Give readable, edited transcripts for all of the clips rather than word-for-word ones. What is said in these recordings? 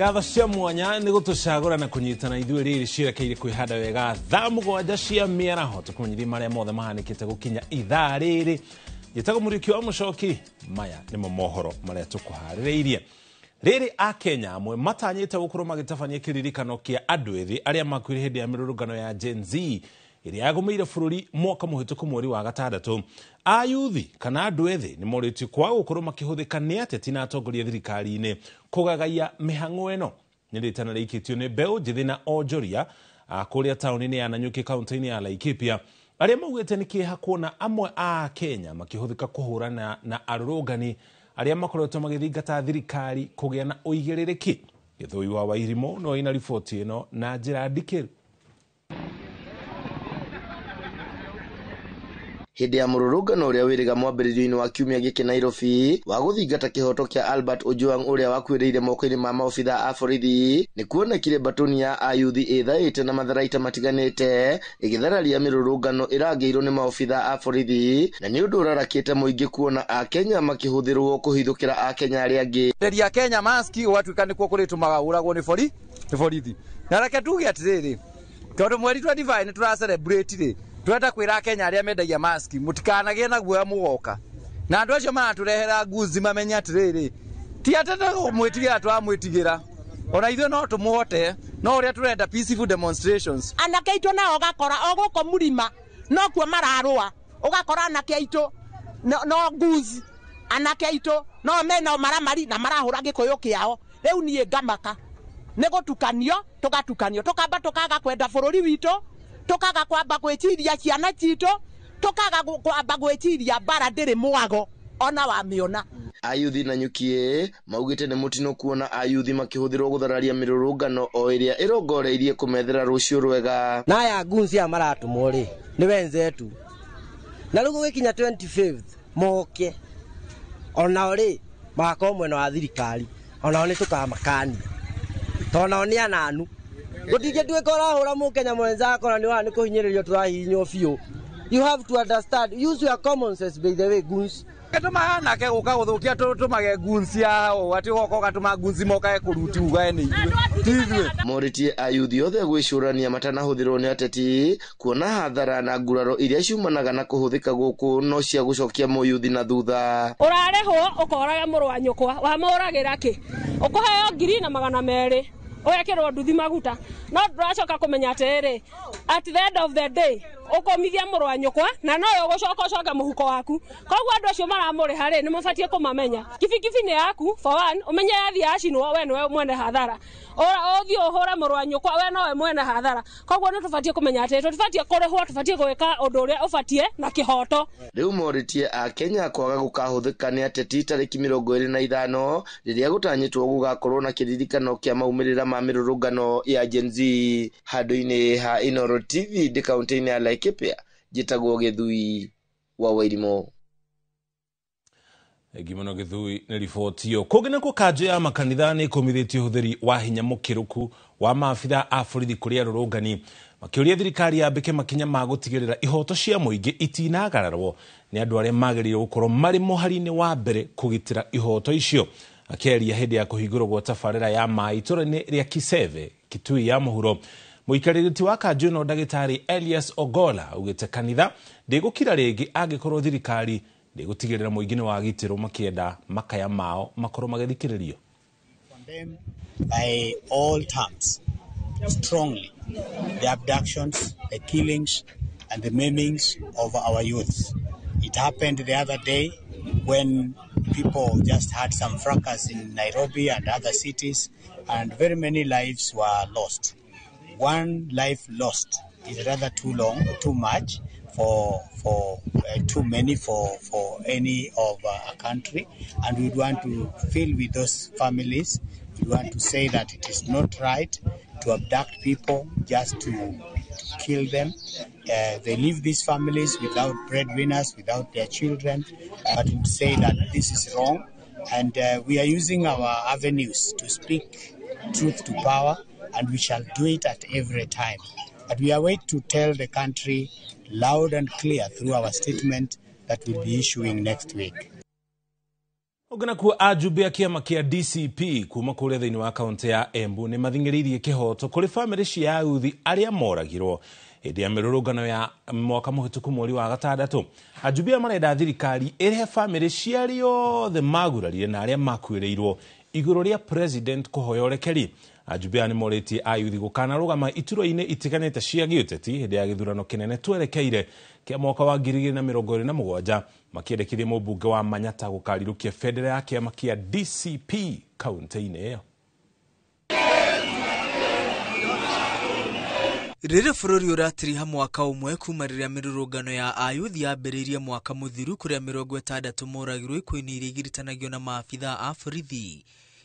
Gatho cia mwanya ni gutucagura na kunyitana ithuĩ rĩrĩ cirekeire kwĩhanda wega thaa mũgwanja cia mĩaraho tukumenyithia marĩa mothe mahanĩkĩte gũkinya ithaa rĩrĩ. Njĩtagwo Mũriũki wa Mũchoki, maya nĩmo mohoro marĩa tũkũharĩrĩirie. Rĩrĩ a Kenya amwe matanyĩte gũkorwo magĩtabania kĩririkano kĩa andũ ethĩ arĩa makuire hĩndĩ ya mĩrũrũngano ya Gen Z ĩrĩa yagũmĩire bũrũri mwaka mũhĩtũku mweri wa gatandatũ. Ayuthi kana andũ ethĩ nĩ morĩtio kwaga gũkorwo makĩhũthĩka nĩ ateti na atongoria thirikari-inĩ kũgagaia mĩhang'o ĩno. Nĩ rĩtana rĩikĩtio nĩ mbeũ njĩthĩ na onjoria kũrĩa taũni-inĩ ya Nanyuki kaunti-inĩ ya Laikipia, arĩa maugĩte nĩ kĩeha kuona amwe a Kenya makĩhũthĩka kũhũrana na arũrũngani arĩa makoretwo magĩthingata thirikari kũgĩa na ũigĩrĩrĩki. Gĩthũi wa Wairimo no ina riboti ĩno na njĩra ndikĩru. Hĩndĩ ya mũrũrũngano ũrĩa wĩrĩga mwambĩrĩrio-inĩ wa kiumia gĩkĩ Nairobi wa gũthingata kĩhoto kĩa Albert Ojwang ũrĩa wakuĩrĩire moko-inĩ ma maobitha a borithi, nĩ kuonekire batoni ya ayuthi ĩthaĩte na matharaita matiganĩte ĩgĩthararia mĩrũrũngano ĩrangĩirwo nĩ maobitha a borithi, na nĩ ũndũ ũrarakĩte mũingĩ kuona a Kenya makĩhũthĩrwo kũhithũkĩra a Kenya arĩa angĩ. Rĩrĩa Kenya maski gwatuĩka nĩkuo kũrĩtũmaga ũragwo nĩ borithi. Na reke tuge atĩrĩrĩ, tondũ mweri 25 nĩ tũra-celebrate rĩ, twenda kwĩra Kenya arĩa mendagia maski mũtikanagĩe na guoya mũgoka. Na andũ acio maratũrehera nguzi mamenya atĩrĩrĩ, ti atenda mwĩtigĩra twamwĩtigĩra, ona ithuĩ no tũmũhote, no ũrĩa tũrenda peaceful demonstrations. Anake aitũ nao ũgakora o gũkũ mũrima no kuo mararũa, ũgakora anake aitũ no nguzi, anake aitũ no mena maramari na marahũra gĩkũyũ kĩao. Rĩu niĩ ngamaka nĩ gũtukanio tũgatukanio, tũkamba tũkaga kwenda bũrũri witũ, tukaga kwamba gwĩtiria ciana citũ, tukaga kwamba gwĩtiria bara ndĩrĩ mwago ona wamĩona. Ayuthi Nanyuki maugĩte nĩ mũtino kuona ayuthi makĩhũthĩrwo gũthararia mĩrũrũngano o ĩrĩa ĩrongoreirie kũmethera rũciũ rwega. Na aya gunzi aya maratũmwo rĩ nĩ wenzetu, na rĩu gũgĩkinya 25th moke onao rĩ magakorwo mwena wa thirikari, onao nĩ tũkamakani tonao nĩ ananu. Gũtingĩtuĩka ũrahũra mũkenya mwenzako na nĩ kũhinyĩrĩrio tũrahihinywo biũ. You have to understand, use your common sense by the way goons. Ketuma anake gũka gũthũkia tũmage gunzi yao ati gũka gatuma gunzi mokae kũruti ugae nĩ ithuĩ. Morĩtie ayuthi othe gwĩcũrania matanahũthĩrwo nĩ ateti kuona hathara na nguraro iria ciumanaga na kũhũthĩka gũkũ no cia gũcokia mũyuthi na thutha. Ũrarehwo ũkoraga mũrũ wa nyũkwa wamũragĩra kĩ, ũkũheo 200,000 ũgekĩrwo nduthi maguta, no ndũracoka kũmenya atĩrĩ at the end of the day ũkomithia mũrũ wa nyũkwa na no ũgũcoka mũhuko waku. Koguo andũ acio maramũrĩha rĩ nĩ mũbatiĩ kũmamenya. Kibikibi nĩ yaku for one, ũmenye yathi yacinwo we nĩwe mwene hathara, ũthiĩ ũhũre mũrũ wa nyũkwa we nowe mwene hathara. Koguo nĩ tũbatiĩ kũmenya atĩ tũbatiĩ kũrĩhwo, tũbatiĩ gwĩka ũndũ ũrĩa ũbatiĩ na kĩhoto. Rĩu morĩtie a Kenya kwaga gũkahũthĩka nĩ ateti tarĩki 25 rĩrĩa gũtanyĩtwo gũgakorwo na kĩririkano kĩa maumĩrĩra ma mĩrũrũngano ya Gen Z. Handũ-inĩ ha Inooro TV ndĩ kaunti-inĩ ya Laikipia, njĩtagwo Gĩthui wa Wairimo. Gimono Gĩthui nĩ riboti ĩyo. Kũngĩ nakuo kanjũ ya makanitha nĩ ĩkũmithĩtie ũhũthĩri wa hinya mũkĩrũku wa maabitha a borithi kũrĩ arũrũngani, makĩũria thirikari yambĩke makinya ma gũtigĩrĩra ihoto cia mũingĩ itinagararwo nĩ andũ arĩa magĩrĩirwo gũkorwo marĩ mũhari-inĩ wa mbere kũgitĩra ihoto icio. Akĩaria hĩndĩ ya kũhingũrwo gwa tabarĩra ya maĩ itũra-inĩ rĩa Kiseve, Kitui ya mũhuro, mũikarĩrĩti wa kanjũ ĩno ndagĩtarĩ Elias Ogola augĩte kanitha ndĩgũkira rĩngĩ angĩkorwo thirikari ndĩgũtigĩrĩra mũingĩ nĩ wagitĩrwo makĩenda makaya mao makorwo magĩthikĩrĩrio. Condemn by all terms strongly the abductions, the killings and the maimings of our youth. It happened the other day when people just had some fracas in Nairobi and other cities and very many lives were lost. One life lost is rather too much for too many for any of a country, and we want to feel with those families. We want to say that it is not right to abduct people just to kill them. They leave these families without breadwinners, without their children, but we say that this is wrong, and we are using our avenues to speak truth to power, and we shall do it at every time. But we are waiting to tell the country loud and clear through our statement that we'll be issuing next week. Ogana kuwa ajumbe a kiama kia DCP kuma kuria thiini wa kaunti ya Embu ni mathingiririe kihoto kuri family cia ayuthi aria moragirwo hindi ya mirurungano ya mwaka muhituku mweri wa gatandatu. Ajumbe marenda thirikari irihe family ciario the magurarire na aria makuireirwo iguru ria president kuhoya urekeri. Ajumbe ni moreti ayuthi gukana rugama ituro-ini itiganite cia giuteti hindi ya githurano kinene twerekeire kia mwaka wa 2027 makiendekithia mubunge wa Manyata gukarirukia federa ya kiama kia DCP kaunti-ini iyo. Rĩrĩ bũrũri ũratiriha mwaka ũmwe kuma rĩrĩa mĩrũrũngano ya ayuthi yambĩrĩirie mwaka mũthiru kũrĩa 60 moragirwo ikuũ-inĩ iria igiritanagio na maabitha a borithi.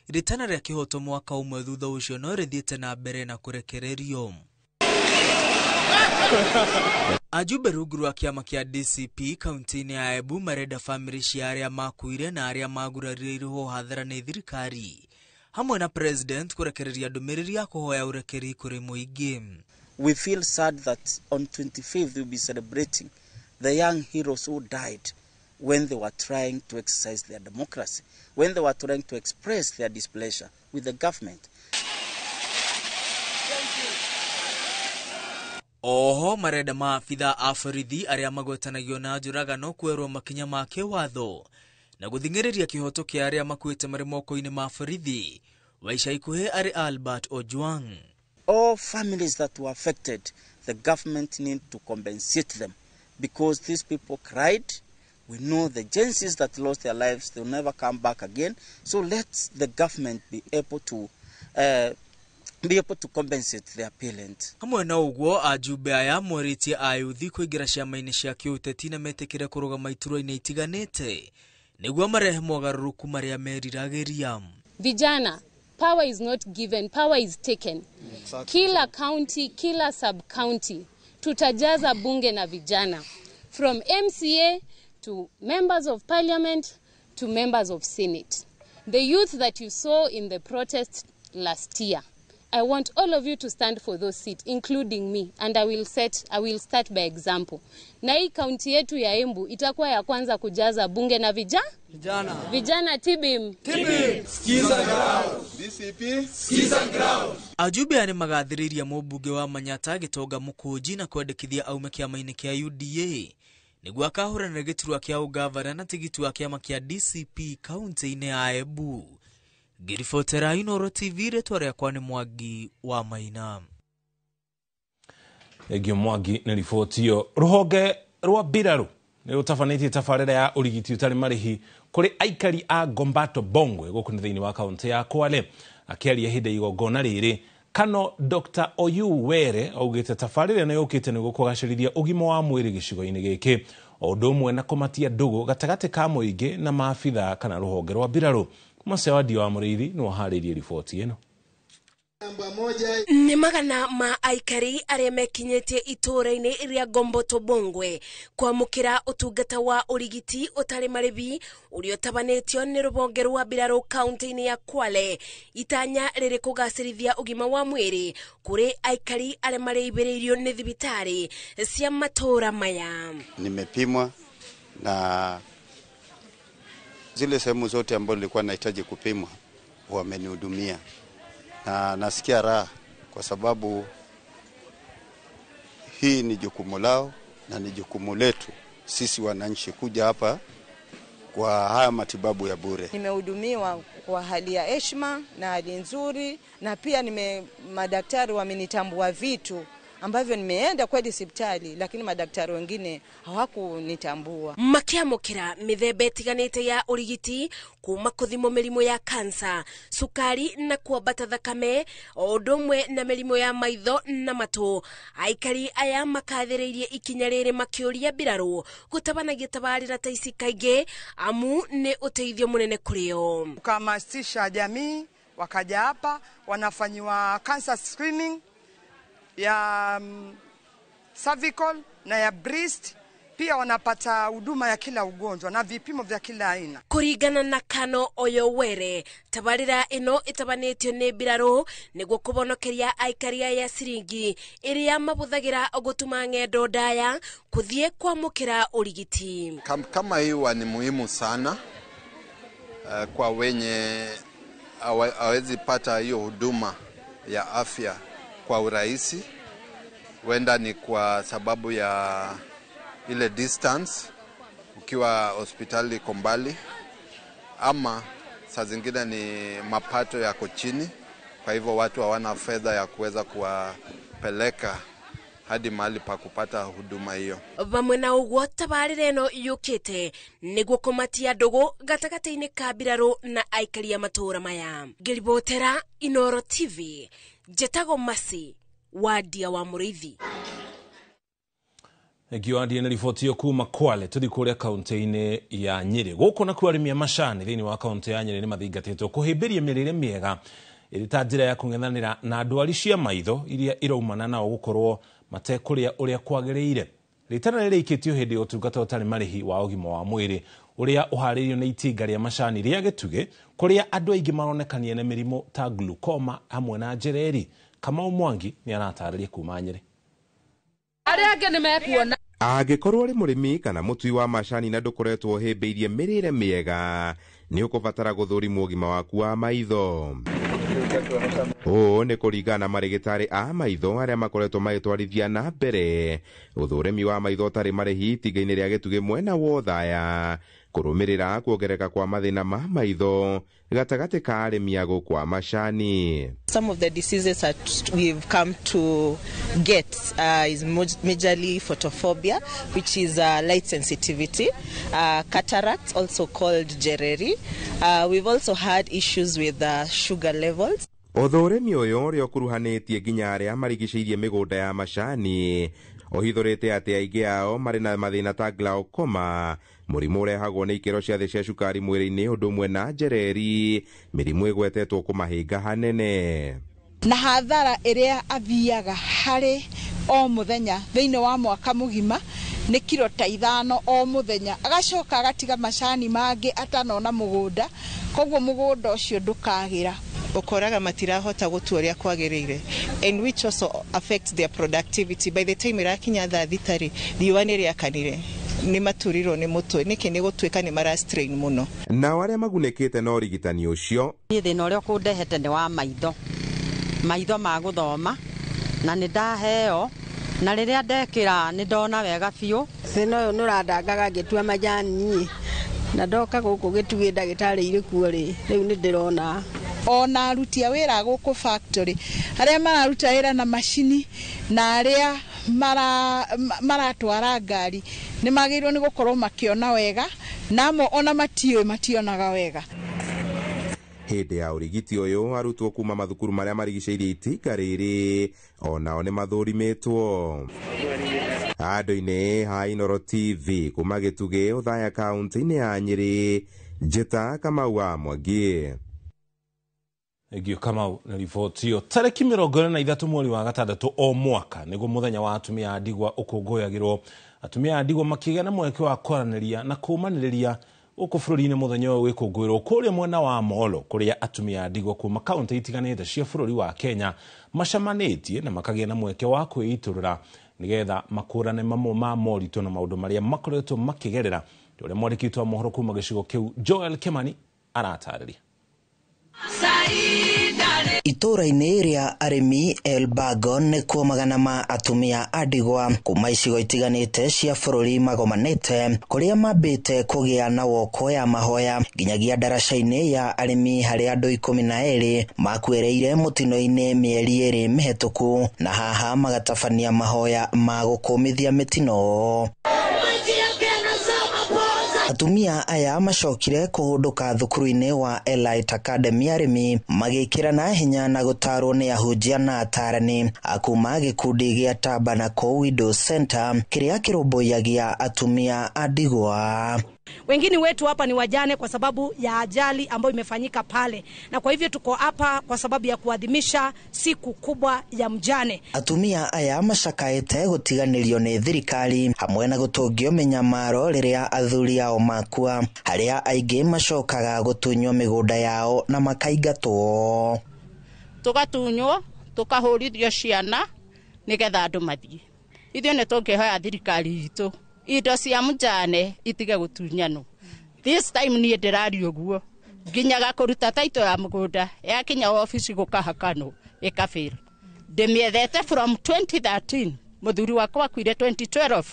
Ritana rĩa kĩhoto mwaka ũmwe thutha ũcio no rĩthiĩte na mbere na kũrekererio. Ajumbe rungu rwa kiama kia DCP kaunti-ini ya Embu marenda family cia aria makuire na aria magurarirwo hathara nĩ thirikari hamwe na president kurekereria ndũmĩrĩri ya kuhoya urekeri kuri muingi. We feel sad that on 25th we'll be celebrating the young heroes who died when they were trying to exercise their democracy, when they were trying to express their displeasure with the government. Oho marenda maabitha a borithi aria magwetanagio na njũragano kwerwo makinya ma kĩwatho na gũthingĩrĩria kĩhoto kĩa aria makuĩte marĩ moko-inĩ ma borithi wa ica ikuhĩ arĩ Albert Ojwang. All families that were affected, the government need to compensate them because these people cried. We know the Gensis that lost their lives, they'll never come back again. So let the government be able to compensate their parents. Hamwe na ũguo ajumbe aya moritie ayuthi kuingira ciama-inĩ cia kĩũteti na metĩkĩre kũrũgama ituro-inĩ itiganĩte nĩguo marehe mogarũrũku marĩa meriragĩria. Vijana, power is not given, power is taken. Kila county, kila sub-county, tutajaza bunge na vijana. From MCA to members of parliament to members of senate. The youth that you saw in the protest last year, I want all of you to stand for those seats, including me, and I will start by example. Na hii kaunti yetu ya Embu itakuwa ya kwanza kujaza bunge na vijana. Vijana tibim. Skiza ground. DCP. Skiza ground. Ajumbe ani magathĩrĩria mũmbunge wa Manyata Gĩtonga Mũkũnji na kwendekithia aume kĩama-inĩ kĩa UDA nĩguo akahũranĩra gĩturwa kĩa ũgavana na tigiti wa kĩama kĩa DCP kaunti-inĩ ya Embu. Ngiribotera Inooro TV rĩtwa rĩakwa nĩ Mwangi wa Maina. Egio Mwangi nĩ riboti iyo. Rũhonge rwa mbirarũ nĩ rũtabanĩtie tabarĩra ya ũrigiti ũtarĩ marĩhi kũrĩ aikari a Gombato Bongwe gũkũ thĩinĩ wa kaunti ya Kwale. Akĩaria hĩndĩ igongona rĩrĩ, Kano Dr. Oyu Were augĩte tabarĩra nĩ yũkĩte nĩguo kũgacĩrithia ũgima wa mwĩrĩ gĩcigo-inĩ gĩkĩ o ũndũ ũmwe na kũmatia ndũgũ gatagatĩ ka mũingĩ na maabitha kana rũhonge rwa mbirarũ. Masewadi wa Muriithi no harĩrie riboti ĩno. Nĩ magana ma aikari arĩa mekinyĩtie itũũra-inĩ rĩa Gombato Bongwe kwamũkĩra ũtungata wa ũrigiti ũtarĩ marĩhi ũrĩa ũtabanĩtio nĩ rũhonge rwa mbirarũ kaunti-inĩ ya Kwale, itanya rĩrĩ kũgacĩrithia ũgima wa mwĩrĩ kũrĩ aikari arĩa marĩibĩrĩirio nĩ thibitarĩ cia matũũra maya. Nimepimwa na zile sehemu zote ambazo nilikuwa nahitaji kupimwa wamenihudumia, na nasikia raha kwa sababu hii ni jukumu lao na ni jukumu letu sisi wananchi kuja hapa kwa haya matibabu ya bure. Nimehudumiwa kwa hali ya heshima na hali nzuri, na pia madaktari wamenitambua vitu ambavyo nimeenda kwa hospitali lakini madaktari wengine hawakunitambua. Makiamũkĩra mĩthemba ĩtiganĩte ya ũrigiti kuma kũthimwo mĩrimũ ya kansa, sukari na kuambata thakame o ũndũ ũmwe na mĩrimũ ya maitho na matũ. Aikari aya makathĩrĩirie ikinya rĩrĩ makĩũria mbirarũ gũtabanagia tabarĩra ta ici kaingĩ amu nĩ ũteithio mũnene kũrĩ o. Kuhamasisha jamii wakaja hapa wanafanyiwa cancer screening ya cervical na ya breast, pia wanapata huduma ya kila ugonjwa na vipimo vya kila aina. Kũringana na Kano Oyu Were, tabarĩra ĩno ĩtabanĩtio nĩ mbirarũ nĩguo kũbonokeria aikari aya ciringi ĩrĩa mabũthagĩra gũtuma ng'endo ndaya kũthiĩ kwamũkĩra ũrigiti. Kama hiyo ni muhimu sana. kwa wenye hawezi pata hiyo huduma ya afya kwa urahisi. Wenda ni kwa sababu ya ile distance, ukiwa hospitali iko mbali, ama saa zingine ni mapato yako chini, kwa hivyo watu hawana fedha ya kuweza kuwapeleka hadi mahali pa kupata huduma hiyo. Vamwe na uguo tabarire no yukite niguo kumatia ndugu gatagati-ini ka mbirarũ na aikari a matura maya. Ngiribotera Inooro TV, Njetago Masi, Wadia wa Mũrĩithi. Egiwadi na riboti yo kuma Kwale tuthi kuria kaunti-ini ya Nyeri. Guko na kuarimia macani thini wa kaunti ya Nyeri ni mathingatitwo kuhimbiria mirire miega iri ta njira ya kung'ethanira na ndwari cia maitho iria iraumana na gukorwo matekuria uria kwagiriire. Ritana riri ikitio hindi ya utungata utari marihi wa ugima wa mwiri uria uharirio na itinga ria macani ria Gituge kuria andu aingi maronekanie na mirimo ta glaucoma hamwe na njereri. Kamau Mwangi ni aratariria kuma Nyeri. Angĩkorwo ari mũrĩmi kana mũtui wa macani na ndũkoretwo hĩmbĩirie mĩrĩre mĩega, nĩ ũkũbatara gũthũrimwo ũgima waku wa maitho. Ũũ nĩ kũringana na marĩgĩtarĩ a maitho arĩa makoretwo magĩtwarithia na mbere ũthũrimi wa maitho ũtarĩ marĩhi itinga-inĩ rĩa Gĩtugĩ mwena wa Othaya, kũrũmĩrĩra kuongereka kwa mathĩna ma maitho gatagati ka arĩmi a gũkũ macani. Some of the diseases that we've come to get is majorly photophobia, which is light sensitivity, cataracts, also called njereri. We've also had issues with sugar levels. Ũthũrimi ũyũ ũrĩa ũkuruhanĩtie nginya arĩa marigicĩirie mĩgũnda ya macani ohithorete atĩ aingĩ ao marĩ na mathĩna ta glaucoma, mũrimũ ũrehagwo nĩ ikĩro cia thĩ cia cukari mwĩrĩ-inĩ ũndũ ũmwe na njereri, mĩrimũ ĩgwetetwo kũmahĩnga hanene. Na hathara ĩrĩa athiaga harĩ o mũthenya thĩinĩ wa mwaka mũgima nĩ kilo ta 5 o mũthenya, agacoka agatiga macani mangĩ atanona mũgũnda, koguo mũgũnda ũcio ndũkagĩra. Ukoraga matirahota gũtua ũrĩa kwagĩrĩire, and which also affects their productivity. By the time irakinya thaa thitari riũa nĩ rĩakanire, nĩ maturirwo nĩ mũtwe, nĩkĩ nĩ gũtuĩka nĩ marastrain mũno. Nao arĩa magunĩkĩte na ũrigitani ũcio, niĩ thĩna ũrĩa ũkũndehete nĩ wa maitho ma gũthoma, na nĩ ndaheo, na rĩrĩa ndekĩra nĩ ndona wega biũ. Thĩna ũyũ nĩ ũrandangaga ngĩtua majani, na ndoka gũkũ Gĩtugĩ ndagĩtarĩ irĩkuo rĩ, rĩu nĩ ndĩrona. Ona aruti a wĩra gũkũ factory arĩa mararuta wĩra na macini na arĩa maratwara ngari nĩ magĩrĩirwo nĩ gũkorwo makĩona wega, namo ona mationaga wega. Hĩndĩ ya ũrigiti ũyũ arutwo kuma mathukuru marĩa marigicĩirie itinga rĩrĩ onao nĩ mathũrimĩtwo. Handũ-inĩ ha Inooro TV kuma Gĩtugĩ, Othaya kaunti-inĩ ya Nyeri, Njeta Kamau wa Mwangi. Egio Kamau na riboti yo. Tarĩki 23 mweri wa gatandatũ o mwaka nĩguo mũthenya wa atumia a ndigwa ũkũngũyagĩrwo. Atumia a ndigwa makĩgĩa na mweke wa kwaranĩria na kũmanĩrĩria gũkũ bũrũri-inĩ mũthenya ũyũ wĩkũngũĩrwo kũrĩa mwena wa Molo, kũrĩa atumia a ndigwa kuma kaunti itiganĩte cia bũrũri wa Kenya macamanĩtie na makagĩa na mweke wa kwĩitũrũra nĩgetha makũrane mamwe ma moritũ na maũndũ marĩa makoretwo makĩgerera. Ũrĩa mwandĩki witũ wa mohoro kuma gĩcigo kĩu Joel Kimani aratarĩria. Itũra-inĩ rĩa arĩmi Elbagon nĩkuo magana ma atumia a ndigwa kuma icigo itiganĩte cia bũrũri magomanĩte, kũrĩa mambĩte kũgĩa na woko ya mahoya nginyagia ndaraca-inĩ ya arĩmi harĩa andũ 12 makuĩrĩire mũtino-inĩ mĩeri 2 mĩhetũku, na haha magatabania mahoya ma gũkũmithia mĩtino. Atumia aya macokire kũhũndũka thukuru-inĩ wa Elite Academy arĩmi magĩkĩrana hinya na gũtarwo nĩ ahunjia na atarani akuma gĩkundi gĩa Tabernacle Widow Center kĩrĩa kĩrũmbũyagia atumia a ndigwa. Wengine wetu hapa ni wajane kwa sababu ya ajali ambayo imefanyika pale, na kwa hivyo tuko hapa kwa sababu ya kuadhimisha siku kubwa ya mjane. Atumia aya macakaĩte gũtiganĩrio nĩ thirikari hamwe na gũtũngio mĩnyamaro rĩrĩa athuri ao makua, harĩa aingĩ macokaga gũtunywo mĩgũnda yao na makaingatwo. Tũgatunywo, tũkahũrithio ciana nĩgetha andũ mathiĩ. Ithuĩ nĩ tũngĩhoya thirikari itũ indo cia mjane itige gũtunyano. This time niĩ ndĩraria ũguo, nginyaga kuruta taito ya mugunda yakinya office gukahakano ikafail. Ndemiethete from 2013 muthuri wakwa akuire 2012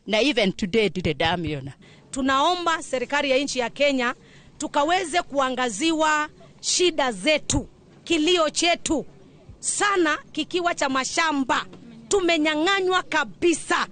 na even today ndire ndamiona. Tunaomba serikali ya nchi ya Kenya tukaweze kuangaziwa shida zetu, kilio chetu sana kikiwa cha mashamba. Tumenyang'anywa kabisa,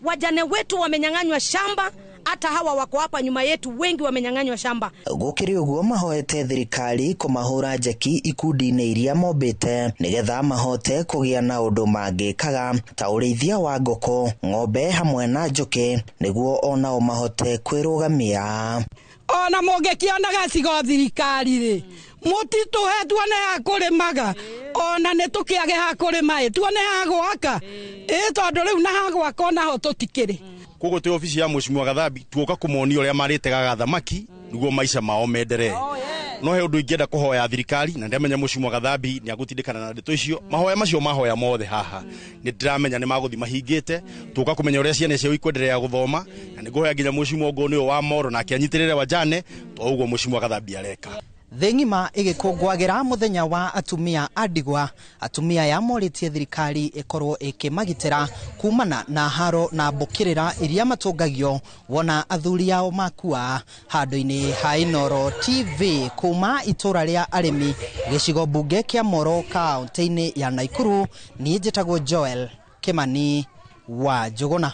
wajane wetu wamenyang'anywa shamba, hata hawa wako hapa nyuma yetu wengi wamenyang'anywa shamba. Gukiri uguo mahoete thirikari kumahura njeki ikundi-ini iria mombite nigetha mahote kugia na undu mangikaga ta urithia wa ngoko, ng'ombe hamwe na njuki niguo onao mahote kwirugamia. Ona mungikiona gacigo thirikari ri mutituhe tuone ha kurimaga ona nitukiage ha kurima tuone ha gwaka tondu riu na ha gwaka ona ho tutikiri kogo te ofisi ya Mheshimiwa Gathambi tuoka kumonio ria maritegaga thamaki niguo maisha mao menderee. No he undu ingenda kuhoya thirikari na ndamenya Mheshimiwa Gathambi ni agutindikana na ndeto icio mahoya macio mahoya mothe haha ni ndiramenya ni maguthi mahingite tuoka kumenya uria ciana cio ikwenderea guthoma na niguhoya nginya Mheshimiwa Ngoni wa Moro na akianyitirire wajane to uguo Mheshimiwa Gathambi areka. Thengima igikungwagira muthenya wa atumia andigwa, atumia yamoritie thirikari ikorwo ikimagitira kumana na haro na mbukirira iria matungagio wona athuri yao makua. Handu-ini ha Inoro TV kuma itura ria arimi gicigo bunge kia Moro kaunti-ini ya Naikuru, ni njitagwo Joel Kimani wa Jogona.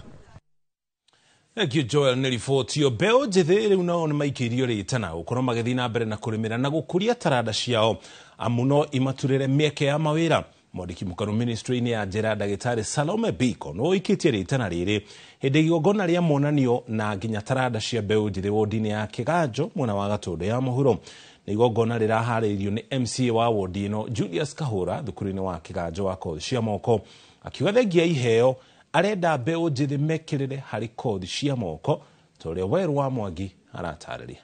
Thank you Joel ni riboti o beo njithiri riu no ni maikirio ritana ukorwo magithii na mbere na kurimira na gukuria taranda ciao amuno imaturire mieke ya mawira. Mwandiki mukuru ministry-ini ya njera Ndagitari Salome Biko no ikitie ritana riri hindi igongona ria monanio na nginya taranda cia beo njithi wodi-ini ya Kiganjo mwena wa Gatundu ya muhuro. Ni igongona rirahariirio ni MCA wa wodi ino Julius Kahura thukuru-ini wa Kiganjo wa kothi cia moko, akiuga thengia iheo arenda mbeu njithi mekirire hari kothi cia moko toria Weru wa Mwangi aratariria.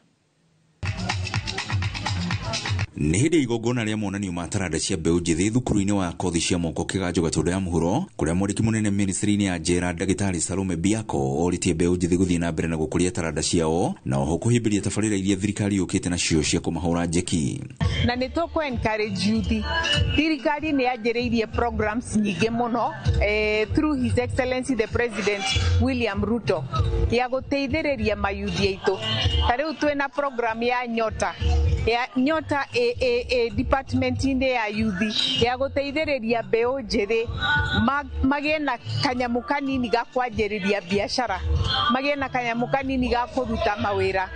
Ni hindi igongona ria monanio ma taranda cia mbeu njithi thukuru-ini wa kothi cia moko Kiganjo Gatundu ya muhuro kuria mwandiki munene ministry-ini ya njera Ndagitari Salome Biko oritie mbeu njithi guthii na mbere na gukuria taranda ciao na oho kuhimbiria tabarira iria thirikari yukite nacio cia kumahura njeki. Na nituko encourage youth. Thirikari ni ajiriirie programs nyingi muno through His Excellency the President William Ruto ya guteithiriria mayuthi aitu. Tariu twina program ya Nyota department-ini ya youth ya guteithiriria mbeu njithi magie na kanyamu kanini ga kwanjiriria biashara, magie na kanyamu kanini ga kuruta mawira.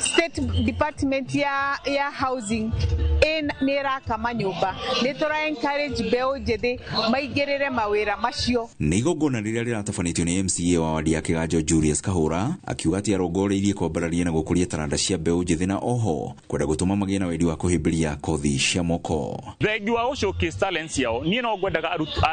State Department ya housing ni iraka nyumba ni tura encourage mbeu njithi maigirire mawira macio. Ni igongona riria riratabanitio ni MCA wa wadi ya Kiganjo Julius Kahura akiuga ati arongoreirie kwambararia na gukuria taranda cia mbeu njithi na oho kwenda gutuma magie na wendi wa kuhimbiria kothi cia moko. Thengi wa showcase talents yao nie no ngwendaga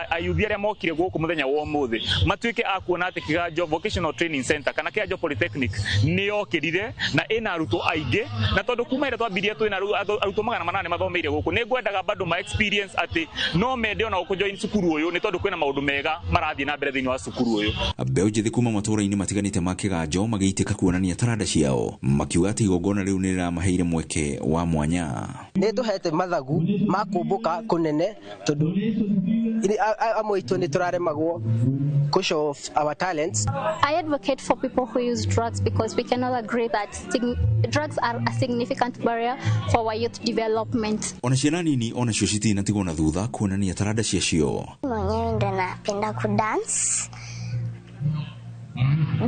ayuthi aria mokire guku muthenya wa umuthi matuike akuona ati Kiganjo Vocational Training Center kana Kiganjo Polytechnic ni yokirire na ina aruto aingi na tondu kuma ire twambirie twina aruto magana manane mathomeire guku ni ngwendaga bado ma experience ati no mende ona gukujoin cukuru uyu ni tondu kwina maundu mega marathie na mbere thiini wa cukuru uyu. Mbeu njithi kuma matura-ini matiganite ma Kiganjo magiitika kuonania taranda ciao makiuga ati igongona riu ni riramaheire mweke wa mwanya. Ni tuhete mathagu ma kumbuka kunene tondu amwe itu ni turaremagwo to show off our talents. I advocate for people who use drugs because we can all agree that drugs are a significant barrier for our youth development. Ona ciana nini ona cio citinatigwo na thutha kuonania taranda ciacio. Mwenyewe ndo napenda kudance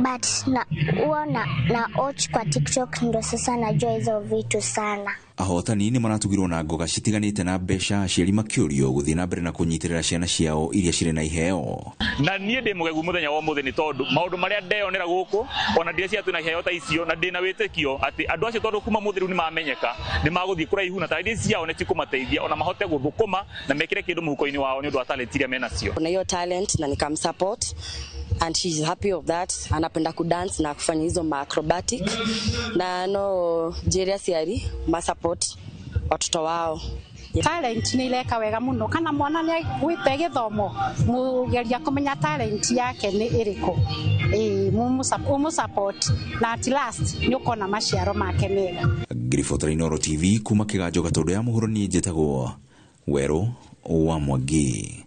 but na watch kwa TikTok ndo sasa najua hizo vitu sana. Ahotani ni maratugirwo na ngoga citiganite na mbeca aciari makiurio guthii na mbere na kunyitirira ciana ciao iria cire na iheo. Na nie ndi mugegu muthenya wa muthi ni tondu maundu maria ndeyonera guku ona ndire cia twina iheo ta icio na ndina witikio ati andu acio tondu kuma muthiru ni mamenyeka ni maguthii kuraihu na tarindi ciao ne cikumateithia ona mahote guthukuma na mekire kindu muhuko-ini wao ni undu wa talent iria mena cio. Kuna hiyo talent na nikam support and she's happy of that. Anapenda kudance na kufanya hizo acrobatic na no jeria ciari ma support watoto wao. Talent ni ileka wega muno kana mwana ni gwite githomo mugeria kumenya talent yake ni iriko mumu support na at last ni ukona maciaro make mega. ngiribotera Inooro TV kuma kiganjo gatundu ya muhuro ni njitagwo Wero wa Mwangi.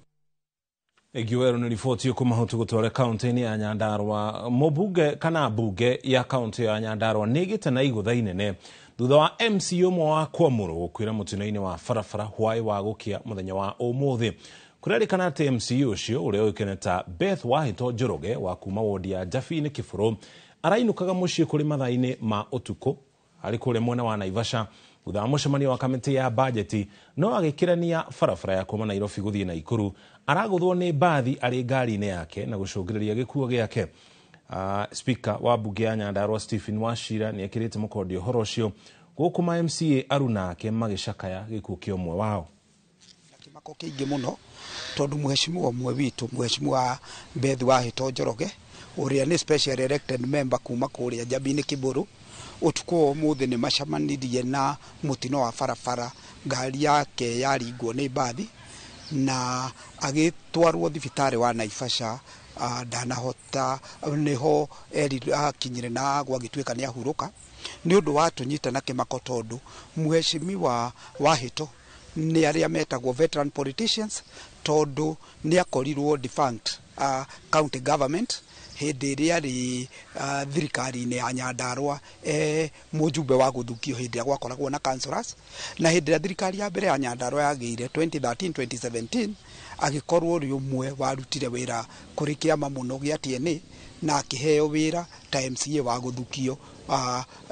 Egiwero ni ripoti yo kumahutu gutwara kaunti ya Nyandarua. Mubunge kana bunge ya kaunti ya Nyandarua nigite na igutha inene thutha wa MCO mwa wa Kwamuro gukwira mutino-ini wa farafara hwai wa gukia muthenya wa umuthi. Kurerikana ati MCO ucio uria uikene ta Beth Wahito Njoroge wa kuma wodi ya Jafi-ini Kiburo arainukaga mucii kuri mathaa-ini ma utuku ari kuria mwena wa Naivasha thutha wa mucemanio wa kamiti ya bajeti no agikirania farafara ya kuma Nairobi guthii Naikuru araguthwo ni bathi ari ngari-ini yake na gucungiriria gikuo giake. Speaker wa bunge ya Nyandarua Stephen Wachira ni ekirite mukondi uhoro ucio gukuma MCA arunake magicakaya gikuo kia umwe wao. Kimako kiingi muno tondu mheshimiwa umwe witu mheshimiwa Beth Wahito Njoroge uria ni special elected member kuma kuria Jabi-ini Kiburu utuko umuthi ni macamanirie na mutino wa farafara ngari yake yaringwo ni bathi na agitwarwo thibitari wa Naivasha ndanahota niho akinyire na gwagituika ni ahuruka ni undu wa tunyita na kimako tondu mheshimiwa Wahito ni aria metagwo veteran politicians tondu ni akorirwo defunct county government hindi iria ri thirikari-ini ya Nyandarua mujumbe wa guthukio hindi ya gwakoragwo na councillors na hindi ya thirikari ya mbere ya Nyandarua yagiire 2013-2017 agikorwo ri umwe warutire wira kuri kiama muno gia TNA na akiheo wira ta MCA wa guthukio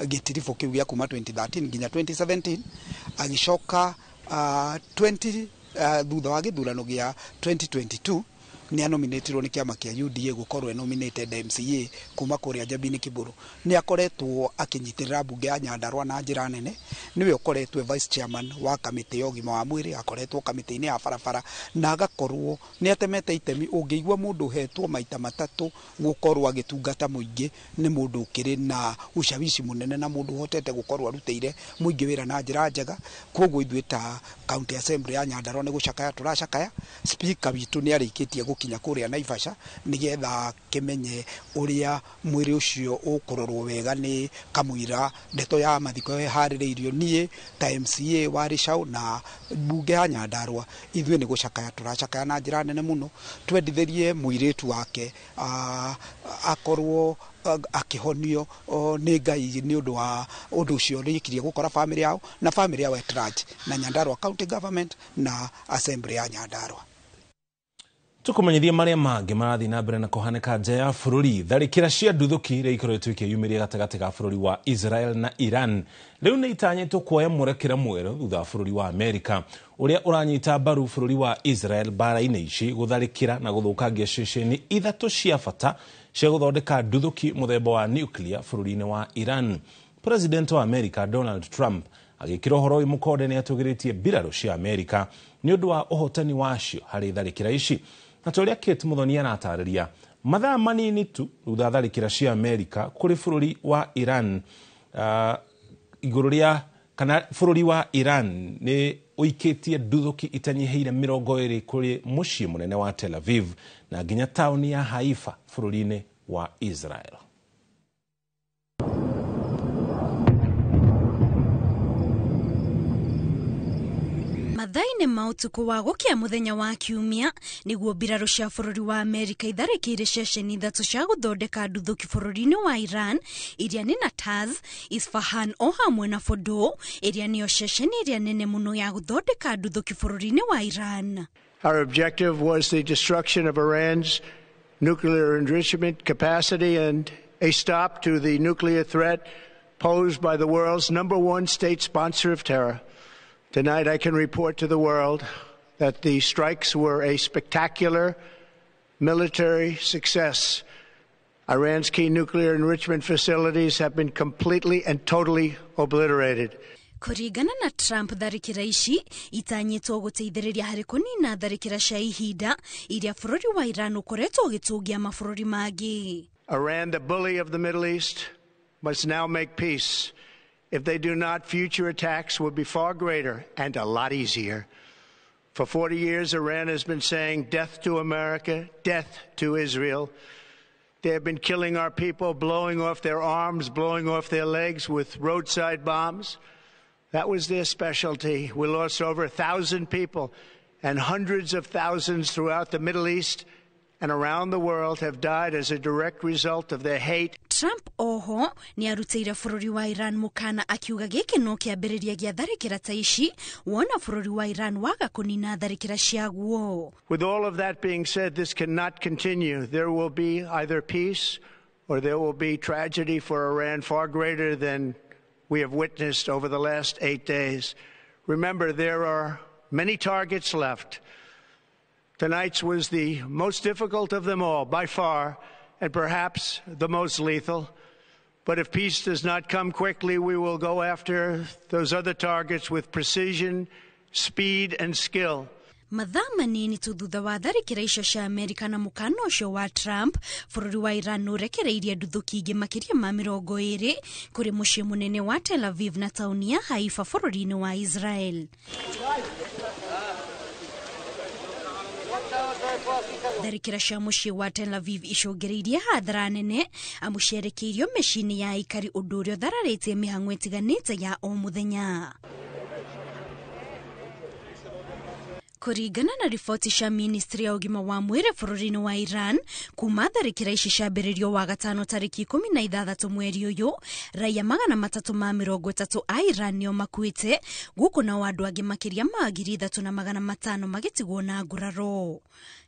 gitirifo kiu gia kuma 2013 nginya 2017 agicoka thutha wa githurano gia 2022 ni anominatirwo ni kiama kia UDA gukorwo nominated MCA kuma kuria Jabi-ini Kiburu ni akoretwo akinyitirira bunge ya Nyandarua na njira nene niwe ukoretwo vice chairman wa kamiti ya ugima wa mwiri akoretwo kamiti-ini ya farafara na agakorwo ni atemete itemi ungiigwa mundu hetwo maita matatu gukorwo agitungata muingi ni mundu ukiri na ushawishi munene na mundu hotete gukorwo arutire muingi wira na njira njega koguo ithuĩ ta county assembly ya Nyandarua ni gucakaya turacakaya speaker witu ni arikitie kinya kuria Naivasha nigetha kimenye uria mwiri ucio ukurorwo wega ni kamwira ndeto ya mathiko haririirio nie ta MCA wa Rishau na bunge ya Nyandarua ithuĩ ni gucakaya turacakaya na njira nene muno twendithirie mwiritu wake akorwo akihonio ni Ngai ni undu wa undu ucio rikirie gukora family yao na family yao at large na Nyandarua county government na assembly ya Nyandarua. Tukumenyithia maria mangi marathi na mbere na kuhaneka nja ya bururi tharikira cia nduthuki ria ikoretwo ikiyumiria gatagati ga bururi wa Israel na Iran riu ni itanyitwo kuoya murekera mweru thutha wa bururi wa Amerika uria uranyita mbaru bururi wa Israel bara-ini ici gutharikira na guthukangia ceceni ithatu cia bata cia guthondeka nduthuki muthemba wa nuclear bururi-ini wa Iran. President wa Amerika Donald Trump agikira uhoro uyu mukode ni atugiritie mbirarũ cia Amerika ni undu wa uhotani wacio hari tharikira ici. Na toria Kate Muthoni anatariria mathaa manini tu thutha tharikira cia Amerika kuri bururi wa Iran iguru ria kana bururi wa Iran ni uikitie nduthuki itanyiheire 20 kuri mucii munene wa Tel Aviv na nginya tauni ya Haifa bururi-ini wa Israel. Mathaine mautuku wa gukia muthenya wa kiumia niguo mbirarũ cia bururi wa Amerika itharikire ceceni ithatu cia guthondeka nduthuki bururi-ini wa Iran iria ni Natanz, Isfahan o hamwe na Fordo iria niyo ceceni iria nene muno ya guthondeka nduthuki bururi-ini wa Iran. Our objective was the destruction of Iran's nuclear enrichment capacity and a stop to the nuclear threat posed by the world's #1 state sponsor of terror. Tonight I can report to the world that the strikes were a spectacular military success. Iran's key nuclear enrichment facilities have been completely and totally obliterated. Kuringana na Trump, tharikira ici itanyitwo guteithiriria hari kunina tharikira cia ihinda iria bururi wa Iran ukoretwo ugitungia mabururi mangi. Iran, the bully of the Middle East, must now make peace. If they do not, future attacks will be far greater and a lot easier. For 40 years, Iran has been saying death to America, death to Israel. They have been killing our people, blowing off their arms, blowing off their legs with roadside bombs. That was their specialty. We lost over 1,000 people, and hundreds of thousands throughout the Middle East and around the world have died as a direct result of their hate. Trump oho ni arutira fururi wa Iran mukana akiuga giki no kiambiriria gia tharikira ta ici wona fururi wa Iran waga kunina tharikira ciaguo. With all of that being said, this cannot continue. There will be either peace or there will be tragedy for Iran far greater than we have witnessed over the last 8 days. Remember, there are many targets left. Tonight's was the most difficult of them all, by far, and perhaps the most lethal. But if peace does not come quickly, we will go after those other targets with precision, speed, and skill. Mathaa manini tu thutha wa tharikira icio cia Amerika na mukana ucio wa Trump, bururi wa Iran nurekereirie nduthuki ingi makiria ma 20 kuri mucii munene wa Tel Aviv na tauni ya Haifa bururi-ini wa Israel. Tharikira cia mucii wa Tel Aviv icungireirie hathara nene amu cierekeirio micii-ini ya aikari undu uria uthararitie mihang'o itiganite ya o muthenya. Kuringana na ripoti cia ministry ya ugima wa mwiri bururi-ini wa Iran, kuma tharikira ici ciambiririo wa gatano tariki 16 mweri uyu, raia 330 a Iran nio makuite, guku na andu angi makiria ma 3,500 magitigwo na nguraro.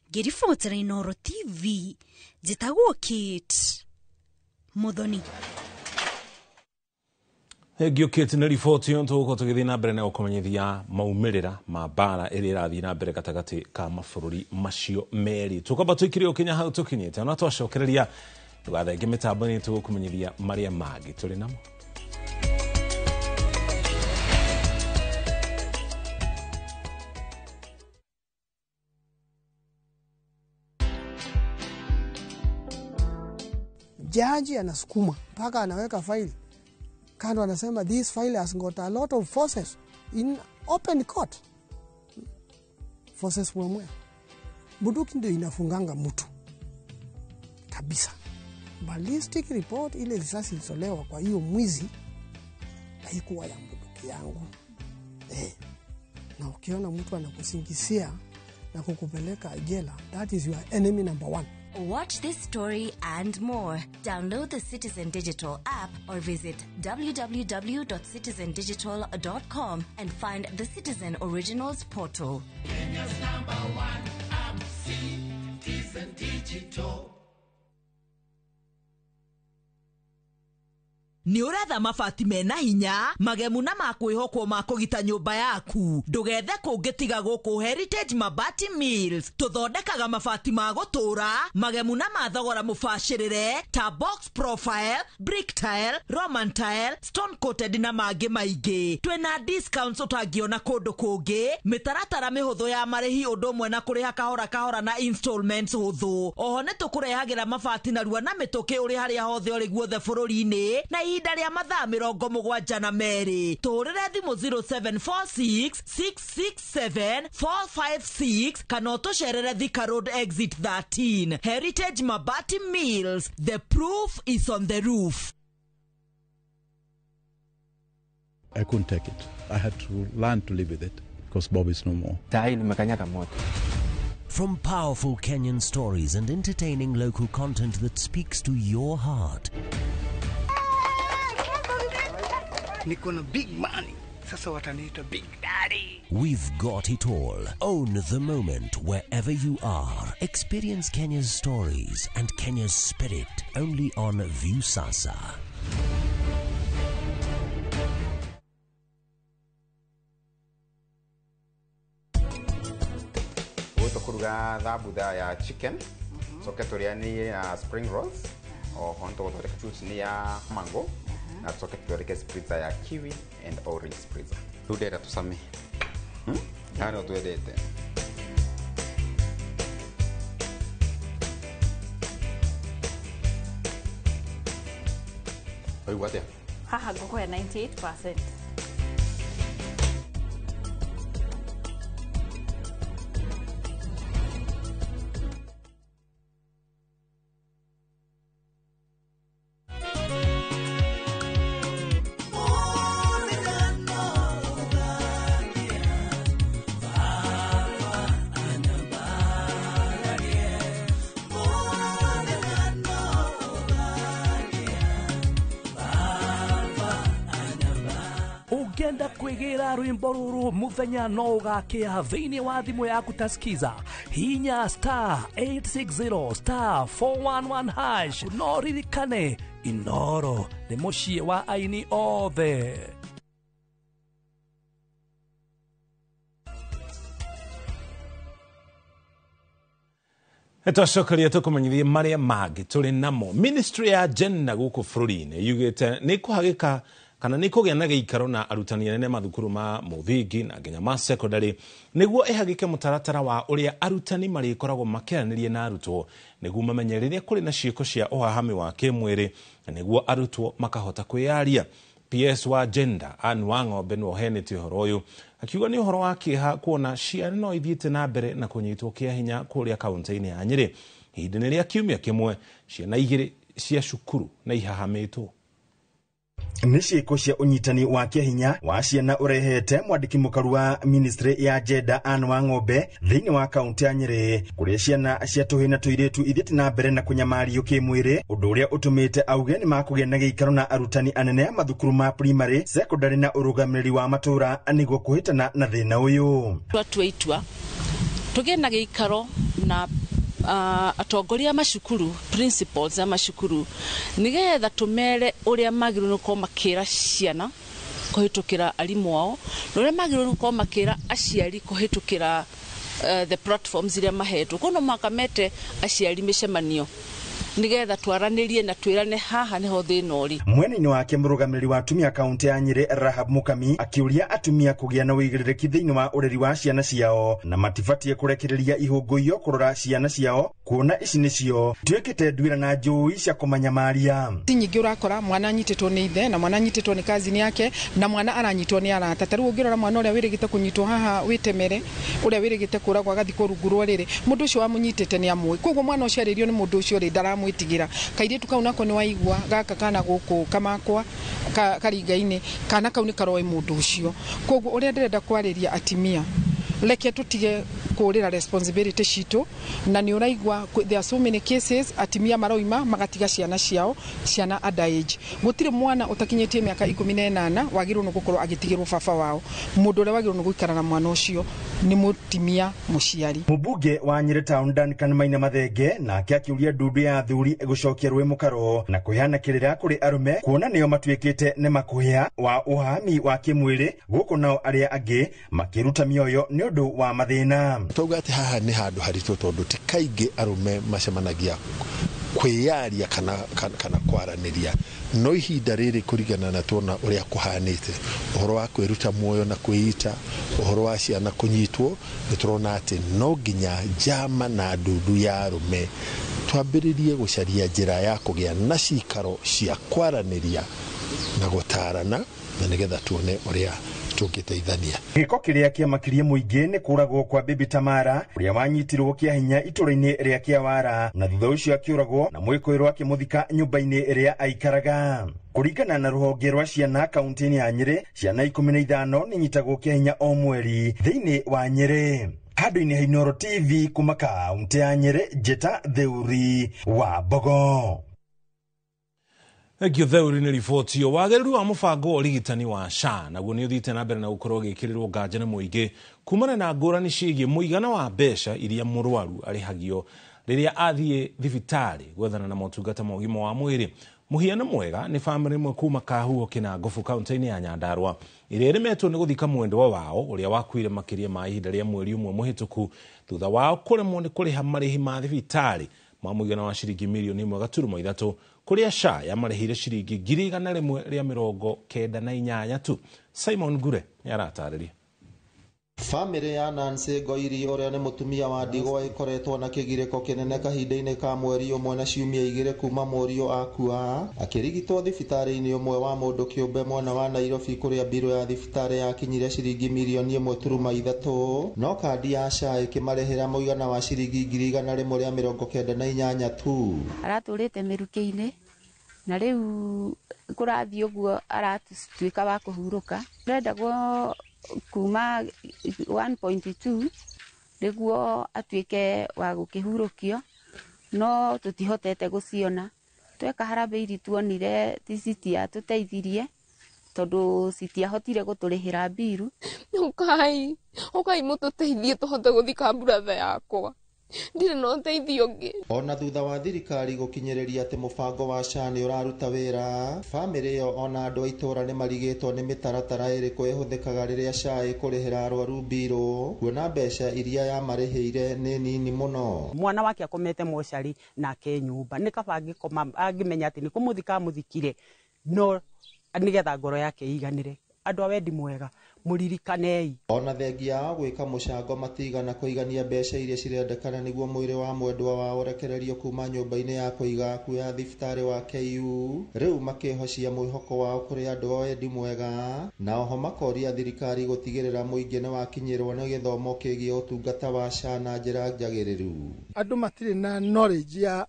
Ngiribotera Inooro TV, njitagwo Kate Muthoni. Giukite na riboti yo tuko tugithi na mbere na gukomenyithia maumirira ma bara iri irathi na mbere gatagati ka mabũrũri macio meri. Tukamba twikire ukinya hau tukinyite na twacokereria tugathenge mitambo ni tugukumenyithia maria mangi turi namo. Jaji anasukuma mpaka anaweka faili kando, anasema this file has got a lot of forces in open court. Forces mwamwe buduki ndio inafunganga mtu kabisa. Ballistic report ile risasi ilizolewa kwa hiyo mwizi haikuwa ya buduki yangu. Na ukiona mtu anakusingisia na kukupeleka jela, that is your enemy number 1. Watch this story and more. Download the Citizen Digital app or visit www.citizendigital.com and find the Citizen Originals portal. Kenya's #1 app, Citizen Digital. Ni uretha mabati mena hinya magemu na makwihokwo ma kugita nyumba yaku ndugethe kungitiga guku Heritage Mabati Mills tuthondekaga mabati ma gutura magemu na mathogora mubashirire ta box profile, brick tile, roman tile, stone coated na mangi maingi. Twina discounts utangiona kundu kungi, mitaratara mihuthu ya marihi undu umwe na kuriha kahora kahora na installments huthu. Oho ni tukurehagira mabati na rua na mituki uri haria hothe uri guothe bururi-ini na ihinda ria mathaa 72 na meri. Tuhurire thimu 0746667456 kana utucerere Thika Road exit 13. Heritage Mabati Mills, the proof is on the roof. I couldn't take it. I had to learn to live with it because Bob is no more. From powerful Kenyan stories and entertaining local content that speaks to your heart. Niko na big money. Sasa wataniita Big Daddy. We've got it all. Own the moment wherever you are. Experience Kenya's stories and Kenya's spirit only on Viusasa. Kuruga thabutha ya chicken soke turia ni spring rolls o honto turia juice ni ya mango na soke turia spritzer ya kiwi and orange spritzer tudera tusame ano tuedete oi wate haha ngoko ya 98%. urenda kwigira rwimbo ruru muthenya no ugakia thiini wa thimu yaku taskiza hinya *860 *411# no ririkane Inoro ni mucie wa aini othe. Twacokeria tukumanyithie maria mangĩ tũrĩ namo. Ministry ya Gender gũkũ bũrũri-inĩ yugĩte nĩ kũhagĩka kana nĩ kũgĩa na gĩikaro na arutani anene mathukuru ma mũthingi na nginya ma secondary nĩguo ĩhagĩke mũtaratara wa ũrĩa arutani marĩkoragwo makĩaranĩria na arutwo nĩguo mamenye rĩrĩa kũrĩ na ciĩko cia ũhahami wa kĩmwĩrĩ na nĩguo arutwo makahota kwĩyaria. PS wa Gender Anne Wang'ombe nĩ ohenete ũhoro ũyũ akiuga nĩ ũhoro wa kĩeha kuona ciana no ithiĩte na mbere na kũnyitwo kĩa hinya kũrĩa kaunti-inĩ ya Nyĩrĩ ihinda-inĩ rĩa kiumia kĩmwe ciana igĩrĩ cia cukuru na ihahamĩtwo. Nĩ ciĩko cia ũnyitani wa kĩhinya wa ciana ũrehete mwandĩki mũkaru wa Ministry ya Gender Anne Wang'ombe thĩinĩ wa kaunti ya Nyĩrĩ kũrĩa ciana cia tũhĩĩ na tũirĩtu ithiĩte na mbere na kũnyamario kĩmwĩrĩ ũndũ ũrĩa ũtũmĩte auge nĩ makũgĩa na gĩikaro na arutani anene a mathukuru ma primary, secondary na ũrũgamĩrĩri wa matũũra nĩguo kũhĩtana na thĩna ũyũ. Tũitua tũgĩe na gĩikaro na atongoria macukuru, principals a macukuru nigetha tumere uria magĩrĩirwo nĩ gũkorwo makĩra ciana kũhĩtũkĩra arimũ ao na uria magĩrĩirwo nĩ gũkorwo makĩra aciari kũhĩtũkĩra the platforms iria mahetwo. Kono makamete aciari mĩcemanio nigetha twaranĩrie na twĩrane haha niho thĩna ũrĩ. Mwena-inĩ wake mũrũgamĩrĩri wa atumia kaunti ya Nyĩrĩ Rahab Mukami akĩũria atumia kũgĩa na wĩigĩrĩrĩki thĩinĩ wa ũreri wa ciana ciao na matibatie kũrekereria ihũngũiyo kũrora ciana ciao kuona ici nĩcio tuĩkĩte nduĩra na njũĩ cia kũmanyamaria. Nyingĩ ũrakora mwana anyitĩtwo nĩ ithe na mwana anyitĩtwo nĩ cousin yake na mwana aranyitwo nĩ arata. Ta rĩu ũngĩrora mwana ũrĩa wĩrĩgĩte kũnyitwo haha wĩtemere ũrĩa wĩrĩgĩte kũragwo agathikwo rungu rwa rĩrĩ mũndũ ũcio wamũnyitĩte nĩ amũĩ. Koguo mwana ũcio arĩrio nĩ mũndũ ũcio rĩ ndaramwĩtigĩra. Kairĩtu kau nako nĩ waigua gaka kana gũkũ kamakwa karinga-inĩ kana kau nĩ karoe mũndũ ũcio. Koguo ũrĩa ndĩrenda kwarĩria atimia reke tutige kũrĩra responsibility citũ na nĩ ũraigua there are so many cases atimia maroima magatiga ciana ciao ciana underage. Gũtirĩ mwana ũtakinyĩtie mĩaka 18 wagĩrĩirwo nĩ gũkorwo agĩtigĩrwo baba wao. Mũndũ ũrĩa wagĩrĩirwo nĩ gũikara na mwana ũcio nĩ mũtimia mũciari. Mũmbunge wa Nyĩrĩ Town Duncan Maina Mathenge nake akĩũria ndundu ya athuri gũcokia rũĩ mũkaro na kũheana kĩrĩra kũrĩ arũme kuona nĩo matuĩkĩte nĩ makũhĩa wa ũhami wa kĩmwĩrĩ gũkũ nao arĩa angĩ makĩruta mĩoyo nĩ ũndũ wa mathĩna. Tauga atĩ haha nĩ handũ haritũ tondũ ti kaingĩ arũme macemanagia kwĩyaria kana kwaranĩria. No ihinda rĩrĩ kũringana na tuona ũrĩa kũhanĩte ũhoro wa kwĩruta muoyo na kwĩita ũhoro wa ciana kũnyitwo nĩ tũrona atĩ no nginya njama na ndundu ya arũme twambĩrĩrie gũcaria njĩra ya kũgĩa na cikaro cia kwaranĩria na gũtarana na nĩgetha tuone ũrĩa tũngĩteithania. Gĩko kĩrĩa kĩamakirie mũingĩ nĩ kũragwo kwa Bibi Tamara ũrĩa wanyitirwo kĩa hinya itũũra-inĩ rĩa Kĩawara na thutha ũcio akĩũragwo na mwĩkũĩrwo akĩmũthika nyũmba-inĩ ĩrĩa aikaraga. Kũringana na rũhonge rwa ciana kaunti-inĩ ya Nyĩrĩ, ciana 15 nĩ nyitagwo kĩa hinya o mweri thĩinĩ wa Nyĩrĩ. Handũ-inĩ ha Inooro TV kuma kaunti ya Nyĩrĩ, Njeta Theuri wa Mbogo. Egyo Theuri nĩ riboti yo wagĩrĩru wa mũbango wa ũrigitani wa SHA naguo nĩ ũthiĩte na mbere na gũkorwo ũgĩkĩrĩrwo nganja nĩ mũingĩ kumana na ngũrani ciĩgiĩ mũigana wa mbeca iria mũrwaru arĩhagio rĩrĩa athiĩ thibitarĩ gwethana na motungata ma ũgima wa mwĩrĩ. Mũhiano mwega nĩ bamĩrĩ ĩmwe kuma Kahuho Kĩnangobu kaunti-inĩ ya Nyandarua ĩrĩa ĩremetwo nĩ gũthika mwendwa wao ũrĩa wakuire makĩria ma ihinda rĩa mweri ũmwe mũhĩtũku thutha wao kũremwo nĩ kũrĩha marĩhi ma thibitarĩ ma mũigana wa ciringi mirioni 1.3 kũrĩa SHA yamarĩhire ciringi 198 tu. Simon Gure nĩ aratarĩria. Family ya Nancy Ngoiri ũrĩa nĩ mũtumia wa ndigwa ĩkoretwo na kĩgirĩko kĩnene kahinda-inĩ ka mweri ũmwe na ciumia 2 kuma morio akua akĩrigitwo thibitarĩ-inĩ ũmwe wa mũndũ kĩũmbe mwena wa Nairobi kũrĩa mbirũ ya thibitarĩ yakinyire ciringi mirioni 1.3 no kandi ya SHA ĩkĩmarĩhĩra mũigana wa ciringi 198 tu. Aratũrĩte mĩrukĩ-inĩ na rĩu kũrathiĩ ũguo aratuĩka wa kũhurũka. Ndendagwo kuma 1.2 nĩguo atuĩke wa gũkĩhurũkio no tũtihotete gũciona. Tweka harambĩ iri tuonire TCT atũteithirie tondu citiahotire guturihira biru. Ukai mututeithie tuhote guthika brother yakwa. Ndire no nteithio ngi. Ona thutha wa thirikari gukinyiriria ati mubango wa SHA ni uraruta wira, family yo ona andu aitora ni marigitwo ni mitaratara iriku ihuthikaga riria SHA ikurihira arwaru biro, kuona mbeca iria yamarihire ni nini muno. Mwana wake akomete mochari nake nyumba ni kabangi koma angimenya ati ni kumuthika muthikire no nigetha ngoro yake iganire. Andu awendi mwega muririkanei. Ona thengia wa gwika mucango matigana kuigania mbeca iria cirendekana niguo mwiri wa mwendwa wao urekererio kuma nyumba-ini ya kuiga aku ya thibitari wa KU, riu makihocia mwihoko wao kuri andu a wendi mwega, na oho makoria thirikari gutigirira muingi ni wakinyirwo ni githomo kigie utungata wa SHA na njira njagiriru. Andu matire na knowledge ya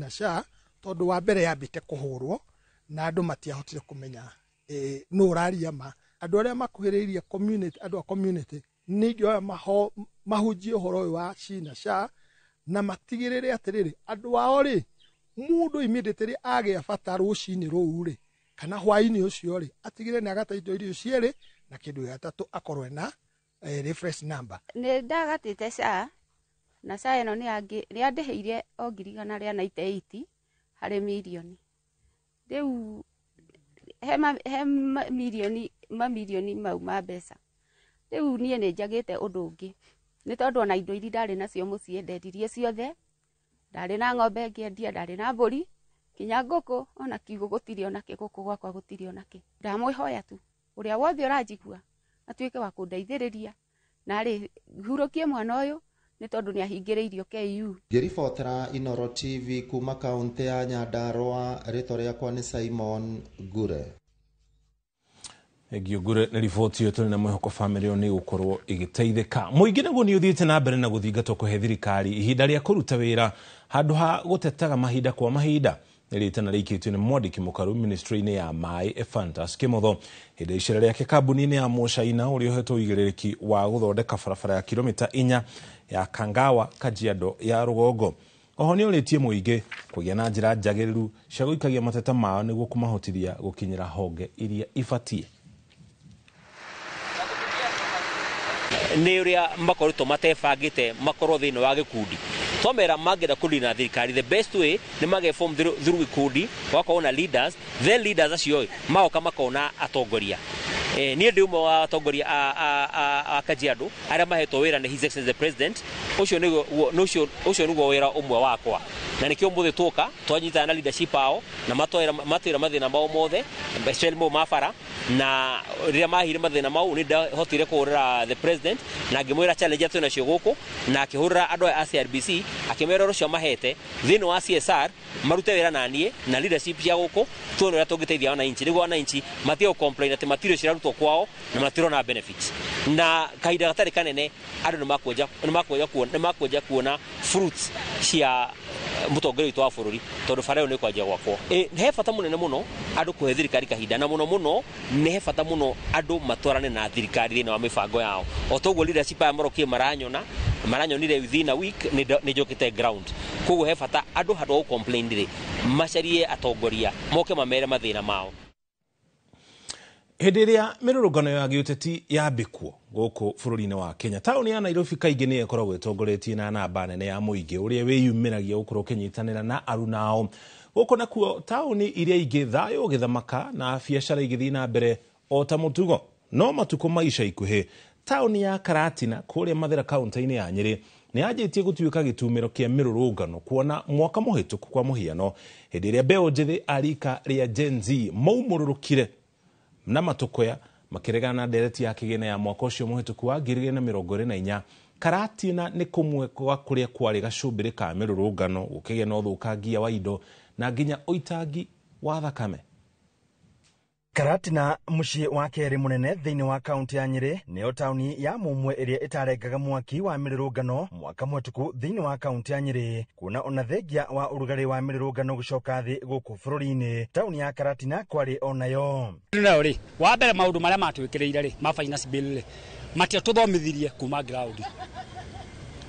SHA tondu wa mbere yambite kuhurwo na andu matiahotire kumenya no raria ma andu aria makuhiriirie community andu a community ningio mahujie horo wa SHA na matigirire atiriri andu ao ri mundu immediately agia bata rucini ruu ri kana hwaini ucio ri atigire ni agataito irio ciere na kindu gatatu akorwe na reference number. Ni ndagatite SHA na SHA ino ni andihiire o 198 hari milioni. Riu he milioni mau ma mbeca. Riu nie ni njagite undu ungi ni tondu ona indo iria ndari nacio mucii ndendirie ciothe. Ndari na ng'ombe ngiendia, ndari na mburi, kinya nguku, ona kiugo gutiri ona ki guku gwakwa gutiri ona ki. Ndamwihoya tu uria wothe uranjigua atuike wa kundeithiriria na ri hurukie mwana uyu ni tondu ni ahingiriirio KU. Ngiribotera Inoro TV kuma kaunti ya Nyandarua, rito riakwa ni Simon Gure. Egio Gure na riboti yo tuli na mwihoko family oni gukorwo igiteithika. Muingi naguo ni uthiite na mbere na guthingatwo kuhe thirikari ihinda ria kuruta wira handu ha gutetaga mahinda kwa mahinda. Niritana rikitwe ni Mwandiki Mukaru ministry-ini ya Mai Ephantus Kimotho hinde icera riake kambuni-ini ya Mochaina uria uhetwo igirereki wa guthondeka barabara ya kilomita 4 ya Kangawa Kajiado ya Rugongo. Oho ni uritie muingi kugia na njira njagiriru cia guikagia mateta mao niguo kumahotithia gukinyira honge iria ibatie. Ni uria makoritwo matebangite makorwo thiini wa gikundi twamera magera kundina thirikari. The best way ni mage form through gikundi wakona leaders, then leaders acio maoka makona atongoria. Ni ndi umwe wa atongoria a Kajiado aria mahetwo wira ni His Excellency the President. Ucio niguo wira umwe wakwa na nikio muthe tuka twanyitana na leadership ao na matwira mathina mao mothe especially mo mafara na riria mahire mathina mau ni ndahotire kuhurira the President na ngimwira challenge atwe nacio guku na akihurira andu a CRBC akimera rucio mahete thini wa CSR marute wira nanie na leadership cia guku tuone uria tungiteithia wananchi niguo wananchi matio complain ati matirio cirarutwo kwao na matiro na benefits na kaida gatari kanene andu ni makuja kuona fruits cia mutongoria witu wa bururi tondu bara ni kwajia gwakwo. He bata munene muno andu kuhe thirikari kahinda na muno ni he bata muno andu matwarane na thirikari thini wa mibango yao. Otoguo leadership ya marokie maranyonire within a week ni jokite ground. Koguo he bata andu handu complain ri macarie atongoria moke mamere mathina mao. Hĩndĩ ĩrĩa mĩrũrũngano ya gĩũteti yambĩkwo gũkũ bũrũri-inĩ wa Kenya, taũni ya Nairobi kaingĩ nĩ ĩkoragwo ĩtongoretie na namba nene ya mũingĩ ũrĩa wĩyumĩragia gũkorwo ũkĩnyitanĩra na aruna ao. Gũkũ nakuo taũni iria ingĩ thayũ ũgĩthamaka na biacara igĩthiĩ na mbere o ta mũtugo. No matukũ ma ica ikuhĩ taũni ya Karatina kũrĩa Mathĩra kaunti-inĩ ya Nyĩrĩ nĩ yanjĩtie gũtuĩka gĩtumĩro kĩa mĩrũrũngano kuona mwaka mũhĩtũku kwa mũhiano hĩndĩ ĩrĩa mbeũ njĩthĩ a rika rĩa Gen Z maumũrũrũkire na matukoya makiregana na ndereti ya kigene ya mwaka ucio muhituku wa 2024. Karatina ni kumwe kwa kuria kwari gacumbire ka mirurungano ukigena uthukangia wa indo na nginya uitangi wa thakame. Karatina muciĩ wa keri munene thĩinĩ wa kaunti ya Nyĩrĩ nĩyo taũni ya mũmwe ĩrĩa ĩtarengaga mwaki wa mĩrũrũngano mwaka mũhĩtũku thĩinĩ wa kaunti ya Nyĩrĩ, kuona ona thengia wa ũrugarĩ wa mĩrũrũngano gũcoka thĩ gũkũ bũrũri-inĩ. Taũni ya Karatina kwarĩ onayo rĩ wa mbere maũndũ marĩa matwĩkĩrĩire rĩ ma finance bill rĩ matio tũthomithirie kuma ground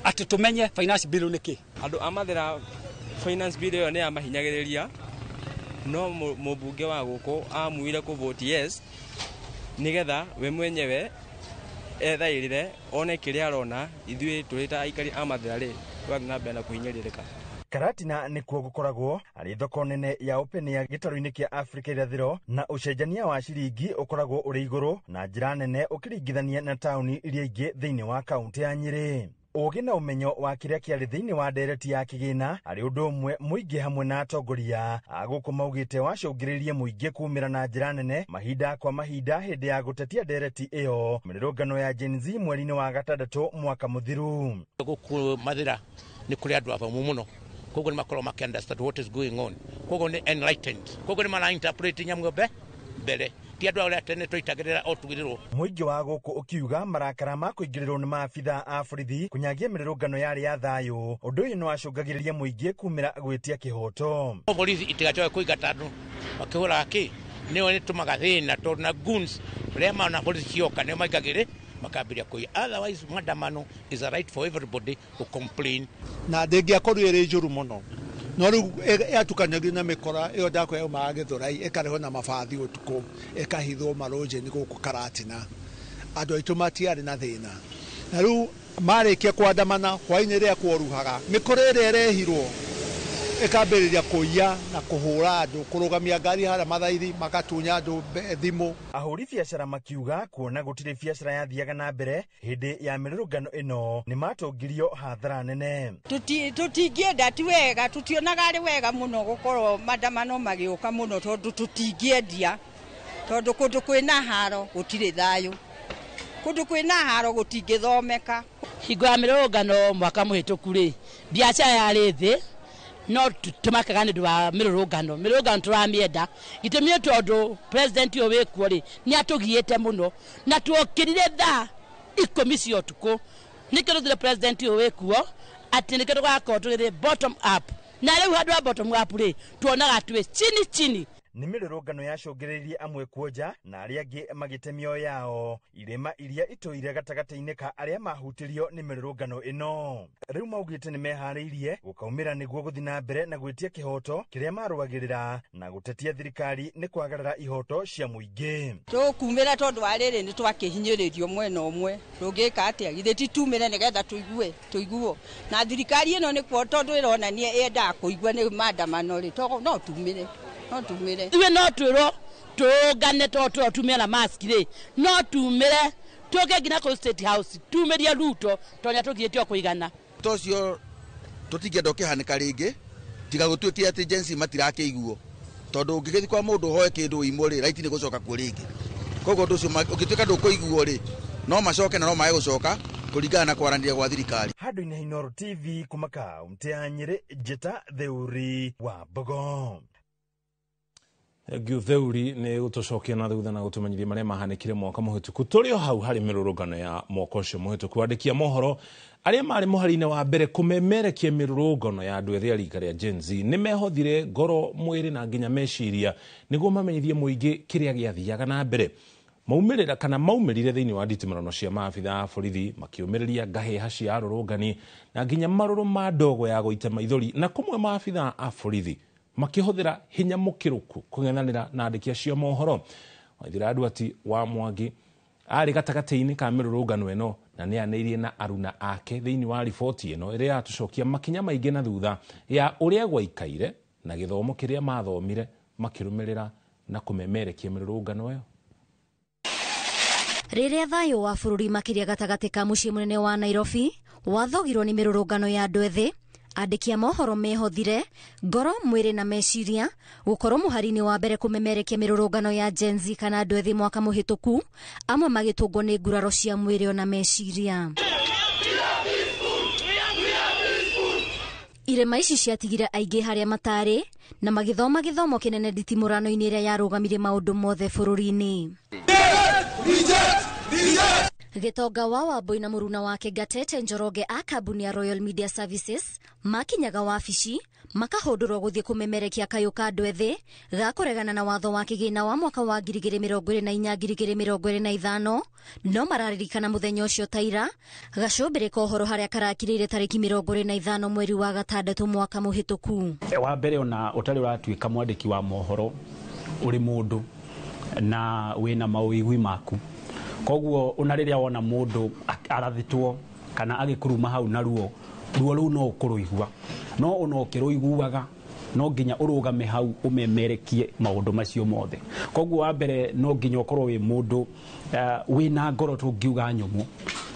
atĩ tũmenye finance bill nĩ kĩ. Andũ a Mathĩra finance bill ĩyo nĩ ya mahinyagĩrĩria no mũmbunge wa gũkũ amwire kũ vote yes nigetha we mwenyewe ethaĩrĩre one kĩrĩa arona ithuĩ tũrĩ ta aikari a Mathĩra rĩ twathi na mbere na kwĩnyĩrĩrĩka. Karatina nĩkuo gũkoragwo arĩ thoko nene ya open ya gĩtarũ-inĩ kĩa Afrika irathĩro, na ũcenjania wa ciringi ũkoragwo ũrĩ igũrũ na njĩra nene ũkĩringithania na taũni iria ingĩ thĩinĩ wa kaunti ya Nyĩrĩ. Ũgĩ na ũmenyo wa kĩrĩa kĩarĩ thĩinĩ wa ndereti ya kĩgĩna arĩ ũndũ ũmwe mũingĩ hamwe na atongoria agũkũ maugĩte wacũngĩrĩirie mũingĩ kumĩra na njĩra nene mahinda kwa mahinda hĩndĩ ya gũtetia ndereti ĩyo mĩrũrũngano ya Gen Z mweri-inĩ wa gatandatũ mwaka mũthiru. Gũkũ Mathĩra nĩ kũrĩ andũ athomu mũno, koguo nĩ makorwo understand what is going on, koguo nĩ enlightened, koguo nĩ mara interpret nyamũ mbere ti andũ arĩa tene tũitagĩrĩra o tugĩrĩrwo. Mũingĩ wa gũkũ ũkiuga marakara ma kũingĩrĩrwo nĩ maabitha a borithi kunyagia mĩrũrũngano yarĩ ya thayũ, ũndũ ũyũ nĩ wacũngagĩrĩria mũingĩ kumĩra gwĩtia kĩhoto. Borithi itigacoke kũingata andũ makĩhũraga kĩ nĩo nĩtũmaga thĩna tondũ na goons rĩa mana borithi cioka nĩo maingagĩrĩ makambĩrĩria kũiya. Otherwise maandamano is a right for everybody to complain. Na ndĩngĩakorwo ĩrĩ njũru mũno no rĩu yatukanagio na mĩkora ĩyo ndakwa yaumaga Gĩthũrai ĩkarehwo na mabathi ũtukũ ĩkahithwo marũnjĩ-inĩ gũkũ Karatina, andũ aitũ matiarĩ na thĩna. Na rĩu marĩkia kwandamana hwainĩ rĩrĩa kworuhaga mĩkora ĩrĩa ĩrehirwo ĩkambĩrĩria kũiya na kũhũra andũ, kũrũgamia ngari harĩa Mathairi magatunya andũ thimũ. Ahũri biacara makiuga kuona gũtirĩ biacara yathiaga na mbere hĩndĩ ya mĩrũrũngano ĩno nĩ matongirio hathara nene. Tũtingĩenda ti wega, tũtionaga arĩ wega mũno gũkorwo maandamano magĩũka mũno tondũ tũtingĩendia, tondũ kũndũ kwĩna haro gũtirĩ thayũ, kũndũ kwĩna haro gũtingĩthomeka. Hingo ya mĩrũrũngano mwaka mũhĩtũku rĩ biacara yarĩ thĩ no tũmakaga nĩ ũndũ wa mĩrũrũngano tũramĩenda gĩtũmi nĩ tondũ president ũyũ wĩkuo rĩ nĩ atũgiĩte mũno na tuokĩrire thaa 10 cia ũtukũ nĩkĩo tũthire president ũyũ wĩkuo atĩ nĩkĩo tũgakorwo tũgĩthiĩ bottom up, na rĩu handũ ha bottom up rĩ tuonaga twĩ chini. Nĩ mĩrũrũngano yacũngĩrĩirie amwe kuonja na arĩa angĩ magĩte mĩoyo yao, irema iria itũire gatagatĩ-inĩ ka arĩa mahutirio nĩ mĩrũrũngano ĩno. Rĩu maugĩte nĩ meharĩirie gũkaumĩra nĩguo gũthiĩ na mbere na gwĩtia kĩhoto kĩrĩa marũagĩrĩra na gũtetia thirikari nĩ kwagarara ihoto cia mũingĩ. Tũkumĩra tondũ wa rĩrĩ nĩ twakĩhinyĩrĩrio mwena ũmwe, tũngĩka atĩa githĩ titumĩre nĩgetha tũiguo na thirikari ĩno nĩ kuo tondũ ĩronania yendaga kũigua nĩ maandamano rĩ no tumĩre. Iwe no twĩrwo tũngane tondũ tumĩra na mask rĩ no tumĩre tũke nginya kũ State House tumĩrie Ruto tondũ tũgĩtio kũigana. Tocio tũtingĩenda kĩhanĩka rĩngĩ tiga gũtuĩke atĩ Gen Z matirakĩiguo tondũ ũngĩgĩthiĩ kwa mũndũ hoe kĩndũ imwe rĩ right nĩ gũcoka kuo rĩngĩ, koguo ũndũ ũcio ũngĩtuĩka ndũkũiguo rĩ no macoke na no maĩ gũcoka kũringana na kwaranĩria gwa thirikari. Handũ-inĩ Inooro TV kuma kaunti ya Nyĩrĩ, Njeta Theuri wa Mbogo. Theuri nĩ gũtũcokia na thutha na gũtũmenyithia marĩa mahanĩkire mwaka mũhĩtũku tũrĩ o hau harĩ mĩrũrũngano ya mwaka ũcio mũhĩtũku. Andĩki a mohoro arĩa marĩ mũhari-inĩ wa mbere kũmemerekia mĩrũrũngano ya andũ ethĩ a rika rĩa Gen Z nĩ mehothire ngoro, mwĩrĩ na nginya meciria nĩguo mamenyithie mũingĩ kĩrĩa gĩathiaga na mbere. Maumĩrire thĩinĩ wa nditimũrano cia maabitha a borithi makiũmĩrĩria ngahĩha cia arũrũngani na nginya marũrũ ma ndogo ya gũita maithori, na kũmwe maabitha a borithi makĩhũthĩra hinya mũkĩrũku kũng'ethanĩra na andĩki acio mohoro. Waithĩra Nduati wa Mwangi arĩ gatagatĩ-inĩ ka mĩrũrũngano ĩno na nĩ anĩirie na aruna ake thĩinĩ wa riboti ĩno ĩrĩa yatũcokia makinya maingĩ na thutha ya ũrĩa gwaikaire na gĩthomo kĩrĩa mathomire makĩrũmĩrĩra na kũmemerekia mĩrũrũngano ĩyo. Rĩrĩa thayũ wa bũrũri makĩria gatagatĩ ka mũciĩ mũnene wa Nairobi wathogirwo nĩ mĩrũrũngano ya andũ ethĩ, andĩki a mohoro mehothire ngoro, mwĩrĩ na meciria gũkorwo mũhari-inĩ wa mbere kũmemerekia mĩrũrũngano ya Gen Z kana andũ ethĩ mwaka mũhĩtũku, amwe magĩtũngwo nĩ nguraro cia mwĩrĩ na meciria. Irema ici ciatigire aingĩ harĩa matarĩ na magĩthoma gĩthomo kĩnene nditimũrano-inĩ ĩrĩa yarũgamirie maũndũ mothe bũrũri-inĩ. Gitonga wa Wambui na Muruna wake Gatete Njoroge a kambuni ya Royal Media Services makinyaga wabici makahundurwo guthie kumemerekia kayo ka andu ethi ga kuregana na watho wa kigina wa mwaka wa 2024-2025 no mararirikana muthenya ucio taira gacumbirika uhoro haria karakirire tariki 25 mweri wa gatandatu mwaka muhituku. Wa mbere ona utari uratuika mwandiki wa mohoro uri mundu na wina mauigwi maku, koguo ona riria wona mundu arathitwo kana agikuruma hau na ruo ru no ukuruigwa no ona ukiruiguaga no nginya urugame hau umemerekie maundu macio mothe. Koguo wa mbere no nginya ukorwo wi mundu wina ngoro tungiuga nyumu,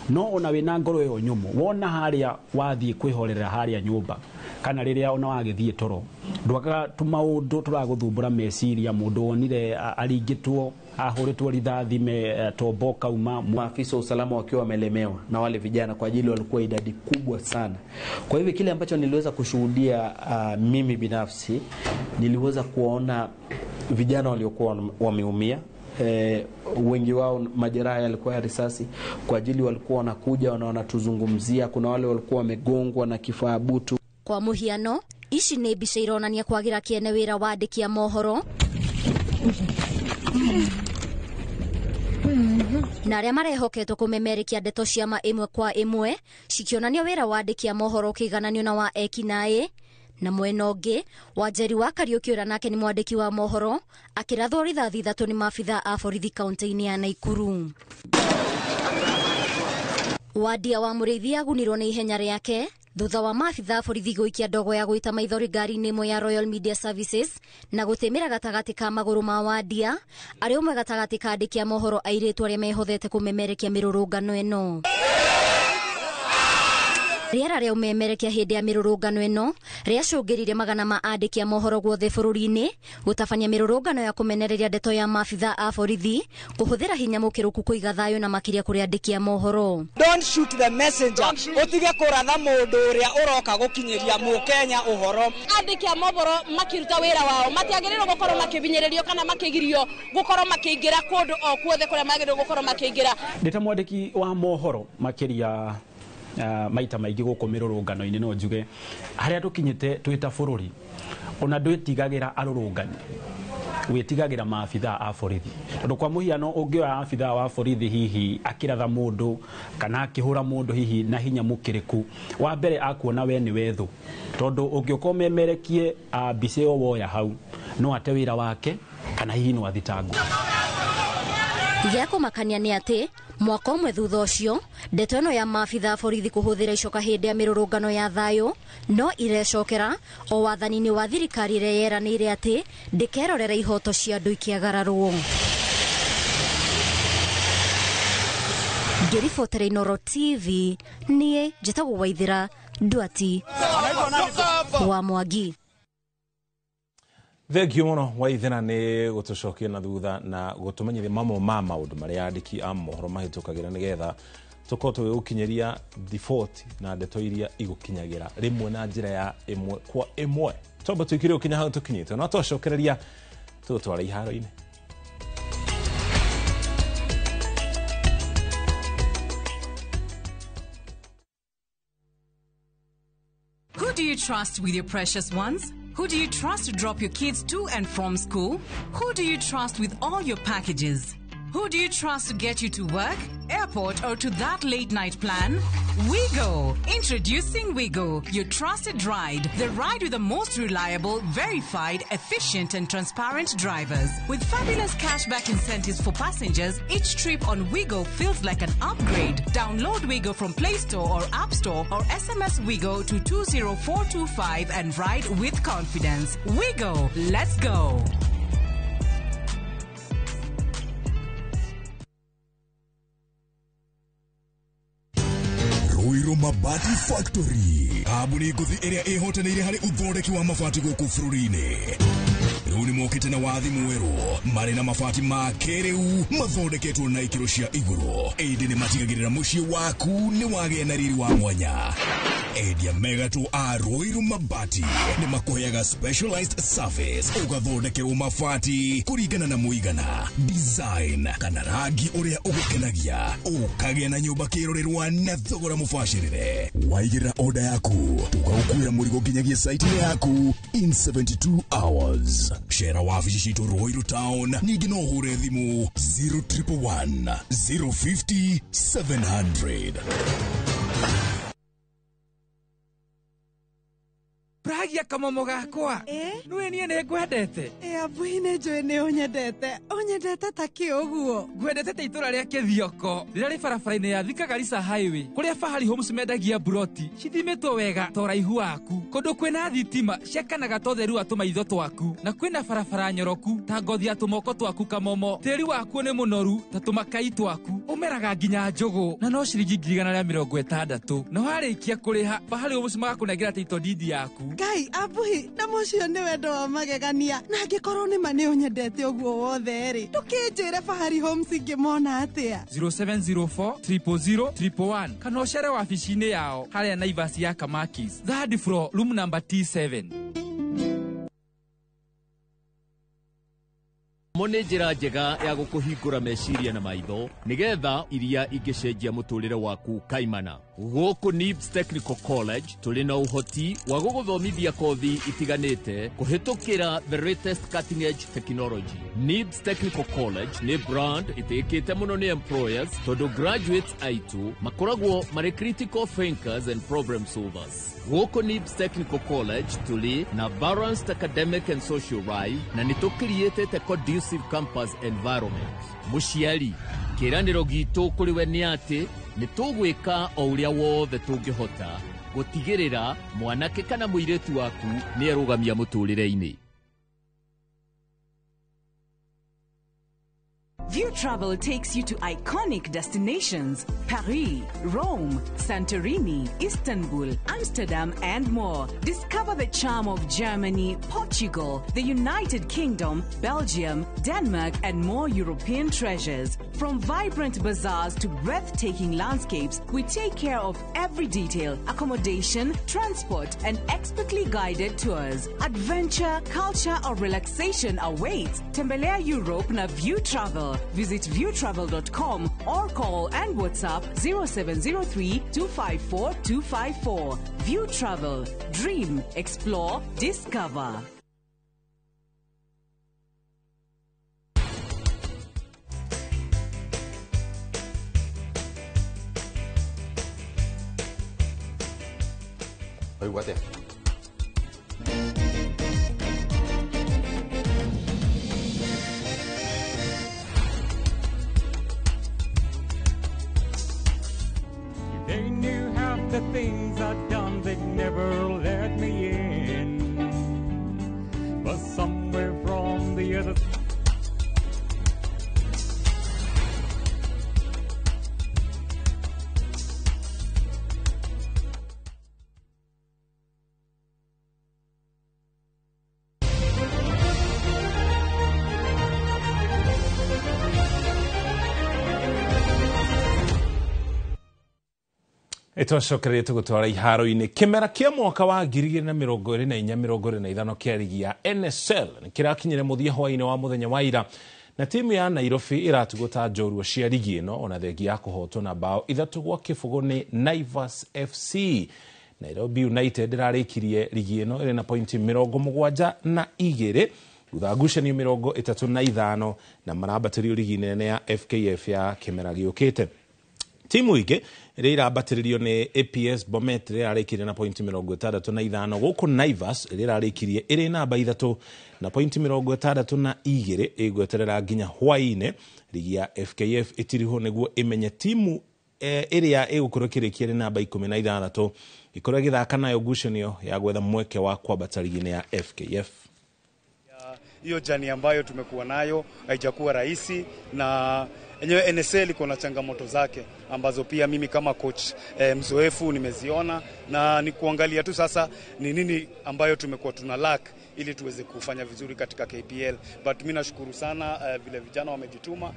no ona wina ngoro yo nyumu wona haria wathie kwihorera haria nyumba kana riria ona wagithie toro ndwaga tumaundu turaguthumbura meciria mundu wonire aringitwo ahuritwo rithathi tombo kauma. Maafisa wa usalama wakiwa wamelemewa na wale vijana kwa ajili walikuwa idadi kubwa sana. Kwa hivyo kile ambacho niliweza kushuhudia mimi binafsi, niliweza kuona vijana waliokuwa wameumia, wengi wao majeraha yalikuwa ya risasi, kwa ajili walikuwa wanakuja wanatuzungumzia. Kuna wale walikuwa wamegongwa na kifaa butu. Kwa muhiano ici nĩ mbica ironania kwagira kiene wira wa andiki a mohoro na aria marehoketwo kumemerekia ndeto cia ma imwe kwa imwe cikionania wira wa andiki a mohoro ukigananio na wa ekinaĩ, na mwena ũngĩ Wanjeri wa Kariuki ũrĩa nake nĩ mwandĩki wa mohoro akĩrathwo rithathi ithatũ nĩ maabitha a borithi kaunti-inĩ ya Naikuru. Wadia wa Mũrĩithi agunirwo nĩ ihenya rĩake thutha wa maabitha a borithi gũikia ndogo ya gũita maithori ngari-inĩ ĩmwe ya Royal Media Services na gũtĩmĩra gatagatĩ ka magũrũ ma Wadia arĩ ũmwe gatagatĩ ka andĩki a mohoro airĩtu arĩa mehothete kũmemerekia mĩrũrũngano ĩno. Riera rĩa umemerekia hindi ya mirurungano ino riacungirire magana ma andiki a mohoro guothe bururi-ini gutabania mirurungano ya kumenereria ndeto ya maabitha a borithi kuhuthira hinya mukiruku kuiga thayo na makiria kuri andiki a mohoro. Don't shoot the messenger. Utige kuratha mundu uria uroka gukinyiria mukenya uhoro. Andiki a mohoro makiruta wira wao matiagĩrĩirwo gukorwo makivinyererio kana makigirio gukorwo makiingira kundu o kuothe kuria magĩrĩirwo gukorwo makiingira. Ndita mwandiki wa mohoro makiria maita maingi guku mirurungano-ini no njuge haria tukinyite twita bururi ona ndwitigagira arurungani witigagira maabitha a borithi, tondu kwa muhiano ungioya maabitha wa borithi hihi akiratha mundu kana akihura mundu hihi na hinya mukiriku wa mbere akuona we ni wethu, tondu ungioka umemerekie mbica yo woya hau no ate wira wake kana hihi no athitangwo. Gĩa kũmakania nĩ atĩ mwaka ũmwe thutha ũcio ndeto ĩno ya maabitha a borithi kũhũthĩra icoka hĩndĩ ya mĩrũrũngano ya thayũ no irecokera o wathani-inĩ wa thirikari ĩrĩa yeranĩire atĩ ndĩkerorera ihoto cia andũ ikĩagararwo. Ngĩribotera Inooro TV niĩ njĩtagwo Waithĩra Nduati wa Mwangi. Thank you muno Waithĩra nĩ gũtũcokia na thutha na gũtũmenyithia mamwe ma maũndũ marĩa andiki a mohoro mahĩtũkagĩra nĩgetha tũkorwo tũgĩgũkinyeria default na ndeto iria igũkinyagĩra rĩmwe na njĩra ya ĩmwe kwa ĩmwe. Twamba tũikire ũkinya hau tũkinyĩte no twacokereria tũtwara iharo-inĩ. Who do you trust with your precious ones? Who do you trust to drop your kids to and from school? Who do you trust with all your packages? Who do you trust to get you to work, airport, or to that late night plan? Wigo. Introducing Wigo, your trusted ride. The ride with the most reliable, verified, efficient, and transparent drivers. With fabulous cashback incentives for passengers, each trip on Wigo feels like an upgrade. Download Wigo from Play Store or App Store or SMS Wigo to 20425 and ride with confidence. Wigo, let's go. Ruiru Mabati Factory, kambuni nguthi iria ihotanĩire harĩ uthondeki wa mabati gũkũ bũrũri-inĩ. riu ni mokite na wathi mweru mari na mafati ma keriu mathondeketwo na ikiro cia iguru indi ni matigagirira mucii waku ni wagĩa na riri wa mwanya. Endia Megato a Roiru Mabati ni makuheaga specialized service ugathondekerwo mabati kuringana na muigana, design kana rangi uria ugukenagia, ukagĩa na nyumba kirorerwa na thogora mubashirire. Waigĩrĩra order yaku ugagukuĩra mũrigo nginyagia site yaku in 72 hours. Shera wabici citu Roiru Town, ningĩ no ũhure thimũ 0111 050 700. Pragia kamomo gakwa. Nwe nie ne ngwendete. Abuine njoe ne onyendete. Onyendete taki oguo. Ngwendete te itura ria Kithioko. Rĩrĩa rĩ barabara-inĩ ya Thika Garissa Highway. Kũrĩa Fahari Homes mendagia buroti. Cithimitwo wega ta ũraihu waku. Kũndũ kwĩna thitima ciakanaga ta ũtheru wa tũmaitho twaku. Na kwĩna barabara nyoroku ta ngothi ya tũmoko twaku kamomo. Tĩri waku nĩ mũnoru ta tũmakai twaku. Ũmeraga nginya njũgũ. Na no ciringi 160. Na warĩkia kũrĩha Fahari Homes magakũnengera title deed yaku. Ngai abuhi na mũcio nĩ wendo wa magegania na angĩkorwo nĩ ma nĩ ũnyendete ũguo wothe rĩ ndũkĩnjĩre Fahari Homes ingĩmona atĩa 0704 000 111 kana ũcere wabici-inĩ yao harĩa Naivas ya Kamakis third floor room number T7. Mone njĩra njega ya gũkũhingũra meciria na maitho nigetha iria ingĩcenjia mũtũrĩre waku kaimana. Gũkũ NIBS Technical College tũrĩ na ũhoti wa gũgũthomithia kothi itiganĩte kũhĩtũkĩra the latest cutting edge technology. NIBS Technical College nĩ brand ĩtĩkĩte mũno nĩ employers tondũ graduates aitũ makoragwo marĩ critical thinkers and problem solvers. Gũkũ NIBS Technical College tũrĩ na balanced academic and social life na nĩtũkiriĩtĩte conducive campus environment. Mũciari, kĩranĩro gitũ kũrĩ we nĩ atĩ nĩtũgwĩka o ũrĩa wothe tũngĩhota gũtigĩrĩra mwanake kana mũirĩtu waku nĩ arũgamia mũtũrĩre-inĩ. View Travel takes you to iconic destinations: Paris, Rome, Santorini, Istanbul, Amsterdam, and more. Discover the charm of Germany, Portugal, the United Kingdom, Belgium, Denmark, and more European treasures. From vibrant bazaars to breathtaking landscapes, we take care of every detail: accommodation, transport, and expertly guided tours. Adventure, culture, or relaxation awaits. Tembelea Europe na View Travel. Visit viewtravel.com or call and WhatsApp 0703 254 254. View Travel. Dream, explore, discover. Oiguate. They knew half the things I'd done, they'd never let me in. But somewhere from the other Itocokereria tugutwara iharo-inĩ kimera kia mwaka wa 2024-2025 kia ligi ya NSL nikirakinyire muthia hwainĩ wa muthenya wa ira na timu ya Nairobi iratugota njorua cia ligi ino ona thengi ya kuhotwo na bao 3-0 ni Naivas FC. Nairobi United irarikirie ligi ino iri na pointi 72 thutha ngucanio 35 na marabatĩrio ligi nene ya FKF ya kimera giukite. Timu ingĩ iria irabatĩrĩrio nĩ APS Bomet iria irarĩkirie na pointi 65 gũkũ Naivas iria irarĩkirie ĩrĩ namba 3 na pointi 62 ĩgweterera nginya hwainĩ. Ligi ya FKF ĩtiriho nĩguo ĩmenye timu ĩrĩa ĩgũkorwo ĩkĩrĩkia ĩrĩ namba 16 ikorwo ĩgĩthaka nayo ngucanio ya gwetha mweke wa kwambata ligi ya FKF. Hiyo jani ambayo tumekuwa nayo haijakuwa rahisi na Enyewe NSL iko na changamoto zake ambazo pia mimi kama coach mzoefu nimeziona, na ni kuangalia tu sasa ni nini ambayo tumekuwa tuna lack ili tuweze kufanya vizuri katika KPL. But mimi nashukuru sana vile vijana wamejituma.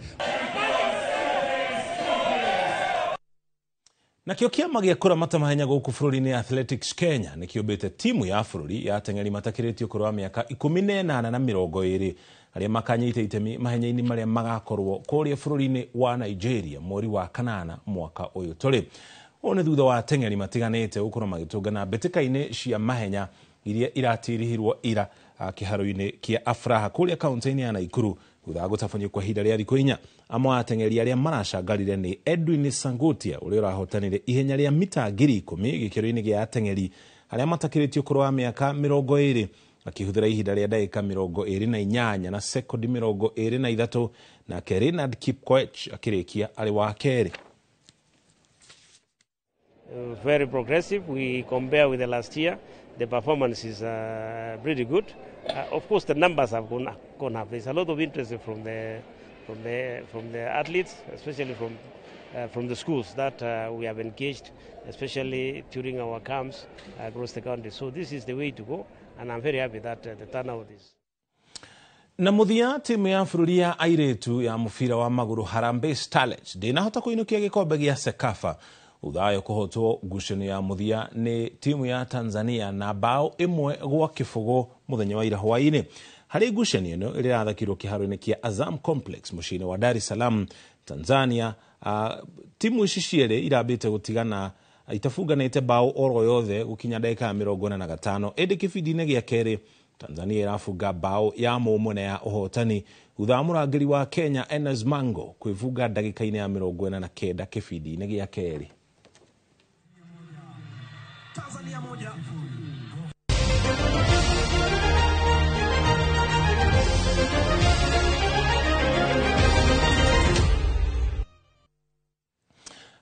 Na kio kiama gia kuramata mahenya guku bururi-ini Athletics Kenya ni kiumbite timu ya bururi ya ateng'eri matakiritio kurwa miaka 18 na 20 aria makanyite itemi mahenya-ini maria magakorwo kuria bururi-ini wa Nigeria mweri wa kanana mwaka uyu turi. One thutha wa ateng'eri matiganite gukorwo magitungana mbitika-ini cia mahenya iria iratirihirwo ira kiharo-ini kia Afraha kuria kaunti-ini ya Nakuru thutha gutabanio kwa ihinda ria thikũ 4. Amwe ateng'eri aria maracangarire ni Edwin Sangutia uria urahotanire ihenya ria mita 10,000 gikiro-ini gia ateng'eri aria matakiritio kurwa miaka 20 akihuthira ihinda ria ndagika 28 na sekondi 23 na Renard Kipkoech akirikia ari wa keri. Very progressive. We compare with the last year. The performance is pretty good. Of course, the numbers have gone up. There's a lot of interest from the athletes, especially from the schools that we have engaged, especially during our camps across the country. So this is the way to go, and I'm very happy that the turnout is. Na muthia timu ya bururi ya airetu ya mufira wa maguru Harambee Starlets ndinahota kuinukia gikombe gia Sekafa uthayo kuhotwo ngucanio ya muthia ni timu ya Tanzania na bao 1-0 muthenya wa ira hwaini. Hari ngucanio ino iria yathakirwo kiharo-ini kia Azam Complex muciini wa Dar es Salaam, Tanzania, timu ici cierĩ irambite gutigana itafunganite bao oro yothe gukinya ndagika 45. Indi kibindi-ini gia keri Tanzania irafunga bao ya mũmwe na ya uhotani thutha wa murangĩri wa Kenya Enes Mango kwifunga ndagika-ini ya 49 kibindi-ini gia keri. Tanzania moja.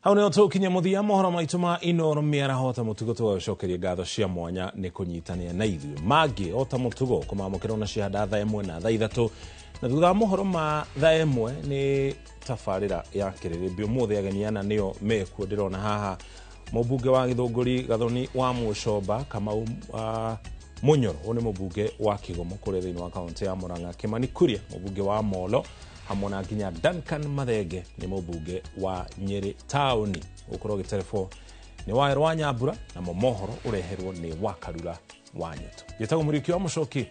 Hau nĩho tũkinya mũthia mohoro maitũ ma Inooro mĩarahota mũtugo tũgacokeria ngatho cia mwanya nĩ kũnyitania na ithuĩ mangĩ ota mũtugo kũmamũkĩra na ciahanda thaa 1 na thaa 3 na thutha wa mohoro ma thaa 1 nĩ tabarĩra ya kĩrĩrĩmbĩ ũmũthĩ ageniana nĩo mekuo ndĩrona haha mũmbunge wa Gĩthũngũri Gathoni wa Mũcomba Kamau Mũnyoro nĩ mũmbunge wa Kĩgomo kũrĩa thĩinĩ wa kaunti ya Mũrang'a, Kĩmani Kuria mũmbunge wa Molo hamwe na nginya Duncan Mathenge ni mũmbunge wa Nyeri Town. Ũkorwo gĩterefo nĩ wa Erwa Nyambura na mohoro ũreherwo nĩ Wakarura wa Nyeto. Gĩtagwo Mũriũki wa Mũcoki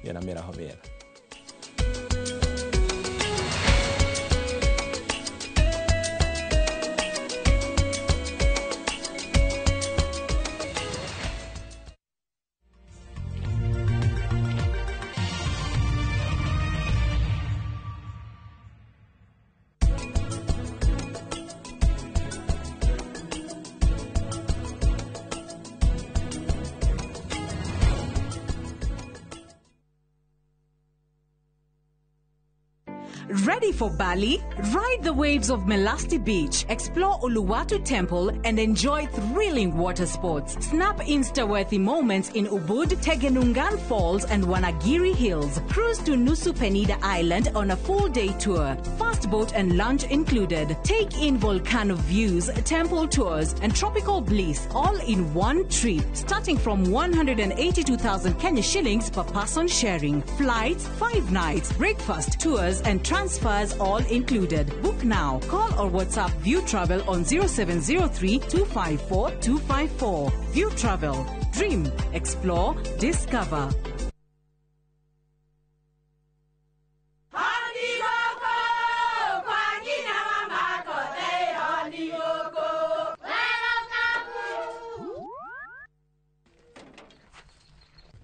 yana mĩaraho mĩega. Ready for Bali? Ride the waves of Melasti Beach, explore Uluwatu Temple, and enjoy thrilling water sports. Snap Insta-worthy moments in Ubud, Tegenungan Falls, and Wanagiri Hills. Cruise to Nusu Penida Island on a full-day tour. Fast boat and lunch included. Take in volcano views, temple tours, and tropical bliss, all in one trip. Starting from 182,000 Kenya shillings per person sharing. Flights, 5 nights, breakfast, tours, and transfers all included. Book now. Call or WhatsApp View Travel on 0703 254 254. View Travel. Dream, explore, discover.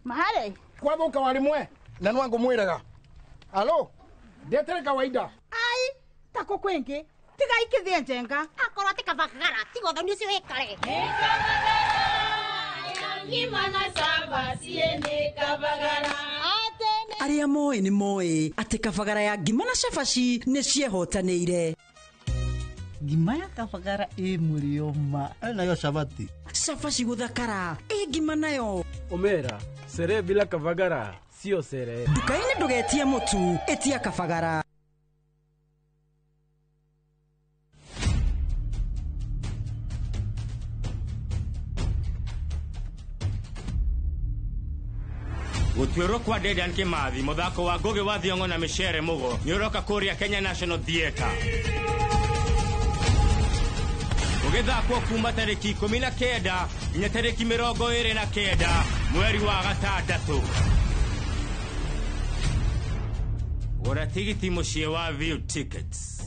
Mahali kwa boka walimwe na nwangu mwiraga. Alo, ndetere kawaida. Ai, tako kwengi. Tiga ikithie njenga. Akorwo tikabagara, tigo thoni ucio wikare. Ngimana samba siene kabagara. Aria moe ni moe ati kabagara ya ngima na cabaci ni ciehotanĩire. Ngima ya kabagara mũrioma nayo cabati. Cabaci guthakara ngima nayo. Omera, sere bila kabagara sio sere. Nduka-inĩ ndũgetie mũtu, etia kabagara. Gũtuĩrwo kwa Dedan Kimathi, mũthako wa Ngũgĩ wa Thiong'o na Micere Mugo nĩ ũroka kũrĩa Kenya National Theatre. Ũgĩthakwo kuma tarĩki 19 nginya tarĩki 29 mweri wa gatandatũ. Gũra tigiti mũciĩ wa View Tickets.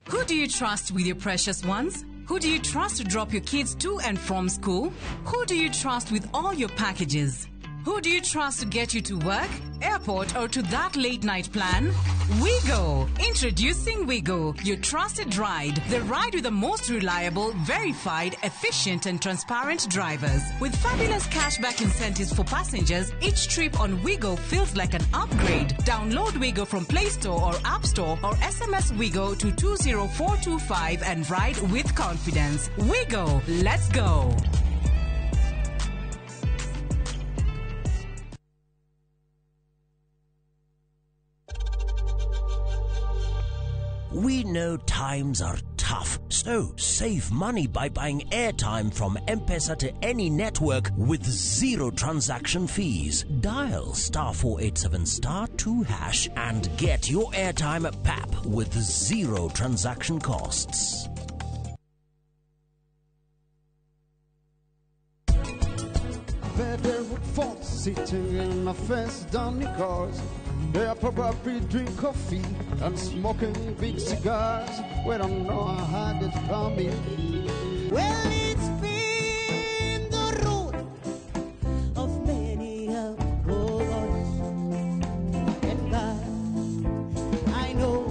Who do you trust with your precious ones? Who do you trust to drop your kids to and from school? Who do you trust with all your packages? Who do you trust to get you to work, airport, or to that late night plan? Wigo. Introducing Wigo, your trusted ride. The ride with the most reliable, verified, efficient, and transparent drivers. With fabulous cashback incentives for passengers, each trip on Wigo feels like an upgrade. Download Wigo from Play Store or App Store or SMS Wigo to 20425 and ride with confidence. Wigo. Let's go. We know times are tough, so save money by buying airtime from M-Pesa to any network with zero transaction fees. Dial *487*2# and get your airtime PAP with zero transaction costs. There were folks sitting in a fence down the cars. They probably drink coffee and smoking big cigars. We don't know how it's coming. Well, it's been the road of many a boys and God. I know.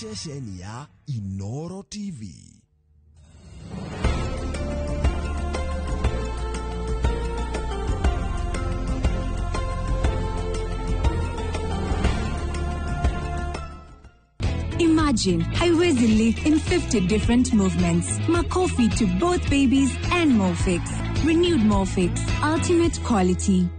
Sesheni ya Inoro TV. Imagine haiwezi live in 50 different movements. Makofi to both babies and Morphix. Renewed Morphix, ultimate quality.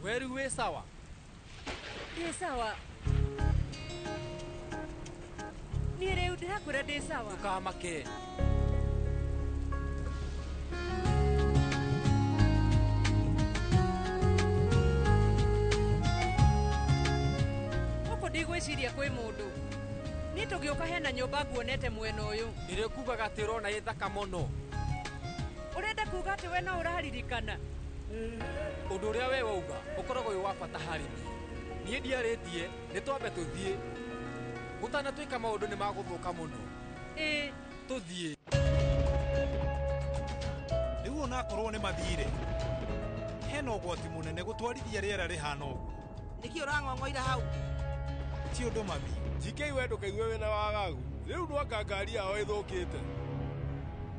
Weru we sawa. Ni sawa. Ni reu ndakura ndi sawa. Tukamake. Oko ndigwiciria kwi mundu. Ni tugiuka hena nyumba nguonete mwena uyu. Ndirekugaga ati urona ĩ thaka muno. Urenda kuga ati we no uraririkana? Undu uria we wauga ukoragwo wi wa bata harĩ niĩ ndiarĩtie nĩ twambe tũthiĩ gũtanatuĩka maũndũ nĩ magũthũka mũno. Tũthiĩ. Rĩu onakorwo nĩ mathire hena ũgwati mũnene gũtwarithia rĩera rĩhana ũguo. Nĩkĩ ũrang'ong'oira hau? Ti ũndũ mami. TK we ndũkaigue wĩna wagagu. Rĩu nwaka ngari yao ĩthũkĩte.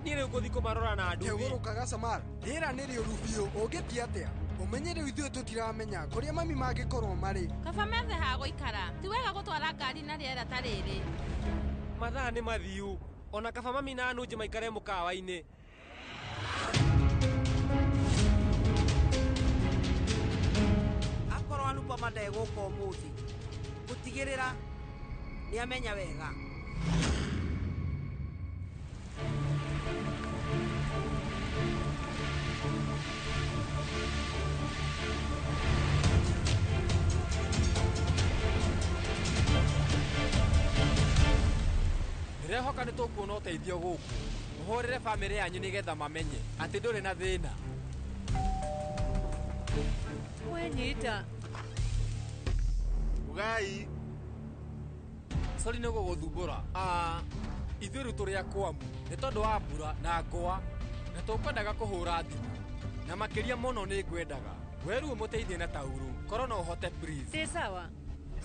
Niĩ rĩu ngũthiĩ kũmarora na nduthi. Tegũrũkaga Samara, rĩera nĩ rĩũru biũ, ũngĩtia atĩa? Ũmenye rĩu ithuĩ tũtiramenya kũrĩa mami mangĩkorwo marĩ. Kaba methe ha gũikara, ti wega gũtwara ngari na rĩera ta rĩrĩ. Mathaa nĩ mathiu, ona kaba mami na Nunji maikare mũkawa-inĩ. Akorwo anupa madegũka ũmũthĩ, gũtigĩrĩra nĩ amenya wega. Ndirehoka nĩ tũkuona ũteithio gũkũ. Mũhũrĩre bamĩrĩ yanyu nĩgetha mamenye atĩ ndũrĩ na thĩna. Wenyita. Ugai. Sori nĩ gũgũthumbũra. Ithuĩ rĩu tũrĩ akwamu nĩ tondũ wa mbura na ngwa na tũkwendaga kũhũra thimũ. Na makĩria mũno nĩ ngwendaga weru ũmũteithie na tauro. Korwo no ũhote please. Ndĩ sawa.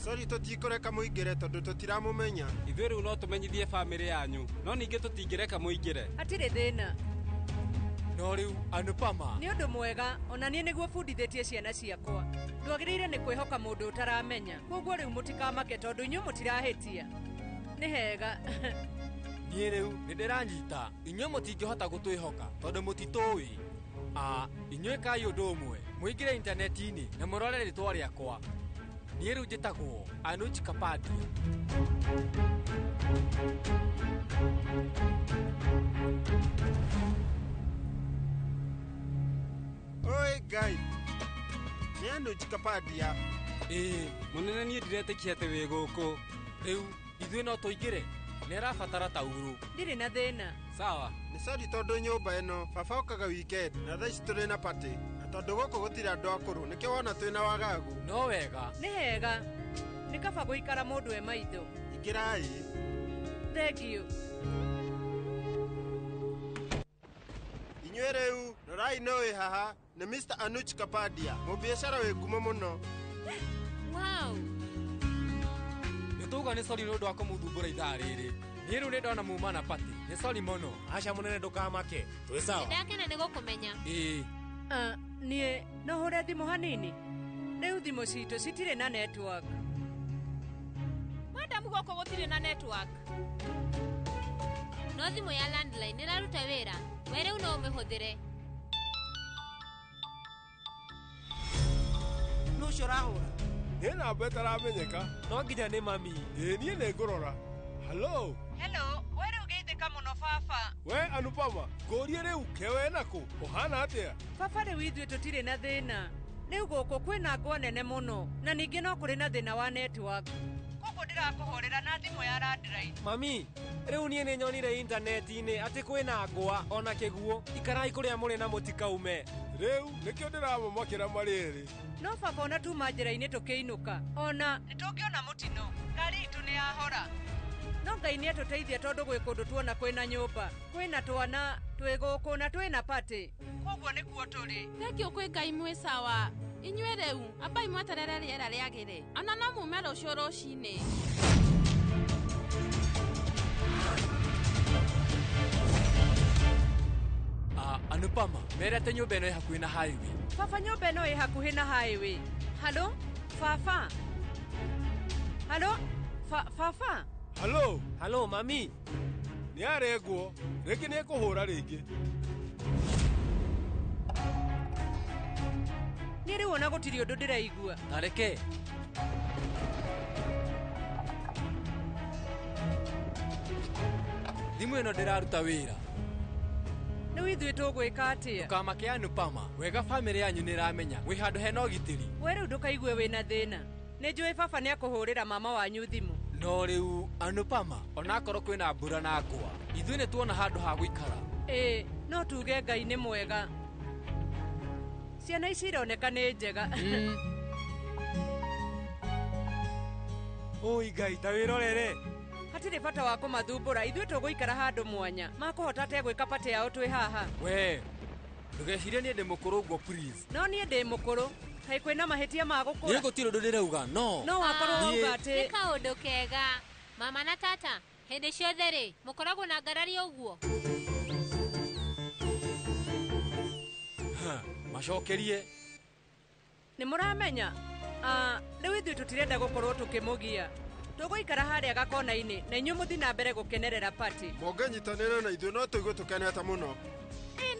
Sori tũtikũreka mũingĩre tondũ tũtiramũmenya. Ithuĩ rĩu no tũmenyithie bamĩrĩ yanyu no ningĩ tũtingĩreka mũingĩre. Hatirĩ thĩna. No rĩu Anupama. Nĩ ũndũ mwega ona niĩ nĩguo bundithĩtie ciana ciakwa. Ndwagĩrĩire nĩ kwĩhoka mũndũ ũtaramenya. Koguo rĩu mũtikamake tondũ inyuĩ mũtirahĩtia. Nĩ hega. Niĩ rĩu nĩ ndĩranyita inyuĩ mũtingĩhota gũtwĩhoka tondũ mũtitũĩ. Inyuĩ kai ũndũ ũmwe mũingĩre intaneti-inĩ na mũrore rĩtwa rĩakwa. Niĩ rĩu njĩtagwo Anuj Kapadia. Oi Ngai, nĩ Anuj Kapadia. Mũnene niĩ ndiretĩkia atĩ wĩ gũkũ. Rĩu ithuĩ no tũingĩre nĩ arabatara tauro. Ndirĩ na thĩna. Sawa. Nĩ sori tondũ nyũmba ĩno baba okaga weekend na thaa ici tũrĩ na party. Na tondũ gũkũ gũtirĩ andũ akũrũ nĩkĩo wona twĩ na wagagu. No wega. Nĩ hega. Nĩ kaba gũikara mũndũ e maitho. Ingĩrai. Thengio. Inyuĩ rĩu rorai no wĩ haha nĩ Mr. Anuj Kapadia mũbiacara wĩ ngumo mũno. Wow. Nĩtuga nĩ sori nĩ ũndũ wa kũmũthumbũra ithaa rĩrĩ. Niĩ rĩu nĩ ndona muma na pati. Nĩ sori mũno. Aca mũnene ndũkamake. Twĩ sawa. Ndakena nĩ gũkũmenya. Niĩ no hũre thimũ hanini. Rĩu thimũ citũ citirĩ na network. Wenda mũgoko gũtirĩ na network. No thimũ ya landline ĩraruta wĩra. We rĩu no ũmĩhũthĩre. Nũ ũcio ũrahũra? Nĩ namba ĩtaramenyeka. No nginya nĩ mami. Niĩ nĩ ngũrora. Hello. Hello, we rĩu geithĩka mũno baba. We Anupama, ngũrie rĩu kewe nakũ? Ũhana atĩa? Baba rĩu ithuĩ tũtirĩ na thĩna. Rĩu gũkũ kwĩna ngwa nene mũno na ningĩ no kũrĩ na thĩna wa network. Koguo ndĩrakũhũrĩra na thimũ ya landline. Mami, rĩu niĩ nĩ nyonire intaneti-inĩ atĩ kwĩna ngwa ona kĩguo. Ikarai kũrĩa mũrĩ na mũtikaume. Rĩu nĩkĩo ndĩramũmakĩra marĩ erĩ. No baba ona tuma njĩra-inĩ tũkĩinũka. Ona nĩtũngĩona mũtino. Ngari itũ nĩ yahora. No Ngai nĩ atũteithia tondũ gwĩ kũndũ tuona kwĩna nyũmba. Kwĩna twana, twĩ gũkũ na twĩna pati. Koguo nĩkuo tũrĩ. Thengio kwĩ Ngai mwĩ sawa. Inyuĩ rĩu ambai mweterere rĩera rĩagĩre. Ona no mume rũciũ rũcinĩ. Anupama, merete nyũmba ĩno ĩ hakuhĩ na highway. Baba nyũmba ĩno ĩ hakuhĩ na highway. Halo? Baba? Halo? Baba? Halo? Halo, mami? Nĩ arengwo. Rĩngĩ nĩ ekũhũra rĩngĩ. Niĩ rĩu ona gũtirĩ ũndũ ndĩraigua. Tareke. Thimũ ĩno ndĩraruta wĩra. Rĩu ithuĩ tũgwĩka atĩa? Ndũkamake Anupama. Wega bamĩrĩ yanyu nĩ ĩramenya wĩ handũ hena ũgitĩri. We rĩu ndũkaigue wĩna thĩna. Nĩ njũĩ baba nĩ akũhũrĩra mama wanyu thimũ. No rĩu Anupama, onakorwo kwĩna mbura na ngwa, ithuĩ nĩ tuona handũ ha gũikara. No tuge Ngai nĩ mwega. Ciana ici ironeka nĩ njega. Oi Ngai, ta wĩrorere. Hatirĩ bata wa kũmathumbũra, ithuĩ tũgũikara handũ mwanya. Makũhota atĩa gwĩka pati yao twĩ haha? We, ndũgecirie niĩ ndĩ mũkũrũ ũguo please. No niĩ ndĩ mũkũrũ. Kaĩ kwĩna mahĩtia ma gũkũra? Niĩ gũtirĩ ũndũ ndĩrauga, no. No wakorwo wauga atĩ. Nĩ kaũndũ kega. Mama na tata, hĩndĩ ciothe rĩ, mũkoragwo na ngarari ũguo. Macokerie. Nĩ mũramenya? Rĩu ithuĩ tũtirenda gũkorwo tũkĩmũgia. Tũgũikara harĩa gakona-inĩ na inyuĩ mũthi na mbere gũkenerera pati. Mũngĩnyitanĩra na ithuĩ no tũigue tũkenete mũno.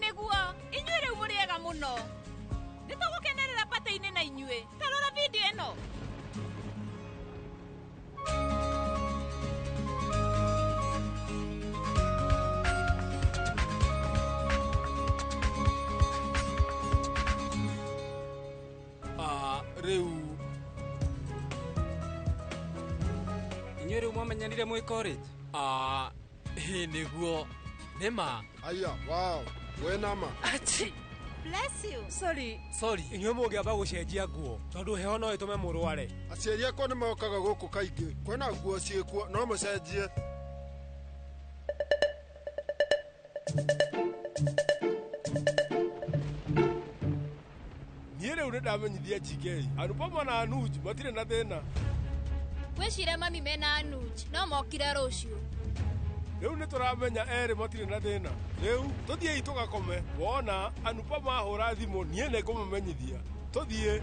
Nĩguo, inyuĩ rĩu mũrĩega mũno. Nĩtũgũkenerera pati-inĩ na inyuĩ. Ta rora video ĩno. Rĩu inyuĩ rĩu mwamenyanire mwĩ college? niguo nema aya wow wenama achi Bless you. Sorry. Inyuĩ mũngĩamba gũcenjia nguo tondũ heho no ĩtũme mũrware. Aciari akwa nĩ mokaga gũkũ kaingĩ. Kwĩna nguo ciĩkuo no mũcenjie. Niĩ rĩu nĩndamenyithia Chigei. Anupama na Anuj matirĩ na thĩna. Gwĩcire mami mena Anuj no mokire rũciũ. Rĩu nĩtũramenya erĩ matirĩ na thĩna. Rĩu tũthiĩ tũgakome. Wona Anupama ahũra thimũ niĩ nĩngũmũmenyithia. Tũthiĩ.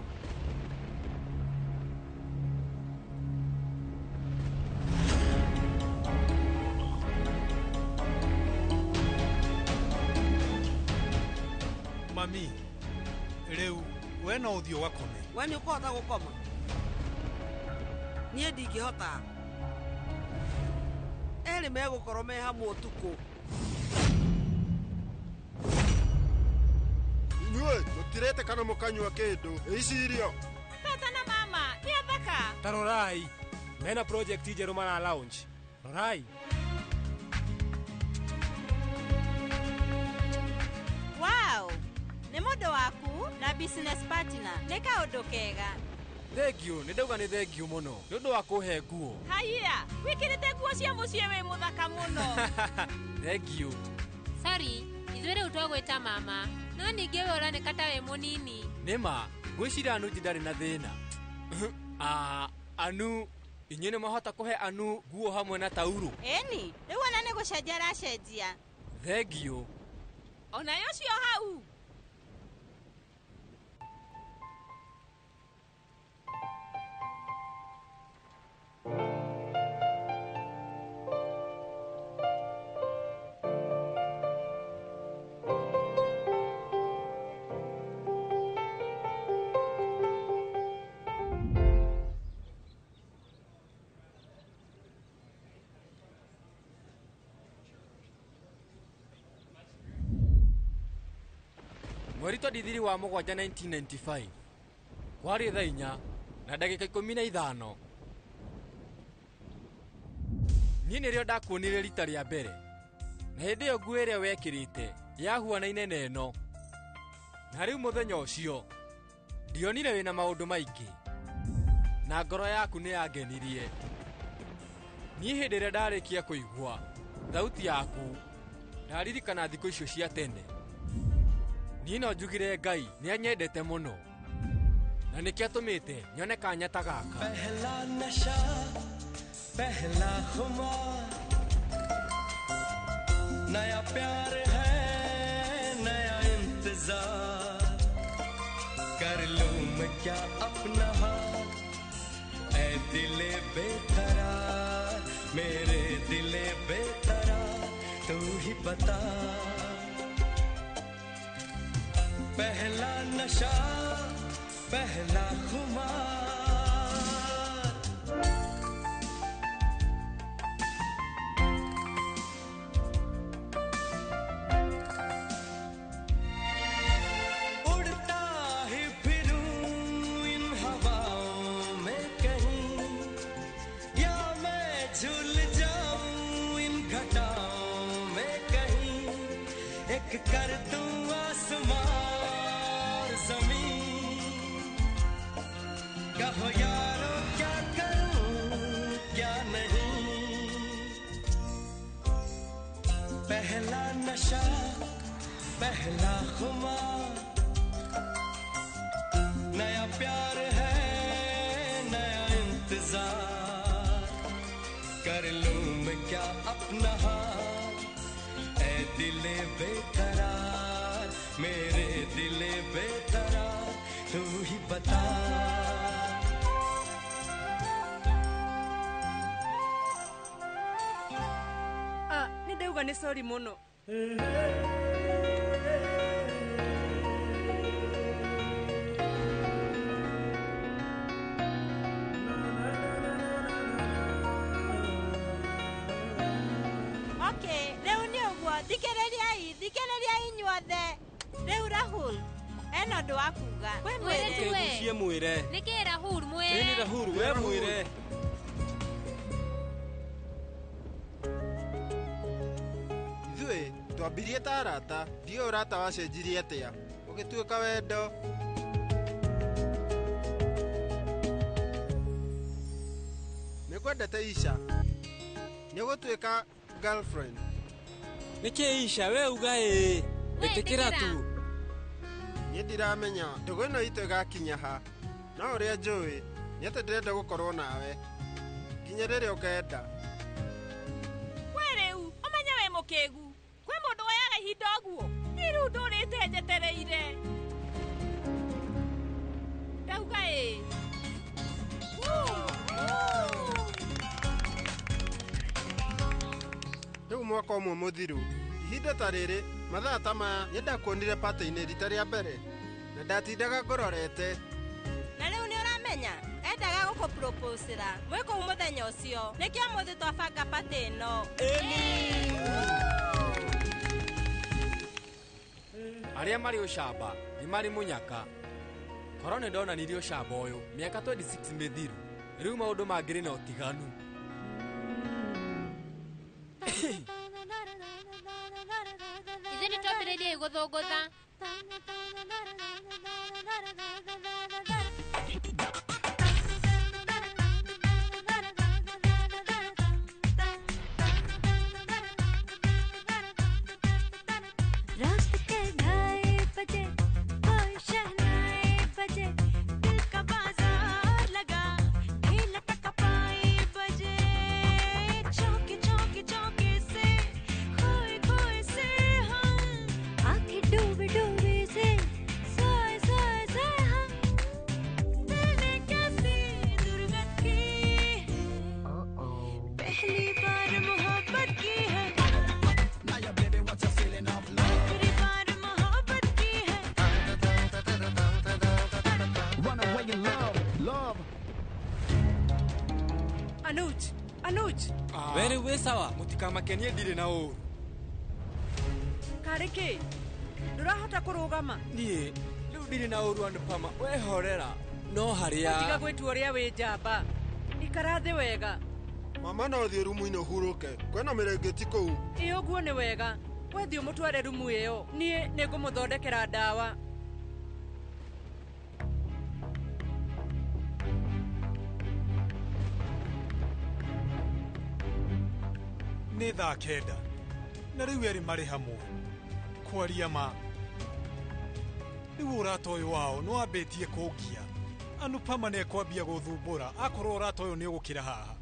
Mami, rĩu we no ũthiĩ ũgakome. We nĩ ũkũhota gũkoma? Niĩ ndingĩhota. Erĩ megũkorwo me hamwe ũtukũ. Inyuĩ mũtirĩte kana mũkanyua kĩndũ. Icirio. Tata na mama, nĩ athaka. Ta rorai, mena project njerũ mara launch. Rorai. Wow, nĩ mũndũ waku na business partner. Nĩ kaũndũ kega. Thengio, nĩndauga nĩ thengio mũno. Nĩ ũndũ wa kũhe nguo. Haiya, wĩkĩrĩte nguo cia mũciĩ wĩ mũthaka mũno. Thengio. Sorry, ithuĩ rĩu twagwĩta mama. No ningĩ we ũroneka ta wĩ mũnini. Nĩma, ngwĩciria Anu ndarĩ na thĩna. Anu, inyuĩ nĩmahota kũhe Anu nguo hamwe na tauro. Ĩni, rĩu ona nĩ gũcenjia aracenjia. Thengio. Ona yocio hau. Mweri ndithiri wa mũgwanja 1995 kwarĩ thaa 4 na ndagĩka 15 niĩ nĩrĩo ndakuonire rita rĩa mbere na hĩndĩ ĩyo nguo ĩrĩa wekĩrĩte yahuanaine na ĩno na rĩu mũthenya ũcio ndionire wĩna maũndũ maingĩ na ngoro yaku nĩ yangenirie niĩ hĩndĩ ĩrĩa ndarĩkia kũigua thauti yaku ndaririkana thikũ icio cia tene niĩ no njugire Ngai nĩ anyendete mũno na nĩkĩo atũmĩte nyone kanya ta gaka. Pehla nasha pehla khumar naya pyar hai naya intezar kar lum main kya apna hath ae dile beqarar mere dile beqarar tu hi bata pehla nasha pehla khumar कर दूं आसमान ज़मीन कहो यारो क्या करूं क्या नहीं पहला नशा पहला खुमार नया प्यार है नया इंतजार कर लूं मैं क्या अपना हाथ ऐ दिले बेकरार मेरे दिले बेकरार तू ही बता Nideuga ni sorry mono. Okay, leo ni ogwa thikĩrĩria inyuothe. Rĩu Rahul ena ũndũ wa kuga. Mwĩre mwĩre. Nĩkĩ Rahul mwĩre? Nĩ Rahul we mwĩre. twambirie ta arata ndiũ ũrata wacenjirie atĩa ũgĩtuĩka wendo. Nĩkwendete Isha nĩgũtuĩka girlfriend. Nĩkĩ Isha we uga wĩtĩkĩra tu. Niĩ ndiramenya ndũgũ ĩno itũ ĩgakinya ha, no ũrĩa njũĩ nĩ atĩ ndĩrenda gũkorwo nawe nginya rĩrĩa ũkenda. We rĩu ũmenye wĩ mũkĩgu kwĩ mũndũ woyaga ihinda ũguo rĩu ndũrĩte njetereire ndauga rĩu mwaka ũmwe mũthiru ihinda ta rĩrĩ mathaa ta maya nĩndakuonire pata-inĩ rita rĩa mbere na ndatindaga ngororete. Na rĩu nĩ ũramenya endaga gũkũpropũsĩra mwĩ kũu mũthenya ũcio nĩkĩo mũthĩ twabanga pata ĩno. Arĩa marĩ ũcamba nĩ marĩ mũnyaka. Korwo nĩ ndonanirie ũcamba ũyũ mĩaka 26 mĩthiru rĩu maũndũ mangĩrĩ na ũtiganu. Ithe nĩtwambĩrĩirie gũthũngũtha. Weri we sawa mutikamakenie ndirĩ na ũru. Karĩkĩ ndũrahota kũrũgama? Niĩ rĩu ndirĩ na ũru Anupama wehorera no harĩa tiga gwĩtua ũrĩa wĩ njamba ikara thĩ wega. Mama no thiĩ rumu-inĩ ũhurũke kwĩna mĩrengeti kũu. Ĩ ũguo nĩ wega wethiĩ ũmũtware rumu ĩyo niĩ nĩngũmũthondekera ndawa. Nĩ thaa kenda na rĩu erĩ marĩ hamwe kwaria ma. Rĩu ũrata ũyũ wao nĩ wambĩtie kũngia. Anupama nĩ ekwambia gũthumbũra akorwo ũrata ũyũ nĩ ũgũkĩra haha.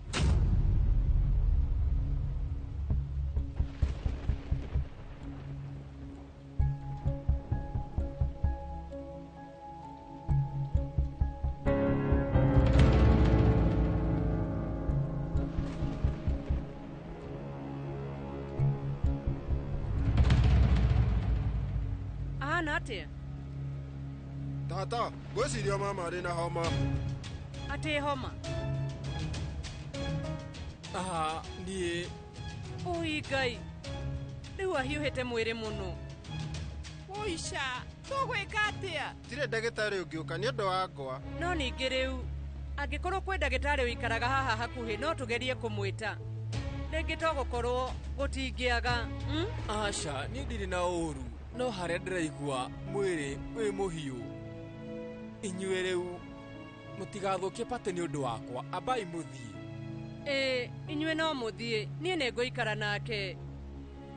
Tata, gwĩciria mama arĩ na homa. Atĩ homa? Niĩ. Ui Ngai, rĩu ahiũhĩte mwĩrĩ mũno. Isha, tũgwĩka atĩa? Tirĩ ndagĩtarĩ ũngĩũka nĩ ũndũ wa ngwa. No ningĩ rĩu, angĩkorwo kwĩ ndagĩtarĩ ũikaraga haha hakuhĩ no tũgerie kũmwĩta. Rĩngĩ tũgũkorwo gũtingĩaga. Aca, niĩ ndirĩ na ũru. No harĩa ndĩraigua mwĩrĩ wĩ mũhiũ. Inyuĩ rĩu mũtigathũkie pate nĩ ũndũ wakwa, ambai mũthiĩ. Inyuĩ no mũthiĩ, niĩ nĩngũikara nake.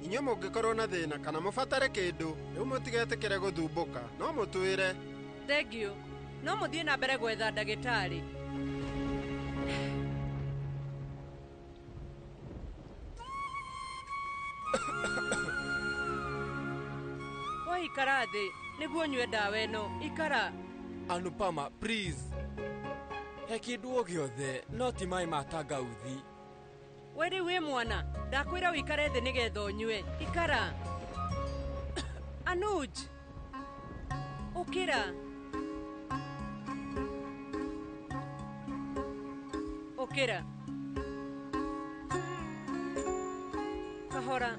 Inyuĩ mũngĩkorwo na thĩna kana mũbatare kĩndũ rĩu mũtigetĩkĩre gũthumbũka, no mũtwĩre. Thengiũ, no mũthiĩ na mbere gwetha ndagĩtarĩ. Ikara thĩ nĩguo nyue ndawa ĩno. Ikara. Anupama, please. He kĩndũ o gĩothe no ti maĩ ma tangauthi. We rĩu wĩ mwana, ndakwĩra ũikare thĩ nĩgetha ũnyue. Ikara. Anuj, ũkĩra. Ũkĩra. Kahora.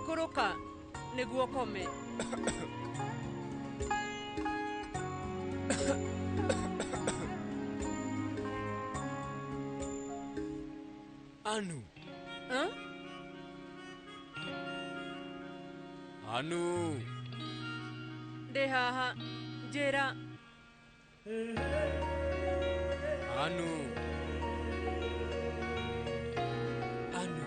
Ikuruka niguo kome. Anu. Huh? Anu. De haha. Jera. Anu. Anu.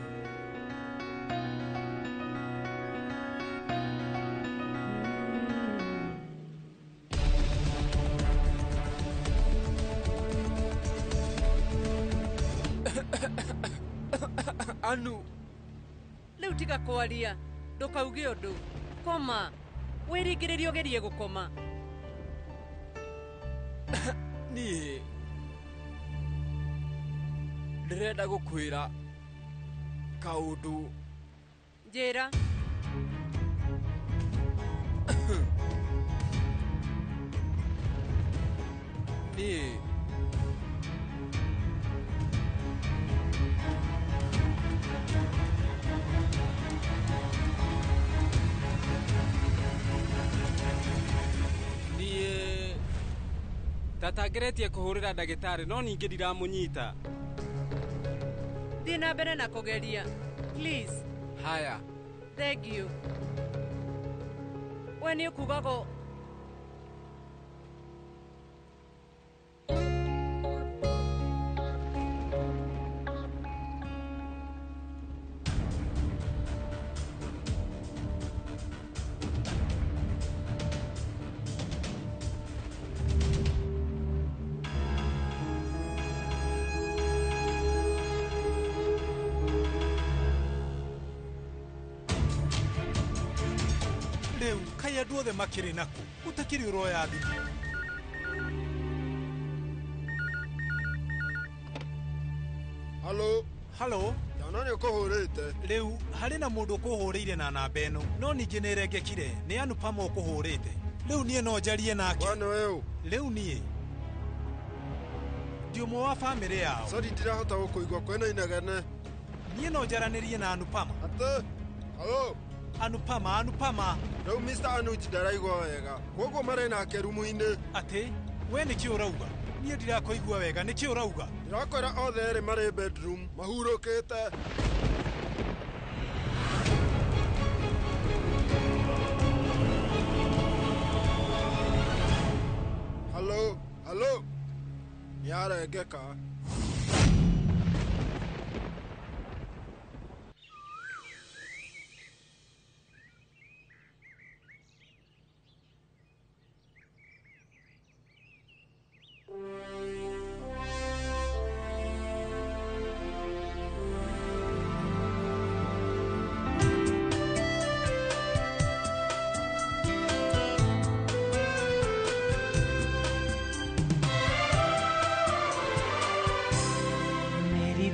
Anu. Leu tiga kwaria. Ndukauge undu. Koma. Wirigiririo gerie gukoma. Ni. Ndirenda gukwira kaundu. Jera. Ni. Tatageretie kuhurira ndagitari no ningi ndiramunyita. Thina mbere na kugeria. Please. Haya. Thank you. When you kugago. Leu kaya duothe makiri naku utakiri uroya thimu. Halo. Halo. Yana ni ukuhurite. Leu hari na mundu ukuhurire na namba eno no ningi nirengekire ni Anupama ukuhurite. Leu nie no njarie nake. Wana weu. Leu nie ndi umwe wa family yao. Sorry ndirahota gukuigwa kwena inegene. Nie no njaranirie na Anupama. Ate. Halo. Anupama. Rĩu Mr. Anuj ndaraigua wega. Koguo marĩ nake rumu-inĩ. Atĩ we nĩkĩ ũrauga? Niĩ ndirakũigua wega, nĩkĩ ũrauga? Ndĩrakwĩra othe erĩ marĩ bedroom mahurũkĩte. Halo. Nĩarengeka.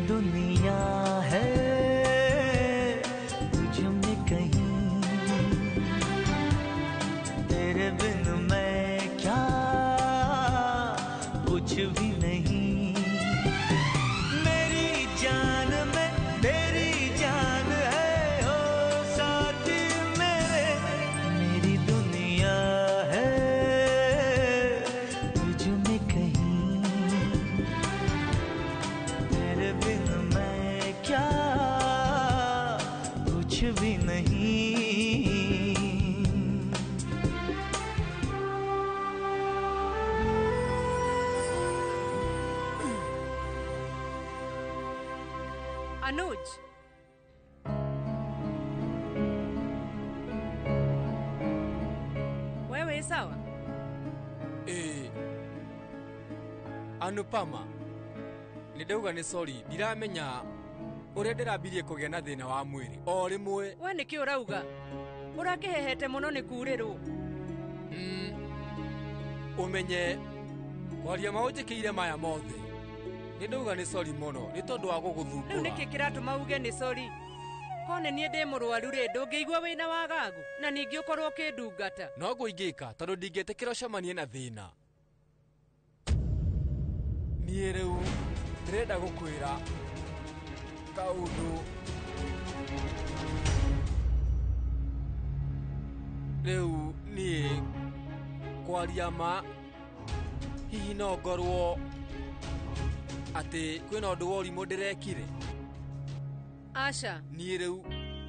दुनिया है तुझ में कहीं तेरे बिन मैं क्या कुछ भी नहीं मेरी जान में तेरी जान है ओ साथी मेरे मेरी दुनिया है तुझ में कहीं तेरे बिन मैं क्या कुछ भी नहीं Anuj. Wewe sawa? Anupama. Nidauga ni sorry, ndiramenya uria ndirambirie kugia na thina wa mwiri. O rimwe we niki urauga? Urakihehete muno ni kurirwo. Umenye kwaria maunjikiire maya mothe. Nidauga ni sorry muno, ni tondu wa guguthumbura. Riu niki kiratuma uge ni sorry? Kone nie ndi murwaru ri ndungĩigua wĩna wagagu na ningĩ ũkorwo kĩndungata. No ngũingĩka tondu ndingĩtĩkĩra ũcemanie na thĩna. Niĩ rĩu ndĩrenda gũkwĩra kaũndũ. Riu ni kwaria ma hihi no ngorwo ati kwina undu wa urimu ndirekire. Asha Ni riu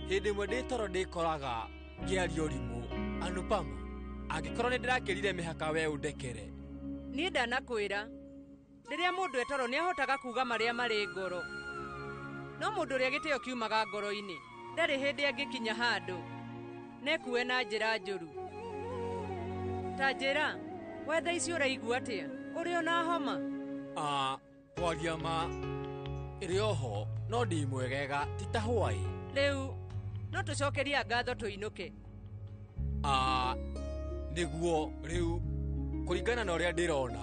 hindi mwe nditoro ndikoraga ngiaria urimu. Anupama angikorwo ni ndirakirire mihaka we undekere. ni ndanakwira riria mundu etoro ni ahotaga kuga maria mari ngoro, no mundu ria gitio kiumaga ngoro-ini ndari hindi angikinya handu nekuwe na njira njuru. Ta njira we thaa ici uraigua atia? Uri ona homa? Kwaria ma iri oho no ndi mwegega ti ta hwai. Riu no tucokeria ngatho tuinuke. Niguo riu kuringana na uria ndirona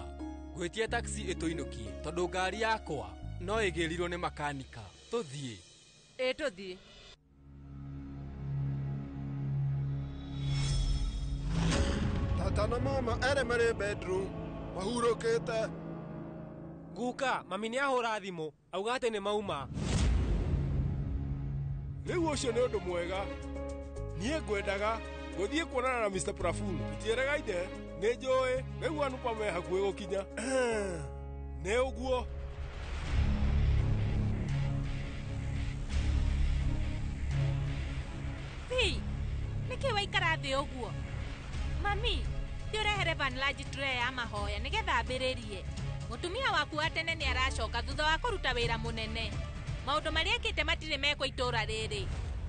gwitia taxi ituinukie tondu ngari yakwa no igirirwo ni makanika. Tuthie. Tuthie. Tata na mama ere mari bedroom mahurukite. Guka mami ni ahura thimu auga ati ni mauma. Riu ucio ni undu mwega. Nie ngwendaga guthie kuonana na Mr. Praful. Itieregaine ni njui riu Anupama hakuhi gukinya. Ne uguo. Fi, niki waikara thi uguo? Mami, ndiurehere vanlaji tray ya mahoya nigetha ambiririe. Mutumia waku wa tene ni aracoka thutha wa kuruta wira munene. Maundu maria ekite matire mekwa itura riri.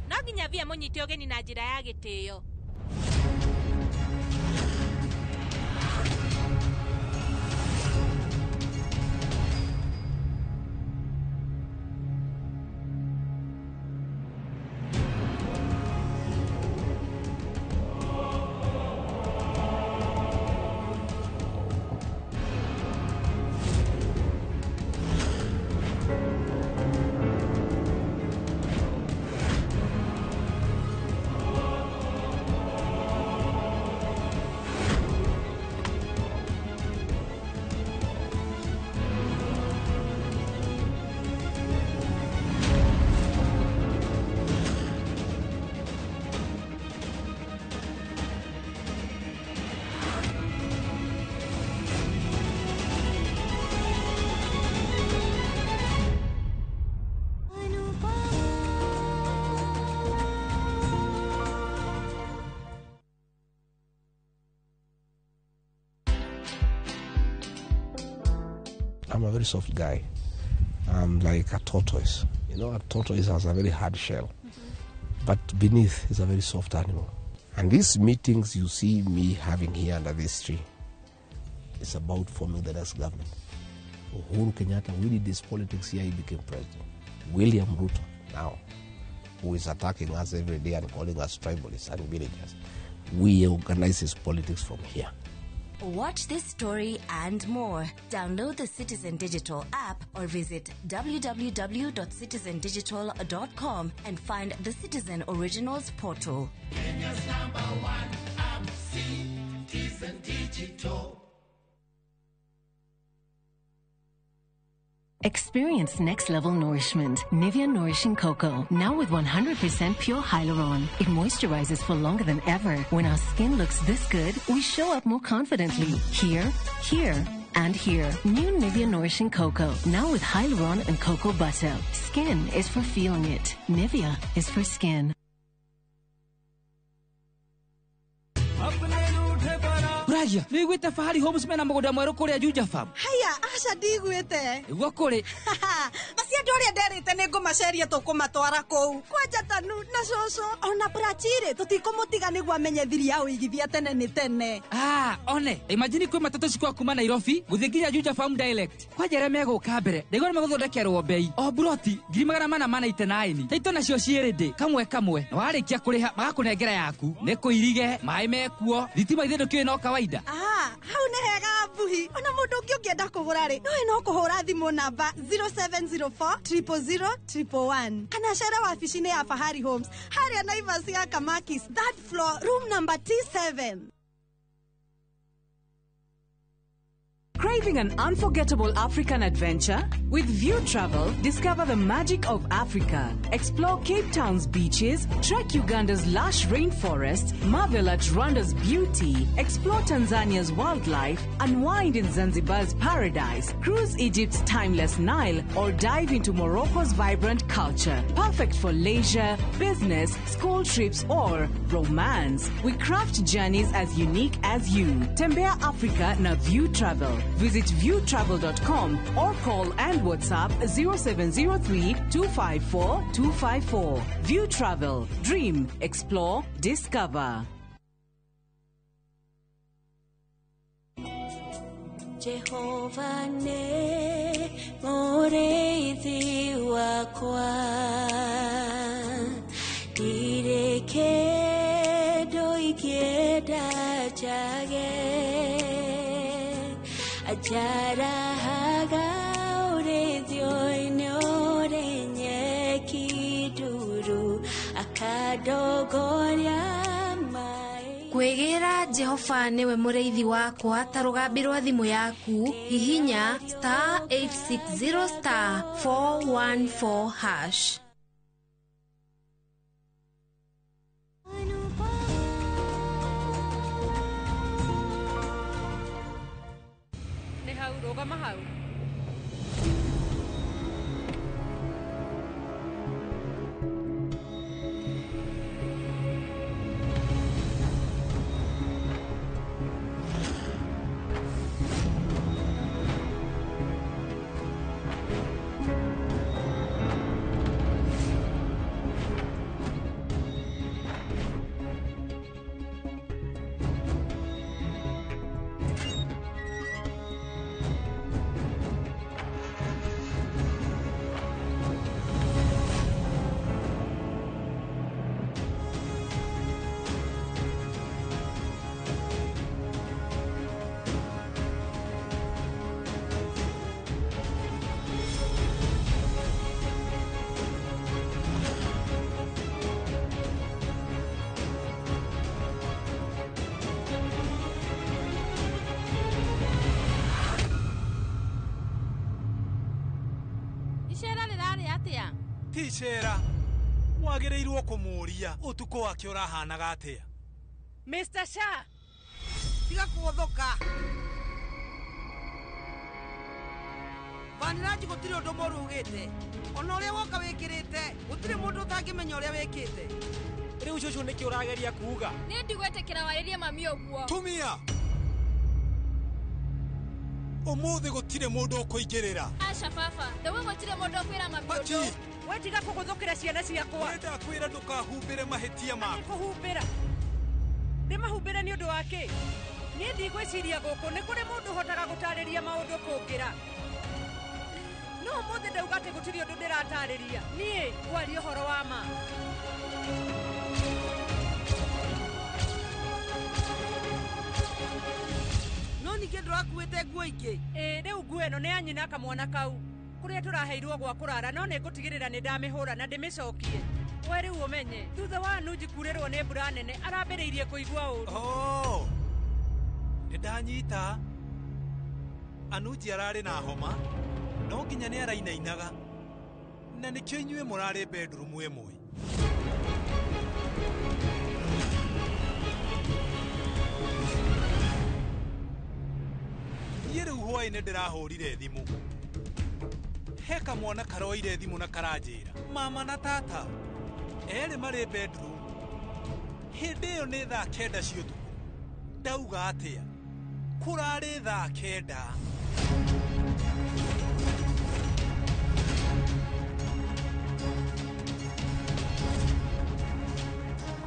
No nginya via munyite ugeni na njira ya gitio. I'm a very soft guy. I'm like a tortoise. You know, a tortoise has a very hard shell, but beneath is a very soft animal. And these meetings you see me having here under this tree, it's about forming the next government. Uhuru Kenyatta, we did this politics here, he became president. William Ruto now, who is attacking us every day and calling us tribalists and villagers. We organize his politics from here. Watch this story and more. Download the Citizen Digital app or visit www.citizendigital.com and find the Citizen Originals portal. Kenya's #1 app, Citizen Digital. Experience next-level nourishment. Nivea Nourishing Cocoa. Now with 100% pure hyaluron. It moisturizes for longer than ever. When our skin looks this good, we show up more confidently. Here, here, and here. New Nivea Nourishing Cocoa. Now with hyaluron and cocoa butter. Skin is for feeling it. Nivea is for skin. Ragia, ni gwite Fahari Homes mena mugoda mweru kuria Juja Farm. Haya, aca ndigwite. Igua kuri. Macia ndoria nderite ni ngumaceria tukumatwara kou. Kwanja tanu na coco. Ona Brachire tutikumutiga niguo amenye thiri ya uigithia tene ni tene. One. Imagine kwi matatu cikwa kuma Nairobi guthie nginya Juja Farm direct. Kwanja re meguka mbere. Ndigora meguthondekerwo bei. O broti 489. Taito nacio ciirinde. Kamwe kamwe. Warikia kuriha magakunengera yaku. Ni kuirige, mai mekuo. Thitima ithe ndukio no kawaida. Hau ni hega mbuhi. Ona mundu ungi ungienda kugura ri. No kuhura thimu namba 0704 000 111. Kana cera wabici-inĩ ya Fahari Homes. Haria Naivas ya Kamakis, third floor, room number T7. Craving an unforgettable African adventure? With View Travel, discover the magic of Africa. Explore Cape Town's beaches, trek Uganda's lush rainforests, marvel at Rwanda's beauty, explore Tanzania's wildlife, unwind in Zanzibar's paradise, cruise Egypt's timeless Nile, or dive into Morocco's vibrant culture. Perfect for leisure, business, school trips, or romance. We craft journeys as unique as you. Tembea Africa na View Travel. Visit viewtravel.com or call and WhatsApp 0703 254 254. View Travel. Dream, explore, discover. Jehovah ne moreithi wakwa direke doikieda jage ajara haga urethio inore nyekiduru akadogoria Kwegera Jehova niwe mureithi wakwa ta rugambi rwa thimu yaku hihinya *860*414#. Ni hau rugama hau. Ticera wagereirwo kumuria utuko wake urahanaga atia Mr. Shah tiga kuothoka vaniraji gutiri undu moru ugite ona uria woka wikirite gutiri mundu utangimenya uria wikite riu cucu niki urageria kuuga ni ndigwetekera waririe mami oguo tumia umuthi gutire mundu ukuingirira Asha baba ndewe gutire mundu ukwira mami undu wetiga kuguthukira ciana ciakwa wenda kwira ndukahumbire mahitia maku kuhumbira ndimahumbire ni undu wake ni ndigwiciria guku ni kuri mundu hotaga gutariria maundu kungira no muthi ndauga ati gutiri undu ndiratariria nie kwaria uhoro wa ma no ningĩ ndũrakuĩte nguo ingĩ rĩu nguo ĩno nĩ ya nyina kamwana kau kũrĩa tũraheirwo gwa kũrara no nĩ ngũtigĩrĩra nĩ ndamĩhũra na ndĩmĩcokie we rĩu ũmenye thutha wa Anuji kurĩrwo nĩ mbura nene arambĩrĩirie kũigua ũũru nĩ ndanyita Anuji ararĩ na homa no nginya nĩ arainainaga na nĩkĩo inyuĩ mũrarĩ bedroom ĩmwe niĩ rĩu hwaĩ-inĩ ndĩrahũrire thimũ he kamwana karoire thimũ na karanjĩra mama na tata erĩ marĩ bedroom hĩndĩ ĩyo nĩ thaa 9 cia ũtukũ ndauga atĩa kũrarĩ thaa 9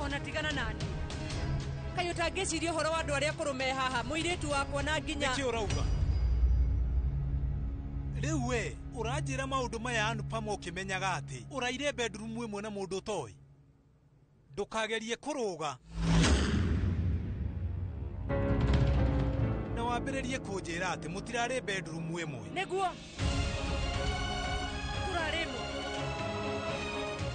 ona tigana nani kaĩ ũtangĩciria ũhoro wa andũ arĩa akũrũ me haha mũirĩtu wakwa na nginya nĩkĩ ũrauga rĩu we ũranjĩra maũndũ maya Anupama ũkĩmenyaga atĩ ũraire bedroom ĩmwe na mũndũ ũtoĩ ndũkagerie kũrũga na wambĩrĩrie kũnjĩra atĩ mũtirarĩ bedroom ĩmwe nĩguo tũrarĩ ĩmwe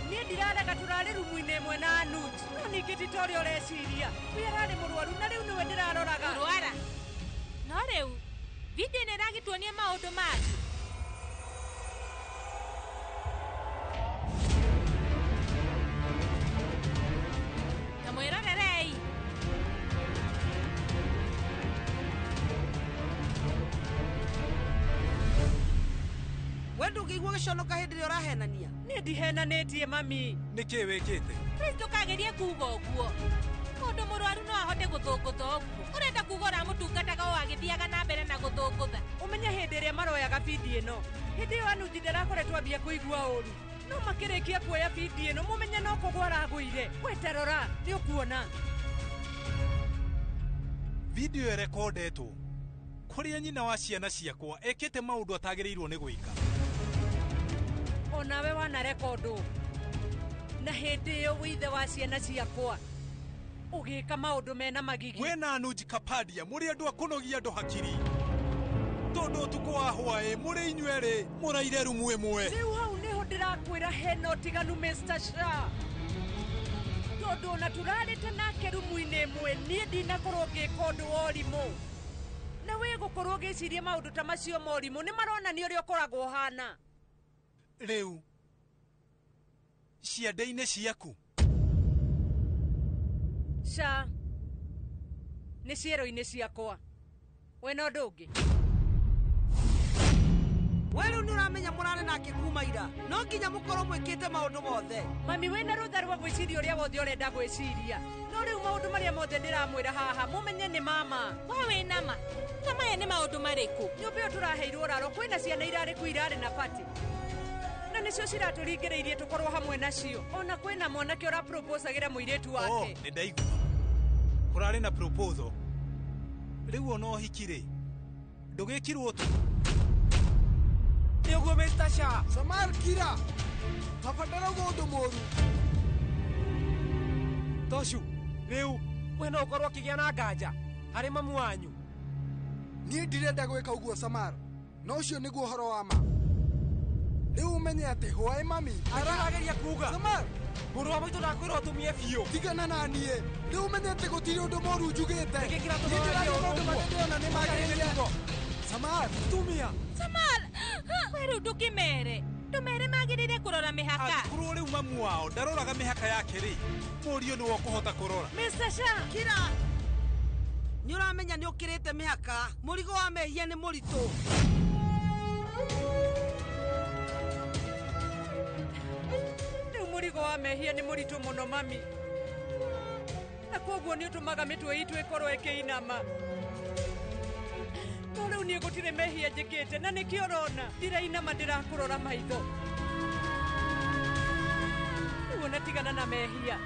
niĩ ndirarega tũrarĩ rumu-inĩ ĩmwe na Anuji no ningĩ ti ta ũrĩa ũreciria we ararĩ mũrwaru na rĩu nĩwe ndĩraroraga mũrwara no rĩu video nĩ tuonie maundu mangĩ. Ta mwĩrorerei. We ndũngĩigua gĩconoka hĩndĩ ĩrĩa ũrahenania? Niĩ ndihenanĩtie mami. Nĩkĩ wĩkĩte? Kristo kagerie kuuga ũguo. Mũndũ mũrwaru no ahote gũthũngũtha ũguo. Ũrenda kuuga ũramũtungataga o agĩthiaga na mbere na gũthũngũtha. Ũmenye hĩndĩ ĩrĩa maroyaga bindi ĩno, hĩndĩ ĩyo Anuji ndarakoretwo ambia kũigua ũru. No makĩrĩkia kuoya bindi ĩno mũmenye no kũgwa aragũire. We tarora, nĩ ũkuona. Video ĩrekondetwo kũrĩa nyina wa ciana ciakwa ekĩte maũndũ atagĩrĩirwo nĩ gwĩka. Onawe wanarekondwo. Na hĩndĩ ĩyo wĩithe wa ciana ciakwa ũgĩka maũndũ mena magigi. We na Anuji Kapadia mũrĩ andũ a kũnogia andũ hakiri. Tondũ ũtukũ wa hwaĩ mũrĩ inyuerĩ mũraire rumu ĩmwe. Rĩu hau nĩho ndĩrakwĩra hena ũtiganu Mr. Shah. Tondũ ona tũrarĩte nake rumu-inĩ ĩmwe niĩ ndinakorwo ngĩka ũndũ wa ũrimũ. Na we gũkorwo ũgĩciria maũndũ ta macio ma ũrimũ nĩ maronania ũrĩa ũkoragwo hana. Rĩu ciande-inĩ ciaku Shah nĩ ciero-inĩ ciakwa. We na ũndũ ũngĩ. We rĩu nĩ ũramenya mũrarĩ nake kuma ira. No nginya mũkorwo mwĩkĩte maũndũ mothe. Mami wĩna rũtha rwa gwĩciria ũrĩa wothe ũrenda gwĩciria. No rĩu maũndũ marĩa mothe ndĩramwĩra haha mũmenye nĩ mama. We wĩna ma. Na maya nĩ maũndũ marĩkũ? Nyũmba ĩyo tũraheirwo raro kwĩna ciana irarĩ ku irarĩ na bati. Na nĩcio ciratũringĩrĩirie tũkorwo hamwe nacio. Ona kwĩna mwanake ũraproposagĩra mũirĩtu wake. Nĩ ndaigua. Kũrarĩ na proposal. Rĩu ona ũhiki-rĩ ndũgĩkirwo tu. Nĩ ũguo Mr. Shah. Samar kira. Tabatara ũndũ mũru. Toshu, rĩu we no ũkorwo ũkĩgĩa na nganja harĩ mamu wanyu. Niĩ ndirenda gwĩka ũguo Samar. No ũcio nĩguo ũhoro wa ma. Rĩu ũmenye atĩ hwaĩ mami arageria kuuga. Samar, mũrũ wa maitũ ndakwĩra ũtumie biũ. Tigana na niĩ. Rĩu ũmenye atĩ gũtirĩ ũndũ mũru njugĩte. Nĩkĩkĩra tũthararia maũndũ marĩa ndĩrona nĩ magĩrĩire. Samar, tumia. Samar, we rĩu ndũkĩmere. Ndũmere magĩrĩire kũrora mĩhaka. Angĩkorwo rĩu mamu wao ndaroraga mĩhaka yake-rĩ, mũriũ nĩwe ũkũhota kũrora. Mr. Shah. Kira. Nĩ ũramenya nĩ ũkĩrĩte mĩhaka. Mũrigo wa mehia nĩ mũritũ. Mũrigo wa mehia nĩ mũritũ mũno mami. Na kwoguo nĩ ũtũmaga mĩtwe itũ ĩkorwo ĩkĩinama. No rĩu niĩ gũtirĩ mehia njĩkĩte na nĩkĩo ũrona ndirainama ndĩrakũrora maitho. Rĩu ona tigana na mehia.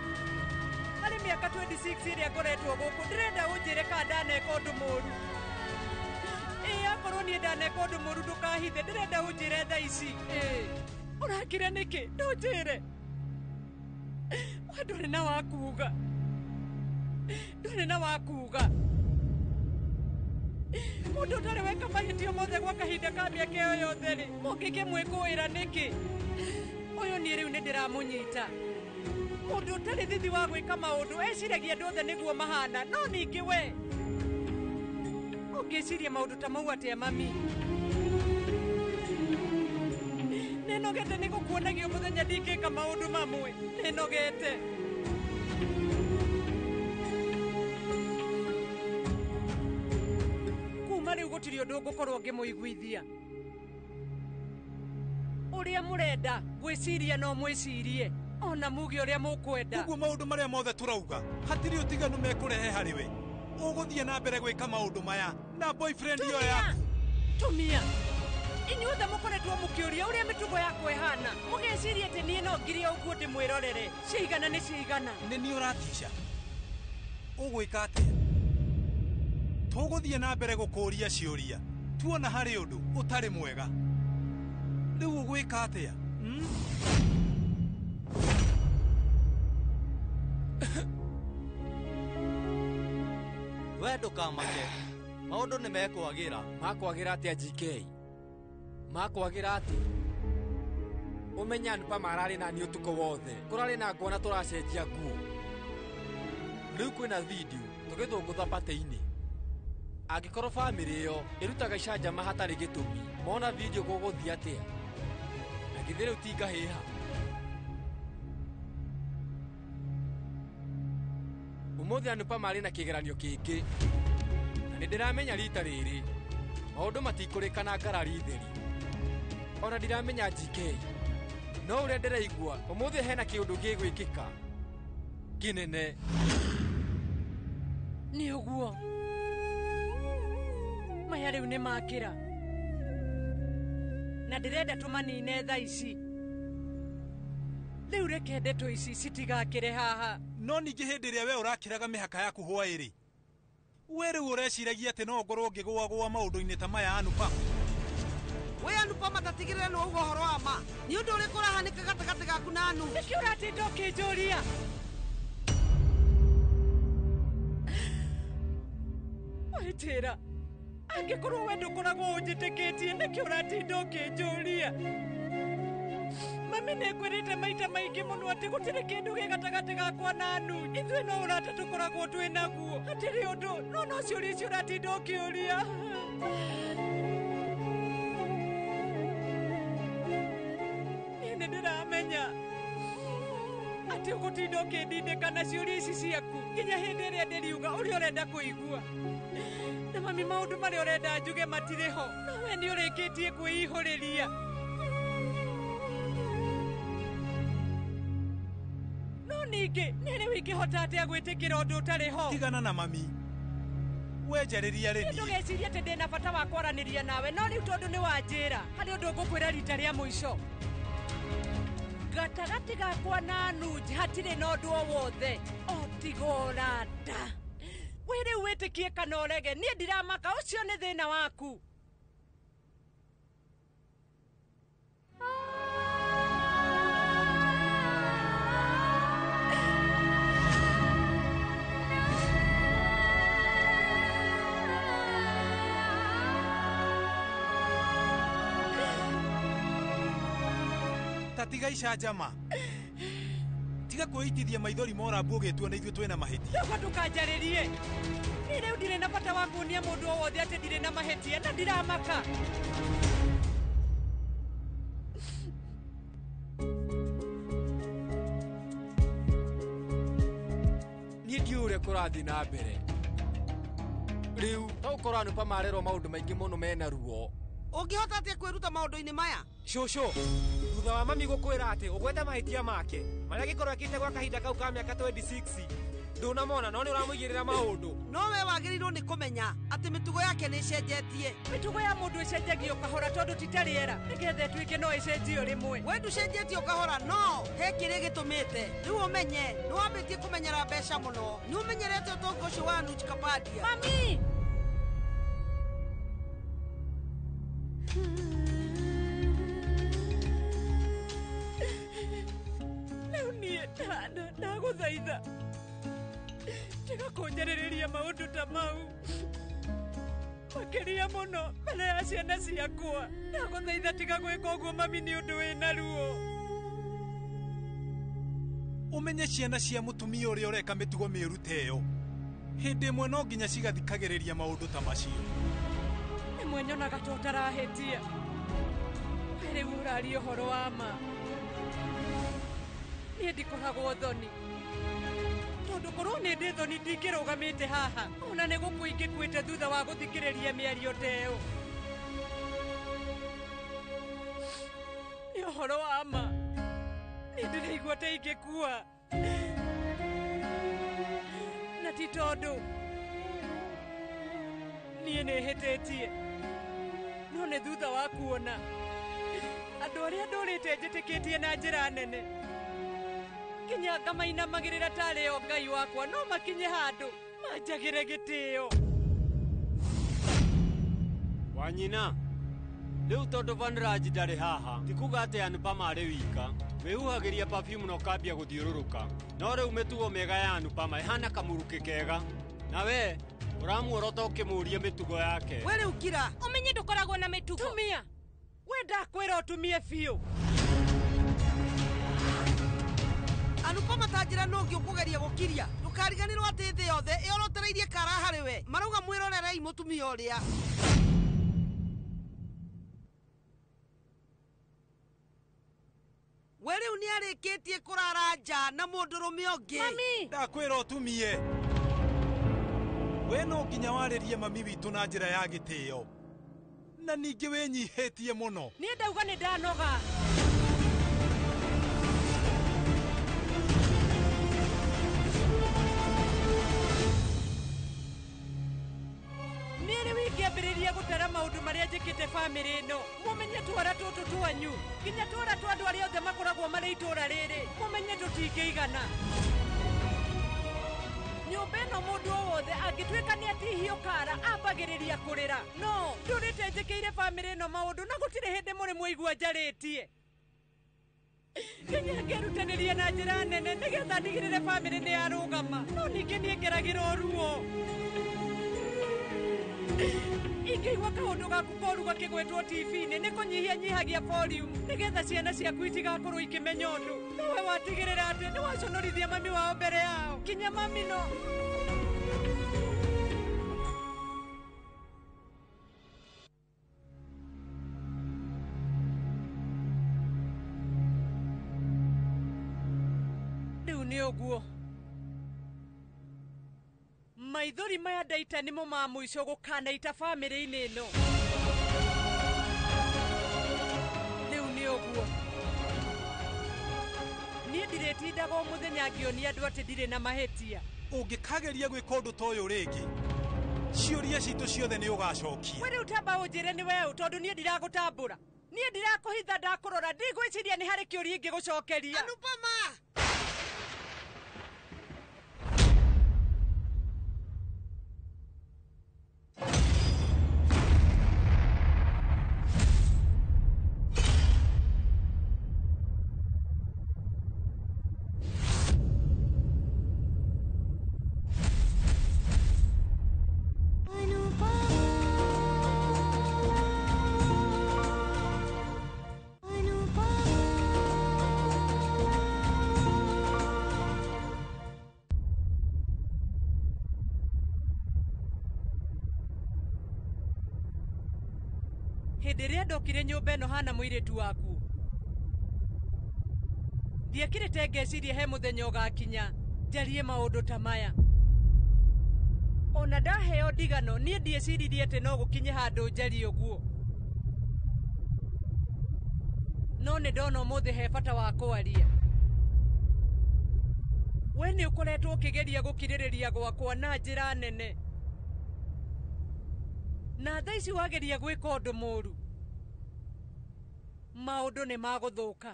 Harĩ mĩaka 26 ĩrĩa ngoretwo gũkũ ndĩrenda ũnjĩre kana ndaneka ũndũ mũru. Akorwo niĩ ndaneka ũndũ mũru ndũkahithe ndĩrenda ũnjĩre thaa ici. Ũrakira nĩkĩ? Ndũnjĩre. Ndũrĩ na wa kuuga. Ndũrĩ na wa kuuga. Mũndũ ũtarĩ weka mahĩtio mothe gwa kahinda ka mĩaka ĩyo yothe-rĩ, mũngĩkĩmwĩkũĩra nĩkĩ? Ũyũ niĩ rĩu nĩ ndĩramũnyita. Mũndũ ũtarĩ thithi wa gwĩka maũndũ eciragia andũ othe nĩguo mahana, no ningĩ we ũngĩciria maũndũ ta mau atĩa mami? Nĩnogete nĩ gũkuonagio mũthenya ndingĩka maũndũ mamwe. Nĩnogete. Kuma rĩu gũtirĩ ũndũ ngũkorwo ngĩmũiguithia. Ũrĩa mũrenda gwĩciria no mwĩcirie. Ona muge ũrĩa mũkwenda. Ũguo maũndũ marĩa mothe tũrauga hatirĩ ũtiganu mekũrehe harĩwe. Ũgũthiĩ na mbere gwĩka maũndũ maya na boyfriend iyo yaku. Tumia. Inyuothe mũkoretwo mũkĩũria ũrĩa mĩtugo yakwa ĩhana. Mũgeciria atĩ niĩ no ngire ũguo ndĩmwĩrorere. Ciigana nĩ ciigana. Nĩ niĩ ũratisha. Ũgwĩka atĩa? Tũgũthiĩ na mbere gũkũria ciũria. Tuona harĩ ũndũ ũtarĩ mwega. Rĩu ũgwĩka atĩa? We ndũkamake. Maũndũ nĩ mekwagĩra. Makwagĩra atĩa GK? Makwagĩra atĩ ũmenya Anupa mararĩ na niĩ ũtukũ wothe. Kũrarĩ na ngona tũracenjia nguo. Rĩu kwĩna video tũgĩthũngũtha patĩ-inĩ. angĩkorwo bamĩrĩ ĩyo ĩrutaga icanjama hatarĩ gĩtũmi mona video gũgũthiĩ atĩa na githĩ rĩu tingahĩha. Ũmũthĩ Anupa marĩ na kĩgeranio kĩngĩ na nĩndĩramenya rita rĩrĩ maũndũ matikũrĩkana ngarari theri. Ona ndiramenya GK no ũrĩa ndĩraigua ũmũthĩ hena kĩũndũ gĩgwĩkĩka kĩnene. Nĩ ũguo maya rĩu nĩ makĩra na ndĩrenda tũmanine thaa ici. Rĩu reke ndeto ici citigakĩre haha. No ningĩ hĩndĩ ĩrĩa we ũrakĩraga mĩhaka yaku hwaĩrĩ, we rĩu ũreciragia atĩ no ngorwo ngĩgũagũa maũndũ-inĩ ta maya Anupa? We Anupa matatigĩrĩre nĩ wauga ũhoro wa ma. Nĩ ũndũ ũrĩkũ ũrahanĩka gatagatĩ gaku na Anu? Nĩkĩ ũratinda ũkĩnjũria? Wetĩra, angĩkorwo we ndũkoragwo ũnjĩtĩkĩtie nĩkĩ ũratinda ũkĩnjũria? Mami nĩngwĩrĩte maita maingĩ mũno atĩ gũtirĩ kĩndũ gĩ gatagatĩ gakwa na Anu. Ithuĩ no ũrata tũkoragwo twĩ naguo. Hatirĩ ũndũ, no ciũria icio ũratinda ũkĩũria. Niĩ nĩndĩramenya atĩ ũgũtinda ũkĩndindĩka na ciũria ici ciaku nginya hĩndĩ ĩrĩa ndĩriuga ũrĩa ũrenda kũigua. Na mami, maũndũ marĩa ũrenda njuge matirĩ ho, no we nĩ ũrĩkĩtie kwĩihũrĩria. No ningĩ nĩ rĩu ingĩhota atĩa gwĩtĩkĩra ũndũ ũtarĩ ho? Tigana na mami, wenjarĩria rĩthiĩ. Ndũgecirie atĩ ndĩna bata wa kwaranĩria nawe, no rĩu tondũ nĩ wanjĩra harĩ ũndũ ngũkwĩra rita rĩa mũico. Gatagatĩ gakwa na Anuj hatirĩ na ũndũ o wothe o tiga ũrata. We rĩu wĩtĩkie kana ũrege, niĩ ndiramaka, ũcio nĩ thĩna waku. Tiga icanjama, tiga kwĩitithia maithori mora mbu ũgĩtua na ithuĩ twĩna mahĩtia. Nĩguo ndũkanjarĩrie. Niĩ rĩu ndirĩ na bata wa kuonia mũndũ o wothe atĩ ndirĩ na mahĩtia na ndiramaka. Niĩ ndiũĩ ũrĩa kũrathiĩ na mbere. Rĩu to ũkorwo Anupa marerwo maũndũ maingĩ mũno mena ruo. Ũngĩhota atĩa kwĩruta maũndũ-inĩ maya? Cũcũ, thutha wa mami gũkwĩra atĩ ũgweta mahĩtia make marĩa gĩkorwo akĩte gwa kahinda kau ka mĩaka 26 ndũnamona no nĩ ũramũigĩrĩra maũndũ. No we wagĩrĩirwo nĩ kũmenya atĩ mĩtugo yake nĩ ĩcenjetie. Mĩtugo ya mũndũ ĩcenjagio kahora tondũ ti ta rĩera, nĩgetha ĩtuĩke no ĩcenjio rĩmwe. We ndũcenjetio kahora, no he kĩrĩa gĩtũmĩte. Rĩu ũmenye nĩ wambĩtie kũmenyera mbeca mũno. Nĩ ũmenyerete ũtonga ũcio wa Anuj Kapadia. Mami! Rĩu niĩ ndagũthaitha tiga kũnjarĩrĩria maũndũ ta mau, makĩria mũno mbere ya ciana ciakwa. Ndagũthaitha tiga gwĩka ũguo mami, nĩ ũndũ wĩna ruo. Ũmenye ciana cia mũtumia ũrĩa ũreka mĩtugo mĩũru ta ĩyo hĩndĩ ĩmwe no nginya cigathikagĩrĩria maũndũ ta macio. Ĩmwe nyonaga ta ũtarahĩtia, rĩu ũraria ũhoro wa ma. Niĩ ndikoragwo thoni, tondũ korwo nĩ ndĩ thoni ndingĩrũgamĩte haha, ona nĩ gũkũ ingĩkuĩte thutha wa gũthikĩrĩria mĩario ta ĩyo. Nĩ ũhoro wa ma, nĩ ndĩraigua ta ingĩkua, na ti tondũ niĩ nĩhĩtĩtie, no nĩ thutha wa kuona andũ arĩa ndũrĩte njĩtĩkĩtie na njĩra nene nginya ngamainamagĩrĩra tarĩ o Ngai wakwa, no makinye handũ manjagĩre gĩtĩo. Wanyina, rĩu tondũ Vanraj ndarĩ haha ti kuga atĩ Anupa marĩ wika. Wĩhuhagĩria perfume na ũkambia gũthiũrũrũka, no rĩu mĩtugo mĩega ya Anupa ĩhana kamũrukĩ kega, na we ũramuorota ũkĩmũria mĩtugo yake. We rĩu kira, ũmenye ndũkoragwo na mĩtugo. Tumia, we ndakwĩra ũtumie biũ. anupa matanjira nungi ukugeria gukiria ndukariganirwo ati thi yothe iyorotereirie kara hari we marauga mwirorerei mutumia uria we riu ni arikitie kurara nja na mundurume ungi ndakwira utumie we no nginya waririe mami witu na njira ya gitio na ningi winyihitie muno ni ndauga ni ndanoga niri wingiambiriria gutara maundu maria njikite family ino mumenye twara tutu twanyu nginya twara twa andu aria othe makoragwo mari itura riri mumenye tutingiigana nyumba ino mundu o wothe angituika ni atihio kara ambagiriria kurira no ndurite njikire family ino maundu na gutire hindi muri muigua njaritie nginya ngerutaniria na njira nene nigetha ndigirire family ni arugama no ningi ni ngeragira ruo ingĩigua kaũndũ gaku koru gakĩgwĩtwo TV-inĩ nĩ kũnyihia volume nĩgetha ciana ciaku itigakorwo ikĩmenya ũndũ nowe watigĩrĩra atĩ nĩ waconorithia mami wao mbere yao kinya mami no rĩu nĩ ũguo maithori maya ndaita nimo ma muico gukanaita family-inĩ ĩno rĩu nĩ ũguo niĩ ndiretindaga mũthenya ngĩonia andũ atĩ ndirĩ na mahĩtia ũngĩkageria gwĩka ũndũ ta ũyũ rĩngĩ ciũria citũ ciothe nĩ ũgacokia we rĩu tamba ũnjĩre nĩ weũ tondũ niĩ ndiragũtambũra niĩ ndirakũhitha ndakũrora ndigwĩciria nĩ harĩ kĩũria ingĩgũcokeria Anupama hĩndĩ ĩrĩa ndokire nyũmba ĩno hana mũirĩtu waku ndiekĩrĩte ngeciria he mũthenya ũgakinya njarie maũndũ ta maya ona ndaheo ndigano niĩ ndieciririe atĩ no gũkinye handũ njarie ũguo no nĩ ndona ũmũthĩ he bata wa kwaria we nĩ ũkoretwo ũkĩgeria gũkirĩrĩria gwakwa na njĩra nene na thaa ici wageria gwĩka ũndũ mũũru maũndũ nĩ magũthũka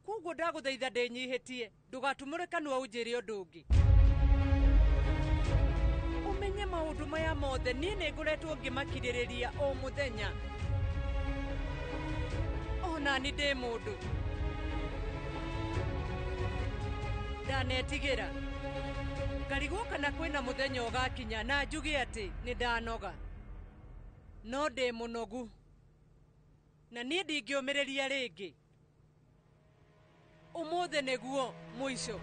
koguo ndagũthaitha ndĩnyihĩtie ndũgatumũre kanua ũnjĩre ũndũ ũngĩ ũmenye maũndũ maya mothe niĩ nĩ ngoretwo ngĩmakirĩrĩria o mũthenya ona nĩ ndĩ mũndũ ndanetigĩra ngarigwo kana kwĩna mũthenya ũgakinya na njuge atĩ nĩ ndanoga no ndĩ mũnogu na niĩ ndingĩũmĩrĩria rĩngĩ ũmũthĩ nĩguo mũico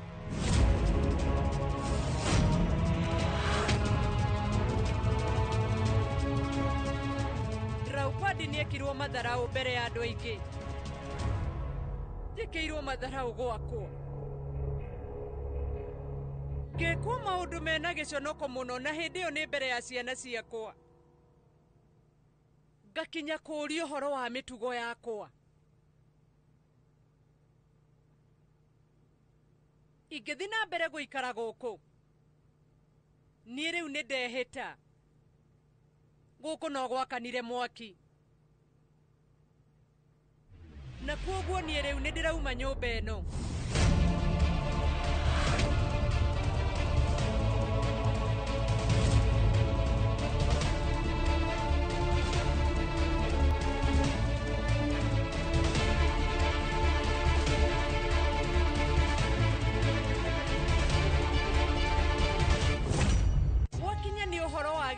Draupadi nĩekirwo matharaũ mbere ya andũ aingĩ njĩkĩirwo matharaũ gwakwo ngekwo maũndũ mena gĩconoko mũno na hĩndĩ ĩyo nĩ mbere ya ciana ciakwa ngakinya kũũria ũhoro wa mĩtugo yakwa ingĩthi na mbere gũikara gũkũ niĩ rĩu nĩ ndehĩta gũkũ no gwakanire mwaki na kwoguo niĩ rĩu nĩ ndĩrauma nyũmba ĩno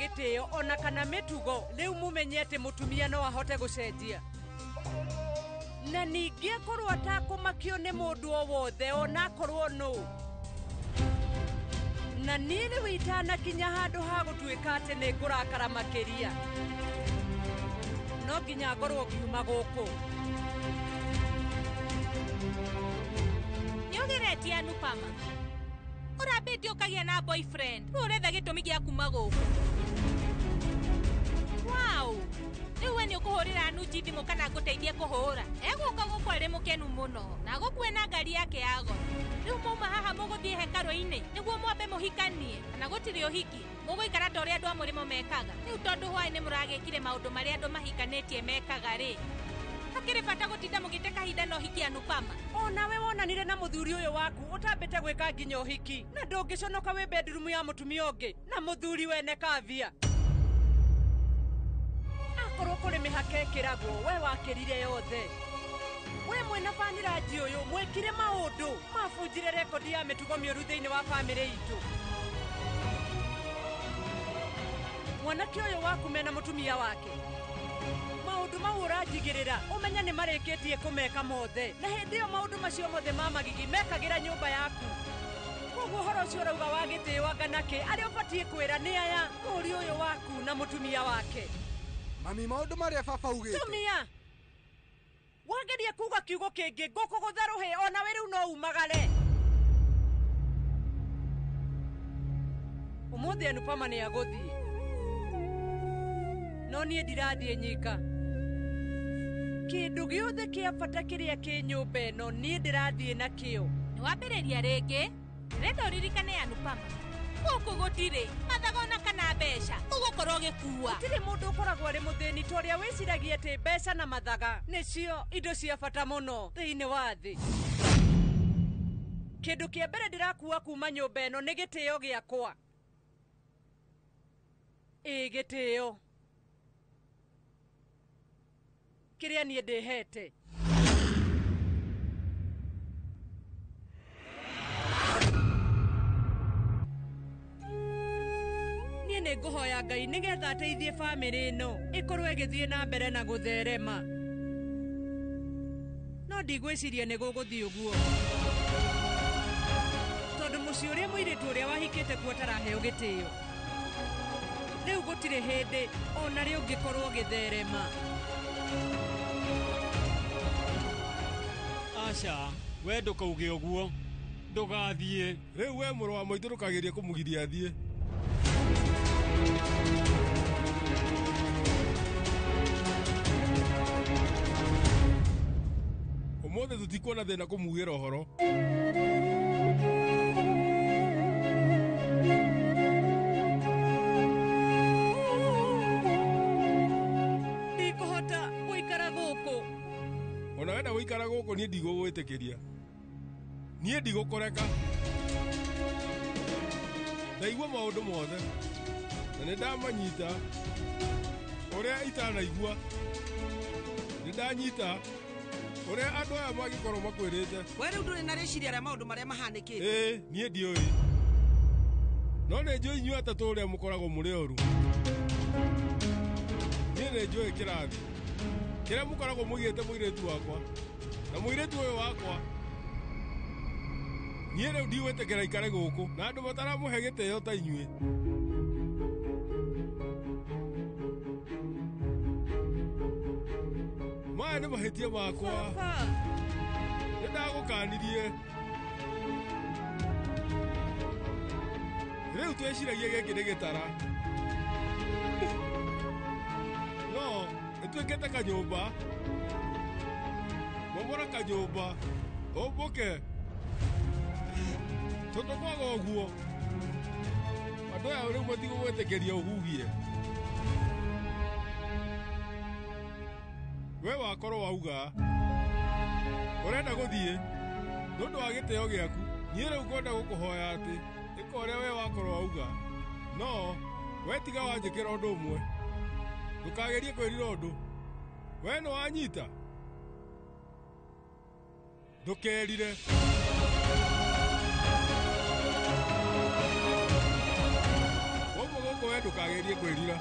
gĩtĩo ona kana mĩtugo rĩu mumenye atĩ mũtumia no ahote gũcenjia na ningĩ korwo atakũmakio nĩ mũndũ o wothe ona korwo nũ. Na niĩ rĩu itanakinya handũ ha gũtuĩka atĩ nĩ ngũrakara makĩria, no nginya ngorwo ngiuma gũkũ. Nĩũgeretie Anupama, ũrambĩtie ũkagĩa na boyfriend, rĩu ũretha gĩtũmi gĩa kuma gũkũ. Wow, rĩu we nĩ ũkũhũrĩra Anuji thimũ kana ngũteithie kũhũra? Egũka gũkũ arĩ mũkenu mũno na gũkuwe na ngari yake ya goro. Rĩu mauma haha mũgũthiĩ hekarũ-inĩ nĩguo mwambe mũhikanie, kana gũtirĩ ũhiki mũgũikara ta ũrĩa andũ a mũrĩmo mekaga? Rĩu tondũ hwaĩ-inĩ mũragĩkire maũndũ marĩa andũ mahikanĩtie mekaga-rĩ, hakĩrĩ bata gũtinda mũgĩte kahinda na ũhiki Anupama? Onawe wonanire na mũthuri ũyũ waku ũtambĩte gwĩka nginya ũhiki, na ndũngĩconoka wĩ bedroom ya mũtumia ũngĩ na mũthuri wene Kavia. Akorwo kũrĩ mĩhaka ĩkĩragwo, we wakĩrire yothe. We mwena Vanilagi ũyũ mwĩkire maũndũ mabunjire rekodi ya mĩtugo mĩũru thĩinĩ wa bamĩrĩ itũ. Mwanake ũyũ waku mena mũtumia wake, maũndũ mau ũranjigĩrĩra ũmenya nĩ marĩkĩtie kũmeka mothe, na hĩndĩ ĩyo maũndũ macio mothe ma magigi mekagĩra nyũmba yaku. Koguo ũhoro ũcio ũrauga wa gĩtĩo anga nakĩ, arĩa ũbatiĩ kwĩra nĩ aya, mũriũ ũyũ waku na mũtumia wake. Mami, maũndũ marĩa baba ugĩte. Tumia! Wageria kuga kiugo kĩngĩ ngũkũgũtha rũhĩ, ona we rĩu no umagare. Ũmũthĩ Anupama nĩ agũthiĩ, no niĩ ndirathiĩ nyika. Kĩndũ gĩothe kĩa bata kĩrĩa kĩ nyũmba ĩno niĩ ndĩrathiĩ nakĩo. Nĩwambĩrĩria rĩngĩ? Ndĩrenda ũririkane Anupama, gũkũ gũtirĩ mathagona kana mbeca ũgũkorwo gĩkuua. Gũtirĩ mũndũ ũkoragwo arĩ mũthĩni ta ũrĩa wĩciragia atĩ mbeca na mathaga nĩcio indo cia bata mũno thĩinĩ wa thĩ. Kĩndũ kĩa mbere ndĩrakuua kuma nyũmba ĩno nĩ gĩtĩo gĩakwa. Gĩtĩo kĩrĩa niĩ ndĩhete. Niĩ nĩ ngũhoya Ngai nĩgetha ateithie bamĩrĩ ĩno ĩkorwo ĩgĩthiĩ na mbere na gũtherema, no ndigwĩciria nĩ gũgũthiĩ ũguo, tondũ mũciĩ ũrĩa mũirĩtu ũrĩa wahikĩte kuo taraheo gĩtĩo. Rĩu gũtirĩ hĩndĩ ona rĩ ũngĩkorwo ũgĩtherema. Aca, we ndũkauge ũguo, ndũgathiĩ. Rĩu we mũrũ wa maitũ ndũkageria kũmũgiria athiĩ. Ũmũthĩ tũtikuona thĩna kũmugĩra ũhoro. Ndikũhota gũikara gũkũ. Ona wenda gũikara gũkũ niĩ ndigũgwĩtĩkĩria. Niĩ ndigũkũreka. Ndaigua maũndũ mothe na nĩ ndamanyita ũrĩa itanaigua. Nĩ ndanyita ũrĩa andũ aya magĩkorwo makwĩrĩte. We rĩu ndũrĩ na rĩciria rĩa maũndũ marĩa mahanĩkĩte. Niĩ ndiũĩ, no nĩ njũĩ inyuĩ atatũ ũrĩa mũkoragwo mũrĩ oru. Niĩ nĩ njũĩ kĩrathi kĩrĩa mũkoragwo mũigĩte mũirĩtu wakwa na mũirĩtu ũyũ wakwa. Niĩ rĩu ndigwĩtĩkĩra ikare gũkũ na andũ mataramũhe gĩtĩo ta inyuĩ. Maya nĩ mahĩtia makwa, nĩ ndagũkanirie. Rĩu twĩciragie gĩkĩ nĩ gĩtara, no ĩtuĩkĩte kanyũmba. Momora kanyũmba ũmbũke, tondũ kwaga ũguo andũ aya rĩu matigũgwĩtĩkĩria ũhuhie. We wakorwo wauga ũrenda gũthiĩ nĩũndũ wa gĩtĩo gĩaku, niĩ rĩu ngwenda gũkũhoya atĩ ĩka ũrĩa we wakorwo wauga, no wetiga wanjĩkĩra ũndũ ũmwe, ndũkagerie kwĩrira ũndũ. We nĩ wanyita, ndũkerire. Ũguo gũkũ we ndũkagerie kwĩrira.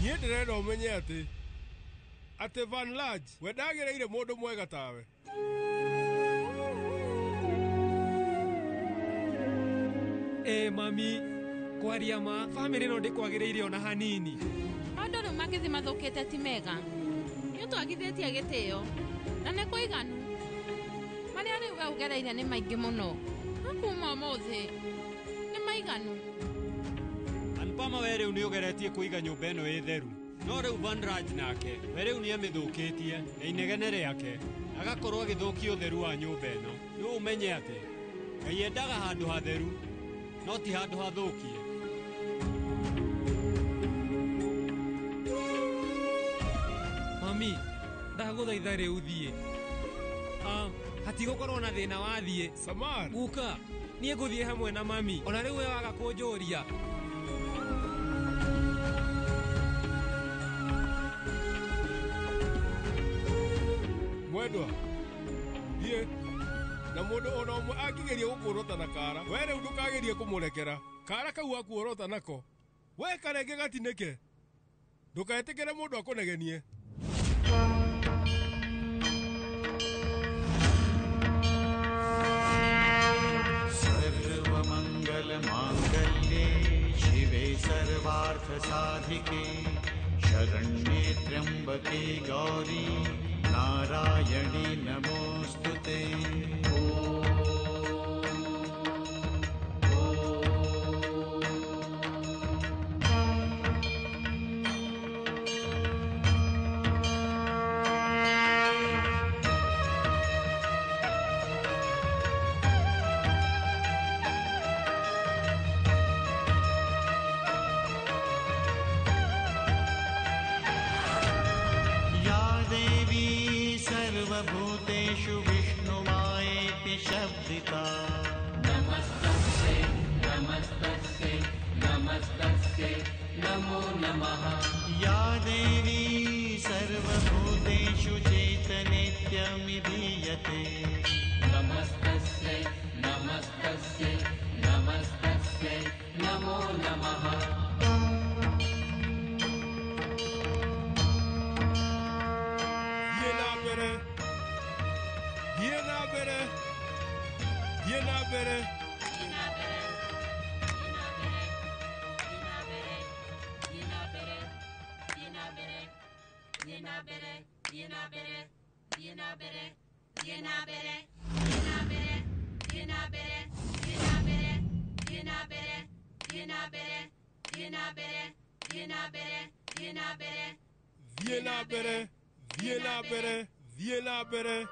Niĩ ndirenda umenye ati Van Lodge we ndagereire mundu mwega tawe. Mami, kwaria ma, family no ndikwagireire ona hanini. Maundu riu magithi mathukite ti mega. Ni twagithetie gitio. Na ne kuiganu. Maria riu we ugereire ni maingi muno. Akuma mothi. Ni maiganu. Anpama we riu ni ugeretie kuiga nyumba ino itheru. No riu Van Lodge nake, we riu ni amithukitie na inegene riake. Agakorwo agithukia utheru wa nyumba ino. Ni umenye ati Ngai endaga handu hatheru. No ti handu hathukie. Mami, ndaguthaitha riu thie. Hatigokorwo na thina wathie. Samar, guka, nie nguthie hamwe na mami. Ona riu we waga kunjuria. Mwendwa, thie. Na mundu ona umwe angigeria gukurota na kara, we riu ndukagerie kumurekera. Kara kau akuorota nako, we karenge gatinike. Ndukaetikire mundu akunegenie. सर्वमंगल मांगल्ये शिवे सर्वार्थ साधिके शरण्ये त्र्यंबके गौरी नारायणी नमोस्तुते. सर्वभूतेषु विष्णुमायेति शब्दिता. नमस्तस्यै नमस्तस्यै नमस्तस्यै नमो नमः. या देवी सर्वभूतेषु चैतन्यमिधीयते. नमस्तस्यै नमस्तस्यै नमस्तस्यै नमो नमः. Viena bere.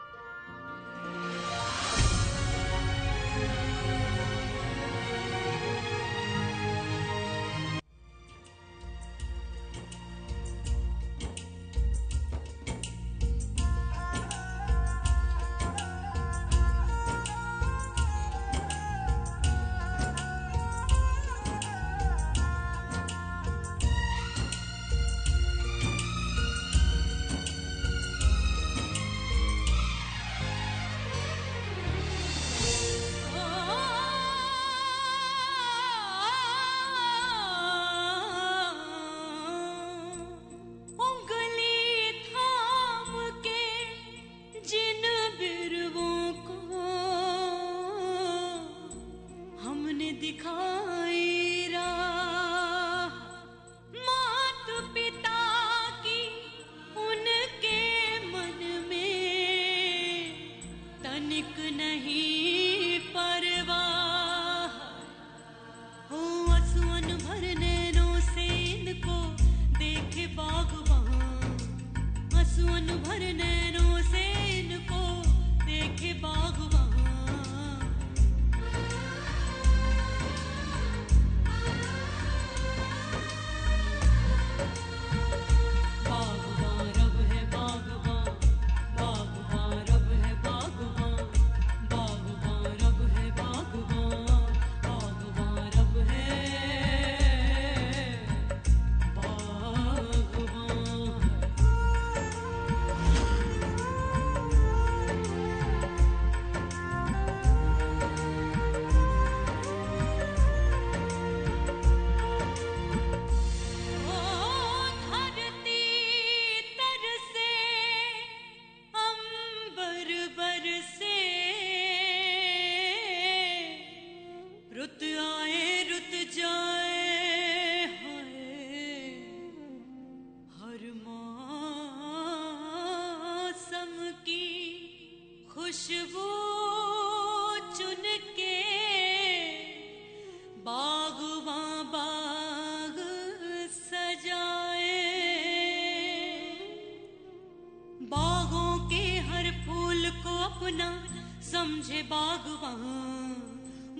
समझे बागवान,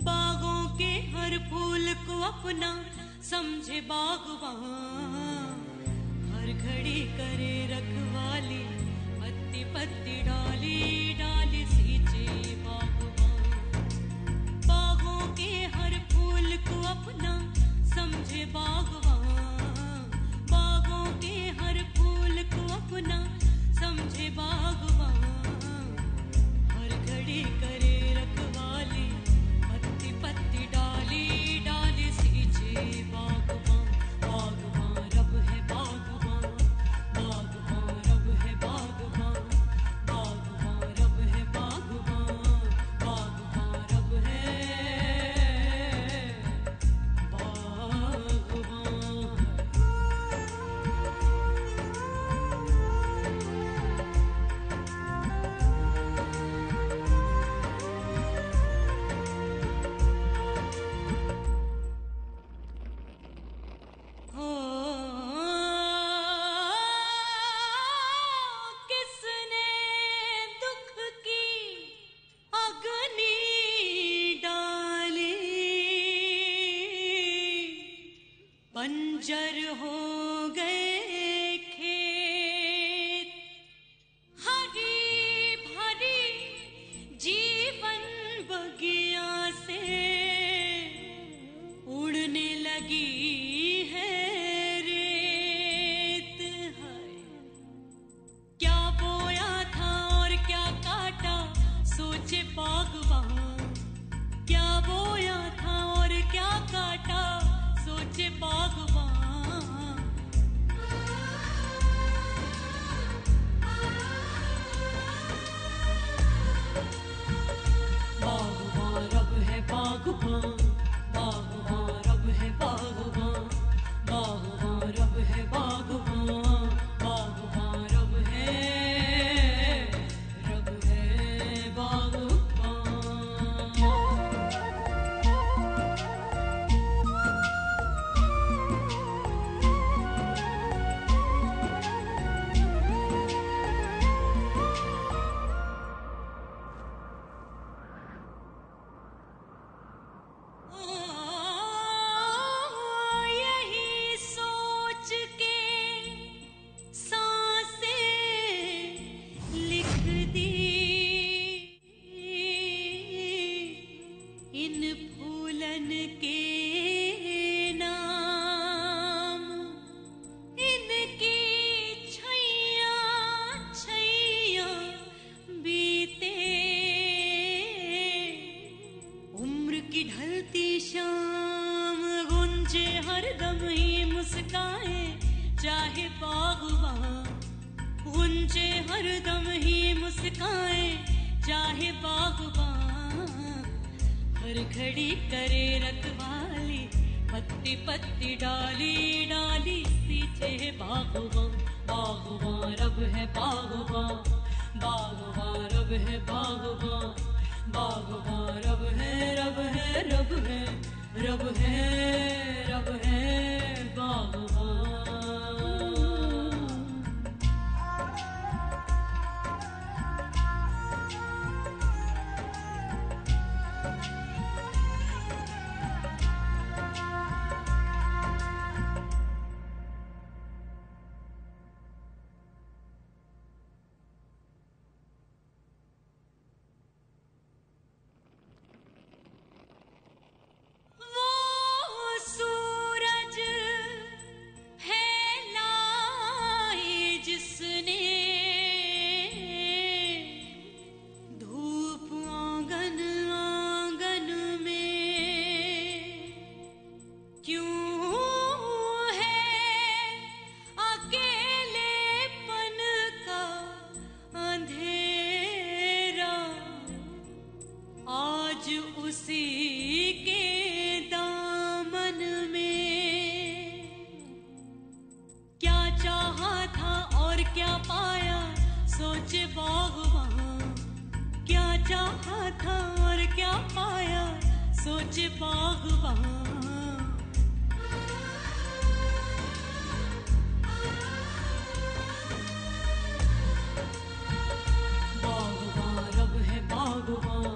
बागों के हर फूल को अपना समझे बागवान, हर घड़ी करे रखवाली, पत्ती पत्ती डाली डाली सींचे बागवान, बागों के हर फूल को अपना समझे बागवान, बागों के हर फूल को अपना समझे बागवान, हर घड़ी करे रखवाली, पत्ती पत्ती डाली डाली सींचे बागवान, बागवान रब है बागवान, बागवान रब है बागवान, बागवान रब है बागवान, बागवान रब है बंजर हो गए खेत, हरी भरी जीवन बगिया से उड़ने लगी है रेत, है क्या बोया था और क्या काटा सोचे बागवान, क्या बोया था और क्या काटा सोचे बागवान, बागवान रब है बागवान, बागवान रब है बागवान, बागवान रब है बागवान, बागवान रब है बागवान। यही सोच के सांसें लिख दी इन फूलन के नाम, इनकी छैया छैया बीते, उम्र की ढलती शाम गुंजे हरदम ही मुस्काए चाहे बागवान, गुंजे हरदम ही मुस्काए चाहे बागवान, हर घड़ी करे रखवाली, पत्ती पत्ती डाली डाली सींचे बागवान, बागवान रब है बागवान, बागवान रब है बागवान, बागवान रब है रब है रब है रब है रब है बागवान। उसी के दामन में क्या चाहा था और क्या पाया सोचे बागवान, क्या चाहा था और क्या पाया सोचे बागवान। बागवान रब है बागवान,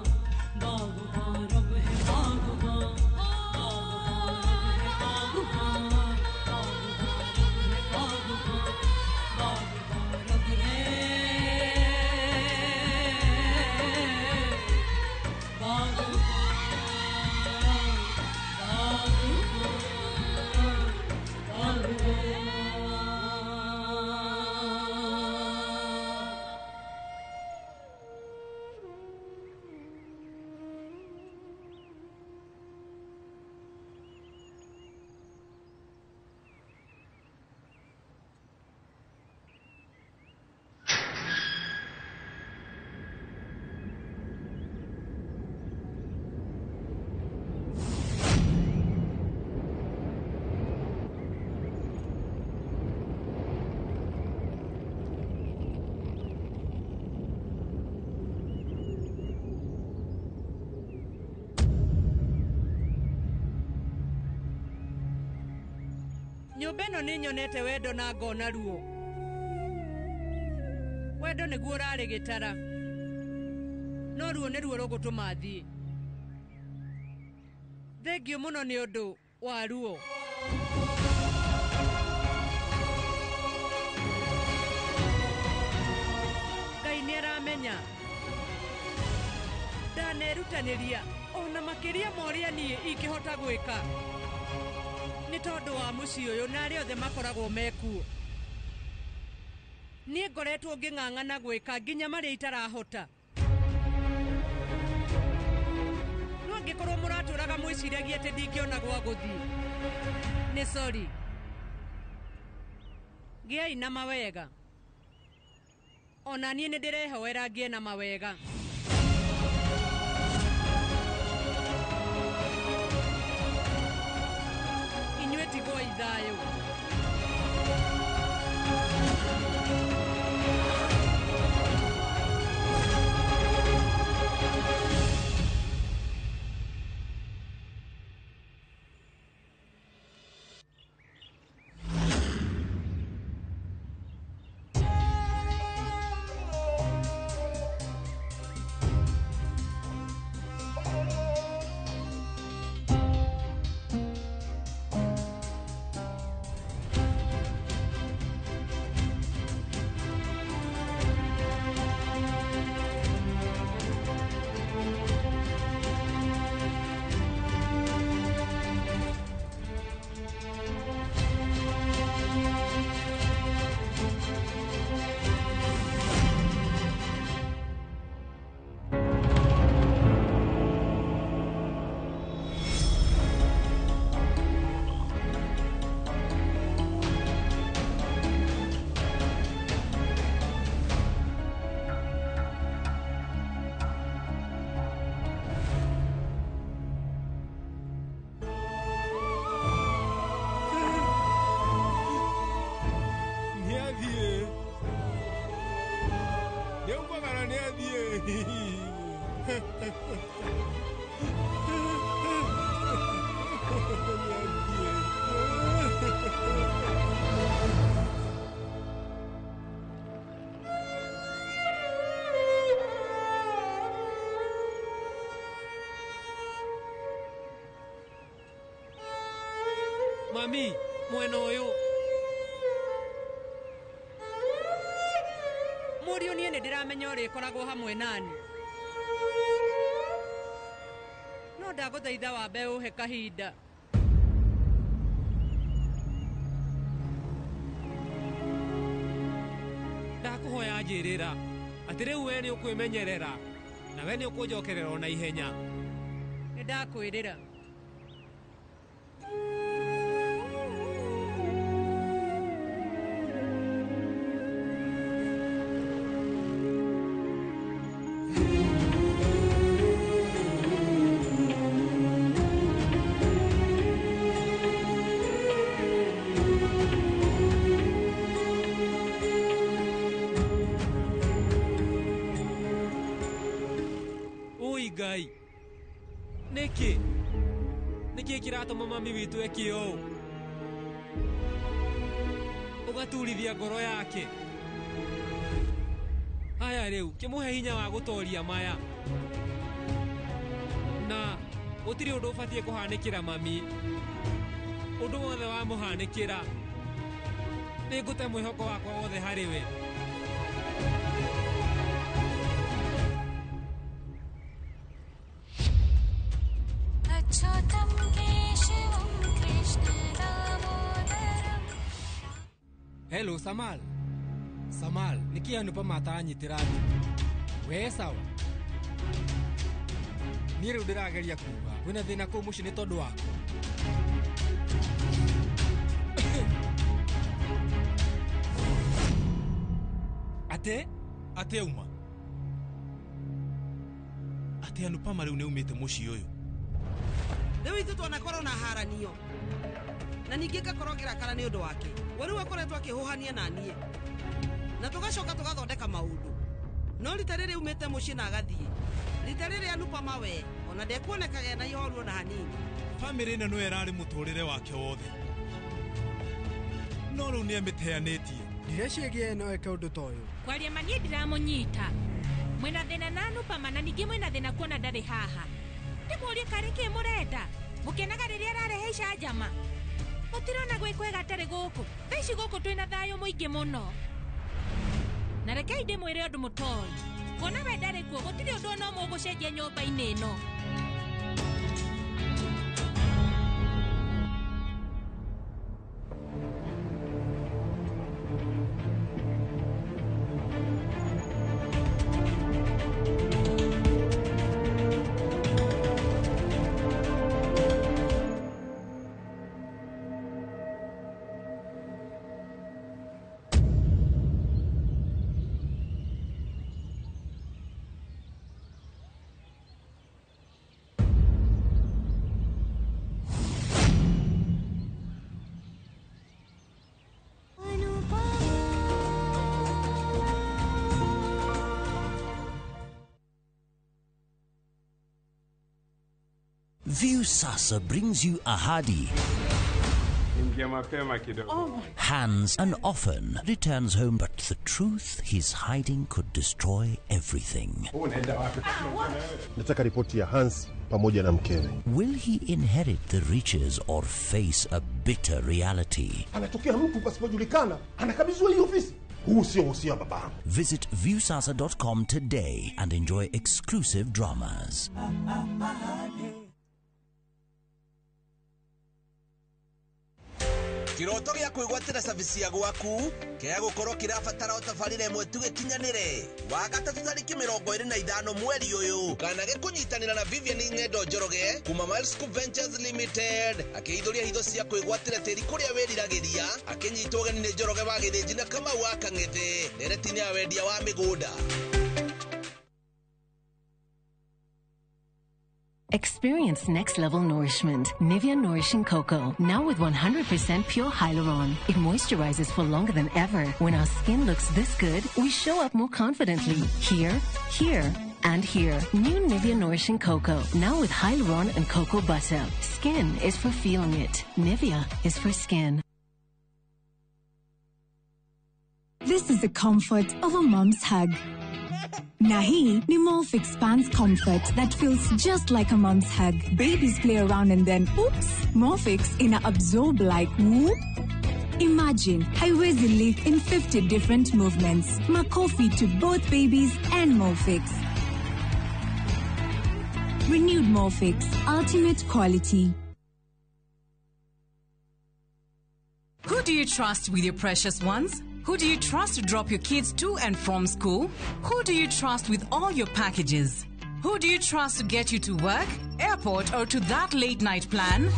nyũmba ĩno nĩ nyonete wendo na ngona ruo. Wendo nĩguo ũrarĩ gĩtara, no ruo nĩruo rũgũtũma thiĩ. Thengio mũno nĩ ũndũ wa ruo. Ngai nĩaramenya ndanerutanĩria ona makĩria ma ũrĩa niĩ ingĩhota gwĩka nĩ tondũ wa mũciĩ ũyũ na arĩa othe makoragwo mekuo. Niĩ ngoretwo ngĩng'ang'ana gwĩka nginya marĩa itarahota. No angĩkorwo mũratũraga mwĩciragia atĩ ndingĩona gwa gũthiĩ, nĩ sorry. Gĩai na mawega. Ona niĩ nĩndĩrehoera ngĩe na mawega. Inyuĩ tigoi thayũ. Mami, mwena ũyũ. Mũriũ niĩ nĩndĩramenya ũrĩkoragwo hamwe nani. No ndagũthaitha wambe ũhe kahinda. Ndakũhoya njĩrĩra atĩ rĩu we nĩ ũkwĩmenyerera na we nĩ ũkũnjokerera ona ihenya. Nĩndakwĩrĩra. Ngai, nĩkĩ kĩratũma mami witũ eke ũũ? Ũgaturithia ngoro yake. Haya rĩu, kĩmũhe hinya wa gũtoria maya. Na gũtirĩ ũndũ ũbatiĩ kũhanĩkĩra mami. Ũndũ wothe wamũhanĩkĩra, nĩngũte mwĩhoko wakwa wothe harĩ we. Hello, Samal. Samal, niki Anupama atanyitĩra thĩ. We sawa? Niĩ rĩu ndĩrageria kuuga wĩna thĩna kũu mũciĩ nĩ tondũ wakwa. Ate uma. Ate Anupama rĩu nĩumĩte mũciĩ ũyũ. Rĩu ithu tũnakorwo na haranio. Na ningĩ ngakorwo ngĩrakara nĩ ũndũ wake. We rĩu akoretwo akĩhũhania na niĩ. Na tũgacoka tũgathondeka maũndũ. No rita rĩrĩ umĩte mũciĩ na agathiĩ. Rita rĩrĩ Anupama we, ona ndekuonekaga na ihoru ona hanini. Famĩlĩ ĩno nĩwe ĩrarĩ mũtũrĩre wake wothe. no rĩu nĩemĩteanĩtie. Ndireciria ĩno eke ũndũ ta ũyũ. Kwaria ma niĩ ndiramũnyita. Mwĩna thĩna na Anupama na ningĩ mwĩna thĩna kuona ndarĩ haha. Ndĩmũũrie karĩ kĩ mũrenda? Mũkenaga rĩrĩa ararehe icanjama. Mũtirona gwĩ kwega tarĩ gũkũ. Thaa ici gũkũ twĩna thayũ mũingĩ mũno. Na rekei ndĩmwĩre ũndũ mũtoĩ. Kuona we ndarĩ kuo gũtirĩ ũndũ ona ũmwe ũgũcenjia nyũmba-inĩ ĩno. Viusasa brings you Ahadi. Hans, and often returns home, but the truth he's hiding could destroy everything. Nataka ripoti ya Hans pamoja na mkewe. Will he inherit the riches or face a bitter reality? Anatokea mtu pasipojulikana, anakabidhiwa hii ofisi. Huu sio usia babangu. Visit viusasa.com today and enjoy exclusive dramas. Kiroto gĩa kwĩgwatĩra service ya gwaku kĩa gũkorwo kĩrabatara ũtabarĩre mwe tu gĩkinyanĩre wa gatatu tarĩki 25 mweri ũyũ kana gĩkũnyitanĩra na Vivian Ng'endo Njoroge kuma Milescope Ventures Limited akĩithũria hitho cia kwĩgwatĩra tĩri kũrĩa wĩriragĩria akĩnyitwo ũgeni nĩ Njoroge wa Gĩthĩnji na Kamau wa Kang'ete nderetinĩ ya wendia wa mĩgũnda. Experience next level nourishment. Nivea Nourishing Cocoa, now with 100% pure hyaluron. It moisturizes for longer than ever. When our skin looks this good, we show up more confidently. Here, here, and here. New Nivea Nourishing Cocoa, now with hyaluron and cocoa butter. Skin is for feeling it. Nivea is for skin. This is the comfort of a mom's hug. Nahi ni Morphix Pants Comfort that feels just like a mom's hug. Babies play around and then, oops, Morphix ina absorb like whoop. Imagine, haiwezi live in 50 different movements. Makofi to both babies and Morphix. Renewed Morphix, ultimate quality. Who do you trust with your precious ones? Who do you trust to drop your kids to and from school? Who do you trust with all your packages? Who do you trust to get you to work, airport, or to that late night plan?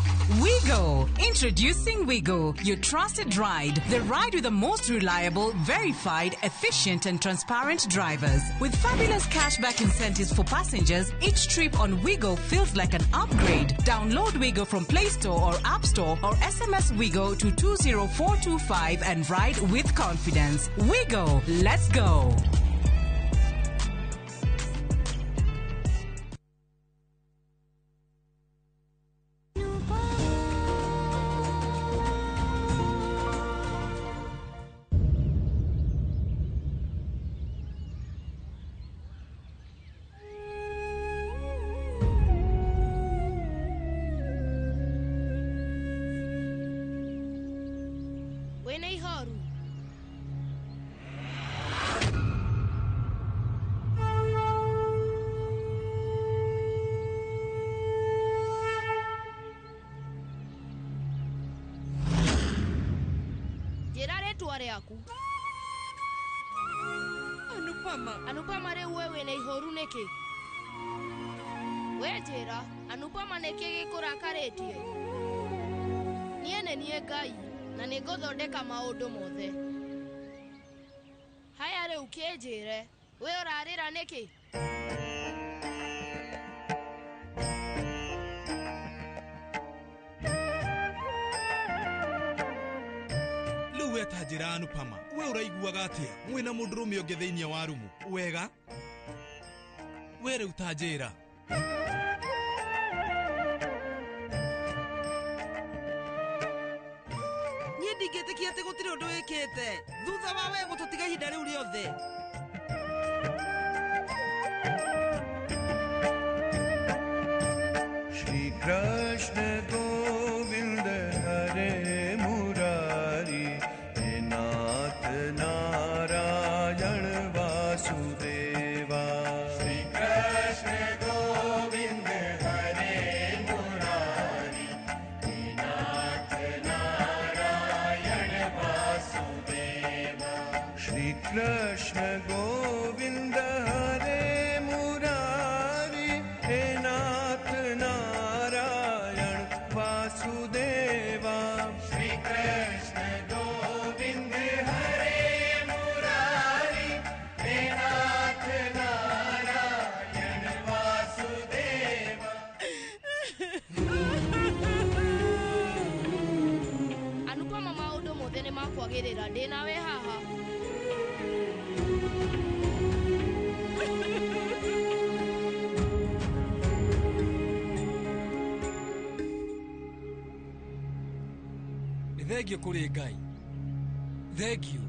Wigo! Introducing Wigo, your trusted ride. The ride with the most reliable, verified, efficient, and transparent drivers. With fabulous cashback incentives for passengers, each trip on Wigo feels like an upgrade. Download Wigo from Play Store or App Store or SMS Wigo to 20425 and ride with confidence. Wigo, let's go! Anupama re wewe na ihoru neke. Wejera, Anupama neke gĩkũrakarĩtie. Niĩ nĩ niĩ Ngai na nĩngũthondeka maũndũ mothe. Haya rĩu kĩnjĩre, we ũrarĩra nĩkĩ? Weta njĩra Anupama, we ũraiguaga atĩa mwĩna mũndũrũme ũngĩ thĩinĩ wa rumu wega we rĩu ta njĩra niĩ ndingĩtĩkia atĩ gũtirĩ ũndũ wĩkĩte thutha wa we gũtũtiga ihinda rĩu rĩothe. Shri Krishna Govind Hare Murari He Nath Narayan Vasudeva. Shri Krishna Govind Hare Murari He Nath Narayan Vasudeva. Shri Krishna Govind Hare Murari He Nath Narayan Vasudeva. Shri Krishna Govind Hare Murari He Nath Narayan Vasudeva. Anupama maundu mothe ni makwagirira ndi nawe haha. Thengio kũrĩ Ngai. Thengio.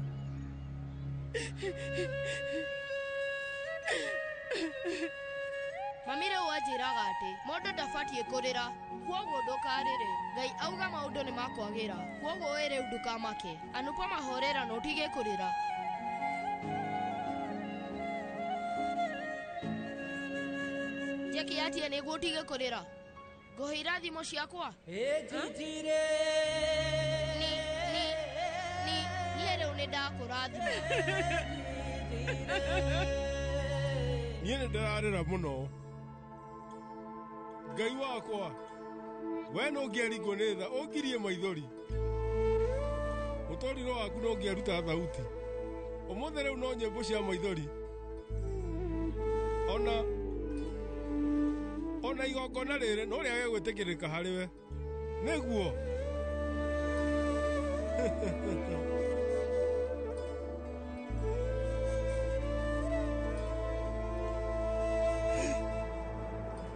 Mami rĩu anjĩraga atĩ mũndũ ndabatiĩ kũrĩra, kwoguo ndũkarĩre. Ngai auga maũndũ nĩ makwagĩra, kwoguo wĩ rĩu ndũkamake. Anupama horera na ũtige kũrĩra. Njeki atie nĩguo ũtige kũrĩra. Ngũhe irathimo ciakwa. Ĩnjitire. Niĩ rĩu nĩ ndakũrathima. Niĩ nĩ ndĩrarĩra mũno. Ngai wakwa, we no ũngĩaringwo nĩ tha ũngirie maithori. Mũtũrĩre waku no ũngĩaruta thauti. Ũmũthĩ rĩu no nyĩmbo cia maithori. Ona igongona rĩrĩ no rĩa gwĩtĩkĩrĩka harĩ we. Nĩguo.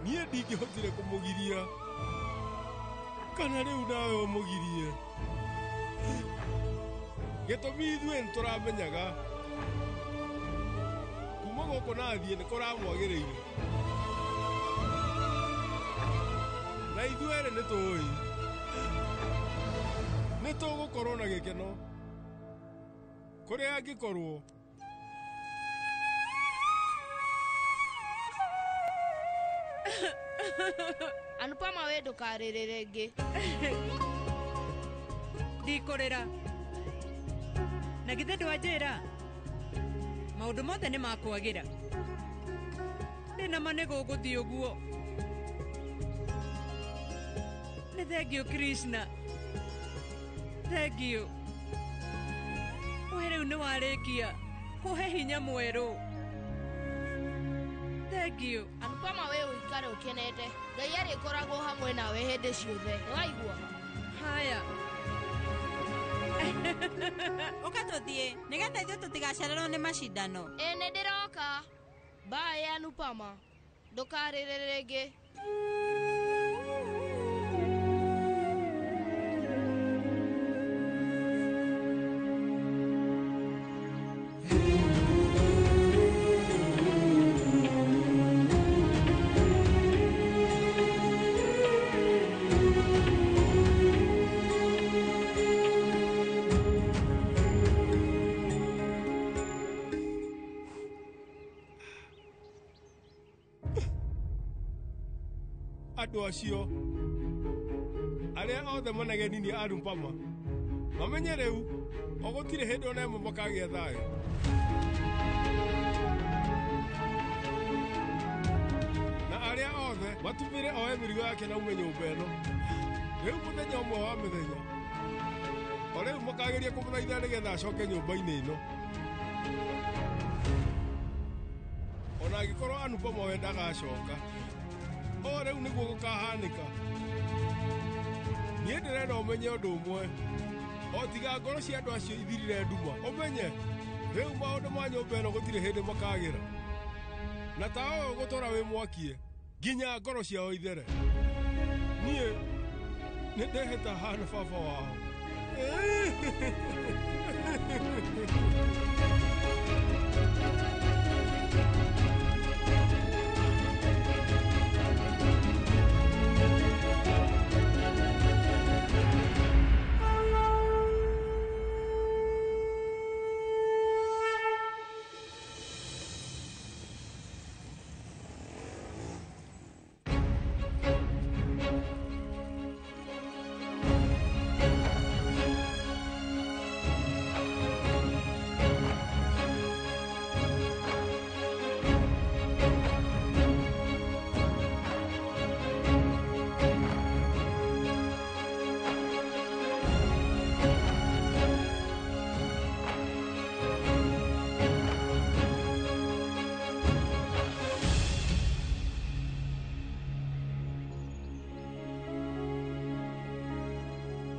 Niĩ ndingĩhotire kũmũgiria. Kana rĩu nawe ũmũgirie. Gĩtũmi ithuĩ nĩtũramenyaga. Kuma gũkũ nathiĩ nĩ kũramwagĩrĩire. Na ithuĩ erĩ nĩtũĩ. Nĩtũgũkorwo na gĩkeno. Kũrĩa angĩkorwo. Anupama we ndũkarĩrĩre rĩngĩ. Ndikũrĩra. Na githĩ ndwanjĩra maũndũ mothe nĩ makwagĩra. Ndĩna ma nĩ gũgũthiĩ ũguo. Nĩ thengio Krishna. Thengio. We rĩu nĩ warĩkia kũhe hinya mwerũ. Thengio. Anupama we ũikare ũkenete. Ngai arĩkoragwo hamwe nawe hĩndĩ ciothe. Nĩwaigua? Haya. Ũka tũthiĩ nĩgetha ithuĩ tũtigacererwo nĩ macindano. Ĩ nĩ ndĩroka. Bye Anupama. Ndũkarĩrĩre rĩngĩ. Andũ acio arĩa othe manegeni nĩ Anupama mamenye rĩu o gũtirĩ hĩndĩ ona ĩmwe makagĩa thayũ. Na arĩa othe matumire oe mĩrigo yake na ume nyũmba ĩno. Rĩu mũthenya ũmwe wa mĩthenya o rĩu makageria kũmũthaitha nĩgetha acoke nyũmba-inĩ ĩno. Ona angĩkorwo Anupama we ndagacoka, o rĩu nĩguo gũkahanĩka. Niĩ ndĩrenda ũmenye ũndũ ũmwe, o tiga ngoro cia andũ acio ithirire nduma. Ũmenye rĩu maũndũ ma nyũmba ĩno gũtirĩ hĩndĩ makagĩra. Na ta ũyũ gũtũra wĩ mwakie nginya ngoro ciao ithere. Niĩ nĩ ndehĩta hana baba wao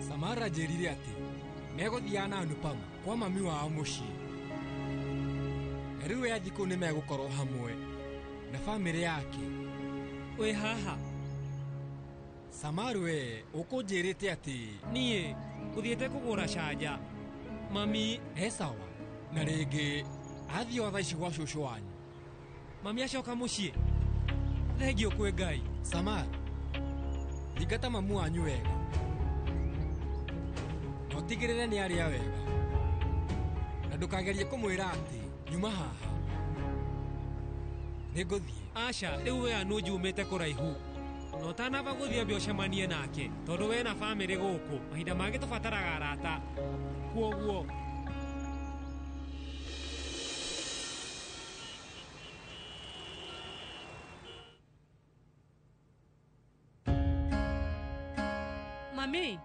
Samara jerire ati megothiana Anupama kwa mami wao mucii. Riu ya thiku ni megukorwo hamwe na family yake. We haha Samaru we ukunjirite ati nie uthiete kugura canja mami sawa na ringi athio tha ici gwa cucu wanyu. Mami acoka mucii thengio kwe Ngai. Samaru thingata mamu wanyu wega na utigirire ni aria wega na ndukagerie kumwira ati nyuma haha niguthie. Aca riu we anu njumite kuraihu no tanaba guthia biocemanie nake tondu we na family guku mahinda mangi tubataraga arata kuoguo mami.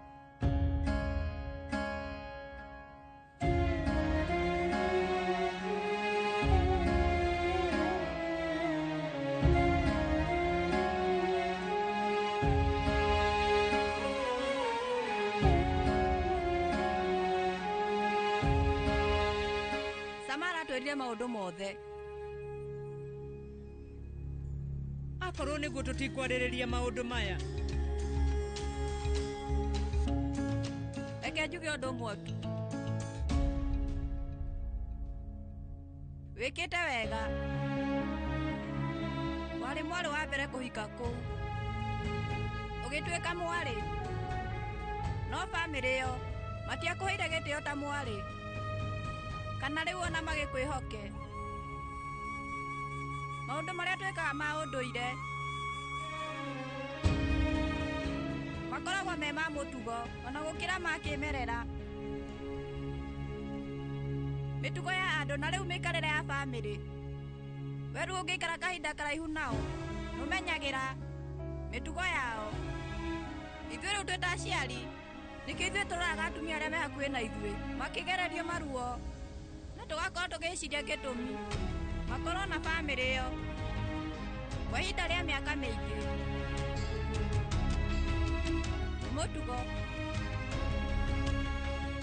Samara twirire maundu mothe. Akorwo niguo tutikwaririria maundu maya. Reke njuge undu umwe tu. Wikite wega. Wari mwari wa mbere kuhika kuu. Ugituika mwari. No family yo matiakuheire gitio ta mwari. Kana riu ona magikwihoke. Maundu maria twikaga ma unduire makoragwo me ma mutugo ona gukira ma kimerera. Mitugo ya andu na riu mikarire ya family. Weru ungikara kahinda karaihu nao numenyagira mitugo yao. Ithuĩ riu twita aciari nikio ithuĩ tũroraga atumia aria me hakuhi na ithuĩ makigererio maruo na tugakorwo tugiciria gitumi makorwo na family yo kwa ihinda ria miaka miingi. Mutugo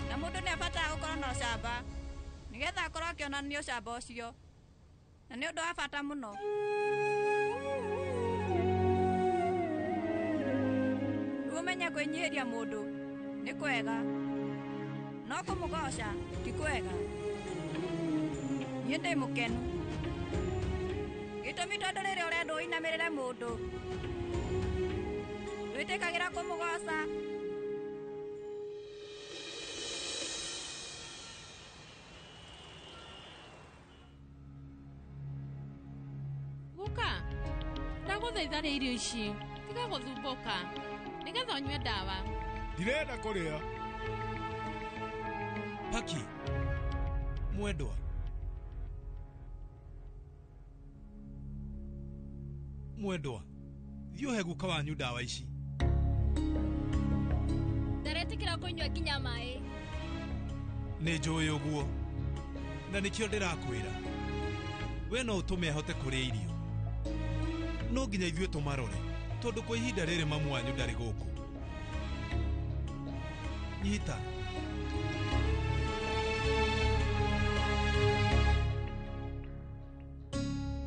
na mundu ni abatara gukorwo na ucamba nigetha akorwo akionania ucamba ucio na ni undu wa bata muno. Umenye kwinyihiria mundu ni kwega no kumugoca ti kwega. Nie ndi mukenu gitumi tondu riri urenda uinamirire mundu witikagira kumugoca. Guka ndaguthaitha irio ici tiga guthumbuka nigetha unywe ndawa. Ndirenda kuria. Paki mwendwa mwendwa thiĩ ũhe guka wanyu ndawa ici. Ndaretikira kunywa kinya mai. Nĩ njũĩ ũguo na nĩkĩo ndĩrakwĩra we no ũtũme ahote kũrĩa irio no nginya ithuĩ tũmarore tondũ kwa ihinda rĩrĩ mamu wanyu ndarĩ gũkũ. Nyita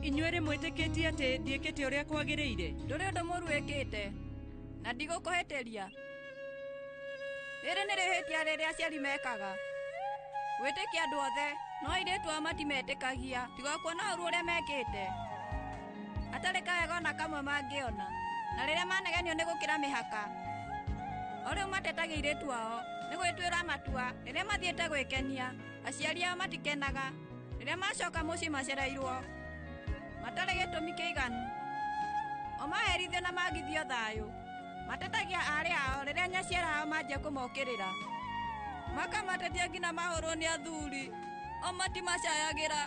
inyuĩ mwĩtĩkĩtie ati ndiĩkĩte ũrĩa kwagĩrĩire. Ndũrĩ ũndũ mũru wĩkĩte na ndigũkũhĩtĩria. Rĩrĩ nĩ rĩhĩtia rĩrĩa aciari mekaga. Gwĩtĩkia andũ othe, no airĩtu ao matimetĩkagia, tiga kuona ũru ũrĩa mekĩte. Atarĩ kawega ona kamwe mangĩona, na rĩrĩa manegenio nĩ gũkĩra mĩhaka. O rĩu matetagia airĩtu ao, nĩ gwĩtuĩra matua, rĩrĩa mathiĩte gwĩkenia, aciari ao matikenaga, rĩrĩa macoka mũciĩ macereirwo. Matarĩ gĩtũmi kĩiganu. O maherithio na magithio thayũ. Matetagia arĩ ao rĩrĩa nyaciara ao manjia kũmokĩrĩra. Makamatetia nginya mahũrwo nĩ athuri. O matimacayagĩra.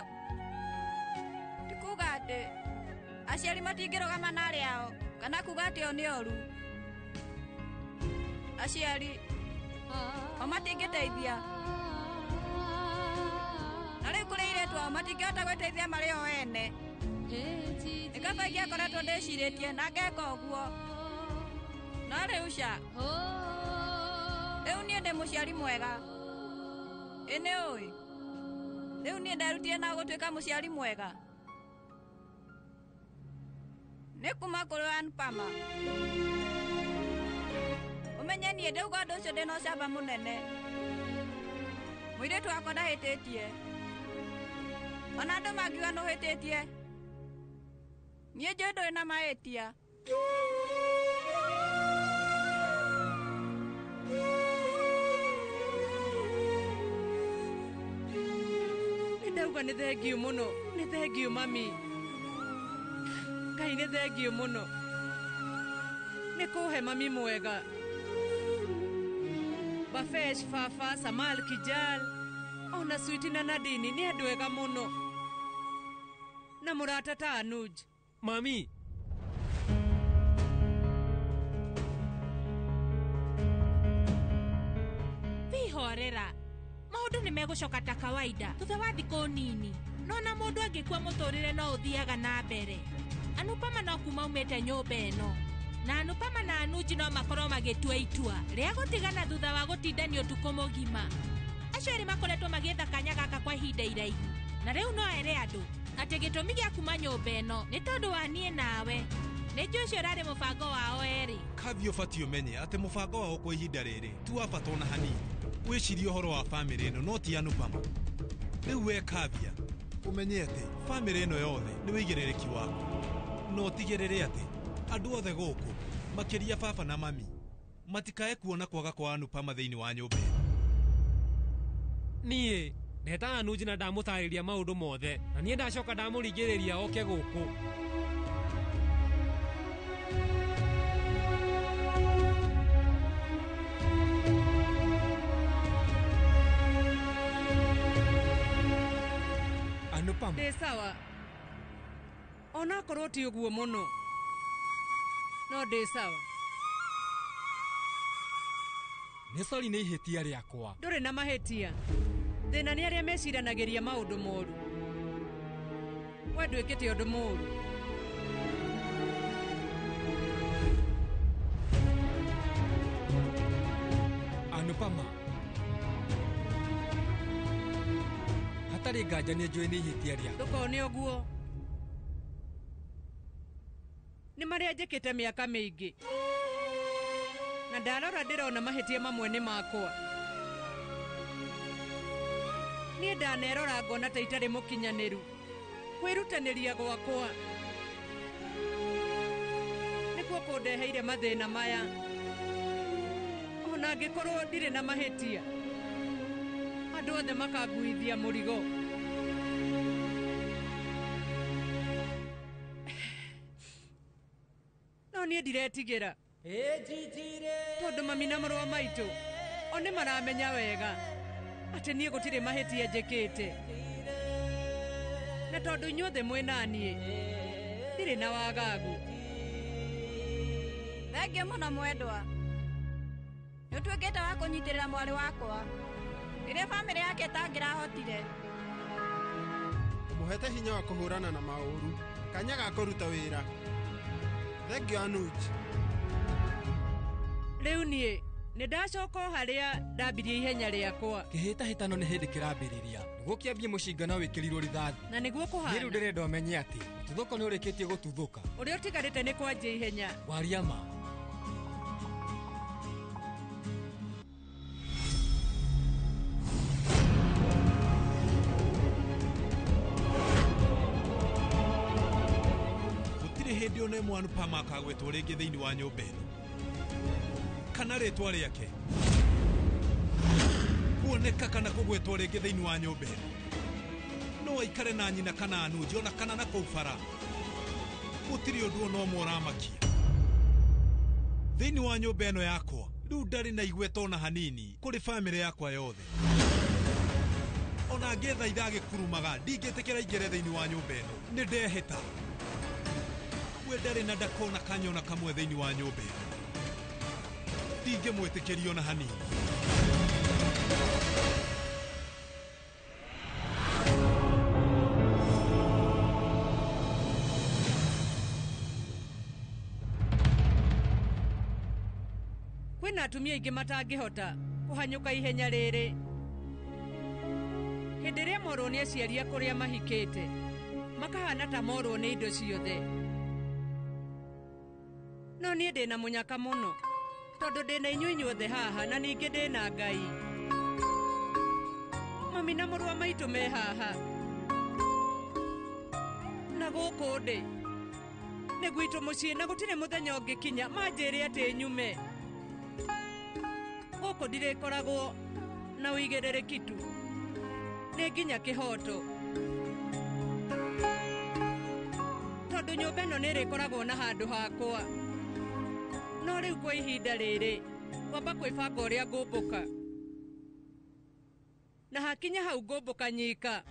Ti kuga atĩ aciari matingĩrũgama na arĩ ao, kana kuga atĩ o nĩ oru. Aciari o matingĩteithia. Na rĩu kũrĩ airĩtu ao matingĩhota gwĩteithia marĩ o ene. Nĩ kaba ingĩakoretwo ndĩcirĩtie na ngeka ũguo. No rĩu ca, rĩu niĩ ndĩ mũciari mwega. Ĩnĩ ũĩ, rĩu niĩ nderutire na gũtuĩka mũciari mwega. Nĩ kuma kũrĩ Anupama. Ũmenye niĩ ndĩuga ũndũ ũcio ndĩna ũcamba mũnene. Mũirĩtu wakwa ndahĩtĩtie. Ona andũ mangiuga nũhĩtĩtie. Niĩ njũĩ ndũrĩ na mahĩtia. Ndauga nĩ thengiũ mũno, nĩ thengiũ mami. Ngai nĩ thengiũ mũno. Nĩ kũhe mami mwega. Bafesh, Fafa, Samal, Kijal, ona Sweeti na Nadini nĩ andũ ega mũno. Na mũrata ta Anuj. Mami. Wihorera. Maũndũ nĩ megũcoka ta kawaida thutha wa thikũ nini. No na mũndũ angĩkua mũtũrĩre no ũthiaga na mbere. Anupama no kuma umĩte nyũmba ĩno. Na Anupama na Anuji no makorwo magĩtua itua rĩa gũtigana thutha wa gũtindania ũtukũ mũgima. Acio erĩ makoretwo magĩetha kanya gaka kwa ihinda iraihu. Na rĩu no ere andũ atĩ gĩtũmi gĩa kuma nyũmba ĩno nĩ tondũ wa niĩ nawe. Nĩ njũĩ ũcio ũrarĩ mũbango wao erĩ. Kathi ũbatiĩ ũmenye atĩ mũbango wao kwa ihinda rĩrĩ tu wa bata ona hanini. Wĩcirie ũhoro wa bamĩrĩ ĩno no ti Anupama. Rĩu we Kavia, ũmenye atĩ bamĩrĩ ĩno yothe nĩ wĩigĩrĩrĩki waku. No tigĩrĩre atĩ andũ othe gũkũ makĩria baba na mami matikae kuona kwaga kwa Anupama thĩinĩ wa nyũmba ĩno. Niĩ ndeta Anuji na ndamũtarĩria maũndũ mothe, na niĩ ndacoka ndamũringĩrĩria oke gũkũ. Anupama. Ndĩ sawa. Ona korwo ti ũguo mũno. No ndĩ sawa. Nĩ sori nĩ ihĩtia rĩakwa. Ndũrĩ na mahĩtia. Thĩna nĩ arĩa meciranagĩria maũndũ moru. We ndwĩkĩte ũndũ mũru. Anupama. Hatarĩ nganja nĩ njũĩ nĩ ihĩtia rĩakwa. Ndũkone ũguo. Nĩ marĩa njĩkĩte mĩaka mĩingĩ. Na ndarora ndĩrona mahĩtia mamwe nĩ makwa. Niĩ ndanerora ngona ta itarĩ mũkinyanĩru. Kwĩrutanĩria gwakwa nĩkuo kũndeheire mathĩna maya. Ona angĩkorwo ndirĩ na mahĩtia, andũ othe makanguithia mũrigo. No niĩ ndiretigĩra. Tondũ mami na mũrũ wa maitũ o nĩ maramenya wega atĩ niĩ gũtirĩ mahĩtia njĩkĩte. Na tondũ inyuothe mwĩna niĩ ndirĩ na wagagu. Thengiũ mũno mwendwa. Nĩ ũtuĩkĩte wa kũnyitĩrĩra mwarĩ wakwa rĩrĩa bamĩrĩ yake ĩtangĩrahotire. Mũhete hinya wa kũhũrana na maũru, kanya ga kũruta wĩra. Thengiũ Anuj. Rĩu niĩ nĩ ndacoka harĩa ndambirie ihenya rĩakwa. Kĩhĩtahĩtano nĩ hĩndĩ kĩrambĩrĩria. Nĩguo kĩambie mũcingano wĩkĩrirwo rithathi. Na nĩguo kũhana. Nĩ rĩu ndĩrenda ũmenye atĩ mũtuthũko nĩ ũrĩkĩtie gũtuthũka. Ũrĩa ũtigarĩte nĩ kwanjia ihenya. Waria ma. ndione mwana Pama akagwetwo rĩngĩ thĩinĩ wa nyũmba ĩno kana rĩtwa rĩake kuoneka kana kũgwetwo rĩngĩ thĩinĩ wa nyũmba ĩno no aikare na nyina kana Anuji ona kana na kũu bara gũtirĩ ũndũ ona ũmwe ũramakia thĩinĩ wa nyũmba ĩno yakwa rĩu ndarĩ na igweta ona hanini kũrĩ bamĩrĩ yakwa yothe ona ngĩthaitha agĩkurumaga ndingĩtĩkĩra ingĩre thĩinĩ wa nyũmba ĩno nĩ ndehĩta we ndarĩ na ndakona kanyona kamwe thĩinĩ wa nyũmba ĩno ndingĩmwĩtĩkĩria ona hanini kwĩna atumia aingĩ matangĩhota kũhanyũka ihenya rĩrĩ hĩndĩ ĩrĩa morwo nĩ aciari kũrĩa mahikĩte makahana ta morwo nĩ indo ciothe no niĩ ndĩna mũnyaka mũno tondũ ndĩna inyuĩ inyuothe haha na ningĩ ndĩna Ngai mami na mũrũ wa maitũ me haha na gũkũ ndĩ nĩ gwitũ mũciĩ na gũtirĩ mũthenya ũngĩkinya manjĩre atĩ nyume gũkũ ndirĩkoragwo na ũigĩrĩrĩki tu nĩ nginya kĩhoto tondũ nyũmba ĩno nĩ ĩrĩkoragwo na handũ hakwa no rĩu kwa ihinda rĩrĩ kwamba kwĩbanga ũrĩa ngũmbũka na hakinya hau ngũmbũka nyika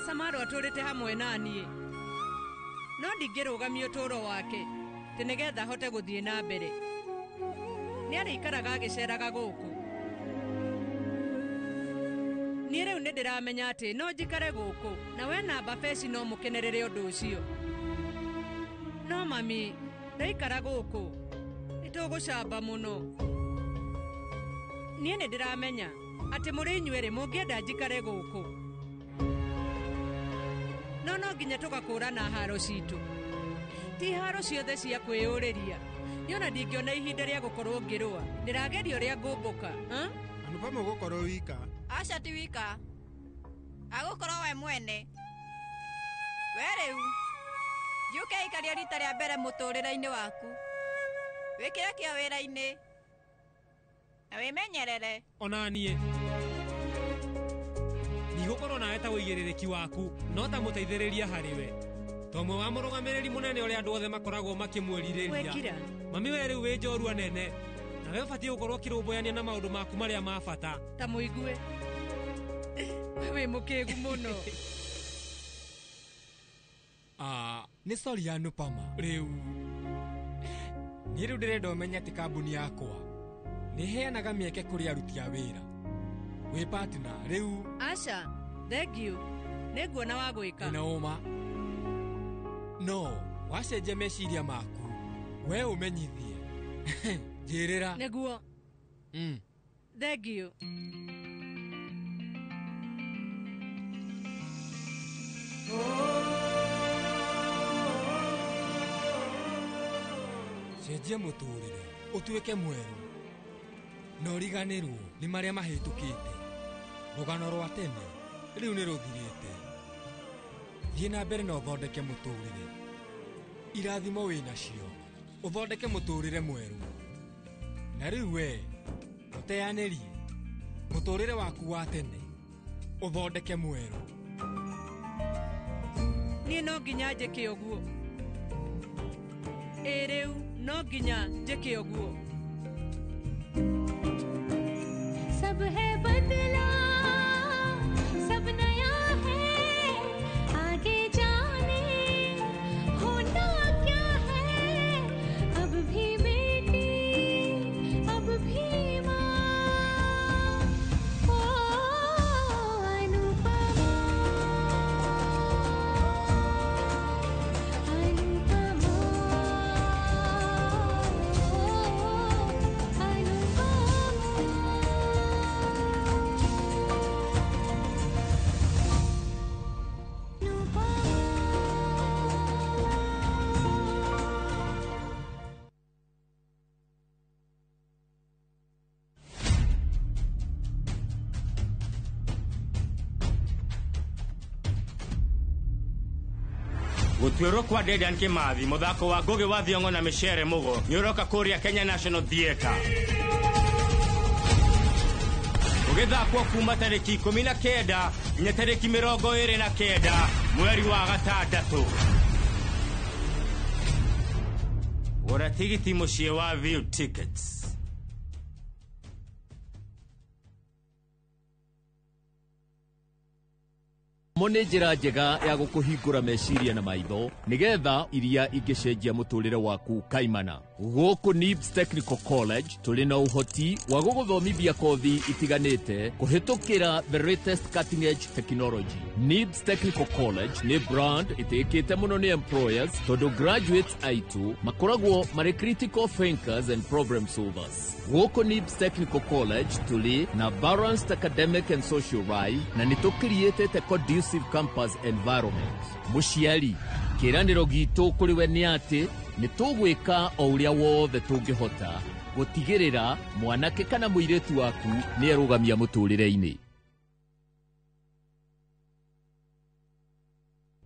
Samaro atũrĩte hamwe naniĩ no ndingĩrũgamia ũtũũro wake tĩ nĩgetha hote gũthiĩ na mbere nĩ arĩikaraga agĩceraga gũkũ niĩ rĩu nĩ ndĩramenya atĩ no njikare gũkũ na we na Bafesi no mũkenerere ũndũ ũcio no mami ndaikara gũkũ nĩtũgũcamba mũno niĩ nĩ ndĩramenya atĩ mũrĩ inyuerĩ mũngĩenda njikare gũkũ no nginya tũgakũrana haro citũ ti haro ciothe cia kwĩyũrĩria niona ndingĩona ihinda rĩa gũkorwo ngĩrũa ndĩrageria ũrĩa ngũmbũka Anupama ũgũkorwo wika aca ti wika agũkorwo we mwene we rĩu njuke ikaria rita rĩa mbere mũtũrĩre-inĩ waku wĩkĩre kĩo wĩra-inĩ na wĩmenyerere ona niĩ ndigũkorwo nawe ta ũigĩrĩrĩki waku no ta mũteithĩrĩria harĩ we tomwe wa mũrũgamĩrĩri mũnene ũrĩa andũ othe makoragwo makĩmwĩrirĩria mami we rĩu wĩ njorua nene nawe ũbatiĩ gũkorwo ũkĩrũmbũyania na maũndũ maku marĩa ma bata ta mũigue wĩ mũkĩgu mũno nĩ sori Anupama rĩu niĩ rĩu ndĩrenda ũmenye atĩ kambuni yakwa nĩ heanaga mĩeke kũrĩ aruti a wĩra wĩ partner rĩu aca thengiũ nĩ nguona wa gwĩka na ũma no wacenjia meciria maku we ũmenyithie njĩrĩra nĩguo thengiũ cenjia mũtũrĩre ũtuĩke mwerũ na ũriganĩrwo nĩ marĩa mahĩtũkĩte rũgano rwa tene rĩu nĩ rũthirĩte thiĩ na mbere na ũthondeke mũtũrĩre irathimo wĩ nacio ũthondeke mũtũrĩre mwerũ na rĩu we ũteanĩrie mũtũrĩre waku wa tene ũthondeke mwerũ niĩ no nginya njĩke ũguo rĩu no nginya njĩke ũguo सब है बदला सब नया है आगे जाने होना क्या है अब भी बेटी अब भी माँ ओ अनुपमा Anupama Gutwiro kwa Dedan Kimathi muthako wa Ngugi wa Thiong'o na Michere Mugo nyoroka kuria Kenya National Theatre. Ugithakwo kuma tariki 19 nginya tariki 29 mweri wa gatandatu. Gura tigiti muciĩ wa View Tickets. Mone njĩra njega ya gũkũhingũra meciria na maitho nigetha iria ingĩcenjia mũtũrĩre waku kaimana. Gũkũ NIBS Technical College tũrĩ na ũhoti wa gũgũthomithia kothi itiganĩte kũhĩtũkĩra the latest cutting edge technology. NIBS Technical College nĩ brand ĩtĩkĩte mũno nĩ employers tondũ graduates aitũ makoragwo marĩ critical thinkers and problem solvers. Gũkũ NIBS Technical College tũrĩ na balanced academic and social life na nĩtũcreatĩte conducive campus environment. Mũciari, kĩĩranĩro gitũ kũrĩ we nĩ atĩ nĩtũgwĩka o ũrĩa wothe tũngĩhota gũtigĩrĩra mwanake kana mũirĩtu waku nĩarũgamia mũtũrĩre-inĩ.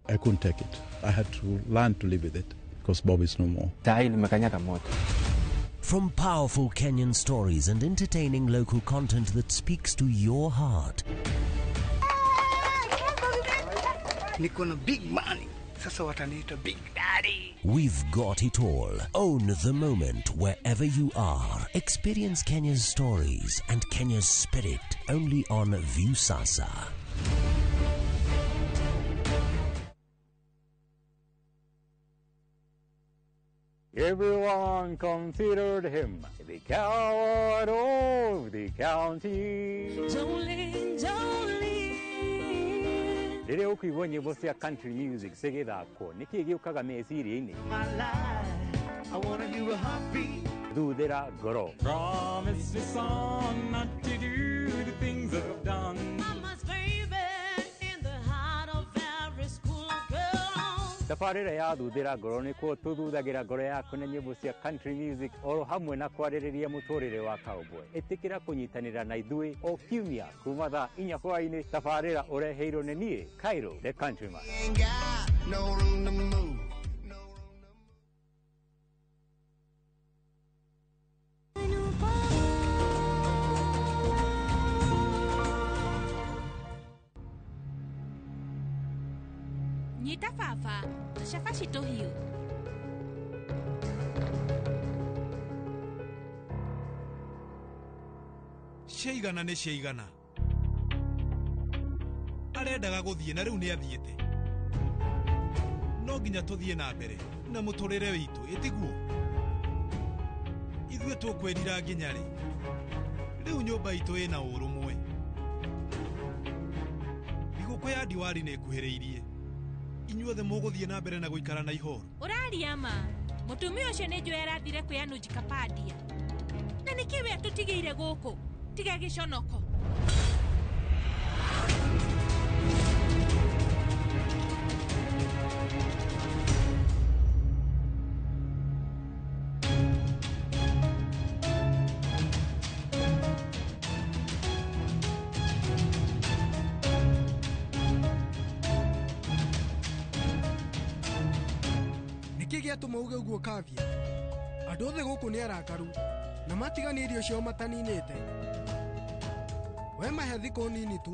I couldn't take it. I had to learn to live with it because Bob is no more. From powerful Kenyan stories and entertaining local content that speaks to your heart. Niko na big money. Sasa wataniita Big Daddy. We've got it all. Own the moment wherever you are. Experience Kenya's stories and Kenya's spirit only on Viusasa. Everyone considered him the coward of the county. Jolene, Jolene. Rĩrĩa ũkũigua nyĩmbo cia country music cigĩthakwo nĩkĩ gĩũkaga meciria-inĩ? I wanna give a heartbeat. Thuthĩra ngoro. Promise your son not to do the things I've done. Mama's baby in the heart of every school girl. Tabarĩra ya thuthĩra ngoro nĩkuo tũthuthagĩra ngoro yaku na nyĩmbo cia country music oro hamwe na kwarĩrĩria mũtũrĩre wa cowboy. Ĩtĩkĩra kũnyitanĩra na ithuĩ o kiumia kuma thaa 4 hwaĩ-inĩ. Tabarĩra ũreheirwo nĩ niĩ Cairo the Countryman. No room to move. Nyita baba, tũcabaci tũhiũ. Ciaigana nĩ ciaigana. Arendaga gũthiĩ na rĩu nĩ athiĩte. No nginya tũthiĩ na mbere na mũtũrĩre witũ, ĩtiguo. Ithuĩ tũkwĩrira nginya rĩ. Rĩu nyũmba itũ ĩna ũrũmwe. Thigũkũ ya Diwali nĩ ĩkuhĩrĩirie. Inyuothe mũgũthiĩ na mbere na gũikara na ihoro. Ũraria ma, mũtumia ũcio nĩ njũĩ arathire kwĩya Nuji Kapadia. Na nĩkĩ we tũtigĩire gũkũ? Tiga gĩconoko. Gĩatũma uge ũguo Kavia. Andũ othe gũkũ nĩ arakaru na matiganĩirio cio mataninĩte. We mahe thikũ nini tu.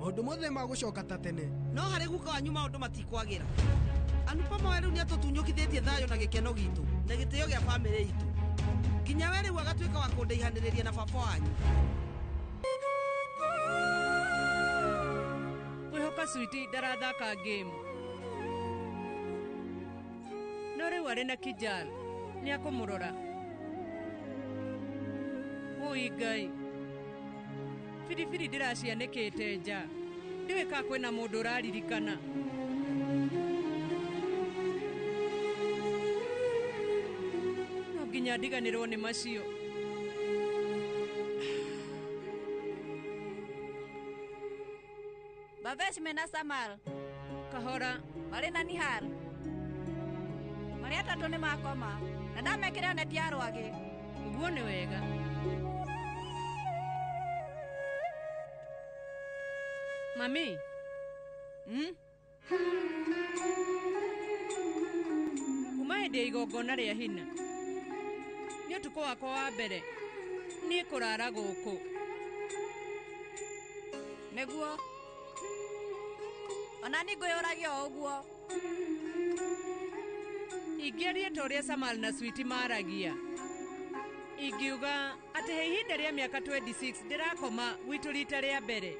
Maũndũ mothe magũcoka ta tene. No harĩ guka wanyu maũndũ matikwagĩra. Anupa maweru nĩ atũtunyũkithĩtie thayũ na gĩkeno gitũ na gĩtĩo gĩa bamĩrĩ itũ. Nginya we rĩu agatuĩka wa kũndĩihanĩrĩria na baba wanyu. Kwĩhoka Sweetie ndarathaka game. No rĩu arĩ na Kijal nĩ akũmũrora. Ui Ngai, biribiri ndĩracianĩkĩte nja. Ndiũĩ ka kwĩna mũndũ ũraririkana. No nginya ndiganĩrwo nĩ macio. Bavesh mena Samal. Kahora. Marĩ na Nihal. Marĩ atatũ nĩ makoma. Na ndamekĩra neti ya rwagĩ. Ũguo nĩ wega. Mami. hĩndĩ ya igongona rĩa hina nĩ ũtukũ wakwa wa mbere niĩ kũrara gũkũ nĩguo ona nĩ ngwĩyũragia o ũguo ingĩaria ta ũrĩa Samal na Switi maragia ingiuga atĩ he ihinda rĩa mĩaka 26 ndĩrakoma gwitũ rita rĩa mbere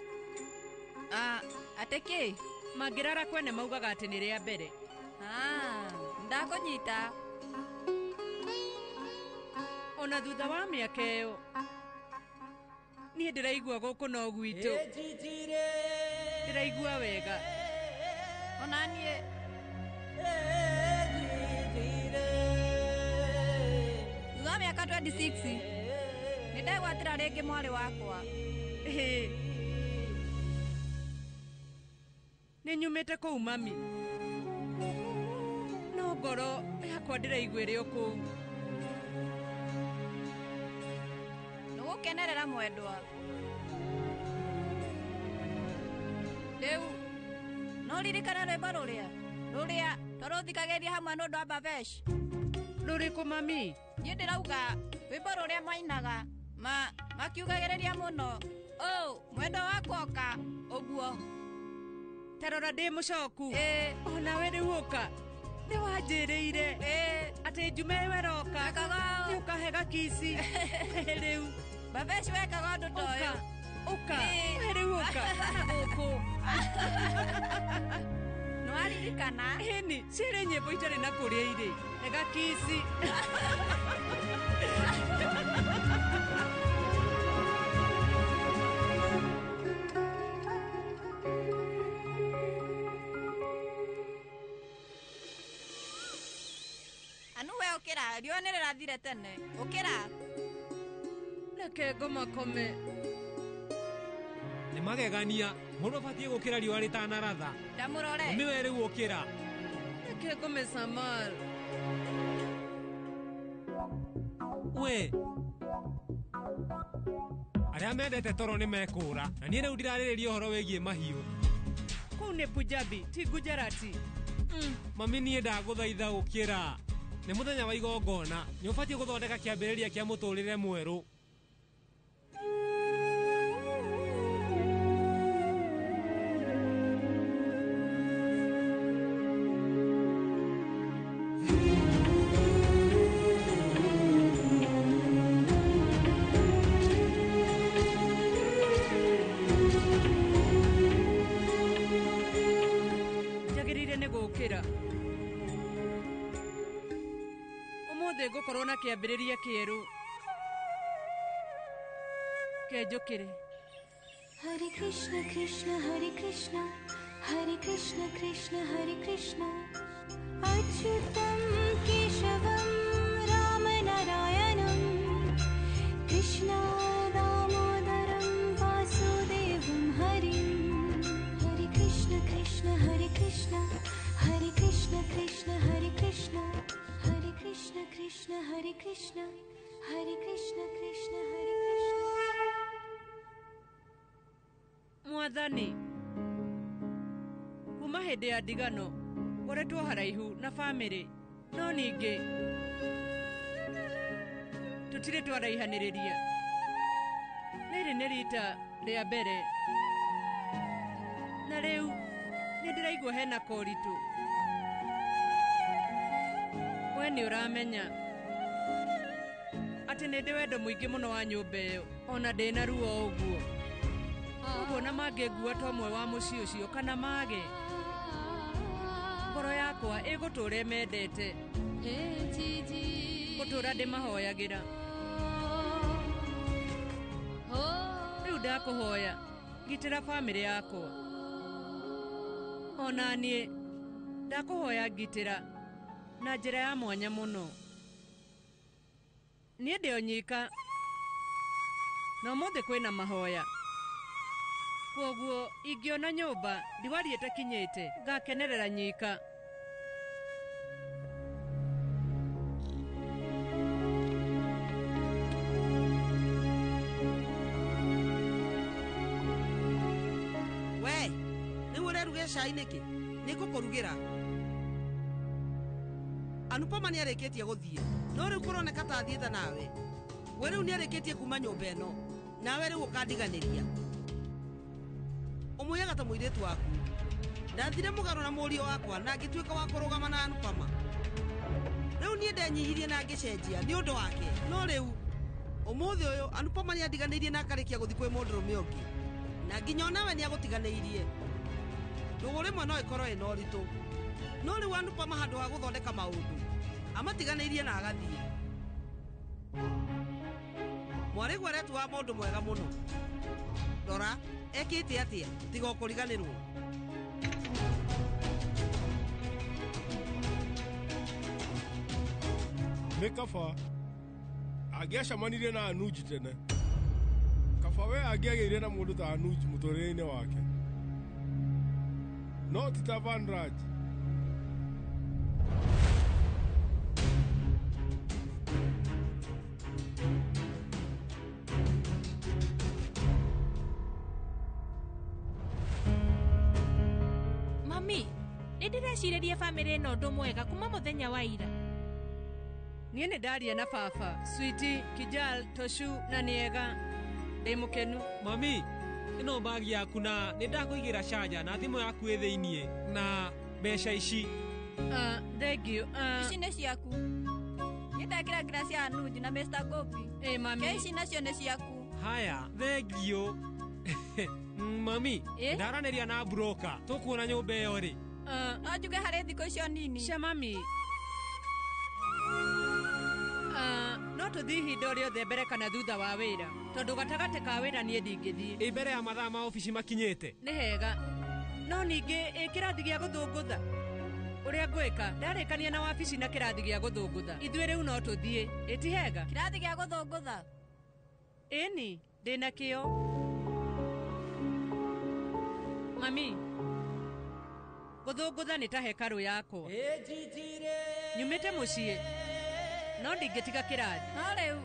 atĩ kĩ mangĩrara kwene maugaga atĩ nĩ rĩa mbere ndakũnyita ona thutha wa mĩaka ĩyo niĩ ndĩraigua gũkũ no gwitũ ndĩraigua wega ona niĩ thutha wa mĩaka 26 nĩ ndegwatĩra rĩngĩ mwarĩ wakwa nĩ nyumĩte kũu mami no ngoro yakwa ndĩraigua ĩrĩ o kũu nĩgũkenerera mwendwa rĩu no ririkana rwĩmbo rũrĩa tũrũthikagĩria hamwe nĩ ũndũ wa Babesh rũrĩkũ mami niĩ ndĩrauga rwĩmbo rũrĩa mainaga makiugagĩrĩria mũno mwendwa wakoka ũguo tarora ndĩ mũcoku onawe rĩu ũka nĩ wanjĩrĩire atĩ njume weroka nĩ ũkahe gakisi rĩu Babesh wekaga ũndũ ta ũyũ ũka we rĩu ũka gũkũ nĩwaririkana ĩni ciĩrĩ nyĩmbo itarĩ na kũrĩa irĩ gakisi we ũkĩra riũa nĩ rĩrathire tene ũkĩra reke ngomakome nĩ magegania mũndũ abatiĩ gũkĩra riũa rĩtanaratha ndamũrore mami we rĩu ũkĩra reke ngome Samal we arĩa mendete toro nĩ mekũũra na niĩ rĩu ndirarĩrĩria ũhoro wĩgiĩ mahiũ kũu nĩ Punjabi ti Gujarati mami niĩ ndagũthaitha ũkĩra nĩ mũthenya wa igongona nĩ ũbatiĩ gũthondeka kĩambĩrĩria kĩa mũtũrĩre mwerũ njagĩrĩire nĩ gũkĩra ũmũthĩ ngũkorwo na kĩambĩrĩria kĩerũ kenjũkĩre Hare Krishna Krishna Hare Krishna Hare Krishna Krishna Hare Krishna Achyutam Keshavam Ramanarayanam Krishna Damodaram Vasudevam Harim Hare Krishna Krishna Hare Krishna Hare Krishna Krishna Hare Krishna Hare Krishna Krishna Hare Krishna Hare Krishna Krishna Hare Krishna Mwathani kuma hĩndĩ ya ndigano ngoretwo haraihu na bamĩrĩ no ningĩ tũtirĩ twaraihanĩrĩria rĩrĩ nĩ rita rĩa mbere na rĩu nĩ ndĩraigua hena koritũ we nĩ ũramenya atĩ nĩ ndĩ wendo mũingĩ mũno wa nyũmba ĩyo ona ndĩ na ruo ũguo ũguo na mangĩngua ta ũmwe wa mũciĩ ũcio kana mage ngoro yakwa ĩgũtũũra ĩmendete gũtũũra ndĩmahoyagĩra rĩu ndakũhoya gitĩra bamĩrĩ yakwa ona niĩ ndakũhoya ngitĩra na njĩra ya mwanya mũno niĩ ndĩ o nyika na ũmũthĩ kwĩna mahoya kwoguo ingĩona nyũmba ndiwarie takinyĩte ngakenerera nyika we rĩu ũreruge cai nĩkĩ nĩngũkũrugĩra Anupama nĩ arĩkĩtie gũthiĩ, no rĩu kũroneka ta athiĩte nawe. We rĩu nĩ arĩkĩtie kuma nyũmba ĩno, nawe rĩu ũkandiganĩria. Ũmũiyaga ta mũirĩtu waku. Ndathire mũgarũ na mũriũ wakwa na ngĩtuĩka wa kũrũgama na Anupama. Rĩu niĩ ndenyihirie na ngĩcenjia nĩ ũndũ wake, no rĩu ũmũthĩ ũyũ Anupama nĩ andiganĩirie na akarĩkia gũthiĩ kwĩ mũndũrũme ũngĩ, na nginya onawe nĩ agũtiganĩirie. Ndũgũ rĩmwe no ĩkorwo ĩna ũritũ, no rĩu Anupama handũ ha gũthondeka maũndũ amatiganĩirie na agathiĩ. Mwarĩ gwaretu wa mũndũ mwega mũno. Rora, ekĩte atĩa tiga kũriganĩrwo. Nĩ kaba angĩacemanirie na Anuji tene. Kaba we angĩagĩire na mũndũ ta Anuji mũtũrĩre-inĩ wake, no ti ta Van Raj. Mami, nĩ ndĩrecireria bamĩrĩ ĩno ũndũ mwega kuma mũthenya wa ira. Niĩ nĩ ndaria na baba, Sweetie, Kijal, Toshu na Niega. Ndĩ mũkenu. Mami, ĩno bagi yaku na nĩ ndakũigĩra caja na thimũ yaku ĩ thĩiniĩ na mbeca ici. Thengiũ. Ici nĩ ciaku. Nĩ ndekĩra ngiraci ya Anuji na Mr. Gopi. Mami. Ici nacio nĩ ciaku. Haya, thengiũ. Mami, ndaranĩria na broker. Tũkuona nyũmba ĩyo rĩ. No njuge harĩ thikũ icio nini. Cia mami. No tũthiĩ ihinda o rĩothe mbere kana thutha wa wĩra, tondũ gatagatĩ ka wĩra niĩ ndingĩthiĩ. Mbere ya mathaa ma ofici makinyĩte. Nĩ hega. No ningĩ kĩrathi gĩa gũthũngũtha ũrĩa ngwĩka ndarĩkania na wabici na kĩrathi gĩa gũthũngũtha. Ithuĩ rĩu no tũthiĩ. Ĩti hega. Kĩrathi gĩa gũthũngũtha. Ĩni, ndĩna kĩo. Mami, gũthũngũtha nĩ ta hekarũ yakwa. Nyumĩte mũciĩ, no ndingĩtiga kĩrathi. No rĩu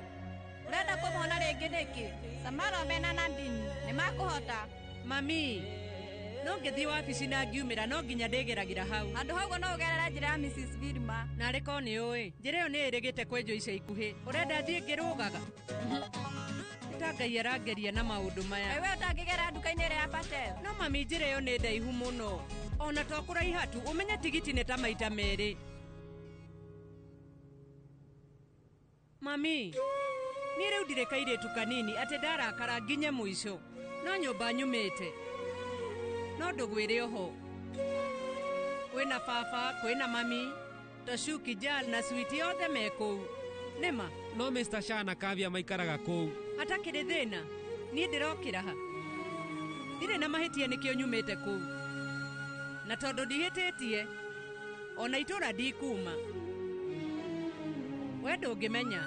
ũrenda kũmona rĩngĩ nĩkĩ? Samara mena na Ndini nĩ makũhota. Mami, no ngĩthiĩ wabici na ngiumĩra no nginya ndĩgeragĩra hau. Handũ hauguo no ũgerera njĩra ya Mrs. Vilma. Narĩ ko nĩ ũĩ, njĩra ĩyo nĩ ĩrĩgĩte kwenjwo ica ikuhĩ. Ũrenda thiĩ ngĩrũgaga? Ta Ngai arangeria na maũndũ maya. We ũtangĩgera nduka-inĩ ĩrĩa ya Patel. No mami, njĩra ĩyo nĩ ndaihu mũno. Ona to kũraiha tu, ũmenye tigiti nĩ ta maita merĩ. Mami, niĩ rĩu ndirĩ kairĩtu kanini atĩ ndarakara nginye mũico. No nyũmba nyumĩte. No ndũgwĩre oho. Kwĩna baba, kwĩna mami, Toshu, Kijal na Sweetie othe me kũu. Nĩma? No Mr. Shah na Kavia maikaraga kũu. Hatakĩrĩ thĩna. Niĩ ndĩrokĩra ha. Ndirĩ na mahĩtia nĩkĩo nyumĩte kũu. Na tondũ ndihĩtĩtie, ona itũra ndikuma. We ndũngĩmenya.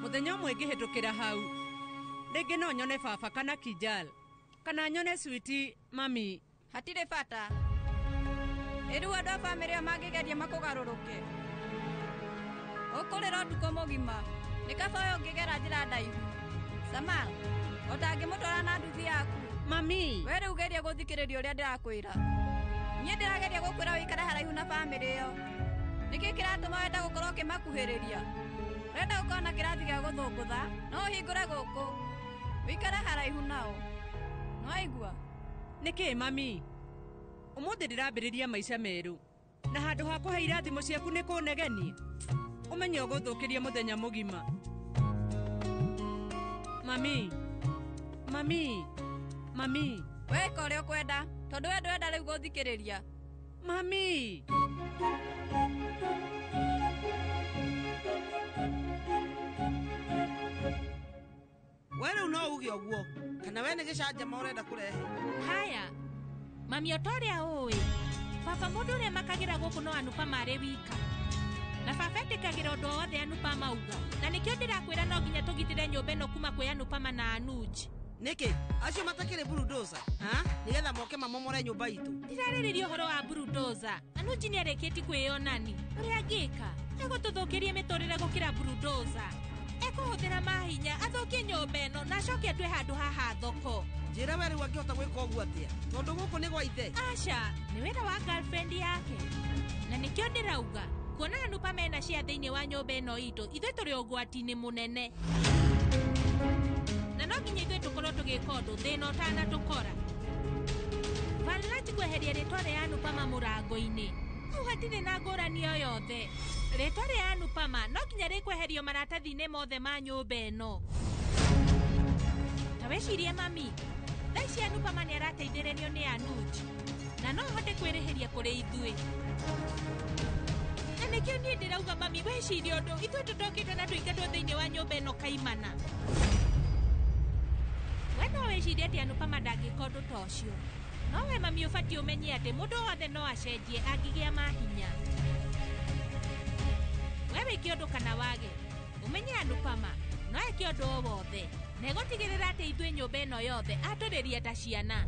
Mũthenya ũmwe ngĩhĩtũkĩra hau, rĩngĩ no nyone baba kana Kijal, kana nyone Sweetie, mami. Hatirĩ bata. Rĩu andũ a bamĩrĩ ĩyo mangĩgeria makũgarũrũke. Ũkũrĩra ũtukũ mũgima. Nĩ kaba ũyũ ũngĩgera njĩra ndaihu. Samara, ũtangĩmũtwara na nduthi yaku. Mami. We rĩu geria gũthikĩrĩria ũrĩa ndĩrakwĩra. Niĩ ndĩrageria gũkwĩra wĩikare haraihu na bamĩrĩ ĩyo. Nĩkĩ kĩratũma wenda gũkorwo ũkĩmakuhĩrĩria? Urenda gũkorwo na kĩrathi gĩa gũthũngũtha, no ũhingũre gũkũ. Wĩikare haraihu nao. No aigua? Nĩkĩ mami? Ũmũthĩ ndĩrambĩrĩria maica merũ. Na handũ ha kũhe irathimo ciaku nĩ kũnegenia. Ũmenye ũgũthũkĩria mũthenya mũgima. Mami. Mami. Mami. Weka ũrĩa ũkwenda, tondũ we ndwenda rĩu gũthikĩrĩria. Mami. We rĩu no uge ũguo, kana we nĩ gĩcanjama ũrenda kũrehe. Haya, mami otorĩa ũĩ, baba mũndũ ũrĩa makagĩra gũkũ no Anupama arĩ wika. Na baba etĩkagĩra ũndũ wothe Anupama auga. Na nĩkĩo ndĩrakwĩra no nginya tũgitĩre nyũmba ĩno kuma kwĩ Anupama na Anuji. Nĩkĩ? Acio matakĩrĩ bulldozer, ha? Nĩgetha moke mamomore nyũmba itũ. Ndirarĩrĩria ũhoro wa bulldozer. Anuji nĩ arĩkĩti kwĩyonani. Ũrĩa angĩka, egũtũthũkĩrie mĩtũrĩre gũkĩra bulldozer. Ekũhũthĩra mahinya athũkie nyũmba ĩno na acoke atue handũ haha thoko. Njĩra we rĩu angĩhota gwĩka ũguo atĩa? Tondũ gũkũ nĩ gwa ithe. Aca, nĩ wĩra wa girlfriend yake. Na nĩkĩo ndĩrauga, kuona Anupa mena cia thĩinĩ wa nyũmba ĩno itũ ithuĩ tũrĩ ũgwati-inĩ mũnene na no nginya ithuĩ tũkorwo tũgĩka ũndũ thĩna ũtanatũkora. Vanlage kweheria rĩtwa rĩa Anupama mũrango-inĩ hau hatirĩ na ngũrani o yothe. Rĩtwa rĩa Anupama no nginya rĩkweherio maratathi-inĩ mothe ma nyũmba ĩno. Ta wecirie mami, thaa ici Anupama nĩ arateithĩrĩrio nĩ Anuj na no hote kwĩrĩhĩria kũrĩ ithuĩ. Na nĩkĩo niĩ ndĩrauga mami, wecirie ũndũ ithuĩ tũtokĩte na tũingatwo thĩinĩ wa nyũmba ĩno kaimana. We no wecirie atĩ Anupama ndangĩka ũndũ ta ũcio. No we mami ũbatiĩ ũmenye atĩ mũndũ wothe no acenjie angĩgĩa mahinya. We wĩke ũndũ kana wage, ũmenye Anupama no eke ũndũ o wothe na egũtigĩrĩra atĩ ithuĩ nyũmba ĩno yothe atũrĩrie ta ciana.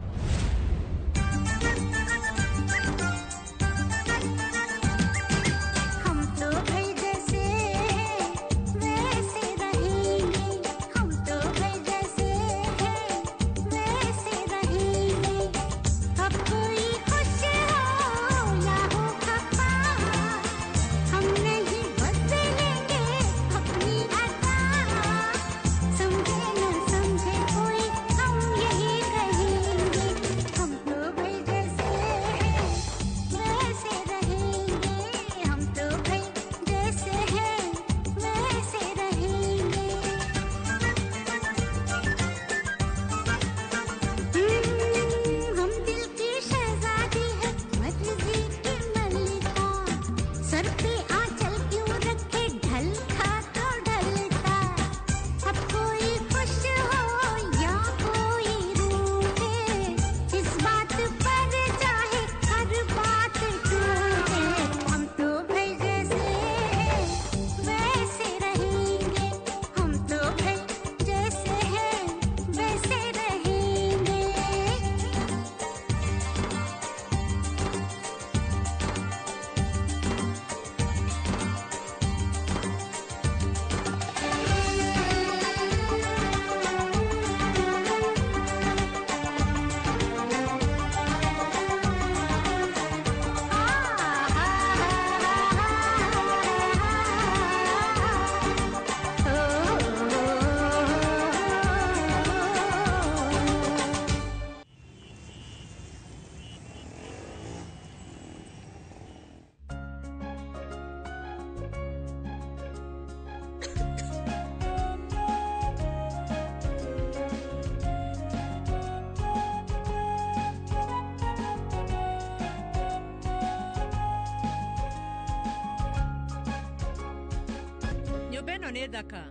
Ĩno nĩ thaka,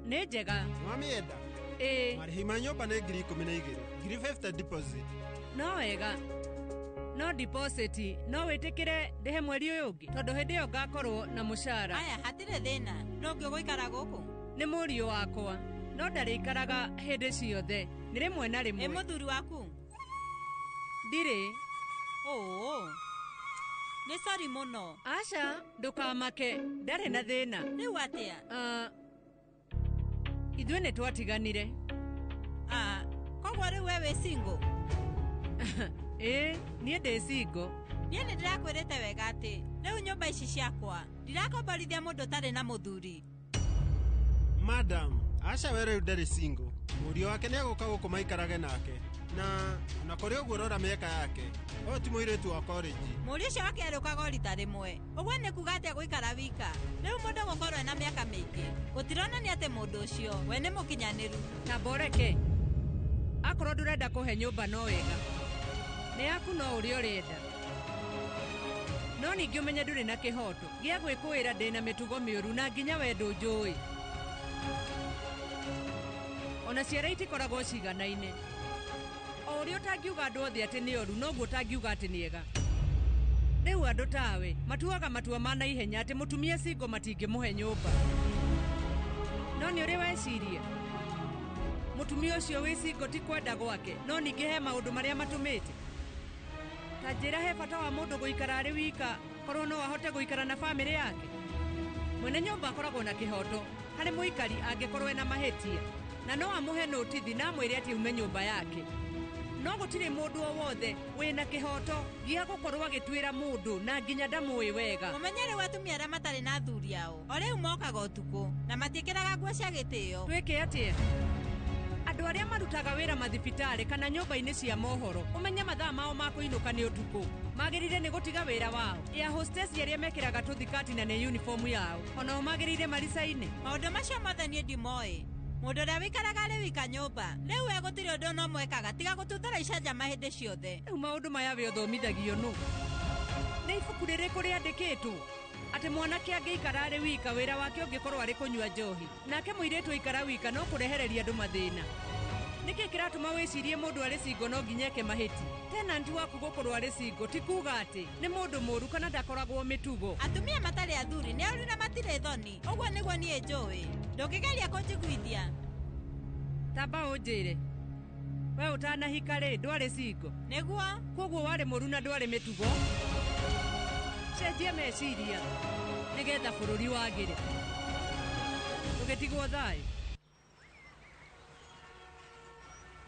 nĩ njega. Mwamienda? Marĩhi ma nyũmba nĩ 12,000, 50 deposit. No wega. No deposit, no wĩtĩkĩre ndĩhe mweri ũyũ ũngĩ, tondũ hĩndĩ ĩyo ngakorwo na mũcara. Aya, hatirĩ thĩna. No ngĩ ũgũikara gũkũ? Nĩ mũriũ wakwa, no ndarĩikaraga hĩndĩ ciothe. Nĩ rĩmwe na rĩmwe. Ĩ mũthuri waku? Ndirĩ. Nĩ sorry mũno. Aca, ndũkamake, ndarĩ na thĩna. Rĩu atĩa? Ithuĩ nĩ twatiganire. Koguo rĩu we wĩ single? Niĩ ndĩ single. Niĩ nĩ ndĩrakwĩrĩte wega atĩ rĩu nyũmba ici ciakwa ndirakomborithia mũndũ ũtarĩ na mũthuri. Madam, Aca we rĩu ndarĩ single. Mũriũ wake nĩ agũka gũkũ maikarage nake. Na kũrĩ ũguo rora mĩaka yake. Ũyũ ti mũirĩtu wa college. Mũriũ ũcio wake arũkaga rita rĩmwe. Ũguo nĩ kuga atĩ gũikara wika. Rĩu mũndũ gũkorwo ena mĩaka mĩingĩ. Gũtironania atĩ mũndũ ũcio we nĩ mũkinyanĩru. Na boreke. Akorwo ndũrenda kũhe nyũmba no wega. Nĩ yaku no ũrĩa ũrenda. No ningĩ ũmenye ndũrĩ na kĩhoto gĩa gwĩkũĩra ndĩ na mĩtugo mĩũru na nginya wendo njũĩ. Ona ciara itikoragwo ciganaine. O ũrĩa ũtangiuga andũ othe atĩ nĩ oru noguo ũtangiuga atĩ nĩ ega. Rĩu andũ tawe matuaga matua ma naihenya atĩ mũtumia singo matingĩmũhe nyũmba. No nĩ ũrĩ wecirie mũtumia ũcio wĩ singo ti kwenda gwake, no ningĩ he maũndũ marĩa matũmĩte. Ta njĩra he bata wa mũndũ gũikara arĩ wika korwo no ahote gũikara na bamĩrĩ yake. Mwene nyũmba akoragwo na kĩhoto harĩ mũikari angĩkorwo ena mahĩtia, na no amũhe notithi na amwĩre atĩ ume nyũmba yake. no gutire mundu o wothe wina kihoto gia gukorwo agitwira mundu na nginya ndamui wega. Mumenyere watumia aria matari na athuri ao ore umokaga utuku na matiikiraga nguo cia gitio. Twike atia andu aria marutaga wira mathibitari kana nyumba-ini cia mohoro umenye mathaa mao ma kuinuka ni utuku magirire ni gutiga wira wao. Ya hostess aria mekiraga tuthikati na ni uniform yao ono magirire marica-ini. Maundu macio mothe nie ndimoi. Mundu uria wikaraga ari wika nyumba riu we gutire undu no mwekaga tiga gututhara icanjama hindi ciothe. Riu maundu maya we uthomithagio nu ni ibuku ririku riandikitwo ati mwanake angiikara ari wika wira wake ungikorwo ari kunyua njohi nake muiritu ikara wika no kurehereria andu mathina. Niki kiratuma wicirie mundu ari singo no nginyeke mahiti tenant waku gukorwo ari singo ti kuga ati ni mundu muru kana ndakoragwo mitugo. Atumia matari athuri ni auri na matire thoni uguo niguo nie njui ndungigeria kunjiguithia. Tamba unjire we utanahika ri ndwari singo niguo koguo wari muru na ndwari mitugo. Cenjia meciria nigetha bururi wagire ugitigwo thayu.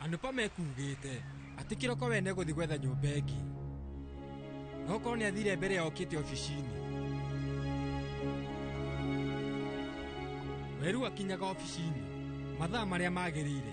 Anupa mekugite ati kiroko wene guthi gwetha nyumba ingi no korwo ni athire mbere ya okite oficini weru akinyaga oficini mathaa maria magirire.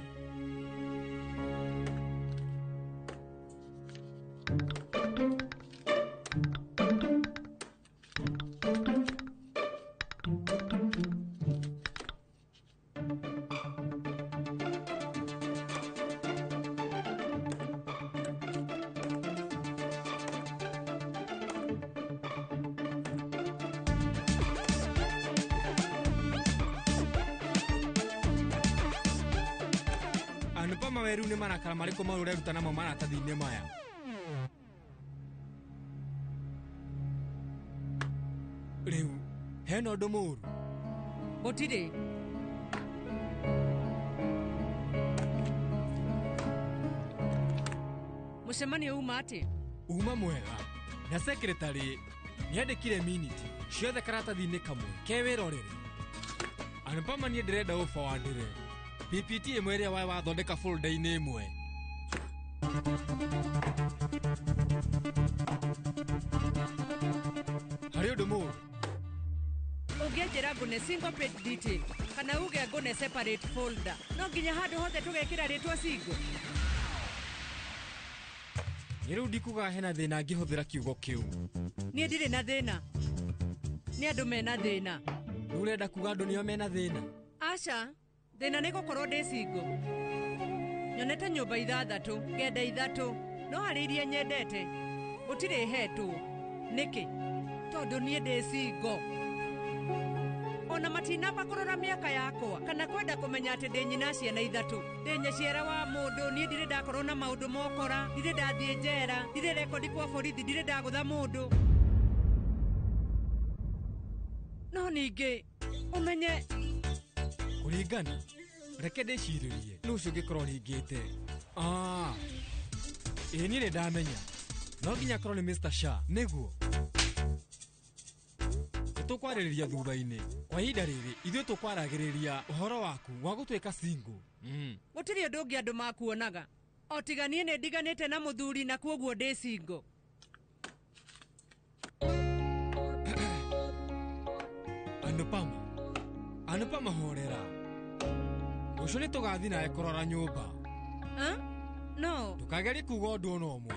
Anupa maweru ni marakara mariko marure ruta namo maratathi-ini maya. Riu hena undu muru gutire mucemanio uma ati uma mwega na secretary niandikire minute ciothe karatathi-ini kamwe ke wirorere. Anupa manie ndirenda ũbawandire PPT imwe iria wae wathondeka folder-ini imwe. Hari undu muru ungienjera ngune single page detail kana uge ngune separate folder no nginya handu hothe tugekira ritwa single. Niru ndikuga hena thina ngihuthira kiugo kiu. Nie ndire na thina ni andu mena thina. Urenda kuga andu nio mena thina? Aca thina ni gukorwo ndi single. Nyonete nyumba ithathatu ngenda ithatu no hari iria nyendete gutire hetwo niki tondu nie ndi single. Ona matinamba kurora miaka yakwa kana kwenda kumenya ati ndi nyina ciana ithatu ndi nyaciara wa mundu nie ndire ndakorwo na maundu mokora ndire ndathie njera ndire rekodi kwa borithi ndire ndagutha mundu no ningi umenye kuringana reke ndiciririe nu ucio ngikorwo ringite. Ni ndamenya no nginya korwo ni Mr. Shah niguo tukwaririria thutha-ini. Kwa ihinda riri ithuĩ tukwaragĩrĩria uhoro waku wa gũtuĩka single. Gũtirĩ ũndũ ũngĩ andũ makuonaga o tiga niĩ nĩ ndiganĩte na mũthuri na kuoguo ndĩ single. Anupama horera rũciũ nĩ tũgathi nawe kũrora nyũmba. No ndũkagerie kuga ũndũ ona ũmwe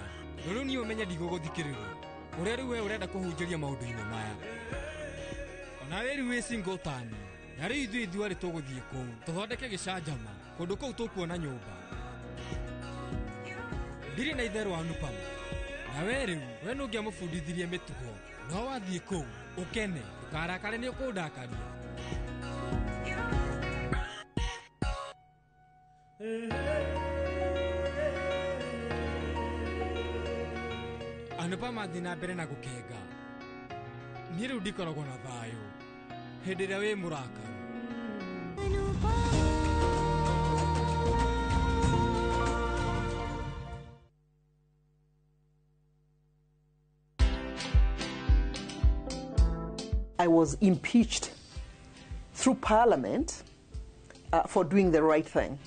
rĩu niĩ ũmenye ndigũgũthikĩrĩria ũrĩa rĩu we ũrenda kũhunjĩria maũndũ-inĩ maya. Nawe rĩu wĩ single tani na rĩu ithuĩ ithuarĩ tũgũthiĩ kũu tũthondeke gĩcanjama kũndũ kũu tũkuona nyũmba. Ndirĩ na itherũ Anupama nawe rĩu we nũngĩamũbundithirie mĩtugo no wathiĩ kũu ũkene ndũkarakare nĩ ũkũndakaria. Anupama thiĩ na mbere na gũkenga. Niĩ rĩu ndikoragwo na thayũ hĩndĩ ĩrĩa wĩ mũrakaru. I was impeached through Parliament for doing the right thing.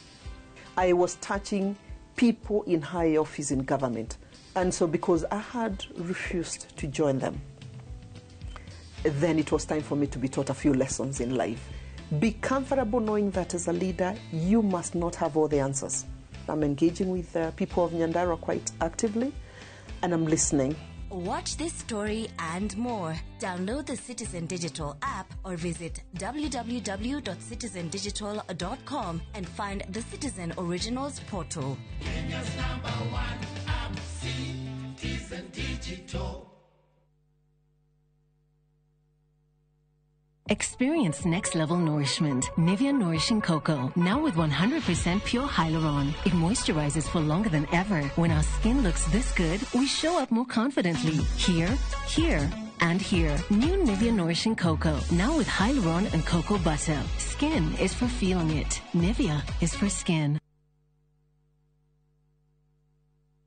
I was touching people in high office in government. And so because I had refused to join them, then it was time for me to be taught a few lessons in life. Be comfortable knowing that as a leader, you must not have all the answers. I'm engaging with people of Nyandarua quite actively, and I'm listening. Watch this story and more. Download the Citizen Digital app or visit www.citizendigital.com and find the Citizen Originals portal. Kenya's #1 app, Citizen Digital. Experience next-level nourishment. Nivea Nourishing Cocoa, now with 100% pure hyaluron. It moisturizes for longer than ever. When our skin looks this good, we show up more confidently. Here, here, and here. New Nivea Nourishing Cocoa, now with hyaluron and cocoa butter. Skin is for feeling it. Nivea is for skin.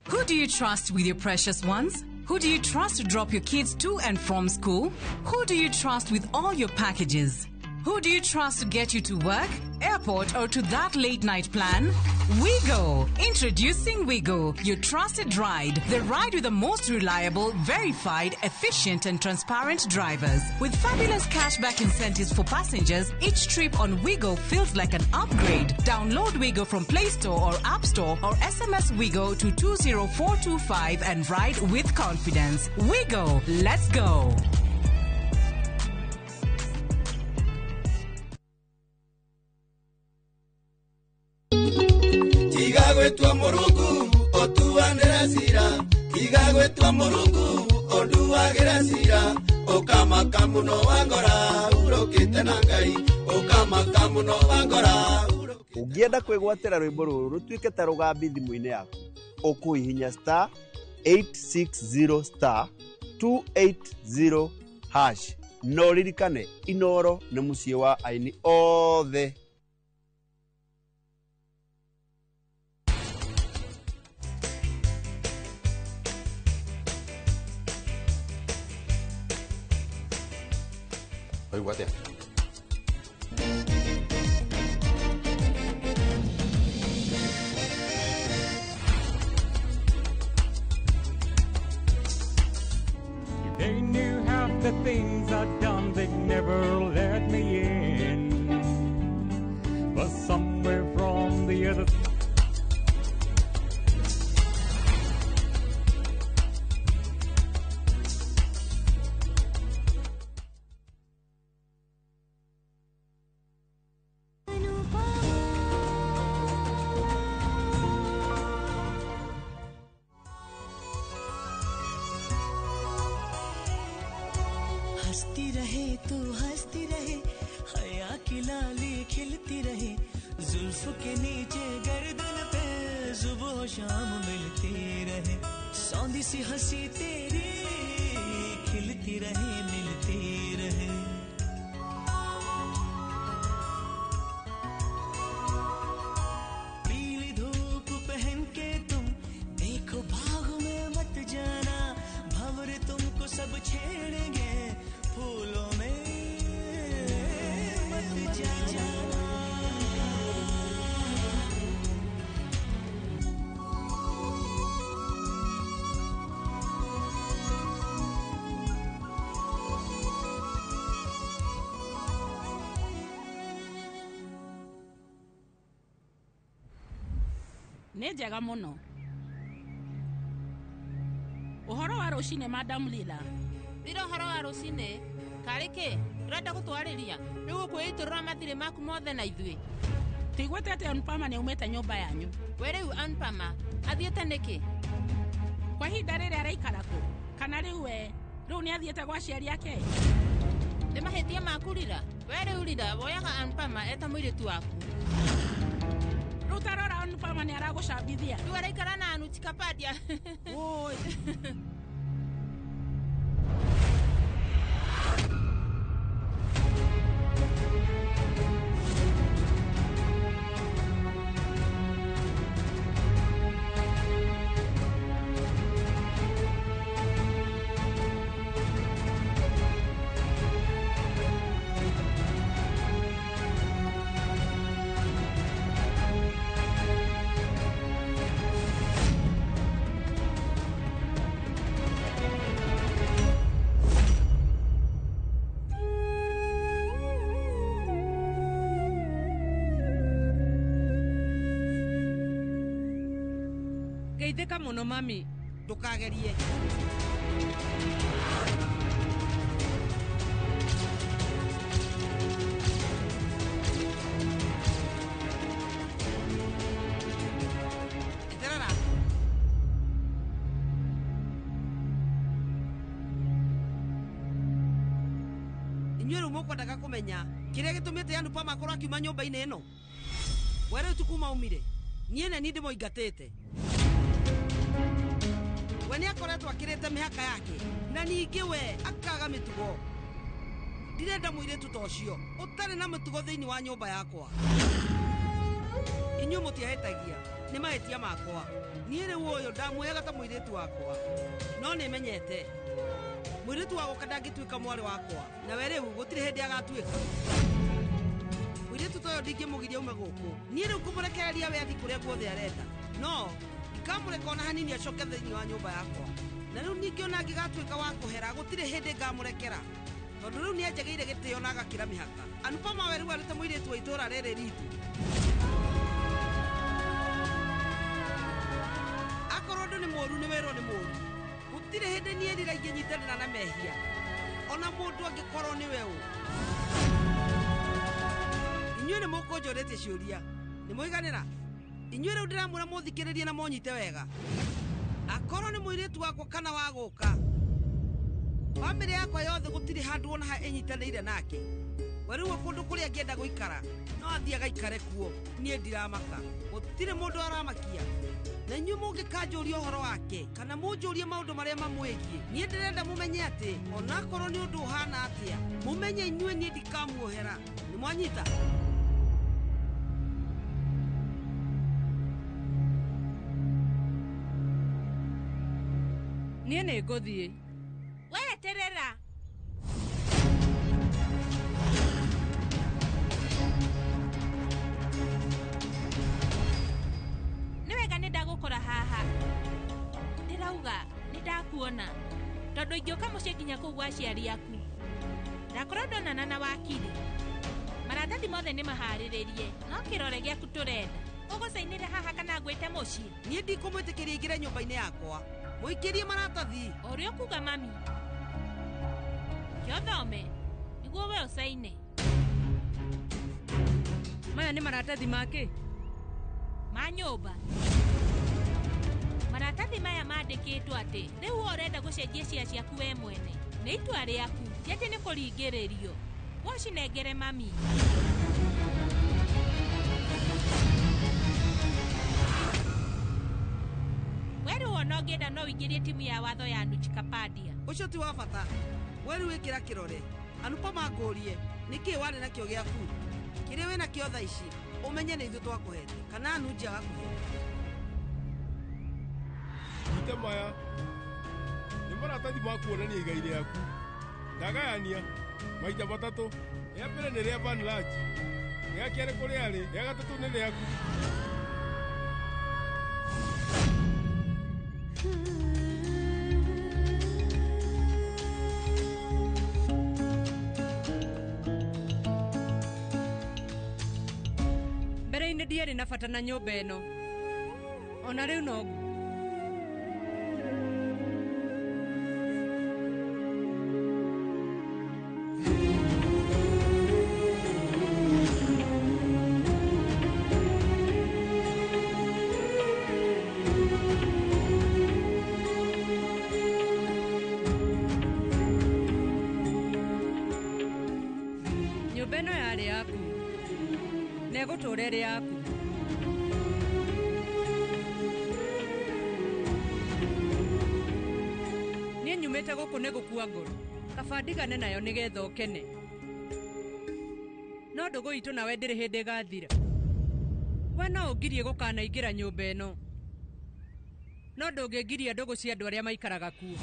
Who do you trust with your precious ones? Who do you trust to drop your kids to and from school? Who do you trust with all your packages? Who do you trust to get you to work, airport, or to that late-night plan? Wigo. Introducing Wigo, your trusted ride. The ride with the most reliable, verified, efficient, and transparent drivers. With fabulous cashback incentives for passengers, each trip on Wigo feels like an upgrade. Download Wigo from Play Store or App Store or SMS Wigo to 20425 and ride with confidence. Wigo, let's go. Igagwetwa Murungu otuanira sira Igagwetwa Murungu oduagira sira Okamaka muno wangora urokite na Ngai Okamaka muno wangora Ungienda kwigwatira rwimbo ruru rutuike ta rugambi thimu-ini yaku ukuhihinya star 860 star 280 hash no ririkane Inoro nĩ mũciĩ wa aini othe. Oigua atĩa? They knew half the things I'd done, they'd never let me in. But somewhere from the other हंसती रहे तू हंसती रहे हया की लाली खिलती रहे जुल्फ के नीचे गर्दन पे सुबह शाम मिलती रहे सौंधी सी हंसी तेरी खिलती रहे मिलती रहे पीली धूप पहन के तुम देखो बाग में मत जाना भंवर तुमको सब छेड़ेंगे फूलों में मत जाना nĩ njega mũno. Ũhoro wa rũcinĩ Madam Lila. Ndĩra ũhoro wa rũcinĩ. Karĩ kĩ? Ũrenda gũtwarĩria? Rĩu ũkwĩitũrũra mathirĩ maku mothe na ithuĩ. Tiguĩte atĩ Anpama nĩ umĩte nyũmba yanyu. We rĩu Anpama, athiĩte nĩkĩ? Kwa ihinda rĩrĩ araikara kũ? Kana rĩu rĩu nĩ athiĩte gwa aciari ake? Nĩ mahĩtia maku Lila. We rĩu Lila, woyaga Anpama eta mũirĩtu waku. Rĩu tarora Anpama nĩ aragũcambithia. Rĩu araikara na Anuti Kapadia. Oi. Geithika muno mami. Ndukagerie. Eterera. Inyuĩ rĩu mũkwendaga kũmenya kĩrĩa gĩtũmĩte Anupa makorwo akiuma nyũmba-inĩ ĩno. We rĩu tukuma umire. Niĩ nĩ ndĩmũingatĩte. We nĩ akoretwo akĩrĩte mĩhaka yake na ningĩ we akaga mĩtugo. Ndirenda mũirĩtu ta ũcio ũtarĩ na mĩtugo thĩinĩ wa nyũmba yakwa. Inyuĩ mũtiahĩtagia nĩ mahĩtia makwa. Niĩ rĩu ũyũ ndamuoyaga ta mũirĩtu wakwa, no nĩmenyete mũirĩtu wa gũka ndangĩtuĩka mwarĩ wakwa, na we rĩu gũtirĩ hĩndĩ agatuĩka. Mũirĩtu ta ũyũ ndingĩmũgiria ume gũkũ. Niĩ rĩu kũmũrekereria we athi kũrĩa guothe arenda, no ndikamũreka ona hanini acoke thĩinĩ wa nyũmba yakwa. Na rĩu ningĩ ona angĩgatuĩka wa kũhera gũtirĩ hĩndĩ ngamũrekera, tondũ rĩu nĩanjagĩire gĩtĩo na agakĩra mĩhaka. Anupa mawe rĩu arĩte mũirĩtu wa itũũra rĩrĩ ritũ. Akorwo ndũ nĩ mũũru nĩ wĩrwo nĩ mũũru. Gũtirĩ hĩndĩ niĩ rĩra ingĩnyitanĩra na mehia, ona mũndũ angĩkorwo nĩ we ũ. Inyuĩ nĩ mũkũnjũrĩtie ciũria, nĩ mũiganĩra. Inyuĩ rĩu ndĩramwĩra mũthikĩrĩrie na mũnyite wega. Akorwo nĩ mũirĩtu wakwa kana wa gũka, bamĩrĩ yakwa yothe gũtirĩ handũ ona ha ĩnyitanĩire nake. We rĩu kũndũ kũrĩa angĩenda gũikara no athiĩ agaikare kuo. Niĩ ndiramaka, gũtirĩ mũndũ aramakia. Na inyuĩ mũngĩkanjũria ũhoro wake kana mũnjũrie maũndũ marĩa mamwĩgiĩ, niĩ ndĩrenda mũmenye atĩ onakorwo nĩ ũndũ ũhana atĩa, mũmenye inyuĩ niĩ ndikamuohera. Nĩ mwanyita? Niĩ nĩ ngũthiĩ. We eterera. Nĩ wega nĩ ndagũkora haha. Ndĩrauga nĩ ndakuona, tondũ ingĩũka mũciĩ nginya kũu gwa aciari aku. Ndakorwo ndonana na wakiri. Maratathi mothe nĩ maharĩrĩrie, no kĩrore gĩaku tũrenda. Ũgũcainĩre haha kana ngwĩte mũciĩ? Niĩ ndikũmwĩtĩkĩria aingĩre nyũmba-inĩ yakwa. Mũikĩrie maratathi. O ũrĩa ũkuga mami. Kĩothome nĩguo we ũcaine. Maya nĩ maratathi make? Ma nyũmba. Maratathi maya mandĩkĩtwo atĩ rĩu ũrenda gũcenjia cia ciaku we mwene. Nĩ itua rĩaku, ti atĩ nĩ kũringĩrĩrio. Wocinengere mami. Weru ona ũngĩenda no ũingĩrie timu ya watho ya Nuchikapadia. Ũcio ti wa bata. Weru wĩkĩra kĩrore. Anupa mangũrie nĩkĩĩ warĩ nakĩo gĩaku. Kĩrĩa wĩna kĩo tha ici ũmenye nĩ ithuĩ twakũhete kana Anuji agakũhete. Nyita maya nĩ maratathi ma kuonania igai rĩaku. Ndagayania maita matatũ. Rĩa mbere nĩ rĩa Van Lodge, rĩa kerĩ kũrĩa arĩ, rĩa gatatũ nĩ rĩaku. Mbere-inĩ ndiarĩ na bata na nyũmba ĩno, ona rĩu no nyũmba ĩno yarĩ yaku na ĩgũtũũra ĩrĩ yaku. Niĩ nyumĩte gũkũ nĩ gũkua ngoro, kaba ndigane nayo nĩgetha ũkene. No ndũgũ itũ nawe ndĩrĩ hĩndĩ ĩgathira. We no ũngirie gũkanaingĩra nyũmba ĩno, no ndũngĩngiria ndũgũ cia andũ arĩa maikaraga kuo.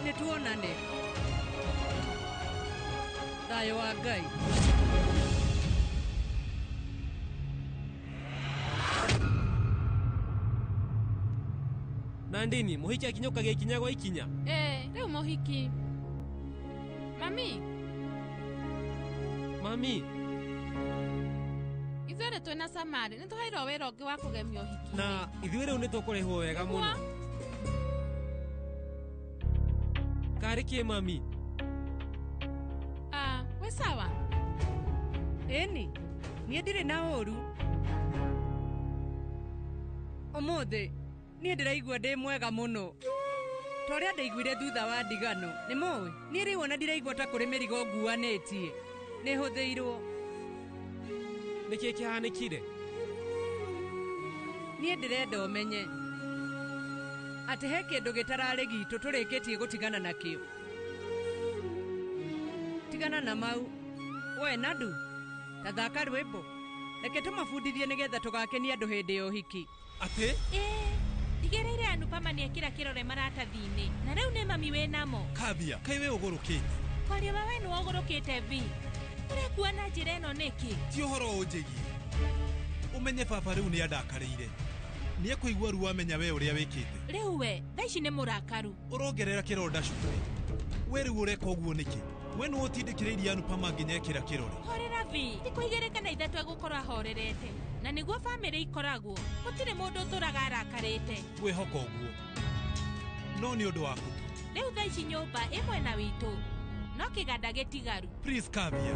Nĩ tuonane. Thayũ wa Ngai. Nandini, mũhiki akinyũkagia ikinya gwa ikinya. Rĩu mũhiki. Mami. Mami. Ithuĩ twĩna Samari nĩ tũheirwo wĩra ũngĩ wa kũgemia ũhiki. Na ithuĩ rĩu nĩ tũkũrĩhwo wega mũno. Karĩ kĩ mami? Wĩ sawa? Ĩni, niĩ ndirĩ na ũru. Ũmũthĩ, niĩ ndĩraigua ndĩ mwega mũno. Ta ũrĩa ndaiguire thutha wa ndigano, nĩ mũĩ? Niĩ rĩu ona ndiraigua ta kũrĩ mĩrigo nguanĩtie. Nĩ hũthĩirwo. Nĩkĩ kĩhanĩkire? Niĩ ndĩrenda ũmenye atĩ he kĩndũ gĩtararĩ gitũ tũrĩkĩtie gũtigana nakĩo. Tigana na mau. We Nadu, ta thaka rwĩmbo. Reke tũmabundithie nĩgetha tũgakenia andũ hĩndĩ ya ũhiki. Atĩ? Ndigĩrĩire Anupama nĩekĩra kĩrore maratathi-inĩ. Na rĩu nĩ mami wĩ namo. Kavia, kaĩ we ũgũrũkĩte? Kwaria we nĩ ũgũrũkĩte vi. Ũrekuua na njĩra ĩno nĩkĩ? Ti ũhoro ũnjĩgie. Ũmenye baba rĩu nĩ andakarĩire. Nĩ ekũigua ruo amenya we ũrĩa wĩkĩte. Rĩu we, thaa ici nĩ mũrakaru. Ũrongerera kĩronda cumbĩ. We rĩu ũreka ũguo nĩkĩ? We nĩ ũtindĩkĩrĩirie Anupama nginya ekĩra kĩrore. Horera vi, thikũ igĩrĩ kana ithatũ egũkorwo ahorerete. Na nĩguo bamĩrĩ ikoragwo, gũtirĩ mũndũ ũtũraga arakarĩte. Wĩhoka ũguo. No nĩ ũndũ waku tu. Rĩu thaa ici nyũmba ĩ mwena witũ. No kĩganda gĩtigaru. Please Kavia.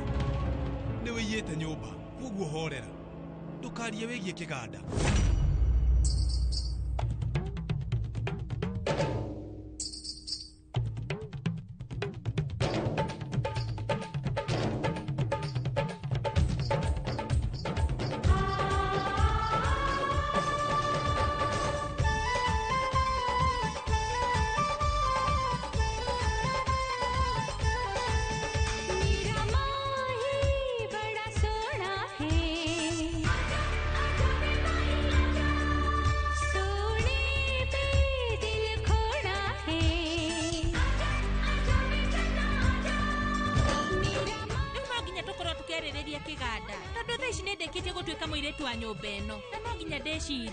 Nĩ wĩiyĩte nyũmba, koguo horera. Ndũkarie wĩgiĩ kĩganda. Nyũmba ĩno na no nginya ndĩcirie.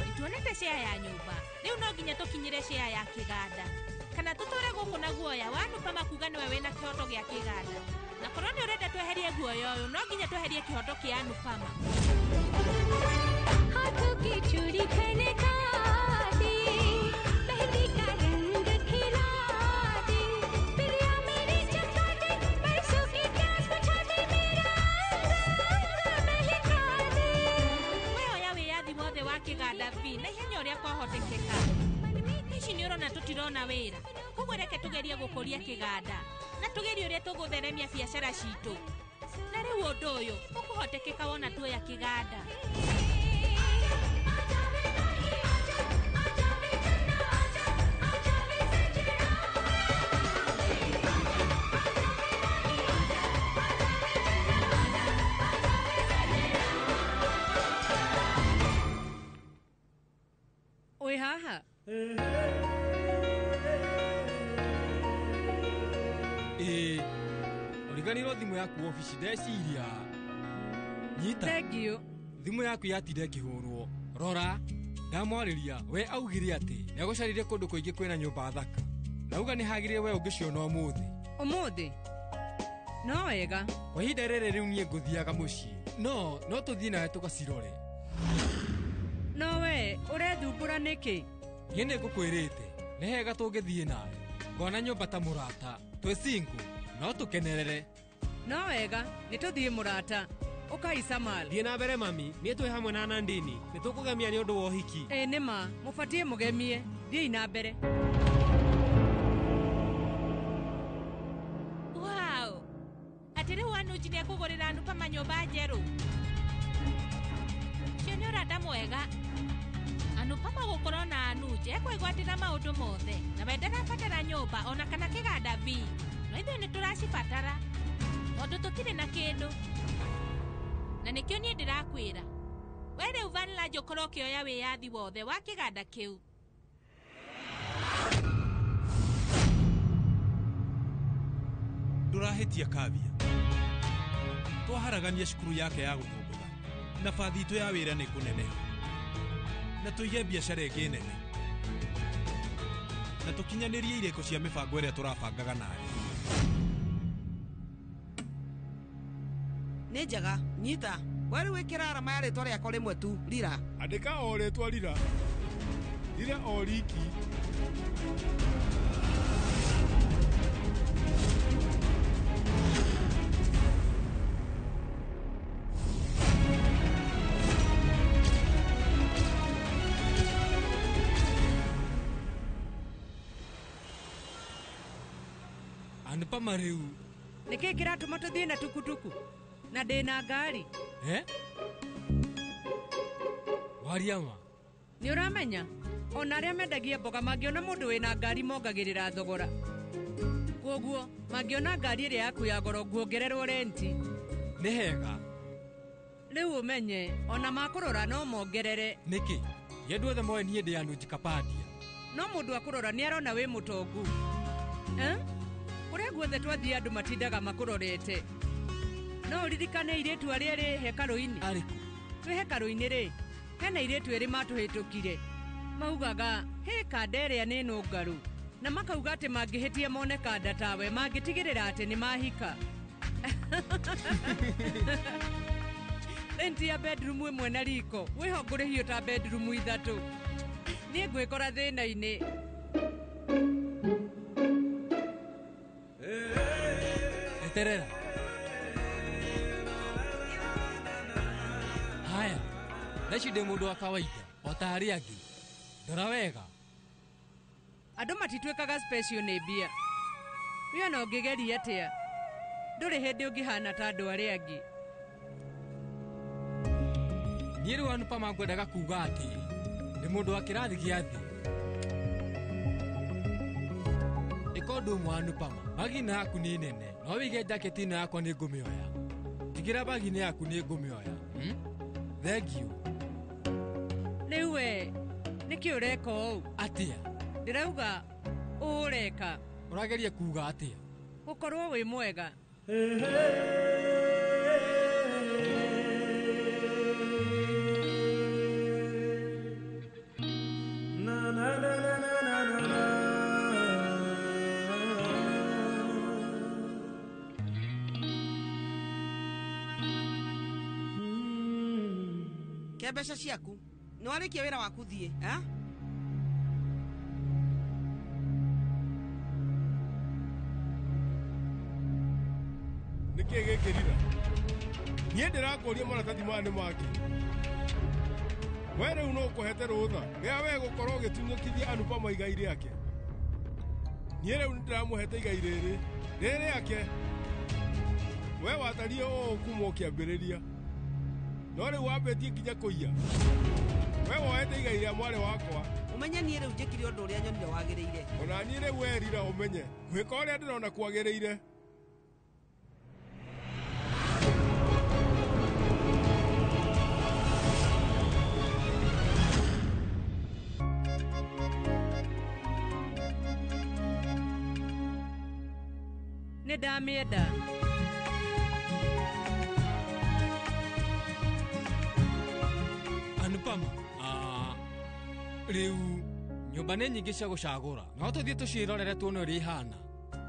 Nĩtuonete share ya nyũmba, rĩu no nginya tũkinyire share ya kĩganda. Kana tutore gũkũ na guoya wa Anupama kuga nĩwe wĩna kĩhoto gĩa kĩganda. Na korwo nĩ ũrenda tweherie guoya ũyũ, no nginya tweherie kĩhoto kĩa Anupama. हाथों की चूड़ी खनका दे, मेहंदी का रंग खिला दे, प्रिया मेरी चमका दे, बरसों की प्यास बुझा दे, मेरा अंग महका दे. We oya wĩyathi wothe wa kĩganda vi na ihenya ũrĩa kwahotekeka. Ici nĩ ũrona tũtirona wĩra. Koguo reke tũgerie gũkũria kĩganda na tũgerie ũrĩa tũgũtheremia biacara citũ. Na rĩu ũndũ ũyũ ũkũhotekeka wona tuoya kĩganda. Oi haha. Ũriganĩrwo thimũ yaku ofici ndeciria. Nyita. Thank Thimũ yaku yatire ĩkĩhũrwo. Rora, ndamwarĩria we augire atĩ nĩagũcarire kũndũ kũingĩ kwĩna nyũmba thaka. Nauga nĩ hagĩrĩire we ũngĩciona ũmũthĩ. Ũmũthĩ? No wega. Kwa ihinda rĩrĩ rĩu niĩ ngũthiaga mũciĩ. No tũthiĩ nawe tũgacirore. No we, ũrethumbũra nĩkĩ? Niĩ nĩngũkwĩrĩte, nĩ hega tũngĩthiĩ nawe. Ngona nyũmba ta mũrata, twĩ single, no tũkenerere. No wega, nĩtũthiĩ mũrata. Ũkai Samal. Thiĩ na mbere mami, niĩ twĩ hamwe na Nandini. Nĩtũkũgemia nĩ ũndũ wa ũhiki. Nĩma, mũbatiĩ mũgemie. Thiĩi na mbere. Wow! Atĩ rĩu Anuji nĩekũgũrĩra Anupama nyũmba njerũ. Cio nĩ ũrata mwega. Anupama gũkorwo na Anuji ekwĩgwatĩra maũndũ mothe. Na we ndarabatara nyũmba ona kana kĩganda vi. No ithuĩ nĩtũracibatara. Tondũ tũtirĩ na kĩndũ. Na nĩkĩo niĩ ndĩrakwĩra. We rĩu Vanilla ũkorwo ũkĩoya wĩyathi wothe wa kĩganda kĩu. ndurahitia kavia twaharagania cukuru yake ya guthumbuga na bathi itu ya wira ni kuneneha na tuige biacara ĩngĩ nene na tukinyanirie irĩko cia mĩbango ĩrĩa tũrabangaga nayo. nĩ njega nyita we rĩu ĩkĩra arama ya rĩtwa rĩakwa rĩmwe tu Rira. Andĩka o rĩtwa Rira Rira o riki. Anupama rĩu nĩkĩ kĩratũma tũthiĩ na tukutuku na ndĩna ngari wariama nĩ ũramenya ona arĩa mendagia mboga mangĩona mũndũ wĩna ngari mongagĩrĩra thogora kwoguo mangĩona ngari ĩrĩa yaku ya goro nguongererwo renti nĩ hega rĩu ũmenye ona makũrora no mongerere nĩkĩ yendu othe moe niĩ ndĩ anũ njikapandia no mũndũ akũrora nĩ arona wĩ mũtongu ũrĩa guothe twathiĩ andũ matindaga makũrorete no ũririkane irĩtu arĩa rĩ hekarũ-inĩ twĩ hekarũ-inĩ rĩ hena irĩtu erĩ matũhĩtũkire maugaga hĩ kanda ĩrĩa nĩ nũngarũ na makauga atĩ mangĩhĩtia mone kanda tawe mangĩtigĩrĩra atĩ nĩ mahika renti ya bedroom ĩmwe na riko wĩho ngũrĩhio ta bedroom 3 niĩ ngwĩkora thĩna-inĩ. eterera haya thaici ndĩ mũndũ wa kawaida o ta arĩa angĩ ndora wega andũ matituĩkaga special nĩ mbia wĩo no ngĩgeria atĩa ndũrĩ hĩndĩ ũngĩhana ta andũ arĩa angĩ. niĩ rĩu Anupama ngwendaga kuuga atĩ nĩ mũndũ wa kĩrathi gĩa thĩ ĩka ũndũ ũmwe Anupama magina yaku nĩ nene no wĩige jaketi ĩno yakwa nĩ ngũmĩoya tigĩra bagina yaku nĩ ngũmĩoya thengiũ. rĩu we nĩkĩ ũreka ũũ atĩa ndĩrauga ũreka ũrageria kuuga atĩa gũkorwo wĩ mwega ke mbeca ciaku nĩ warĩkia wĩra waku thiĩ nĩkĩ gĩkĩ Rira niĩ ndĩrakũria maratathi maya nĩ maki we rĩu no ũkũhete rũtha rĩa we gũkorwo ũgĩtunyũkithia Anupama igai rĩake. niĩ rĩu nĩ ndĩramũhete igai rĩrĩ rĩake we watarie ũũ kuma ũkĩambĩrĩria no rĩu wambĩtie nginya kũiya we woete igai rĩa mwarĩ wakwa. ũmenye niĩ rĩu njĩkire ũndũ ũrĩa nyonire wagĩrĩire ona niĩ rĩu we Rira ũmenye gwĩka ũrĩa ndĩrona kwagĩrĩire. nĩ ndamĩenda Anupama rĩu nyũmba nĩ nyingĩ cia gũcagũra no tũthiĩ tũciĩrorere tuone ũrĩa ihana.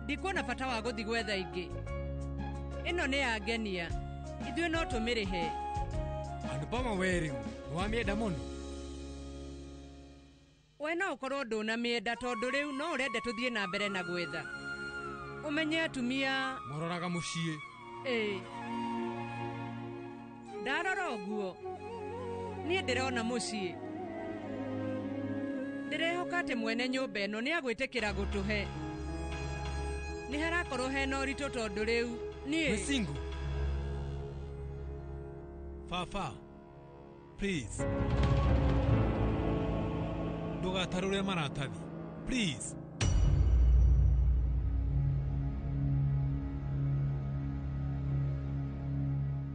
ndikuona bata wa gũthiĩ gwetha ingĩ ĩno nĩ yangenia ithuĩ no tũmĩrĩhe. Anupama we rĩu nĩwamĩenda mũno we no ũkorwo ndũnamĩenda tondũ rĩu no ũrenda tũthiĩ na mbere na gwetha ũmenye atumia mororaga mũciĩ. ndarora ũguo niĩ ndĩrona mũciĩ ndĩrehoka atĩ mwene nyũmba ĩno nĩ agwĩtĩkĩra gũtũhe. nĩ harakorwo hena ũritũ tondũ rĩu niĩ Baba please ndũgatarũre maratathi please.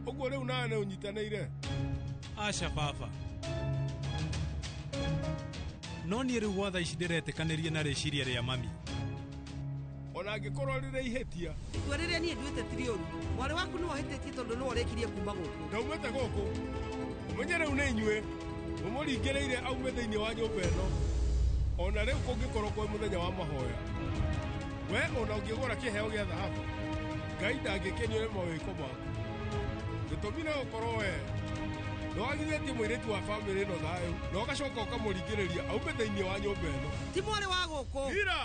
ũguo rĩu nawe nĩ ũnyitanĩire. Aca baba no niĩ rĩu gwa thaa ici ndĩretĩkanĩrie na rĩciria rĩa mami ona angĩkorwo rĩrĩ ihĩtia itua rĩrĩa niĩ nduĩte ti rĩũru mwarĩ waku nĩ wahĩtĩtie tondũ nĩ warĩkirie kuma gũkũ ndaumĩte gũkũ ũmenye rĩu nĩ inyuĩ mũmũringĩrĩire aume thĩinĩ wa nyũmba ĩno ona rĩu kũngĩkorwo kwĩ mũthenya wa mahoya we ona ũngĩgũra kĩheo gĩa thahabu Ngai ndangĩkenio nĩ mawĩko maku gĩtũmi nĩ gũkorwo we nĩwagithĩtie mũirĩtu wa bamĩrĩ ĩno thayũ na ũgacoka ũkamũringĩrĩria aume thĩinĩ wa nyũmba ĩno ti mwarĩ wa gũkũ ira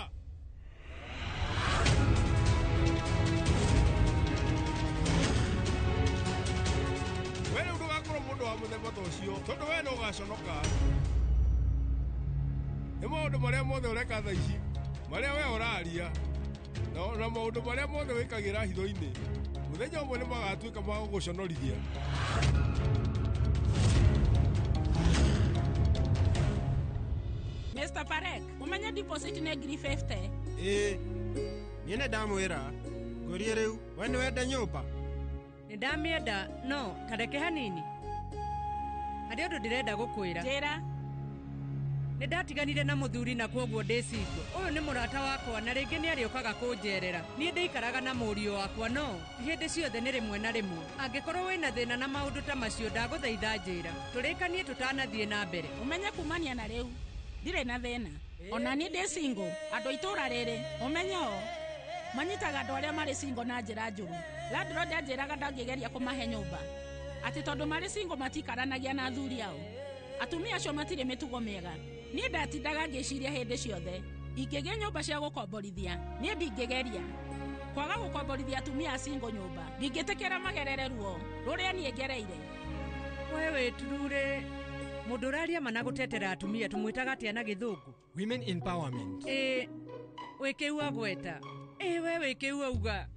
we rĩu ndũgakorwo mũndũ wa mũthemba ta ũcio tondũ we no ũgaconoka nĩ maũndũ marĩa mothe ũreka tha ici marĩa we ũraria na maũndũ marĩa mothe wĩkagĩra hitho-inĩ mũthenya ũmwe nĩ magatuĩka ma gũgũconorithia Mr. Parek, umenya deposit nĩ ngiri 50 niĩ nĩ ndamwĩra ngũrie rĩu we nĩ wenda nyũmba nĩ ndamĩenda no tareke hanini harĩ ũndũ ndĩrenda gũkwĩra njĩra nĩ ndatiganire na mũthuri na kwoguo ndĩcingo ũyũ nĩ mũrata wakwa na rĩngĩ nĩ arĩũkaga kũnjerera niĩ ndĩikaraga na mũriũ wakwa no hĩndĩ ciothe nĩ rĩmwe na rĩmwe angĩkorwo wĩna thĩna na maũndũ ta macio ndagũthaitha njĩra tũrĩkanie tũtanathiĩ na mbere umenye kumania na rĩu ndirĩ na thĩna ona niĩ ndĩ single andũ itũra rĩrĩ umenye o manyitaga andũ arĩa marĩ single na njĩra njũru landlord anjĩraga ndangĩgeria kũmahe nyũmba atĩ tondũ marĩ single matikaranagia na athuri ao atumia acio matirĩ mĩtugo mĩega niĩ ndatindaga ngĩciria hĩndĩ ciothe ingĩgĩa nyũmba cia gũkomborithia niĩ ndingĩgeria kwaga gũkomborithia atumia a single nyũmba ndingĩtĩkĩra magerere ruo rũrĩa niĩ ngereire we wĩturure mũndũ ũraria mana gũtetera atumia tũmwĩtaga atĩa na gĩthũngũ women empowerment wĩkĩu agweta we wĩkĩu auga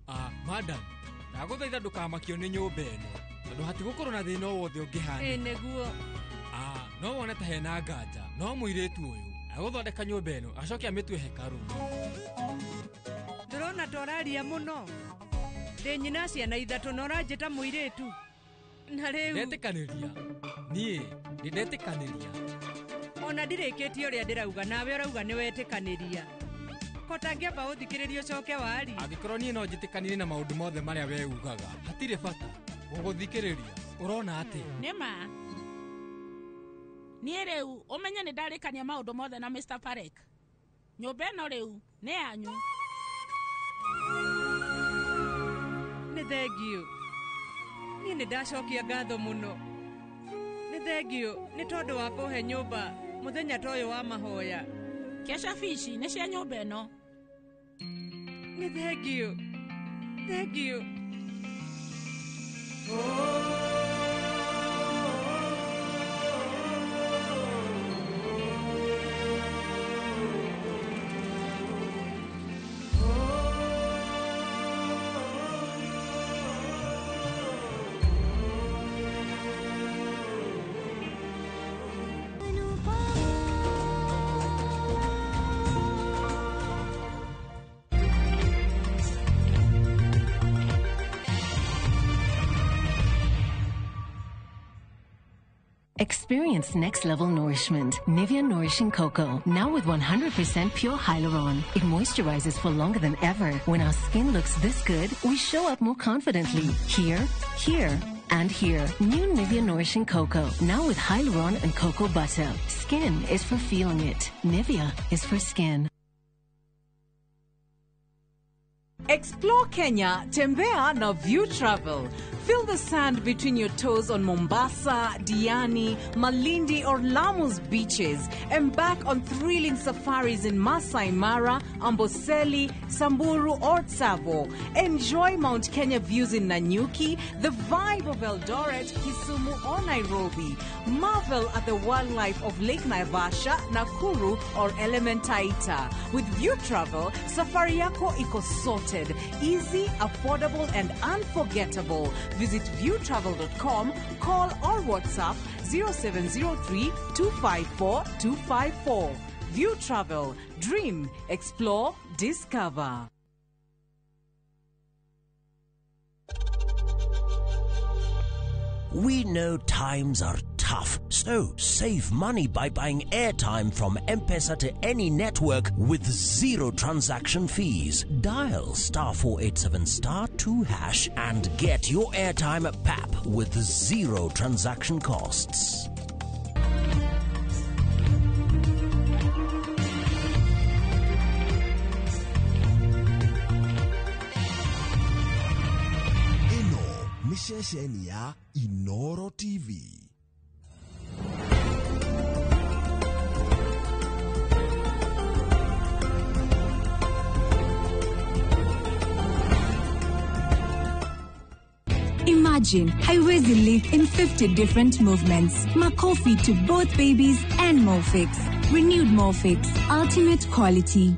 madam ndagũthaitha ndũkamakio nĩ nyũmba ĩno tondũ hatigũkorwo na thĩna o wothe ũngĩhana nĩguo no wone ta hena nganja no mũirĩtu ũyũ agũthondeka nyũmba ĩno acoke amĩtue hekarũ ndĩrona ta ũraria mũno ndĩ nyina ciana ithatũ na ũranjĩta mũirĩtu na rĩu ndetĩkanĩria niĩ ndĩndetĩkanĩria ona ndirĩkĩtie ũrĩa ndĩrauga nawe ũrauga nĩ wetĩkanĩria kota ngĩamba ũthikĩrĩrio coke wari angĩkorwo niĩ no njĩtĩkanĩrie na maũndũ mothe marĩa we ugaga hatirĩ bata gũgũthikĩrĩria ũrona atĩ nĩma niĩ rĩu ũmenye nĩ ndarĩkania maũndũ mothe na Mr. Parek nyũmba ĩno rĩu nĩ yanyu nĩ thengio niĩ nĩ ndacokia ngatho mũno nĩ thengio nĩ tondũ wa kũhe nyũmba mũthenya ta ũyũ wa mahoya kesha fishi nĩ cia nyũmba ĩno nĩ thengio Experience next-level nourishment. Nivea Nourishing Cocoa, now with 100% pure hyaluron. It moisturizes for longer than ever. When our skin looks this good, we show up more confidently. Here, here, and here. New Nivea Nourishing Cocoa, now with hyaluron and cocoa butter. Skin is for feeling it. Nivea is for skin. Explore Kenya, tembea na View Travel. Feel the sand between your toes on Mombasa, Diani, Malindi or Lamu's beaches. Embark on thrilling safaris in Masai Mara, Amboseli, Samburu or Tsavo. Enjoy Mount Kenya views in Nanyuki, the vibe of Eldoret, Kisumu or Nairobi. Marvel at the wildlife of Lake Naivasha, Nakuru or Elementaita. With View Travel, safari yako iko sorted, easy, affordable and unforgettable. Visit viewtravel.com, call or WhatsApp 0703 254 254. View Travel. Dream, explore, discover. We know times are tough tough. So save money by buying airtime from M-Pesa to any network with 0 transaction fees. Dial *487*2# and get your airtime PAP with 0 transaction costs. Mishesheni ya Inoro TV. Imagine haiwezi live in 50 different movements. Makofi to both babies and Morphix. Renewed Morphix, ultimate quality.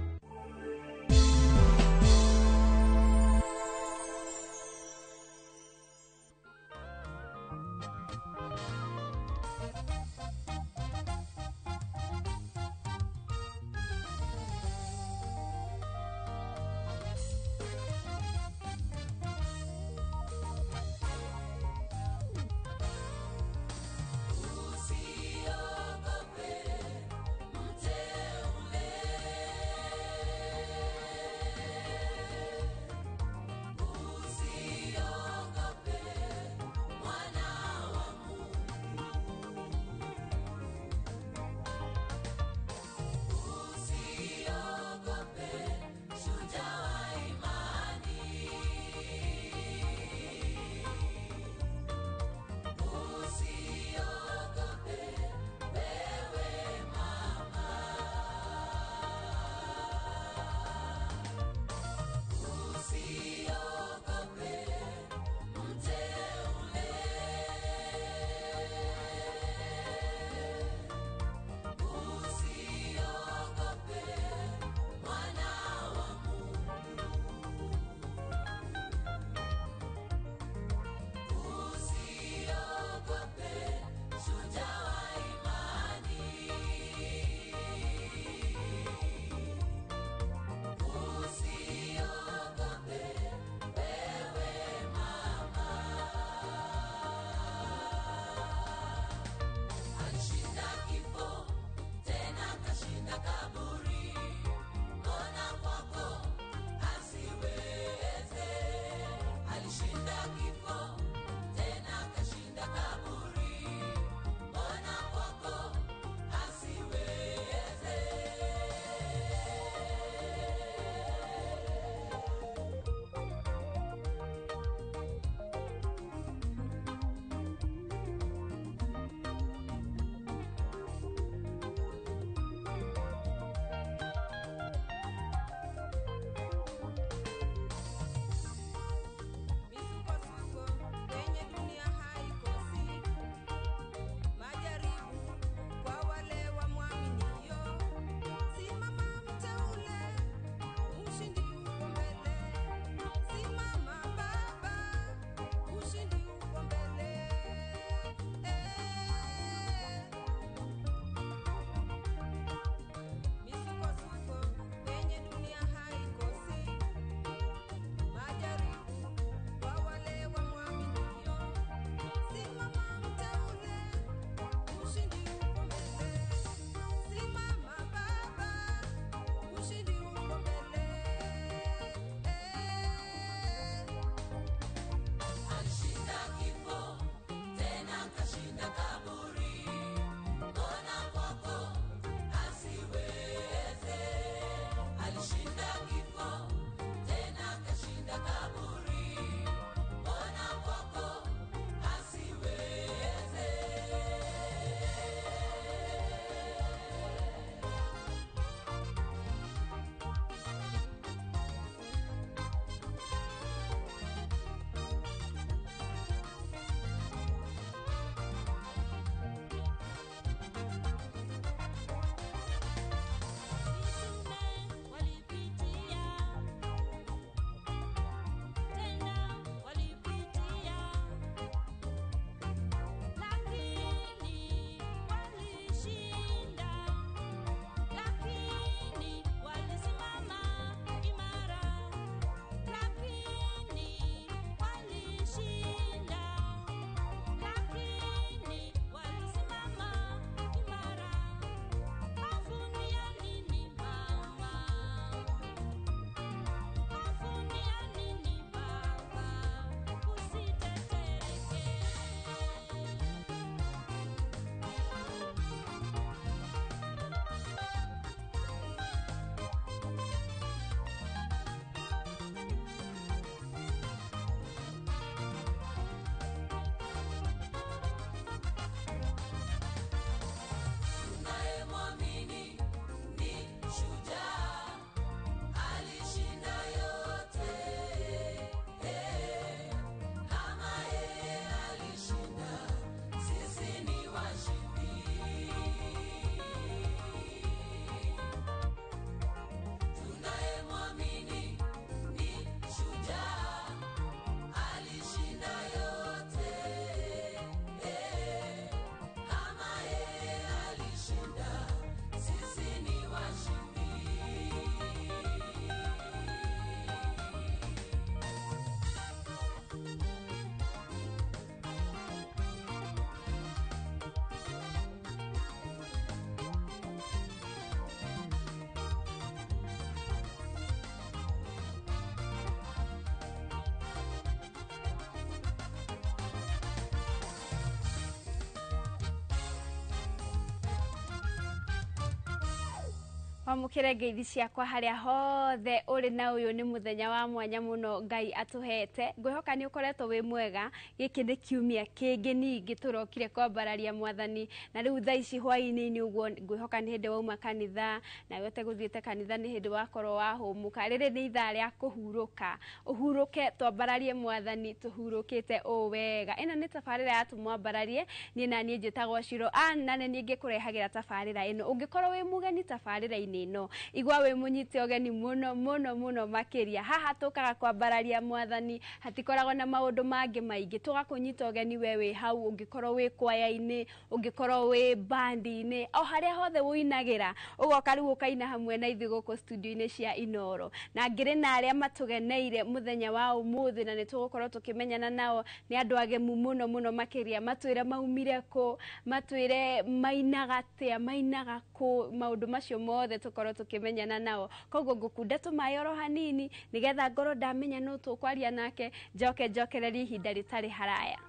wamukire ngeithi ciakwa haria hothe uri na uyu ni muthenya wa mwanya muno Ngai atuhete ngwihoka ni ukoretwo wi mwega giki ni kiumia kingi ningi turokire kwambararia mwathani na riu thaa ici hwaini ni uguo ngwihoka ni hindi wauma kanitha na yote guthiete kanitha ni hindi wakorwo wahumuka riri ni ithaa ria kuhuruka uhuruke twambararie mwathani tuhurukite o wega ino ni tabarira ya tumwambararie ni nani njitagwo Shiro na ni ngikurehagira tabarira ino ungikorwo wi mugeni tabarira-ini ino igwa we munyite ogeni muno makiria haha tukaga kwambararia mwathani hatikoragwo na maundu mangi maingi tugakunyita ogeni wewe hau ungikorwo wi kwaya-ini ungikorwo wi bandi-ini o haria hothe uinagira ugoka riu ukaina hamwe na ithu guku studio-ini cia Inoro na ngiri na aria matugeneire muthenya wa umuthi na nitugukorwo tukimenyana nao ni andu agemu muno makiria matwire maumire ku matwire mainagatia mainaga ku maundu macio mothe tukorwo tukimenyana nao koguo ngukunda tumayoro hanini nigetha ngoro ndamenya no tukwaria nake njokereria ihinda ritari haraya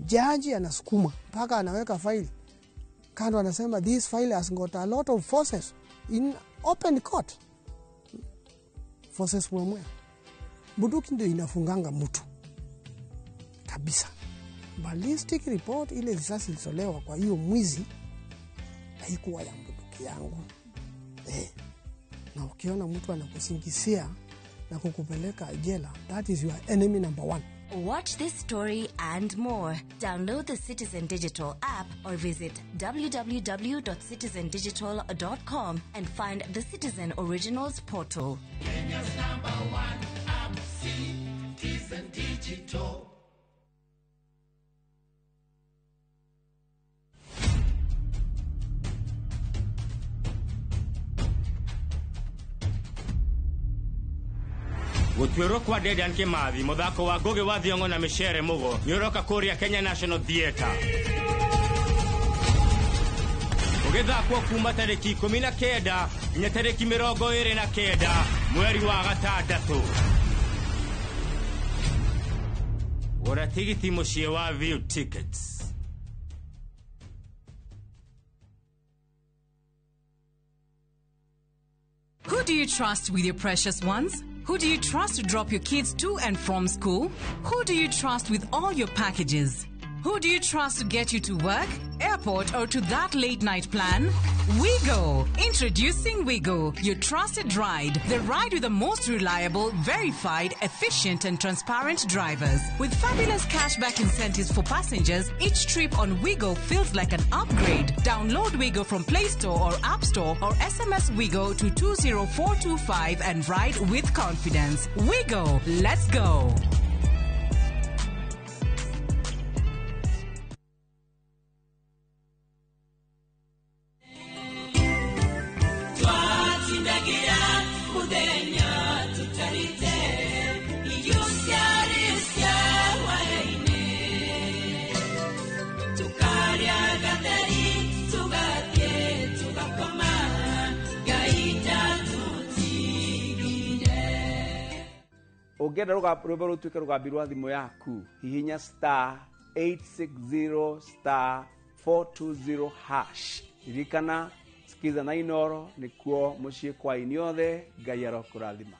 jaji anasukuma mpaka anaweka file kando, anasema this file has got a lot of forces in open court. Forces mwemwe bunduki ndio inafunganga mtu kabisa. Ballistic report ile risasi ilisolewa kwa hiyo mwizi haikuwa ya bunduki yangu. Na ukiona mtu anakusingizia na kukupeleka jela, that is your enemy number 1. Watch this story and more. Download the Citizen Digital app or visit www.citizendigital.com and find the Citizen Originals portal. Kenya's #1 app, Citizen Digital. Gutwirwo kwa Dedan Kimathi muthako wa Ngugi wa Thiong'o na Michere Mugo niuroka kuria Kenya National Theatre. Ugithakwo kuma tariki 19 nginya tariki 29 mweri wa gatandatu. Gura tigiti mucie wa View Tickets. Who do you trust with your precious ones? Who do you trust to drop your kids to and from school? Who do you trust with all your packages? Who do you trust to get you to work, airport, or to that late night plan? Wigo. Introducing Wigo, your trusted ride. The ride with the most reliable, verified, efficient, and transparent drivers. With fabulous cashback incentives for passengers, each trip on Wigo feels like an upgrade. Download Wigo from Play Store or App Store or SMS Wigo to 20425 and ride with confidence. Wigo, let's go. Ungenda rwimbo rutuike rugambi rwa thimu yaku hihinya *860 *420 hash. Ririkana sikiza na Inoro nikuo mucie kwa iniothe. Ngai arokurathima.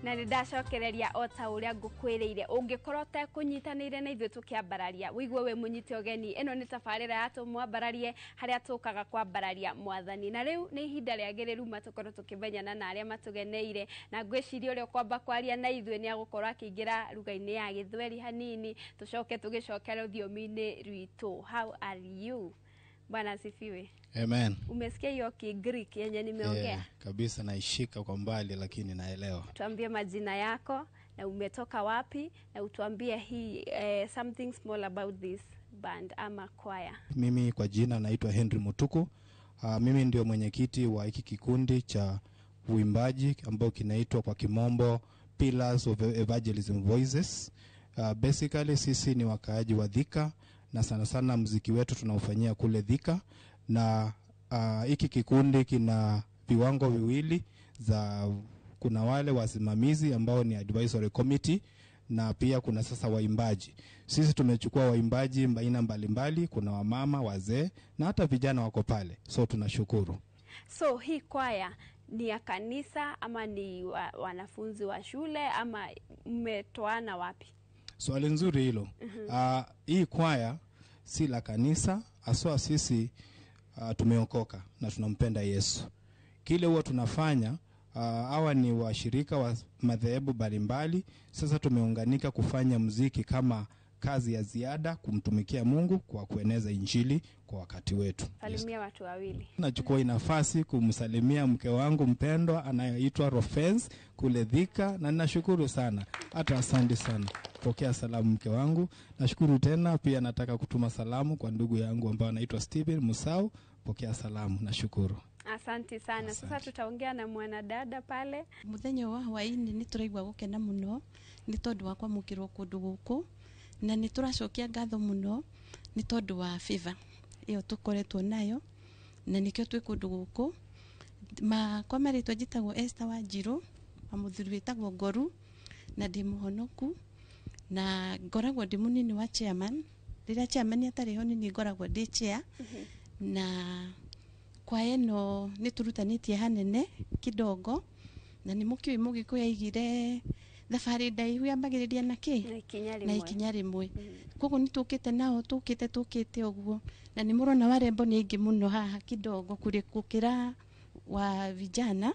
na nä ndacokereria o ta å rä a ngåkwä å ngä korwo te kå nyitanä na ithuä tå kä ambararia wĩigue wä må nyite å geni ä no nä tabarä ra yatå mwambararie harä a tå kaga kwambararia mwathani na rä u nä ihinda rä agä rä ru matå korwo tå kä menyana na arä a matå geneire na ngwä ciria å rä a å kwamba kwaria na ithuä nä agå korwo akä ingä ra ruga-inä ya gä thweri hanini tå coke tå gä cokera å thiomi-inä rwitå. How are you? Bwana asifiwe. Amen. Umesikia hiyo Greek yenye nimeongea? Kabisa naishika kwa mbali lakini naelewa. Tuambie majina yako na umetoka wapi na utuambie hii something small about this band ama choir. Mimi kwa jina naitwa Henry Mutuku. Mimi ndio mwenyekiti wa hiki kikundi cha uimbaji ambao kinaitwa kwa kimombo Pillars of Evangelism Voices. Basically sisi ni wakaaji wa Thika na sana sana muziki wetu tunaufanyia kule Thika na hiki kikundi kina viwango viwili za kuna wale wasimamizi ambao ni advisory committee na pia kuna sasa waimbaji. Sisi tumechukua waimbaji aina mbalimbali, kuna wamama, wazee na hata vijana wako pale. So tunashukuru. So hii kwaya ni ya kanisa ama ni wanafunzi wa shule ama mmetoana wapi? Swali nzuri hilo. Hii kwaya si la kanisa, aswa sisi tumeokoka na tunampenda Yesu. Kile huwa tunafanya hawa ni washirika wa madhehebu mbalimbali. Sasa tumeunganika kufanya muziki kama kazi ya ziada kumtumikia Mungu kwa kueneza injili kwa wakati wetu. Salimia watu wawili. Nachukua nafasi kumsalimia mke wangu mpendwa anayeitwa Rofens kule Thika na ninashukuru sana. Hata asante sana. Pokea salamu mke wangu. Nashukuru tena pia nataka kutuma salamu kwa ndugu yangu ambaye anaitwa Steven Musau. Pokea salamu. Nashukuru. Asante sana. Sasa tutaongea na mwanadada pale. Muthenya wa hwaini ni turaigwa gukena muno ni tondu wa kwamukirwo kundu guku na ni turacokia ngatho muno ni tondu wa favor iyo tukoretwo nayo na nikyo twi kundu guku kwa maritwa njitagwo Esther Wanjiru amuthuri witagwo Ngoru na ndi muhonoku na ngoragwo ndi munini wa chairman rira chairman atari ho ni ngoragwo ndi chair na kwa eno ni turutanitie hanene kidogo na ni mukio imugiko yaigire thabarĩ ndaihu yambagĩrĩria na ikinya rimwe koguo ni tukite nao tukite uguo na ni murona warembo ni ingi muno haha kidogo gukira wa vijana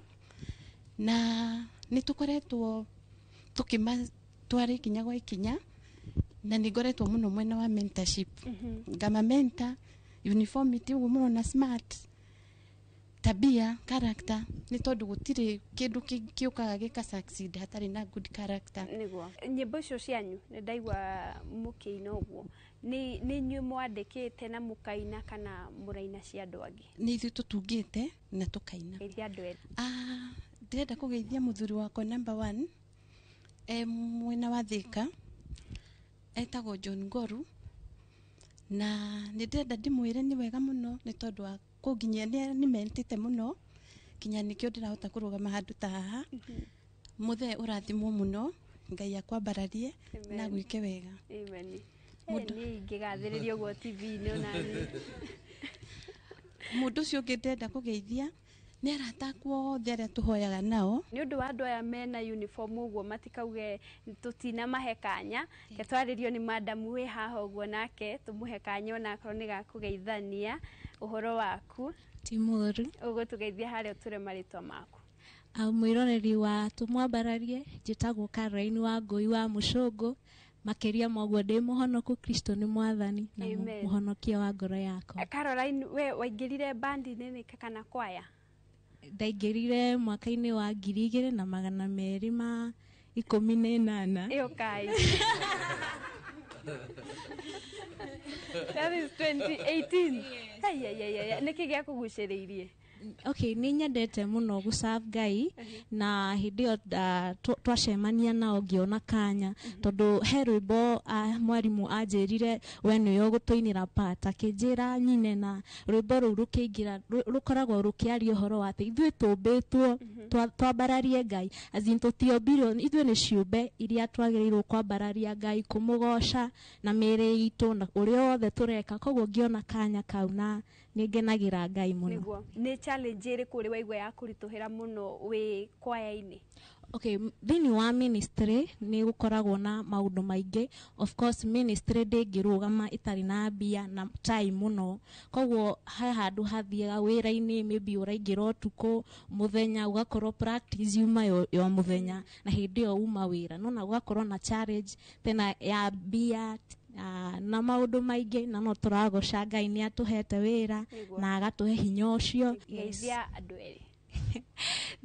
na ni tukoretwo tukimatwara ikinya gwa ikinya na ni ngoretwo muno mwena wa mentorship ngama mentor uniformity uguo murona smart tabia character ni tondu gutire kindu kiukaga gika succeed hatari na good character niguo nyimbo icio cianyu ni ndaigwa mukiina uguo ni nyu mwandikite na mukaina kana muraina cia andu angi ni ithu tutungite na tukaina iria andu ndirenda kugeithia muthuri wako number 1 mwena wa Thika etagwo John Ngoru na ndirenda ndimwire ni wega muno ni tondu wa kuginya ni mentite muno kinya nikyo ndirahota kurugama handu ta haha muthe urathimwo muno ngai akwambararie na gwike wega. Amen. Ni ngigathiririo go TV-ini onani mundu cio ngindenda kugeithia ni aratakwo othe aria tuhoyaga nao ni undu wa andu aya mena uniform uguo matikauge tutina mahekanya ke twaririo ni madam we haha uguo nake tumuhe kanya ona akorwo ni gakugeithania uhoro waku Timuru uguo tugeithia haria ture maritwa maku mwiroreri wa tumwambararie njitagwo Caroline wa Ngui wa Mucungu makiria moguo ndi muhonoku Kristo ni mwathani na muhonokia wa ngoro yako. Caroline we waingirire bandi nini kana kwaya? Ndaingirire mwaka-ini wa 2018 iyo kai That is 2018. Ay niki gya kuguciriirie? Okay, ni nyendete muno guserve Ngai na hindio twacemania nao ngiona kanya tondu he rwimbo mwarimu anjirire we niyo gutuinira part akinjira nyine na rwimbo ru rukiingira rukoragwo rukiaria uhoro wa ati ithuĩ tumbĩtwo twambararie Ngai azin tutiombirwo ithuĩ ni ciumbe iria twagĩrĩirwo kwambararia Ngai kumugoca na mĩĩrĩ itũ na ũrĩa wothe tureka koguo ngiona kanya kau na ningenagira Ngai muno. Niguo ni challenge iri kuri waigwa ya kurituhira muno wi kwaya-ini? Okay, thini wa ministry ni gukoragwo na maundu maingi. Of course ministry ndingirugama itari na mbia na time muno, koguo handu hathiaga wira-ini maybe uraingira utuku, muthenya ugakorwo practice yuma yo muthenya na hindi yo uma wira, no na ugakorwo na challenge tena ya mbia na maundu maingi, na no turagoca Ngai ni atuhete wira na agatuhe hinya ucio. Geithia andu eri.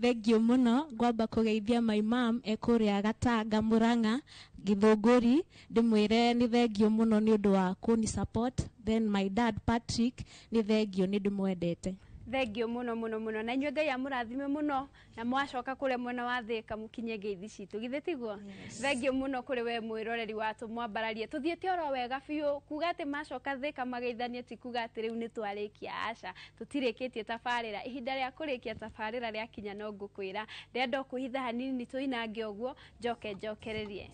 Thank you muno. Ngwamba kugeithia my mom ekuria Gatanga Muranga Githunguri, ndimwire ni thank you muno ni undu wa kuni support. Then my dad Patrick, ni thank you ni ndimwendete. Thank you muno muno muno, na inyuĩ Ngai amũrathime muno na mwacoka kũrĩa mwena wa Thika mũkinye ngeithi citũ githĩ tiguo? Thank you muno kũrĩ we mwĩroreri watũ mwambararie, tuthiĩte oro wega biũ, kuga atĩ macoka Thika mageithanie ti kuga atĩ rĩu nĩ twarĩkia, aca tũtirĩkĩtie tabarĩra. Ihinda rĩa kũrĩkia tabarĩra rĩakinya no ngũkwĩra, ndenda kũhitha hanini tũinange ũguo njokererie.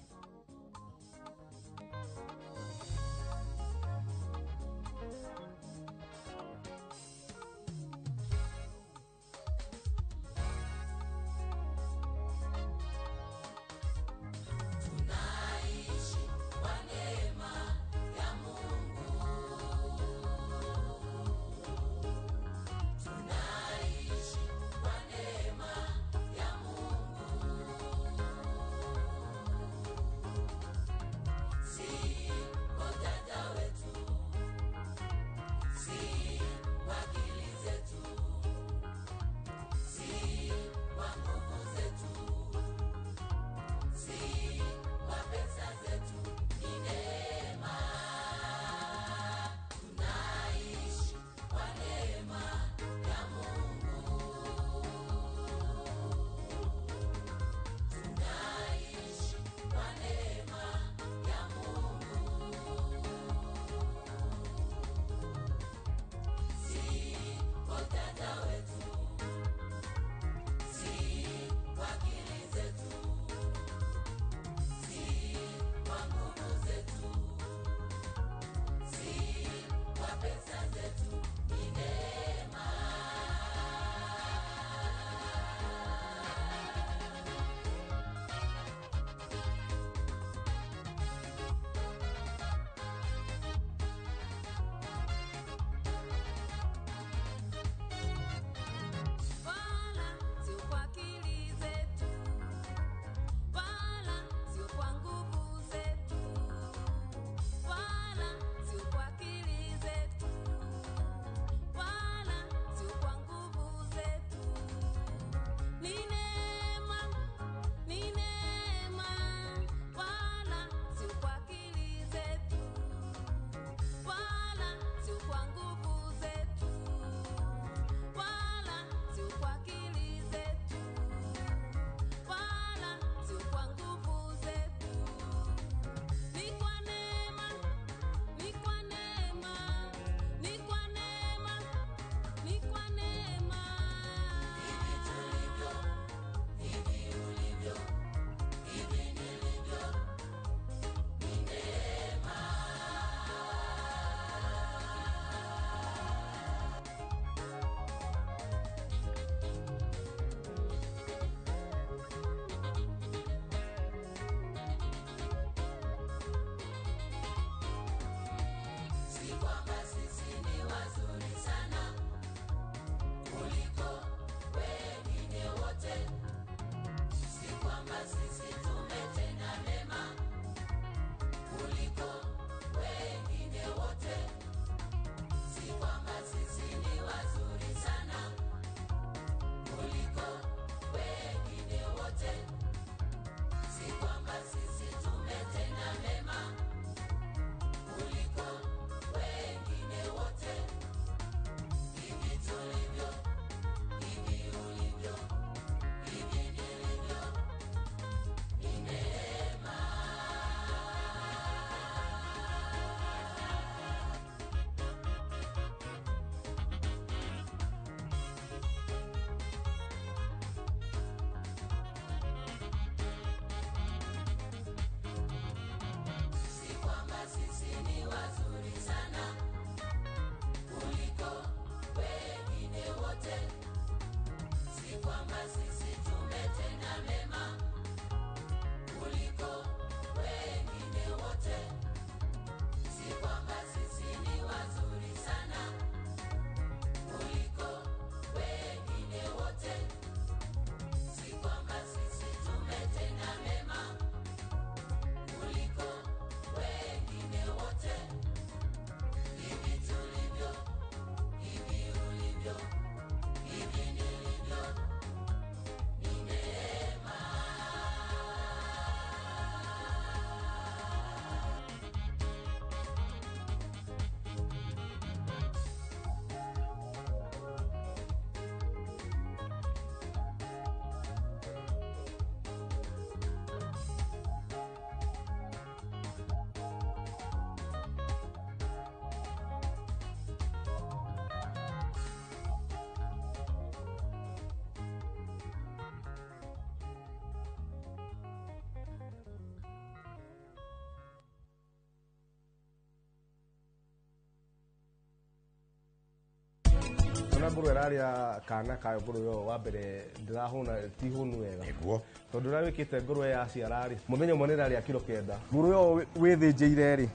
ndona mburu eraria kana kayo mburu yo wa mbere ndirahuna ti hunu wega niguo tondu na wikite nguru ya ciarari muthenya mwe niraria kilo 9 mburu yo withinjire ri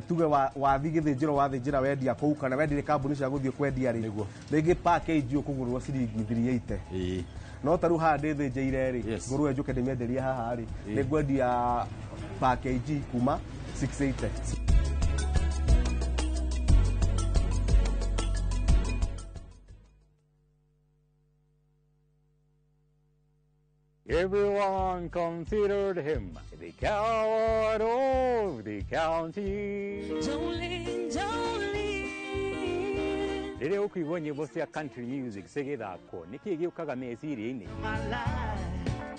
tuge wathi githinjiro wathinjira wendia kou kana wendire kambuni cia guthie kwendia ri niguo ringi package ukugurwo ciringi 380 no taru hande thinjire ri nguru njuke ndimienderia haha ri ningwendia package kuma 680. Everyone considered him the coward of the county. Jolene, Jolene. Rĩrĩa ũkũigua nyĩmbo cia country music cigĩthakwo nĩkĩ gĩũkaga meciria-inĩ? My life,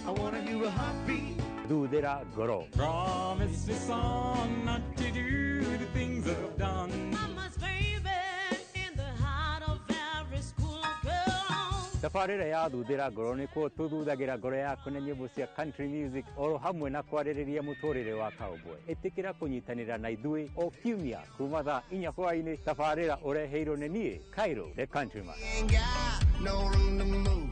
I wanna hear a heartbeat. Thuthĩra ngoro. Promise me, son, not to do the things I've done. Mama's baby in the heart of every school girl. Tabarĩra ya thuthĩra ngoro nĩkuo tũthuthagĩra ngoro yaku na nyĩmbo cia country music oro hamwe na kwarĩrĩria mũtũrĩre wa cowboy. Ĩtĩkĩra kũnyitanĩra na ithuĩ o kiumia kuma thaa 4 hwaĩ-inĩ. Tabarĩra ũreheirwo nĩ niĩ Cairo the Countryman. No room to move.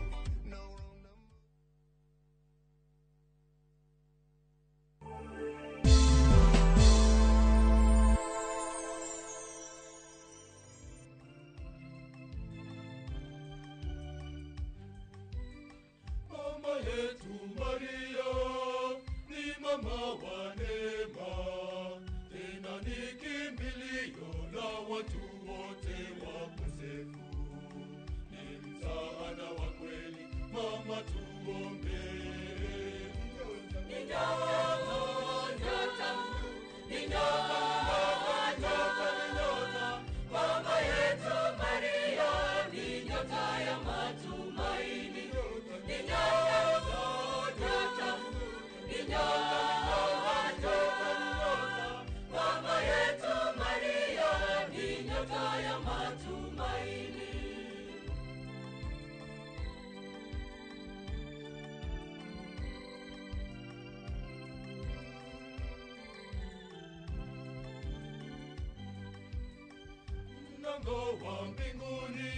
Mlango wa mbinguni,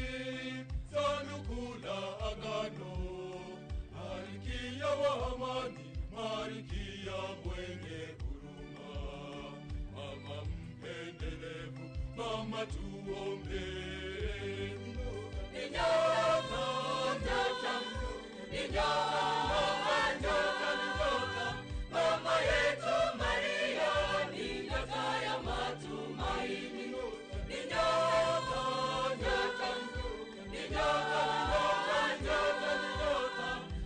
sanduku la agano, Malkia wa amani, Malkia mwenye huruma, mama mpendelevu, mama tuombe. Ninyota, mama yetu Maria, ni nyota ya matumaini.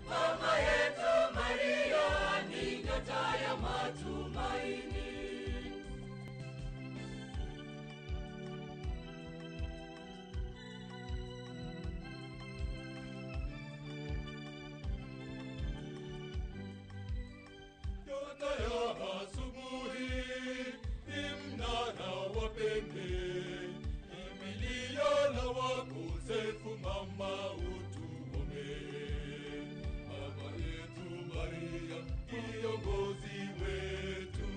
Mama yetu Maria ni nyota ya matumaini. Nyota ya asubuhi ni mnara wa pembe, kimbilio la wakosefu, mama utuombee. Mama yetu Maria, kiongozi wetu.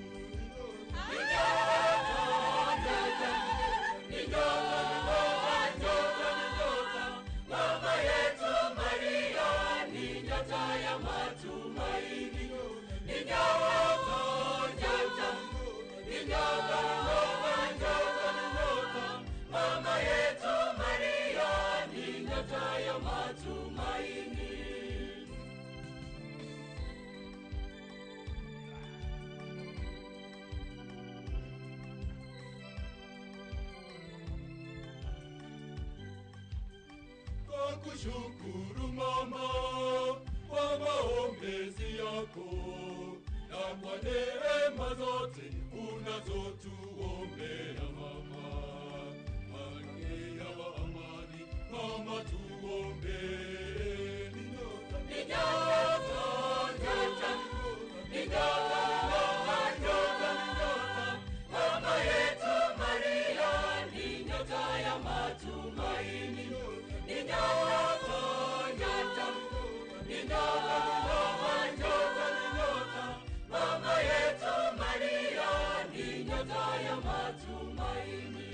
Mama yetu Maria ni nyota ya matumaini. Mama yetu Maria ni nyota ya matumaini. Kwa kushukuru mama kwa maombezi yako na kwa neema zote unazotuombea mama, Malkia wa amani, mama tuombee. Mama yetu Maria ni nyota ya matumaini. Mama yetu Maria ni nyota ya matumaini.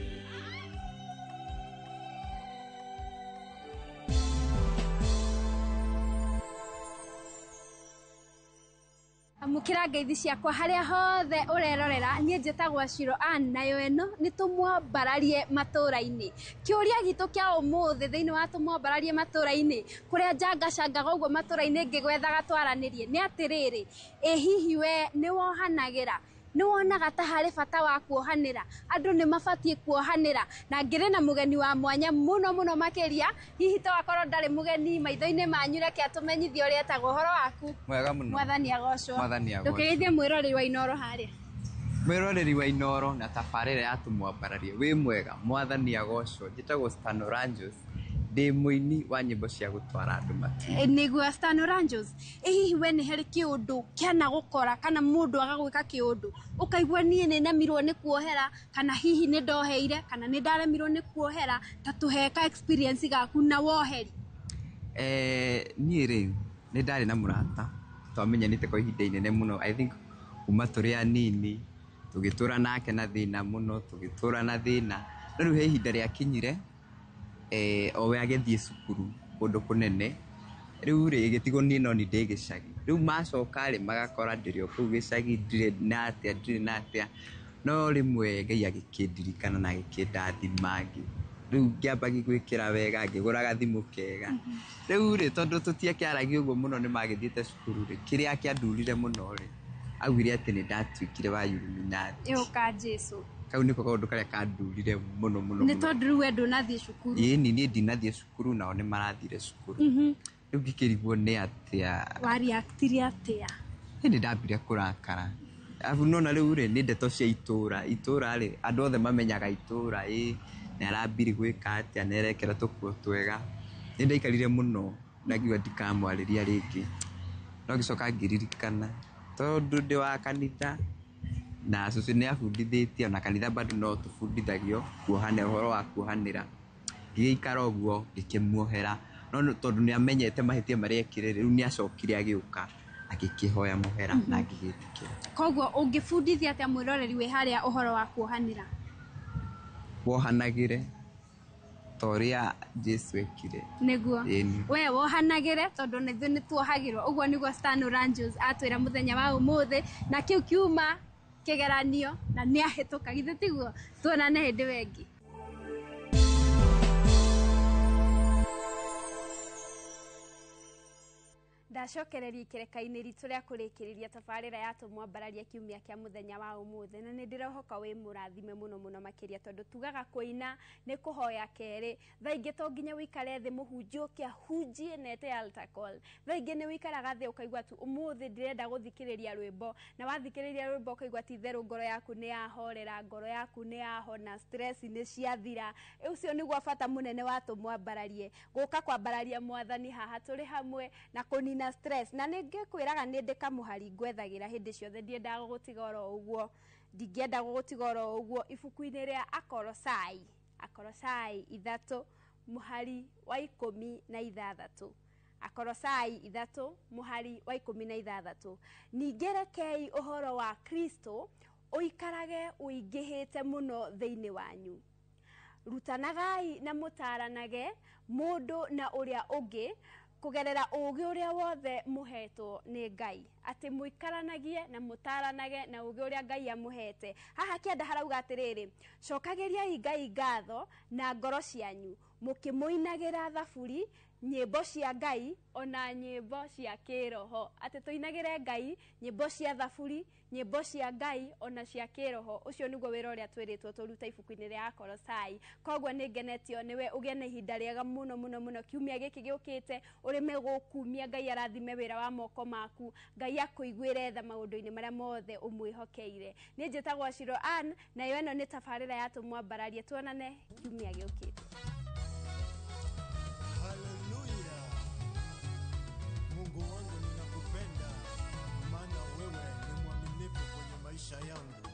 amukira ngeithi ciakwa haria hothe urerorera nie njitagwa Shiro Ann nayo eno ni tumwambararie matura-ini kiuria gitu kia umuthi thiini wa tumwambararie matura-ini kuria njangacangaga uguo matura-ini ngigwethaga twaranirie ni atiriri hihi we ni wohanagira ni wonaga ta hari bata wa kuohanira andu ni mabatie kuohanira na ngire na mugeni wa mwanya muno muno makiria hihi to akorwo ndari mugeni maitho-ini manyu reke atumenyithie uria etagwo horo waku mwega muno mwathani agocwo mwathani agocwo ndukigeithie mwiroreri wa Inoro haria mwiroreri wa Inoro na tabarira ya tumwambararie wi mwega mwathani agocwo njitagwo Stano Ranjos ndi muini wa nyimbo cia gutwara andu matu niguo Stano Ranjos hihi we ni heri kiundu kiana gukora kana mundu agagwika kiundu ukaigua nie ni nemirwo ni kuohera kana hihi ni ndoheire kana ni ndaremirwo ni kuohera ta tuheka experience gaku na woheri nie riu ni ndari na murata twamenyanite kwa ihinda inene muno I think kuma turi anini tugitura nake na thina muno tugitura na thina riu he ihinda ria kinyire owe agethie cukuru kundu kunene riu ri gitigo ni no ni ndigicagi riu macoka ri magakora ndirio kuu gicagi ndire natia no rimwe Ngai agikindirikana na gikindathimangi riu ngiambagi gwikira wega ngigura gathimu kega riu ri tondu tutiakiaragi uguo muno ni magithiete cukuru ri kiria kiandurire muno ri agwire ati ni ndatuikire wa Illuminati yuka Jesu kau niko kaundu karia kandurire muno ni tondu riu endu nathie cukuru ni ndinathie cukuru nao ni marathire cukuru riu ngikirigwo ni atia wariactire atia ni ndambire kurakara afu nona riu ri ni ndeto cia itura ri andu othe mamenyaga itura ni arambiri gwika atia nerekera tukuo twega ni ndaikarire muno ndagiwa ndikamwariria ringi no gicoka ngiririkana tondu ndi wa kanitha na susu ni afundithitie na kanitha bado no tufundithagio kuohanira horo wa kuohanira ngikara uguo ngikimwohera no tondu ni amenyete mahitia maria ekire riu ni acokire agiuka agikihoya muhera na ngigitikira koguo ungifundithia atia mwiroreri we haria uhoro wa kuohanira wohanagire toria Jesu ekire niguo we wohanagire tondu nithu ni tuohagirwo uguo niguo Stano Ranjos atwira muthenya wa umuthi na kiu kiuma kigeranio na ni ahituka githe tiguo tuonane hindi wengi ndacokereria ikereka-ini ritu ria kurikiriria tabarira ya tumwambararia kiumia kia muthenya wa umuthi na ni ndirohoka wi murathime muno makiria tondu tugaga kuina ni kuhoya keri thaingi to nginya wikare thi muhunjio kia hunjie nete altar call thaingi ni wikaraga thi ukaigwa tu umuthi ndirenda guthikiriria rwimbo na wathikiriria rwimbo ukaigwa ti theru ngoro yaku ni yahorera ngoro yaku ni yahona stress ni ciathira ucio niguo bata munene wa tumwambararie guka kwambararia mwathani haha turi hamwe na kunina stress na ningikwiraga ni ndikamuhari gwethagira hindi ciothe ndiendaga gutigora uguo ndingienda gutigora uguo ibuku-ini ria Akolosai 3 muhari wa 16 Akolosai 3 muhari wa 16 ningerekei uhoro wa Kristo uikarage uingihite muno thiini wanyu rutanagai na mutaranage mundu na uria ungi kugerera ugi uria wothe muhetwo ni Ngai ati muikaranagie na mutaranage na ugi uria Ngai amuhete haha kienda harauga atiriri cokagiriai Ngai ngatho na ngoro cianyu mukimuinagira thaburi nyimbo cia Ngai ona nyimbo cia kiroho ati tuinagire Ngai nyimbo cia thaburi nyimbo cia Ngai ona cia kiroho ucio niguo wira uria twiritwo turuta ibuku-ini ria Akolosai koguo ningenetio niwe ugie na ihinda riega muno kiumia giki giukite urime gukumia Ngai arathime wira wa moko maku Ngai akuiguire tha maundu-ini maria mothe umwihokeire ni njitagwo Shiro Ann na yo eno ni tabarira ya tumwambararie tuonane kiumia giukite Mungu wangu ninakupenda, maana wewe ni mwaminifu kwenye maisha yangu.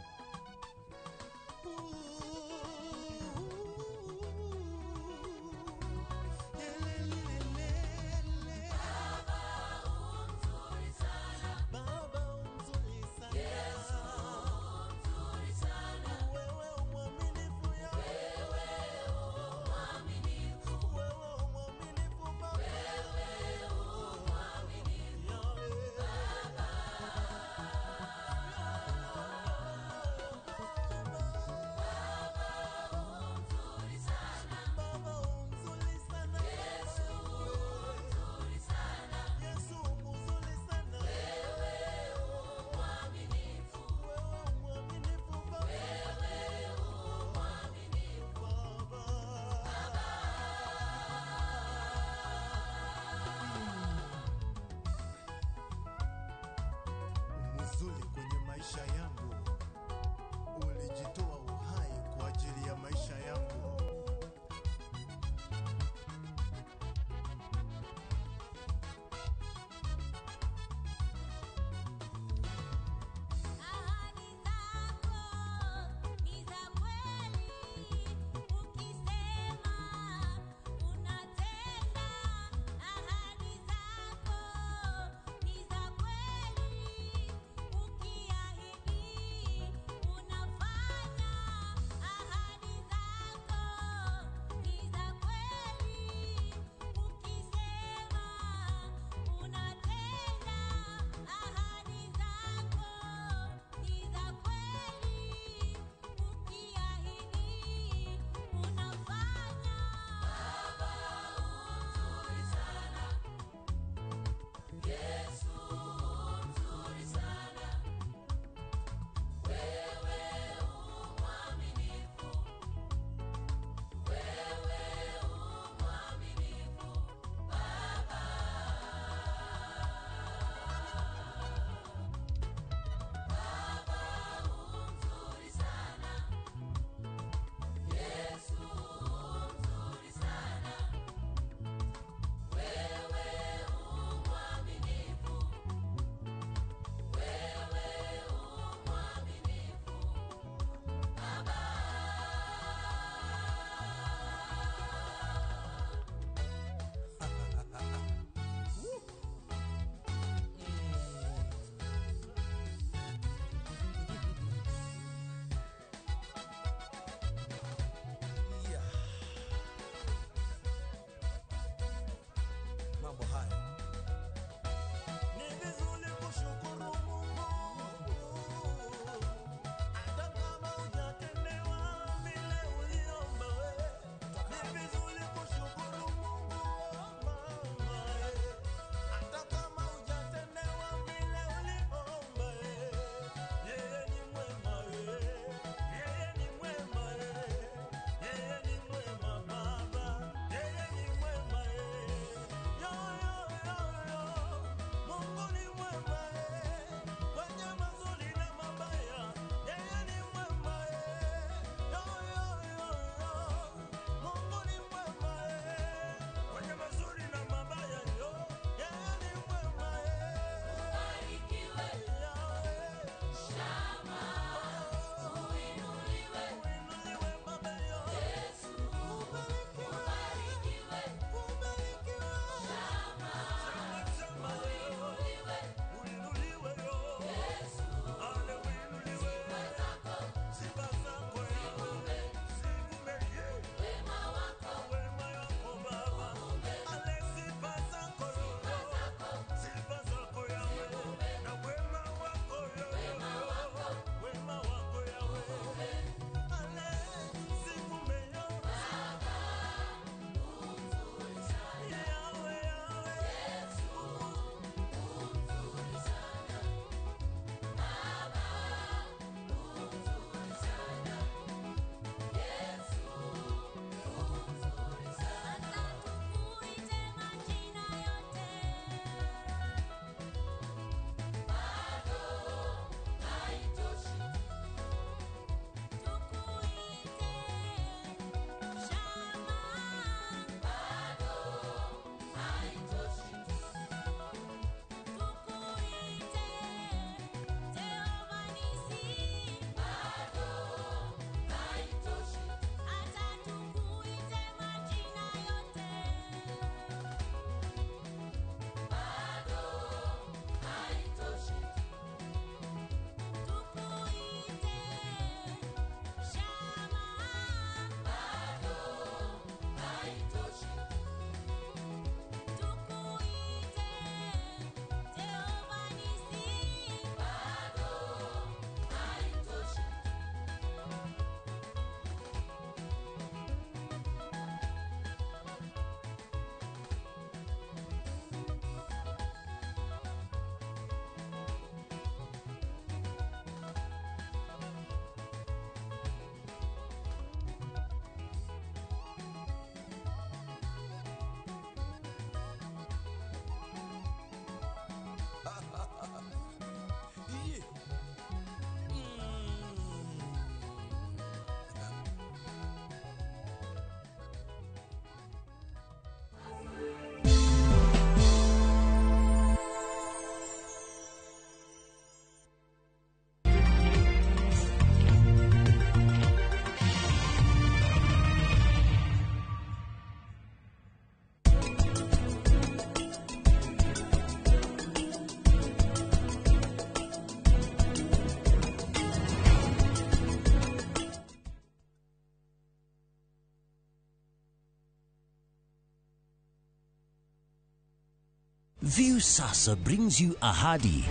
Viusasa brings you Ahadi.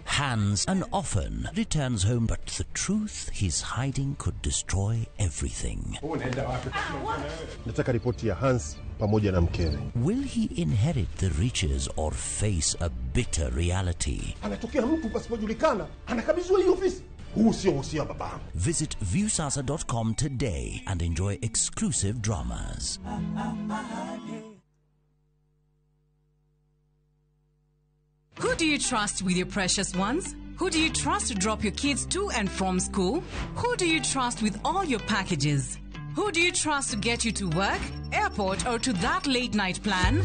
Hans, and often returns home, but the truth he's hiding could destroy everything. Nataka ripoti ya Hans pamoja na mkewe. Will he inherit the riches or face a bitter reality? Anatokea mtu pasipojulikana, anakabidhiwa hii ofisi. Huu sio usia baba. Visit viusasa.com today and enjoy exclusive dramas. Who do you trust with your precious ones? Who do you trust to drop your kids to and from school? Who do you trust with all your packages? Who do you trust to get you to work, airport, or to that late night plan?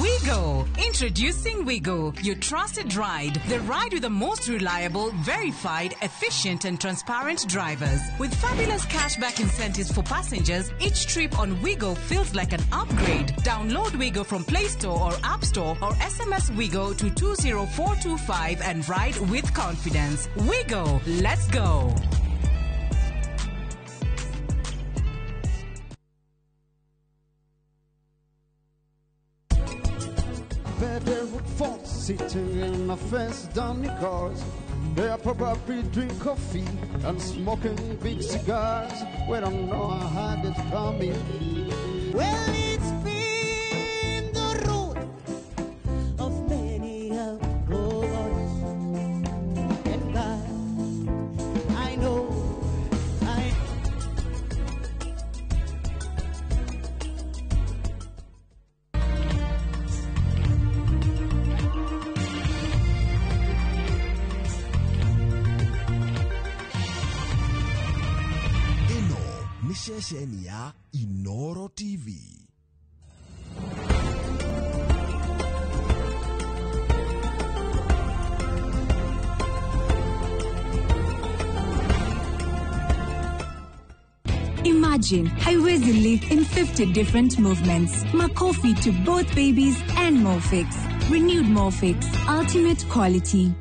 Wigo. Introducing Wigo, your trusted ride. The ride with the most reliable, verified, efficient, and transparent drivers. With fabulous cashback incentives for passengers, each trip on Wigo feels like an upgrade. Download Wigo from Play Store or App Store or SMS Wigo to 20425 and ride with confidence. Wigo, let's go. Bedroom folks sitting in my fence down the cars. They probably drink coffee and smoking big cigars. We don't know how it's coming. Well, it's been the road of many a road, and God, I know, ni shesheni ya Inoro TV. Imagine haiwezi live in 50 different movements. Makofi to both babies and Mofix. Renewed Mofix, ultimate quality.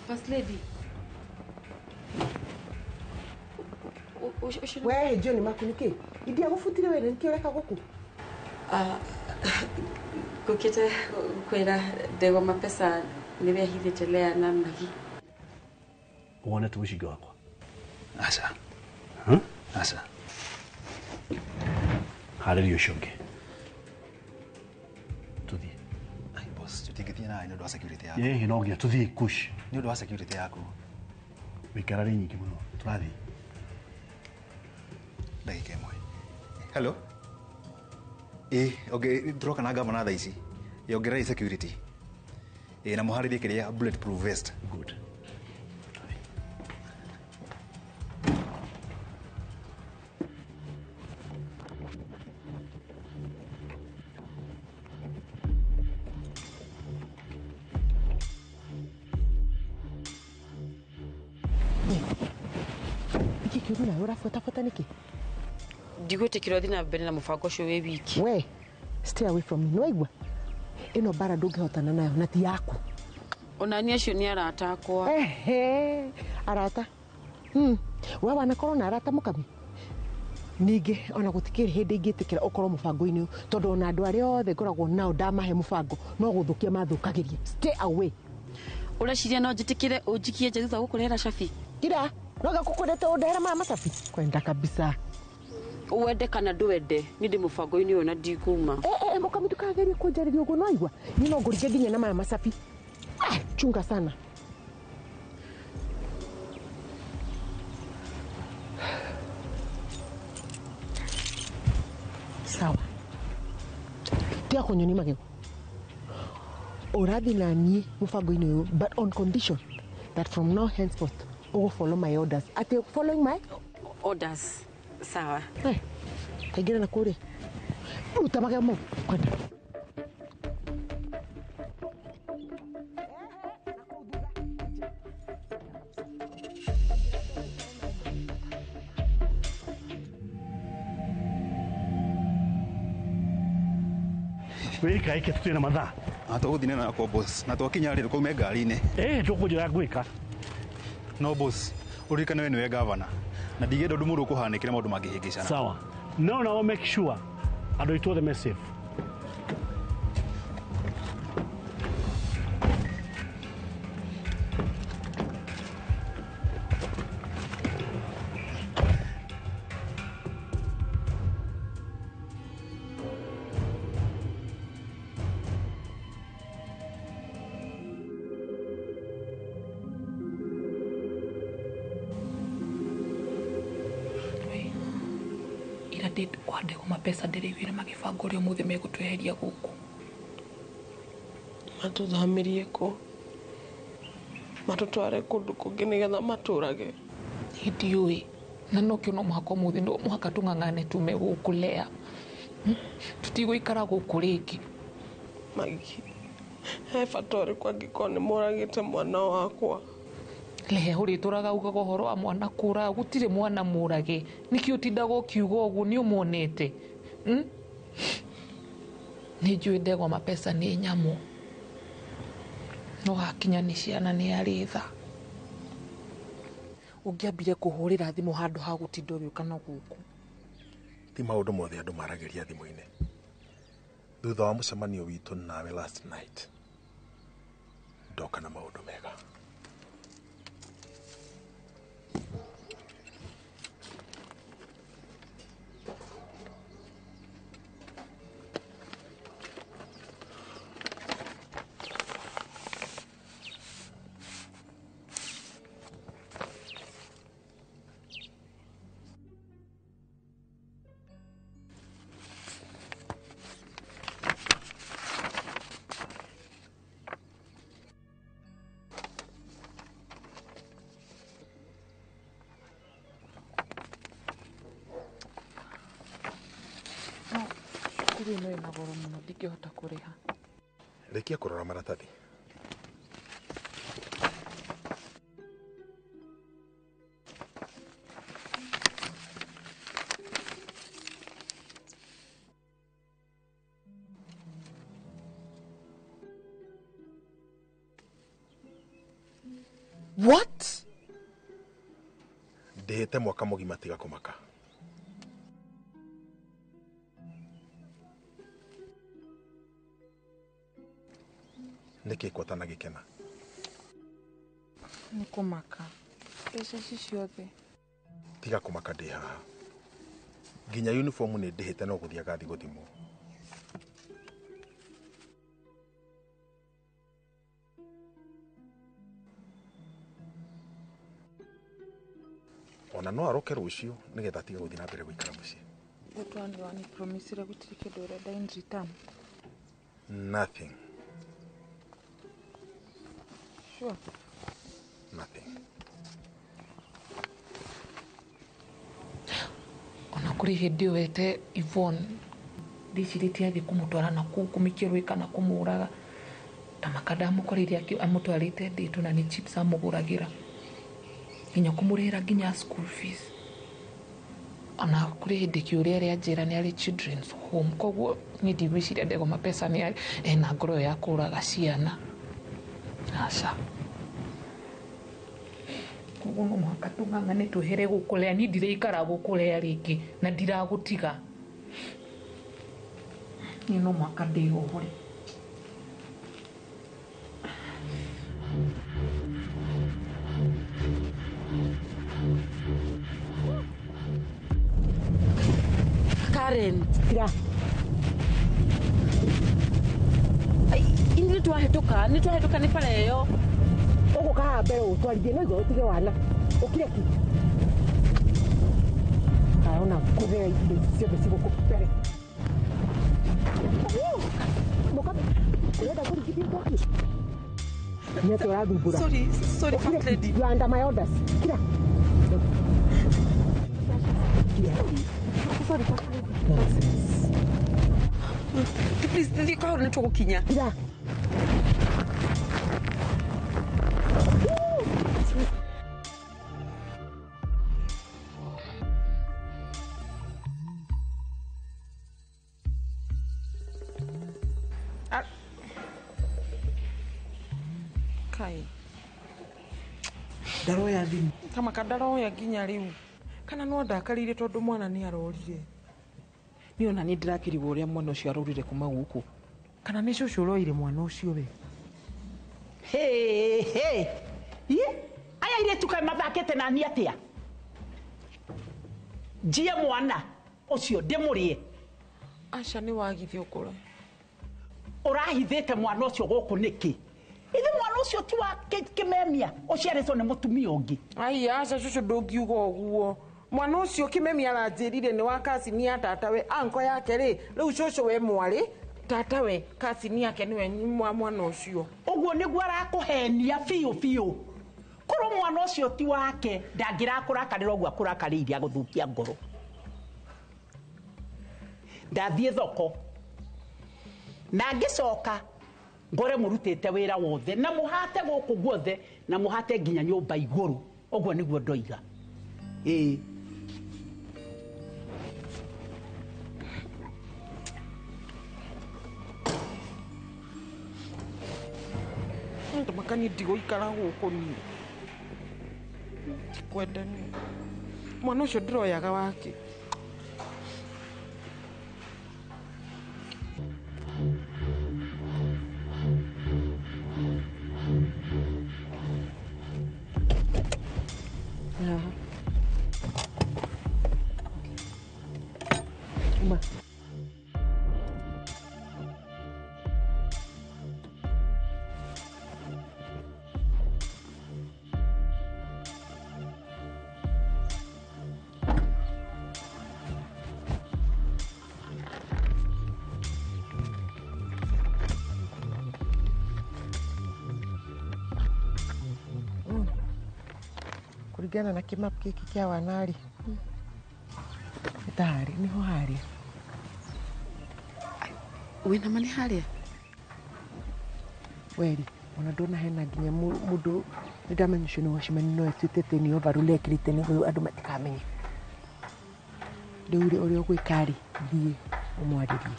First lady. Wewe John makunike. Idia gufutire wewe nkioreka guku. Kukita kwera dewa mapesa niwe hithitelea namna hii. Uone tumushiga wako. Asa. Asa. Haleluya shoge. Tuthi. Ai boss, tutingithia na ino ndo security yako. Ye hinogia tuthi kush. Ni ndo security yako. Wikarari nyingi muno. Turathi. Ndagika imwe. Hello. Okay, turoka na gavana thaa ici. Yongerai security. Na muharithie kiria bulletproof vest. Good. Kikiru na urafuata niki? Ndigwetekira thina mbere na mubango ucio wi wiki. We, stay away from me. Noigwa. Ino bara ndungihotana nayo na ti yaku. Onani acio ni arata akwa. Arata. Wewe wanakorwo na arata mukami. Ningĩ ona gũtikĩrĩ hĩndĩ ingĩtĩkĩra ũkorwo mũbango-inĩ tondũ ona andũ arĩa othe ngoragwo nao ndamahe mũbango no gũthũkia mathũkagĩria. Stay away. Ũreciria no njĩtĩkĩre ũnjikie nja thutha gũkũrehera cabi? Ira, no gakũkwendete ũndehera maya macabi? Kwenda kabisa. Uwende kana ndwende ni ndi mũbango-inĩ ũyũ na ndikuma. Mũkami ndũkagerie kũnjarĩria ũguo no aigua. Niĩ no ngũringe nginya na maya macabi. Chunga sana. Sawa. Tia kunyoni magego. Ũrathi na niĩ mũbango-inĩ ũyũ, but on condition that from now henceforth you follow my orders. Are you following my orders? Sawa. Hey, kaingĩra na kũrĩa. Ruta magego mau. Kwenda. Wĩka ike tutĩna mathaa. Tũgũthiĩ na kwa boss na twakinya rĩ kuume ngari-inĩ. Tũkũnjĩra ngwĩka. No boss, ũririkane we nĩwe governor. Na ndigenda ũndũ mũndũ ũkũhanĩkĩre maũndũ mangĩhĩngĩcana. Sawa. No now make sure andũ aitũ othe me safe. Ndĩkwandĩkwo mapesa ndĩrĩiguire magĩbanga ũrĩa ũmũthĩ megũtweheria gũkũ. Matũthamirie kũ? Matũtware kũndũ kũngĩ nĩgetha matũrage. Ndiũĩ, na nokĩo no mũhaka ũmũthĩ no mũhaka tũng'ang'ane tume gũkũ Lea. Tũtigũikara gũkũ rĩngĩ. Magi, he bata ũrĩkũ angĩkorwo nĩ mũragĩte mwana wakwa? Lea ũrĩtũraga ugaga ũhoro wa mwana kũra, gũtirĩ mwana mũrage. Nĩkĩ ũtindaga ũkiuga ũguo nĩ ũmuonete? Nĩ njũĩ Ndegwa mapesa nĩ nyamũ. No hakinya nĩ ciana nĩ arĩ tha. Ũngĩambire kũhũrĩra thimũ handũ ha gũtinda ũgĩũka na gũkũ. Ti maũndũ mothe andũ maragĩria thimũ-inĩ. Thutha wa mũcemanio witũ nawe last night, ndoka na maũndũ mega. Kuri no ina goro mũno ndingĩhota kũrĩha. Rekia kũrora maratathi. What? Ndĩhĩte mwaka mũgima tiga kũmaka. Nĩkĩ kwatana gĩkena? Nĩ kũmaka. Mbeca ici ciothe. Tiga kũmaka ndĩ haha. Nginya uniform nĩ ndĩhĩte no gũthiĩ agathi gũthimwo. Ona no aroke rũciũ nĩgetha tiga gũthiĩ na mbere gũikara mũciĩ. Gũtwani wani promisire gũtirĩ kĩndũ ũrenda in return. Nothing. Sure. Nothing. Ona kũrĩ hĩndĩ wete Yvonne ndicirĩtie athiĩ kũmũtwara na kũu kũmĩkĩrwo kana kũmũraga. Tamaka ndamũkorire amũtwarĩte ndĩtũ na nĩ chips amũgũragĩra. Nginya kũmũrĩhĩra nginya school fees. Ona kũrĩ hĩndĩ kĩũria rĩa njĩra nĩ arĩ children's home. Koguo nĩ ndigwĩciria Ndegwa mapesa nĩ arĩ ena ngoro ya kũraga ciana. Aca. koguo no mũhaka tũng'ang'ane twehere gũkũrĩa ni ndiraikara gũkũrĩa rĩngĩ na ndiragũtiga ni no mũhaka ndĩohore Karen, tira. Ai, ini twahetoka ni pale yo. Uko kaa mbere utwarithie no igoro tige wana. Ukire ki. Kaona kugera indo ciothe cigũkũpere. Moka. Urenda kũrigithia kwaki. Nyeto ũrathumbũra. Sorry, fat lady. You are under my orders. Kira. Sorry, fat lady. Nonsense. Please, ndi kwa hori nituko kinya. Kira. Kai. Daroya thimu. Kama kadaroya ginya riu. Kana no ndakarire tondu mwana ni arorire. Ni ona ni ndirakirigwo uria mwana ucio arorire kuma guku. Kana ni cucu uroire mwana ucio we. Hey. Ye? Aya ile tukae mathakete na ni atia. Njie mwana ucio ndimurie. Aca ni wagithie ukura. Urahithite mwana ucio guku niki? Ithe mwana ucio ti wa kimemia uciaritwo ni mutumia ungi. Ai aca cucu ndungiuga uguo. Mwana ucio kimemia aranjirire ni wa kasini ya tatawe anko yake ri riu cucu we mwari tatawe kasini yake niwe mwana ucio. Uguo niguo arakuhenia fiu. Kuru mwana ucio ti wake ndangirakurakarirwo uguo akurakarire aguthukia ngoro. Ndathie thoko na ngicoka ngore murutite wira wothe na muhate guku guothe na muhate nginya nyumba iguru. Uguo niguo ndoiga. Ndo makani ndigo ikara guku ni. Tikwenda ni. Mwana ucio ndiroyaga wake. Uma. Kuringana na kimap giki kia wanari. Itahari niho haria. Wina mani haria? Weri, ona ndona hena nginya mundu ndamenyesho ni washimani no etete ni overrule kirite ni andu matikamenye. Ndeure uri ogwikari thie umwaririe.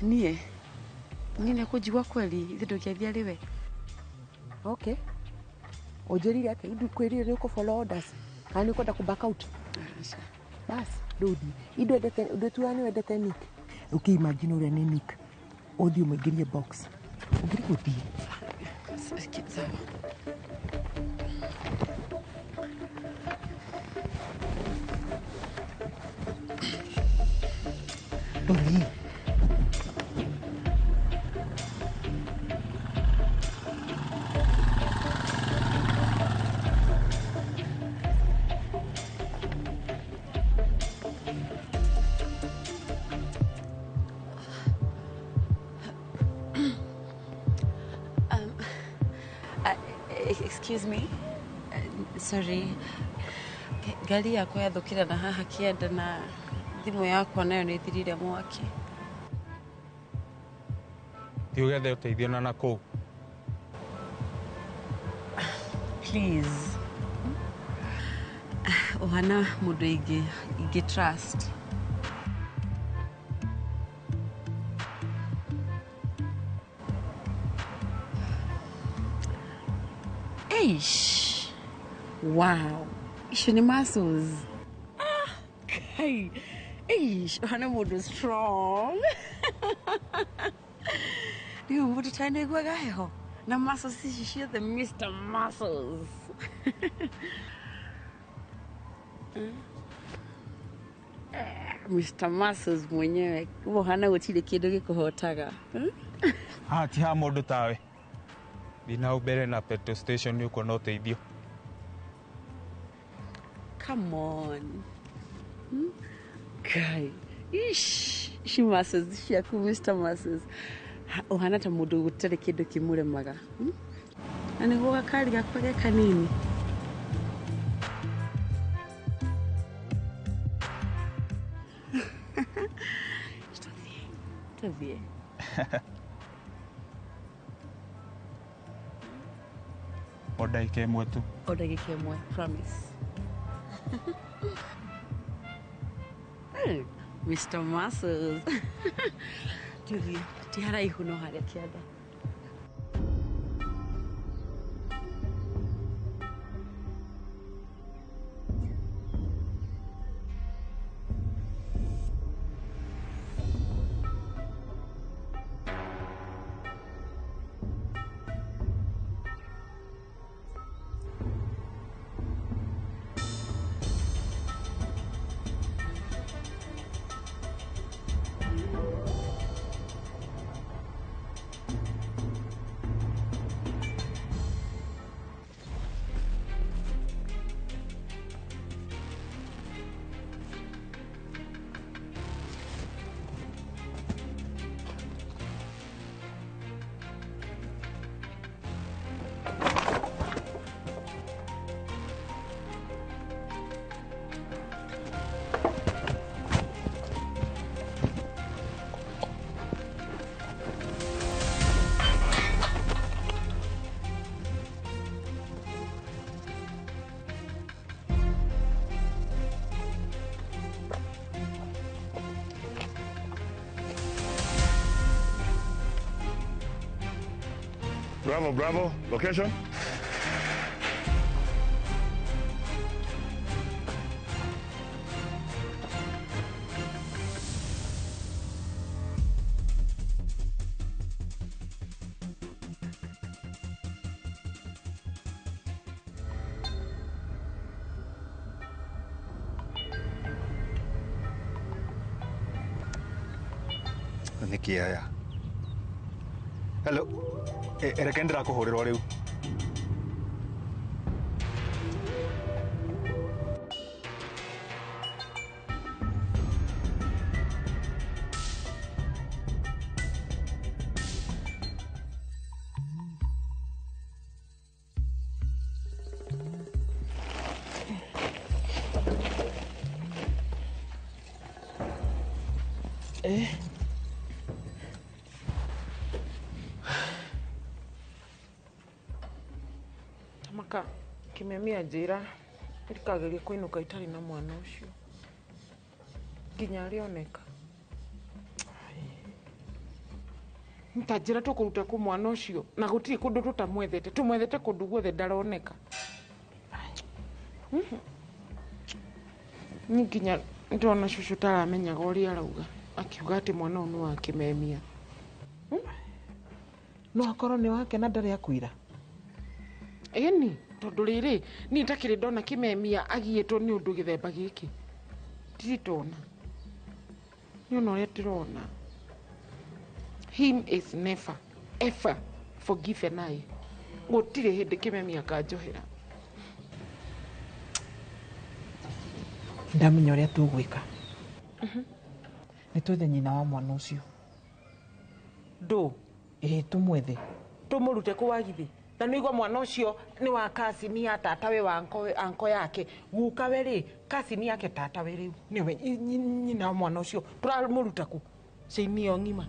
Nie nina kujigwa kweli ithindo kiathia riwe. Okay. Ojerire ati ndu kwirire ni uko follow orders. Hani uko ku back out. Bas, dodi. Ido dete udetuani wedete Nick. Okay, imagine ule ni Nick. Odi umegirie box. Ugiri kuti. Sawa. Dodi. Excuse me. Sorry. Gari yako yathukira na haha kienda na thimu yako nayo ni thirire mwaki. Ti ugethe uteithio na naku. Please. Ohana mundu ige trust. Eish. Wow. Icio nĩ muscles. Kai. Eish, hana mũndũ strong. Rĩu mũndũ ta nĩaiguaga heho. Na muscles ici ciothe Mr. Muscles. Mr. Muscles mwenyewe. Ubo hana gũtirĩ kĩndũ gĩkũhotaga. Ti ha mũndũ tawe. Thina ubere na petrol station nĩ ũkuona ũteithio. Come on. Kai. Ish. She muscles ciaku Mr. Muscles. Uhana ta mũndũ gũtarĩ kĩndũ kĩmũremaga. Na nĩguo gakari gakwa ge kanini. Tuvie. O ndagĩka ĩmwe tu. O ndagĩka ĩmwe, promise. Mr. Muscles. Tuvie, ti haraihu no harĩa kĩanda. Bravo, Bravo. Location? Niki aya. Hello. Reke ndĩrakũhũrĩra rĩu. Tamaka kimemia njĩra ndikageria kũinũka itarĩ na mwana ũcio nginya arĩoneka. Ntajĩra tũkũruta kũ mwana ũcio na gũtirĩ kũndũ tũtamwethete, tũmwethete kũndũ guothe ndaroneka. Nginya ndona cũcũ taramenyaga ũrĩa arauga akiuga atĩ mwana ũyũ nĩ wa Kimemia. No akorwo nĩ wake na ndarĩ akuira. Ĩni tondũ rĩrĩ niĩ ntakĩrĩ ndona Kimemia agiĩtwo nĩ ũndũ gĩthemba gĩkĩ. Nditona. Niona ũrĩa ndĩrona. Him is never ever forgiven I. Gũtirĩ hĩndĩ Kimemia akanjohera. Ndamenya ũrĩa tũgwĩka. Nĩ twethe nyina wa mwana ũcio. Ndũ? Tũmwethe. Tũmũrute kũwagithi. Na nĩguo mwana ũcio nĩ wa kasini ya tatawe wa anko yake. Gukawe rĩ, kasini yake tatawe rĩu. Nĩwe nyina wa mwana ũcio. Tũramũruta kũ? Ciini o ng'ima.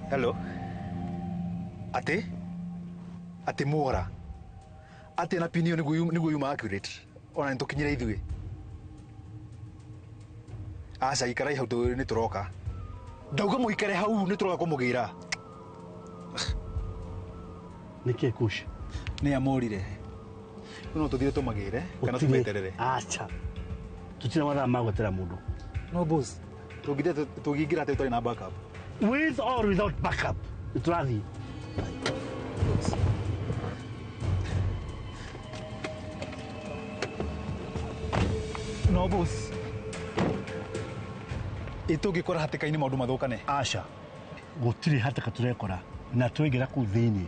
Hello. Ati mwora. Ati na pinio nĩguo yuma accurate. Ona nĩtũkinyire ithuĩ. Aca ikarai hau nĩ tũroka. Ndauga mũikare hau nĩ tũroka kũmũgĩra. Nĩkĩ Kush? Nĩ amũrire. No tũthire tũmagĩre kana tũmeterere. Acha. Tũtira mathaa ma gwetera mũndũ. No boss. Tũngĩingĩra atĩ tũtarĩ na backup. With or without backup. Nĩtũrathiĩ. No boss. Itũngĩkora hatĩka-inĩ maũndũ mathũkane. Acha. Gũtirĩ hatĩka tũrekora na twaingĩra kũu thĩinĩ.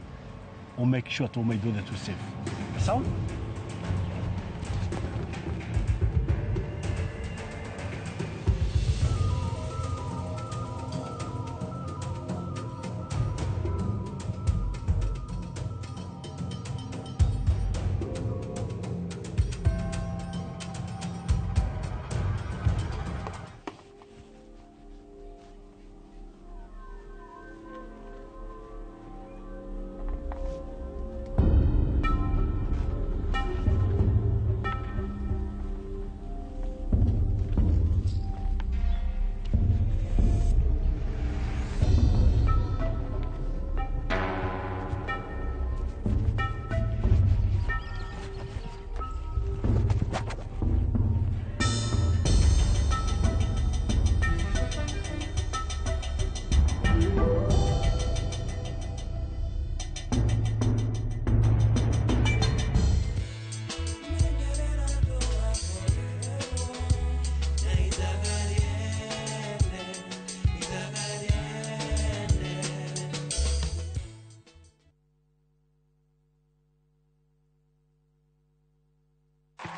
We'll make sure to make the two safe. Sound?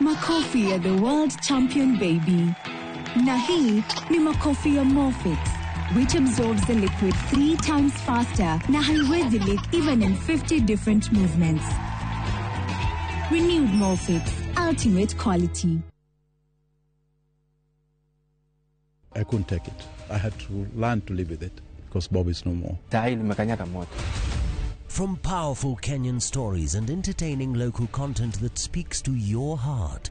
Makofi are the world champion baby. Na hii ni makofi ya Morphix, which absorbs the liquid 3 times faster na haiwezi leak even in 50 different movements. Renewed Morphix, ultimate quality. I couldn't take it. I had to learn to live with it because Bob is no more. From powerful Kenyan stories and entertaining local content that speaks to your heart.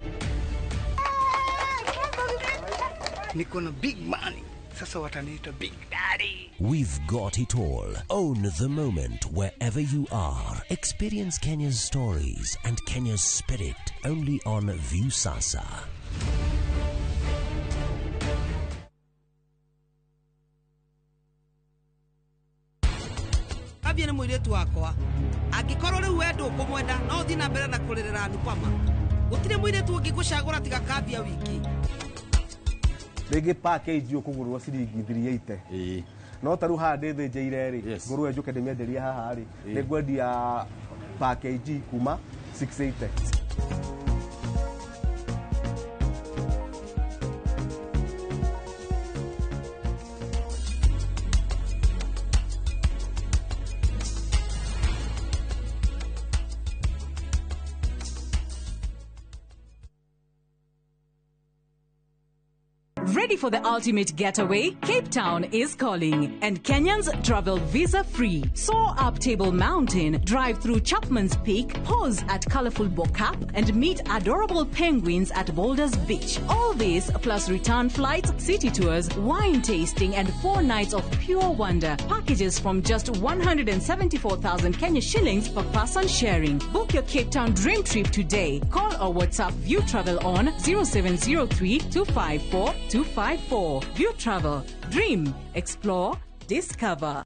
Niko na big money. Sasa wataniita Big Daddy. We've got it all. Own the moment wherever you are. Experience Kenya's stories and Kenya's spirit only on Viusasa. Abia muiretu wakwa angikorwo riu we ndukumwenda no thi na mbere na kuririra ndukwama gutire muiretu ungigucagura tiga kambia wiki rigi package ukugurwo ciringi 380 no taru hande thinjeire ri ngurwe njuke ndimienderia haha ri ningwendia package kuma 680. Ready for the ultimate getaway? Cape Town is calling, and Kenyans travel visa-free. Soar up Table Mountain, drive through Chapman's Peak, pause at colorful Bokap, and meet adorable penguins at Boulders Beach. All this plus return flights, city tours, wine tasting, and 4 nights of pure wonder. Packages from just 174,000 Kenya shillings per person sharing. Book your Cape Town dream trip today. Call or WhatsApp View Travel on 0703 254 254. View Travel. Dream. Explore. Discover.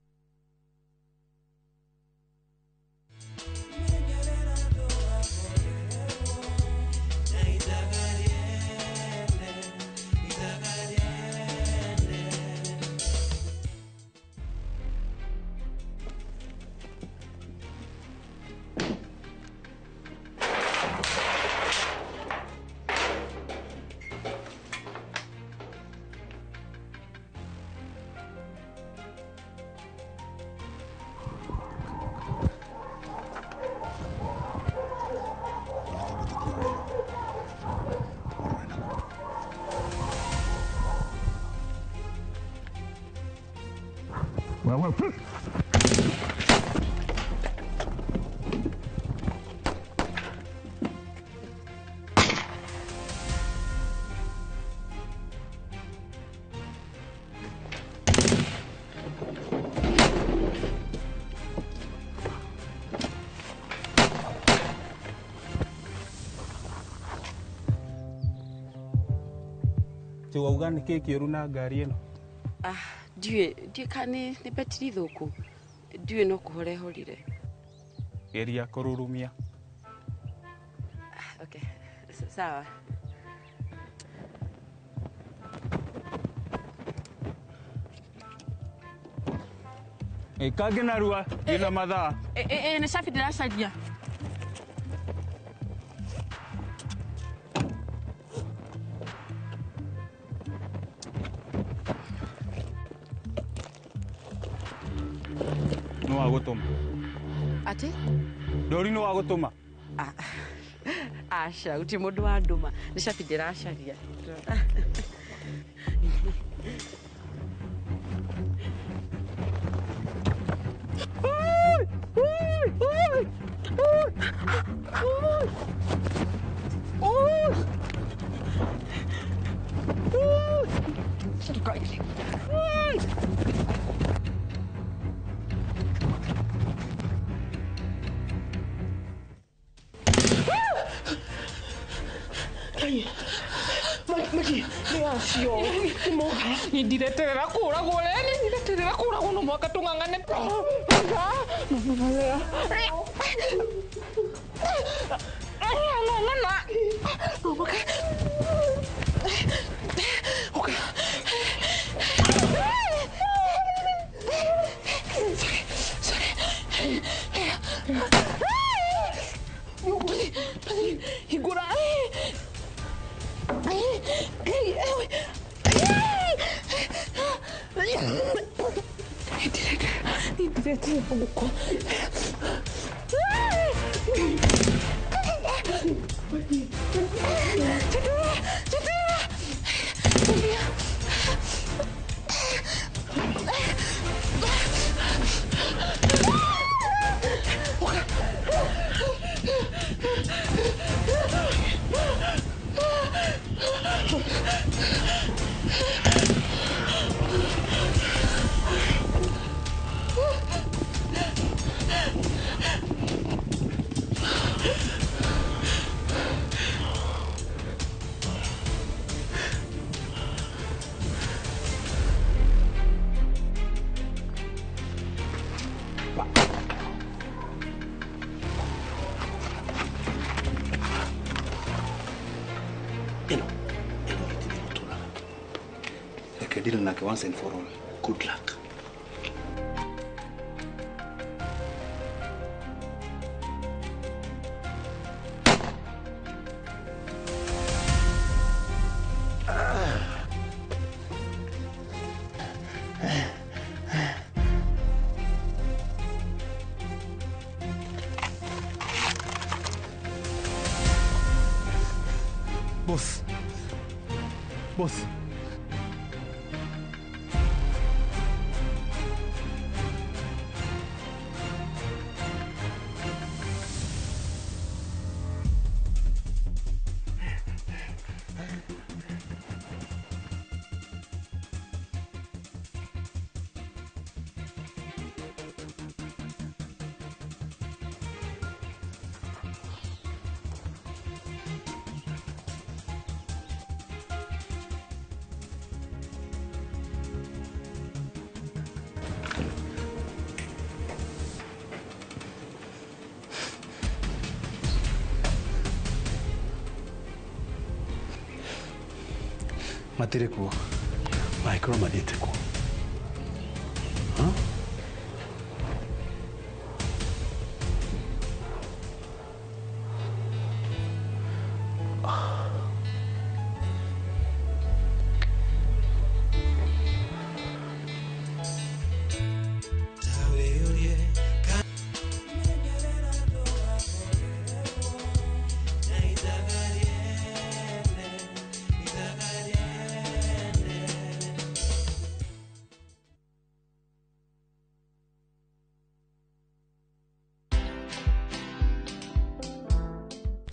Well. ati wauga nä kä kä å ru na ngari ä no ndiä ka nä betiri thå ku ndiä no kå horehorire geria kå rå rumia sawa kangä narua ndä na mathaa nä cabi ndä racaria no wa gå tå ma atä ndåri no wa gå tå ma aca gutirä må ndå wa ndå ma nä cabi ndä racaria Nindireterera kuragwo reni nindireterera kuragwo no mwaka tung'ang'ane Higura Nindireterera guko Deal nake once and for all. Good luck. Boss. Matirĩ kuo mangĩkorwo mathiĩte kuo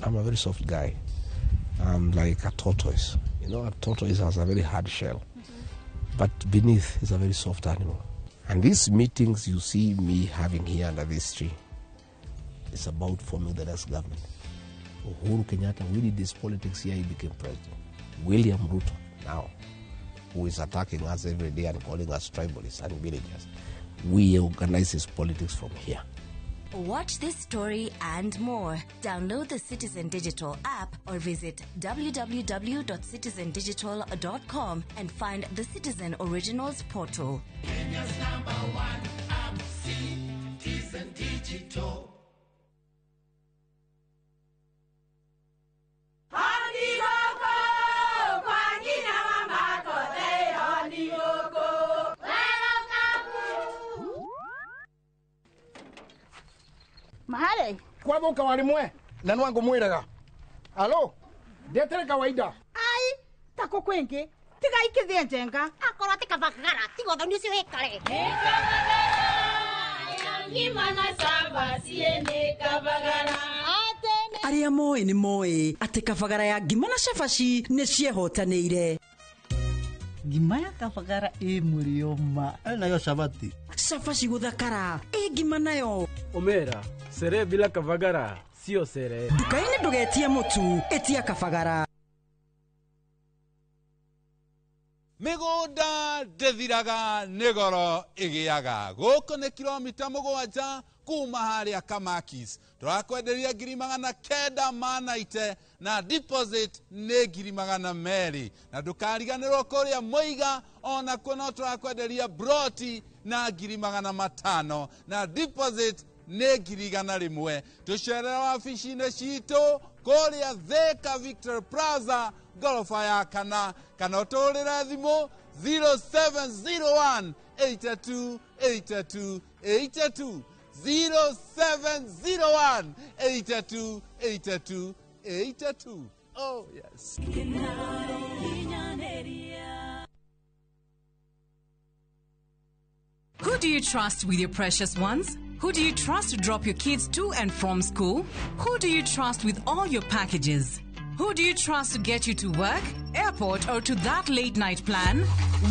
I'm a very soft guy. I'm like a tortoise. You know, a tortoise has a very hard shell. But beneath is a very soft animal. And these meetings you see me having here under this tree, it's about forming the next government. Uhuru Kenyatta, we did this politics here, he became president. William Ruto, now who is attacking us every day and calling us tribalists and villagers. We organize his politics from here. Watch this story and more. Download the Citizen Digital app or visit www.citizendigital.com and find the Citizen Originals portal. Kenya's #1 app, Citizen Digital. Mahale kwathuka warimwe na nwangu mwiraga alo ndetere kawaida ai tako kwingi tiga ikithie njenga akorwo tikabagara tigotho nicio hekare ngimana saba siene kabagara aria moĩ nĩ moĩ atĩ kabagara ya ngima na cabaci nĩ ciehotanĩire. Ngima ya kabagara ĩ mũrĩo ma nayo cabati cabaci gũthakara ĩ ngima nayo Omera, sere bila kabagara sio sere. Nduka-inĩ ndũgetie mũtu ĩtia kabagara. Mĩgũnda ndĩthiraga nĩ goro ĩgĩaga. Gũkũ nĩ kilomita 7 kuma harĩa Kamakis. Tũrakwenderia 990 na deposit nĩ 200. Na ndũkariganĩrwo kũrĩa Mũiga ona kuo no tũrakwenderia broti na 500 na deposit nĩ 100. Tũcerera wabici-inĩ citũ kũrĩa Thika Victory Plaza gorofa ya kana ũtũrĩre thimũ 0701 82 82 82 0701 82 82 82. Oh yes. Who do you trust with your precious ones? Who do you trust to drop your kids to and from school? Who do you trust with all your packages? Who do you trust to get you to work, airport, or to that late night plan?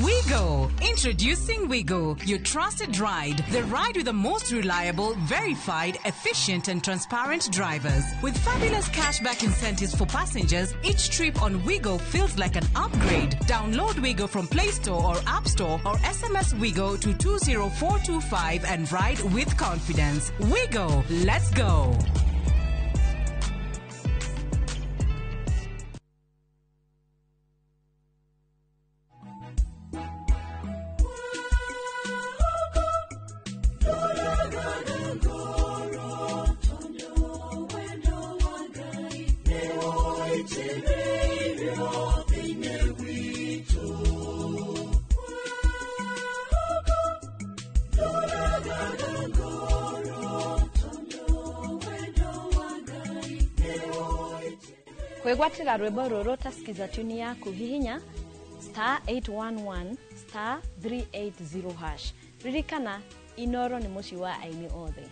Wigo. Introducing Wigo, your trusted ride. The ride with the most reliable, verified, efficient, and transparent drivers. With fabulous cashback incentives for passengers, each trip on Wigo feels like an upgrade. Download Wigo from Play Store or App Store or SMS Wigo to 20425 and ride with confidence. Wigo, let's go. Kwegwatira rwimbo ruru tasikiza tuni yaku hihinya *811 *380#. Ririkana Inoro ni muci wa aini othe.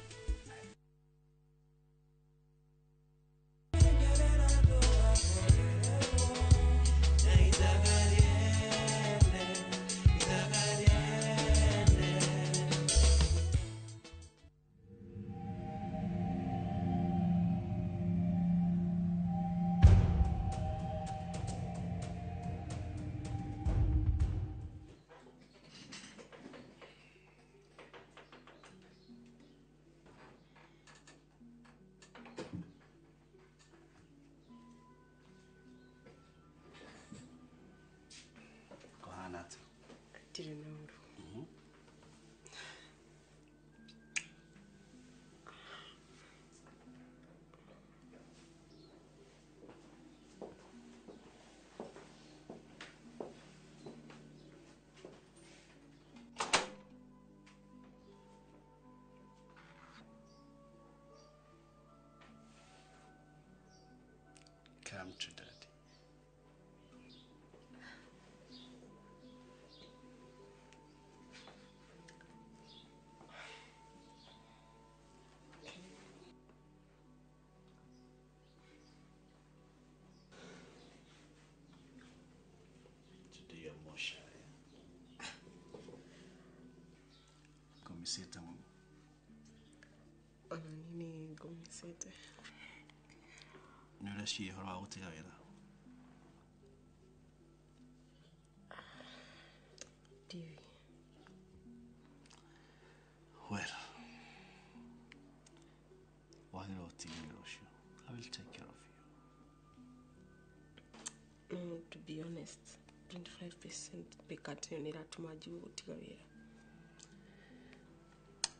Come to daddy. Today I'm more shy. Gomiseta mama. Nini gomisete? Nurashie hora gutiga wira. ndiwi. Well, while you're taking Roshu, I will take care of you. To be honest, 25% bekate niratuma juu gutiga wira.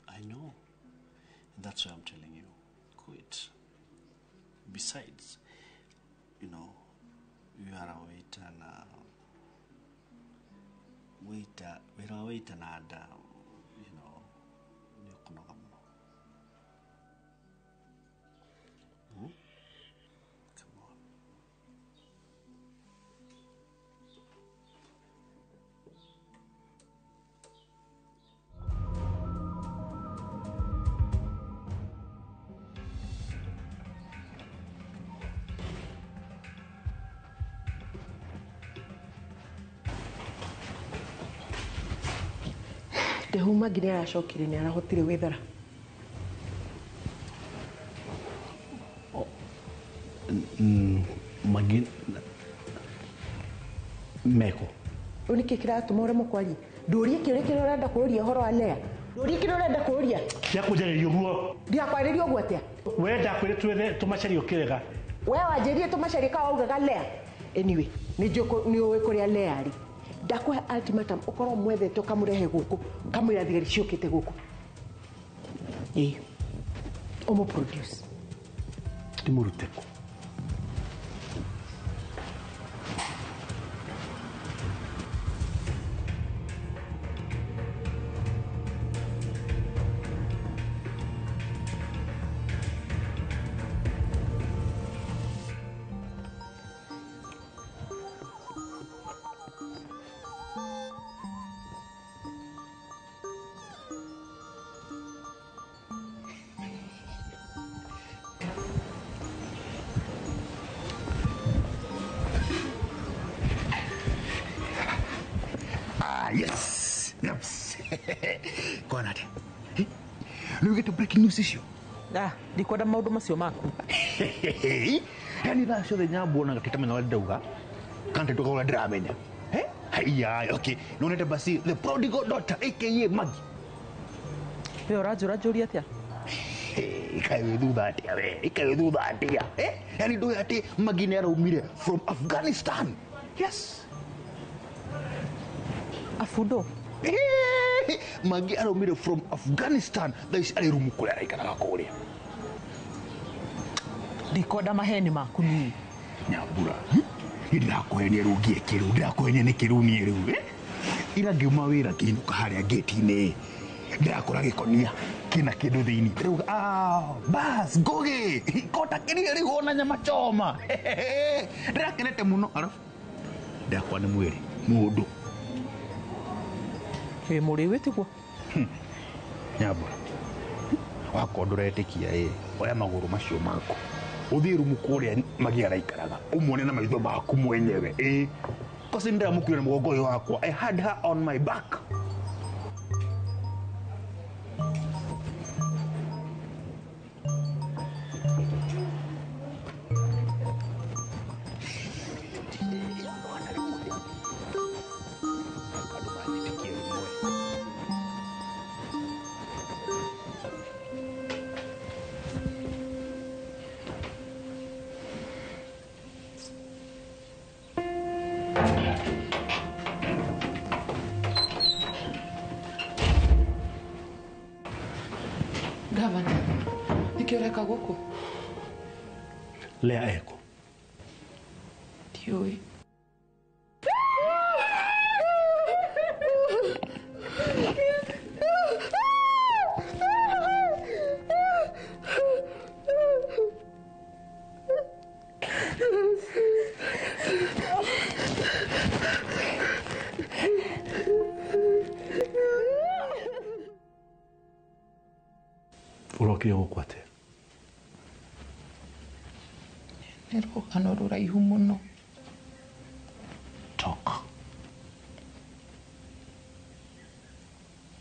I know. And that's why I'm telling you, quit. Besides, you know, you are a waiter and we're a waiter and you know, come on. Ndehuma nginya aracokire ni arahotire wethara. Magin Meko. Unike kiratuma ore mukwari. Ndurie kire kire urenda kuria horo alea. Ndurie kire urenda kuria. Cia kujaria uguo. Ndia kwariria uguo atia. We ndakwire twethe tumacario kirega. We wanjirie tumacarie ka waugaga lea. Anyway, ni uwe kuria lea ri. Ndakwe ultimatum ukoro mwethete ukamurehe guku kamwira thigari ciukite guku. Omo produce. Timuruteko. Yes. Kona ati. Ni get breaking news issue. Ndikwenda maundu macio maku. Yani thaa ciothe nyambuonaga titamenya ũrĩa ndauga kante tukaũra ndiramenya. Haiya, okay. Nonete basi the prodigal daughter aka Maggie. We ũranjũria atia? Ikawe thutha atia we. Ikawe thutha atia. Yani ndũĩ atĩ Maggie nĩ araumire from Afghanistan. Yes. Afundo. Maggie araumire from Afghanistan. Thaici arĩ rumu kũrĩa araikaraga kũrĩa. Ndikwenda maheni maku ni. Nyambura. Ndirakwenia rĩu ngĩe kĩrũ. Ndirakwenia nĩ kĩrũ niĩ rĩu. Ira ngiuma wĩra kĩinũka harĩa gate-inĩ. Ndirakora gĩkonia kĩna kĩndũ thĩinĩ. Rĩu bas ngũgĩ. Kota kĩrĩa rĩu ona nyama choma. Ndirakenete mũno. Arabu ndakwa nĩ mwĩrĩ mũndũ. Wĩ mũrĩ wĩtiguo. Nyambura. Wakorwo ndũretĩkia oya magũrũ macio maku. Uthie rumu kũrĩa Maggie araikaraga. Umuone na maitho maku mwenyewe. Kosi ndiramũkuire na mũgongo ũyũ wakwa. I had her on my back. Gavana, nikioreka guku. Lea eko. Ndiũĩ. Urokire gũkũ atĩa? Nĩ rũgano rũraihu mũno. Talk.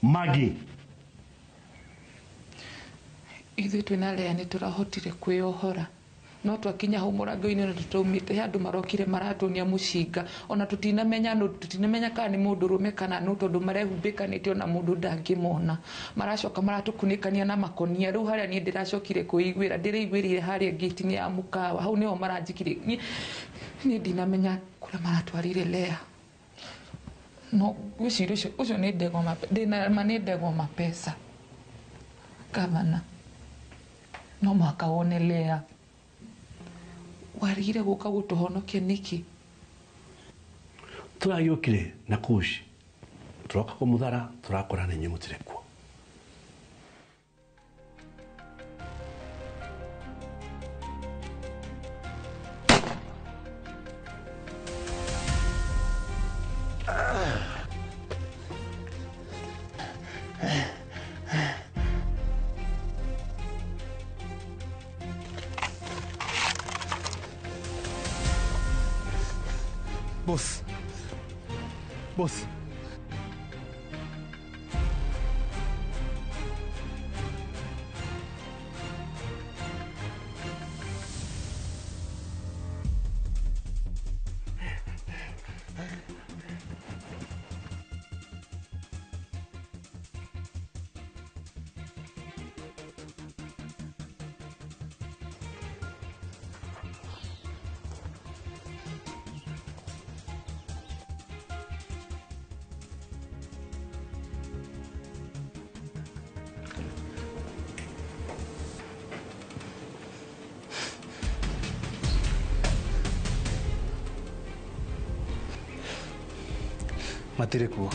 Maggie. Ithuĩ twĩna Lea nĩ tũrahotire kwĩyohora no twakinya hau murango-ini na tutaumite andu marokire maratunia mucinga ona tutinamenya kana ni mundu rume kana no tondu marehumbikanite ona mundu ndangimona maracoka maratukunikania na makonia riu haria ni ndiracokire kuiguira ndiraiguirire haria gate-ini ya mukawa hau niho maranjikire ni ndinamenya kuria maratwarire Lea no gwiciria ucio ni ndego mapesa gavana no mwaka wone Lea warigire guka gutuhonokia niki turayukire na kushi turoka kumuthara turakora nenye mutirekwo Boss. matire kuo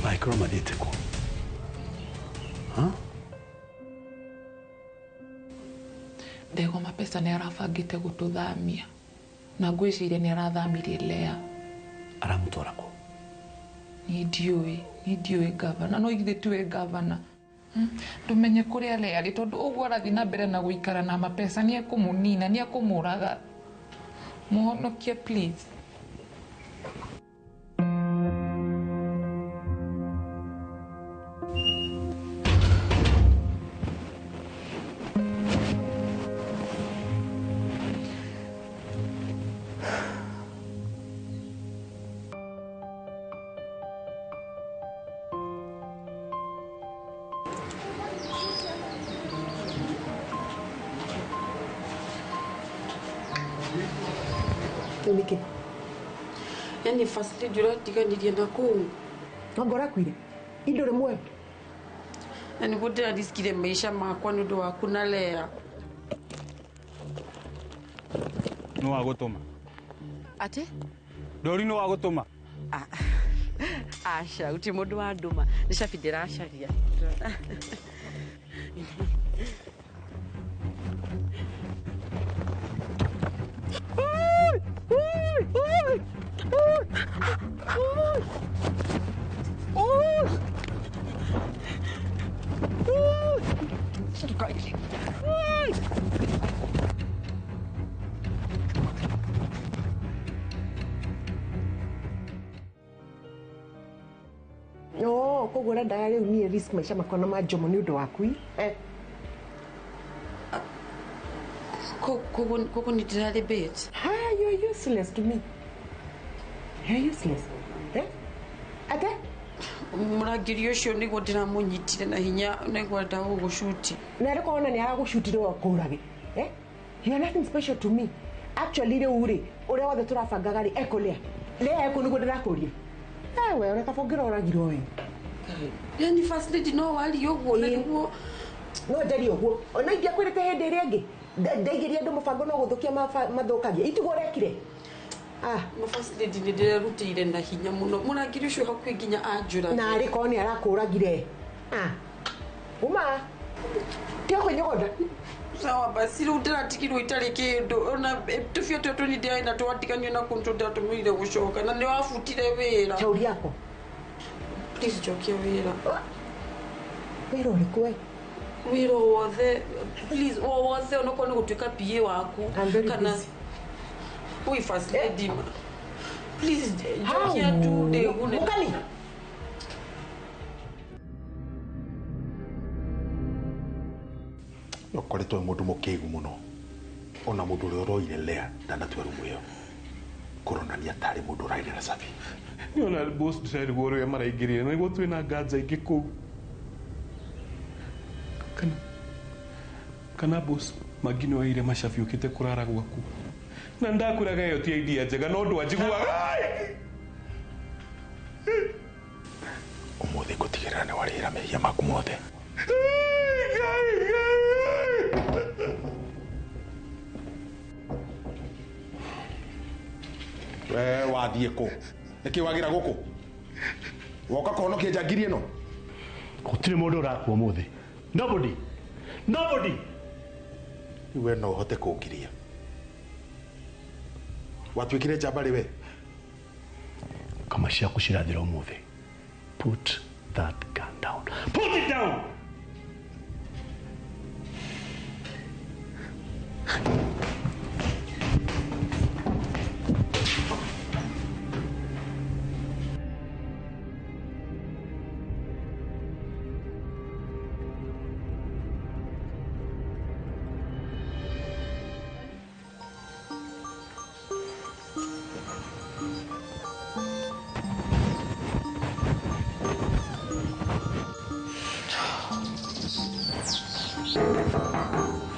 maikoro mathiete kuo ndego mapesa ni arabangite gututhamia na ngwiciria ni arathamirie Lea aramutwara kuo ni ndiui gavana no igithe tuwe gavana tumenye kuria Lea ri tondu uguo arathi na mbere na guikara na mapesa ni ekumunina ni ekumuraga muhonokie please. Niki. Yani first lady uratiganirie na kuu. Ngora kwire. Indo rimwe. Na niguo ndĩrariskire maisha makwa nĩ ũndũ waku na Lea. Nũ wagũtũma? Ati? Ndori nũ wagũtũma? Aca, uti mũndũ wa ndũma. Nĩ cabi ndĩracaria. No, koguo ũrendaga rĩu niĩ risk maica makwa na manjomo nĩ ũndũ waku koguo nĩ ndĩrarĩ bait. You're useless to me. You're useless. Ate? Mũrangĩri ũcio nĩguo ndĩramũnyitire na hinya nĩguo enda gũgũcuti. Na rĩko ona nĩ aragũcutire wakũrage. You're nothing special to me. Actually rĩu rĩ ũrĩa wothe tũrabangaga rĩ eko Lea. Lea eko nĩguo ndĩrakũria. We ona kabongira oragirwo we. Yani first lady no wari ũguo na nĩguo no ndari ũguo. Ona ingĩ akwĩrĩte hĩndĩ ĩrĩa ĩngĩ. Ndaigiria andũ mũbango no gũthũkia mathũkagia. Itugo rekire. Ma first lady nĩ ndĩrarutĩire na hinya mũno. Mũrangĩri ũcio hakuhĩ nginya anjũra. Na rĩ ko nĩ arakũragire. Uma. Tio kwenyogoda. Sawa basi rĩu ndĩratigirwo itarĩ kĩndũ ona tũbio tũtũ nĩ ndĩraina twatiganio na kũndũ ndatũmĩire gũcoka na nĩ wabutire wĩra. Shauri yako. Please jokia wĩra. Wĩra ũrĩkũ we? Wĩra wothe please wothe onokorwo nĩ gũtuĩka PA waku kana we first lady please jokia tu ndĩgune. Mukali. Ũkoretwo mũndũ mũkĩgu mũno ona mundu uri oroire Lea ndanatua rumu iyo kuronania tari mundu urairira Sabi. Yona boss ndĩrerigwo ũrĩa maraingĩrire nĩguo twĩna nganja ingĩ kũu. Kana boss Magi nĩwaire Machabi ũkĩte kũrara gwaku. Na ndakwĩraga ĩyo ti idea njega no ndwanjiguaga. Ũmũthĩ ngũtigĩrĩra nĩ warĩra mehia maku mothe. Wathiĩ kũ? Nĩkĩ wagira gũkũ? Woka kũhonokia njangiri ĩno? Gũtirĩ mũndũ ũrakua ũmũthĩ. Nobody. We no ũhote kũngiria. Watuĩkire njamba rĩ we? Kama ciaku cirathira ũmũthĩ. Put that gun down. Put it down!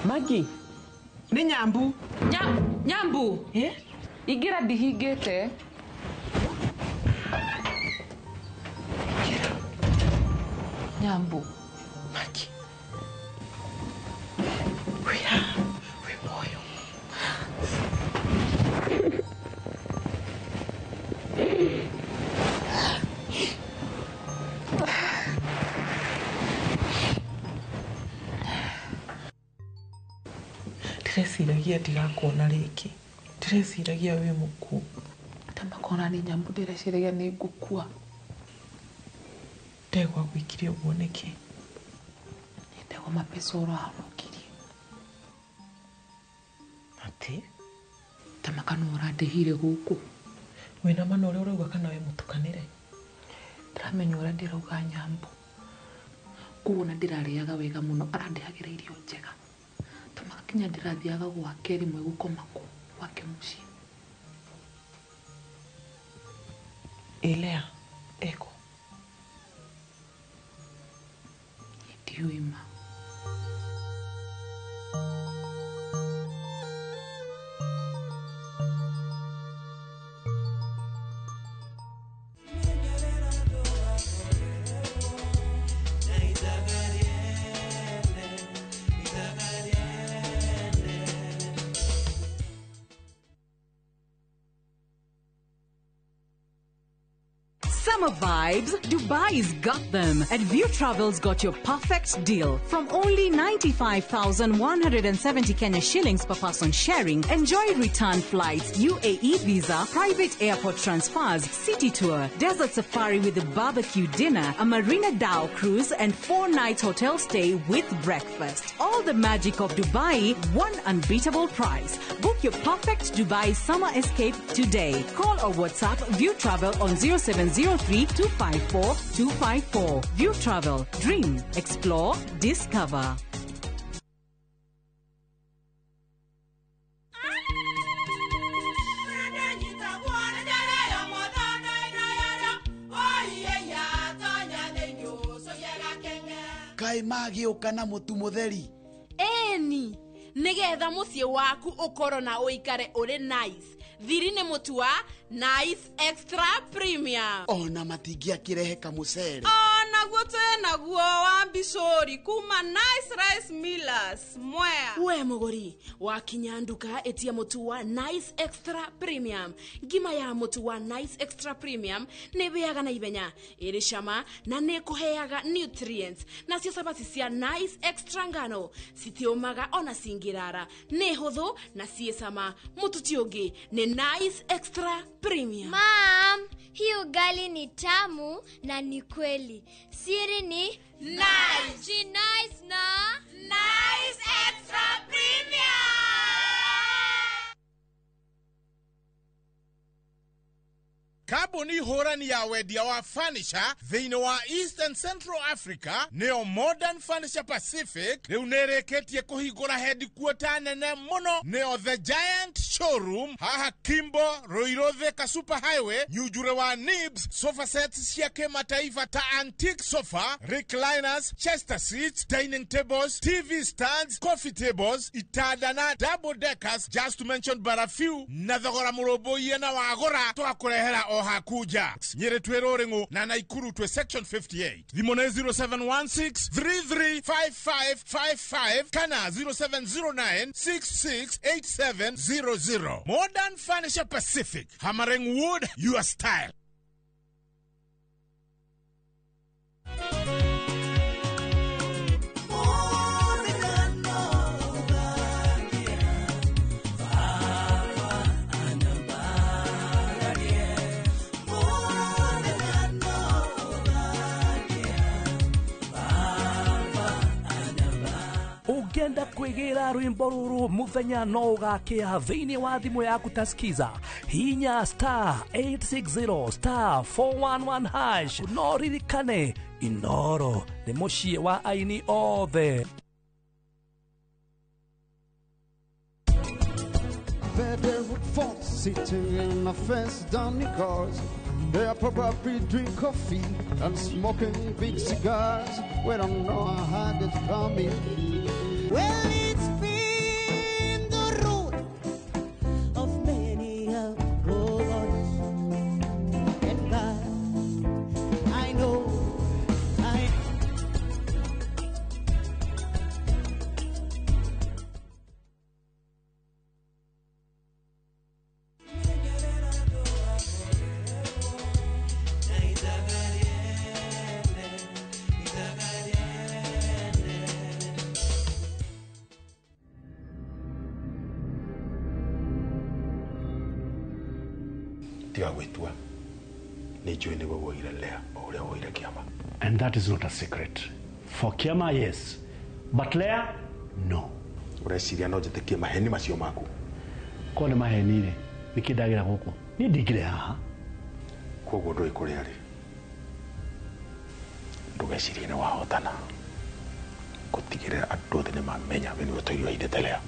Magi, ni Nyambu. Nyambu. Igira ndihingĩte. Nyambu. Magi. We moyo. Ndĩreciragia ndigakuona rĩngĩ. Ndĩreciragia wĩ mũkuũ. Tamakona nĩ Nyambu ndĩreciragia nĩ ngũkua. Ndegwa gwĩkire ũguo nĩkĩ? Ndegwa mapesa ũrahonokirie. Atĩ? Tamakana ũrandĩhire gũkũ. Wĩna mana ũrĩa ũrauga kana we mũtukanĩre? Ndĩramenya ũrĩa ndĩrauga Nyambu. Kuona ndĩrarĩaga wega mũno arandĩhagĩra irio njega. Kinya ndirathiaga gwake rimwe gukoma gwake muciĩ. Lea eko ndiũĩ ma. Summer vibes, Dubai's got them. And View Travel's got your perfect deal. From only 95,170 Kenya shillings per person sharing, enjoy return flights, UAE visa, private airport transfers, city tour, desert safari with a barbecue dinner, a Marina Dao cruise, and 4-night hotel stay with breakfast. All the magic of Dubai, one unbeatable price. Book your perfect Dubai summer escape today. Call or WhatsApp View Travel on 0703-254-254. View Travel. Dream. Explore. Discover. Kai magĩũka na mũtu mũtheri. Eni, nigetha muciĩ waku ũkorwo na ũikare ũrĩ nice. Thiri nĩ mũtu wa Nice Extra Premium. Ona matingĩakĩrehe kamũcere. Naguo naguo wa Bishori kuma Nice Rice Millers Mwea. We mũgũri wakinya nduka etia mũtu wa Nice Extra Premium. Ngima ya mũtu wa Nice Extra Premium nĩ bĩaga na ibenya, ĩrĩ cama na nĩ kũheaga nutrients. Nacio sabati cia Nice Extra ngano citiũmaga ona cingĩrara, nĩ hũthũ na ciĩ cama. Mũtu ti ũngĩ nĩ Nice Extra Premium. Mom, hii ugali ni tamu na ni kweli. Siri ni Nice. Ji nice na Nice Extra Premium. Kambuni hũrani ya wendia wa furniture thĩinĩ wa East and Central Africa nĩyo Modern Furniture Pacific rĩu nĩrĩkĩtie kũhingũra headquarter nene mũno nĩyo The Giant Showroom haha Kimbo Ruiru Thika Super Highway nyujure wa Nibs. Sofa sets cia kimataifa ta antique sofa, recliners, chester seats, dining tables, TV stands, coffee tables, itanda na double deckers, just to mention but a few. Na thogora mũrũmbũ yena wagora twakũrehera o hakuja. Nyeri twĩ Rũrĩng'u na Naikuru twĩ section 58. Thimũ nĩ 0716335555 kana 0709668700. Modern Furniture Pacific, hammering wood, your style. Ugenda kwegera rwimbo ruru muthenya no ugakia thiini wa thimu yaku taskiza hinya star 860 star 411 hash no ririkane Inoro ni mucie wa aini othe. There would folks sitting in a fence down in cars. They are probably drink coffee and smoking big cigars. We don't know how it's coming. Well, it's been the road of many a road, and God, I know, And that is not a secret. For Kiama, yes. But Leah, no. Ureciria no njĩtĩkie maheni macio maku. Kone maheni rĩ, nĩkĩndagira gũkũ. Niĩ ndingire haha. Koguo ndũĩ kũrĩa rĩ. Ndũgecirie nĩ wahotana. Gũtigĩrĩra andũ othe nĩmamenya we nĩwe ũtũire waithĩte Leah.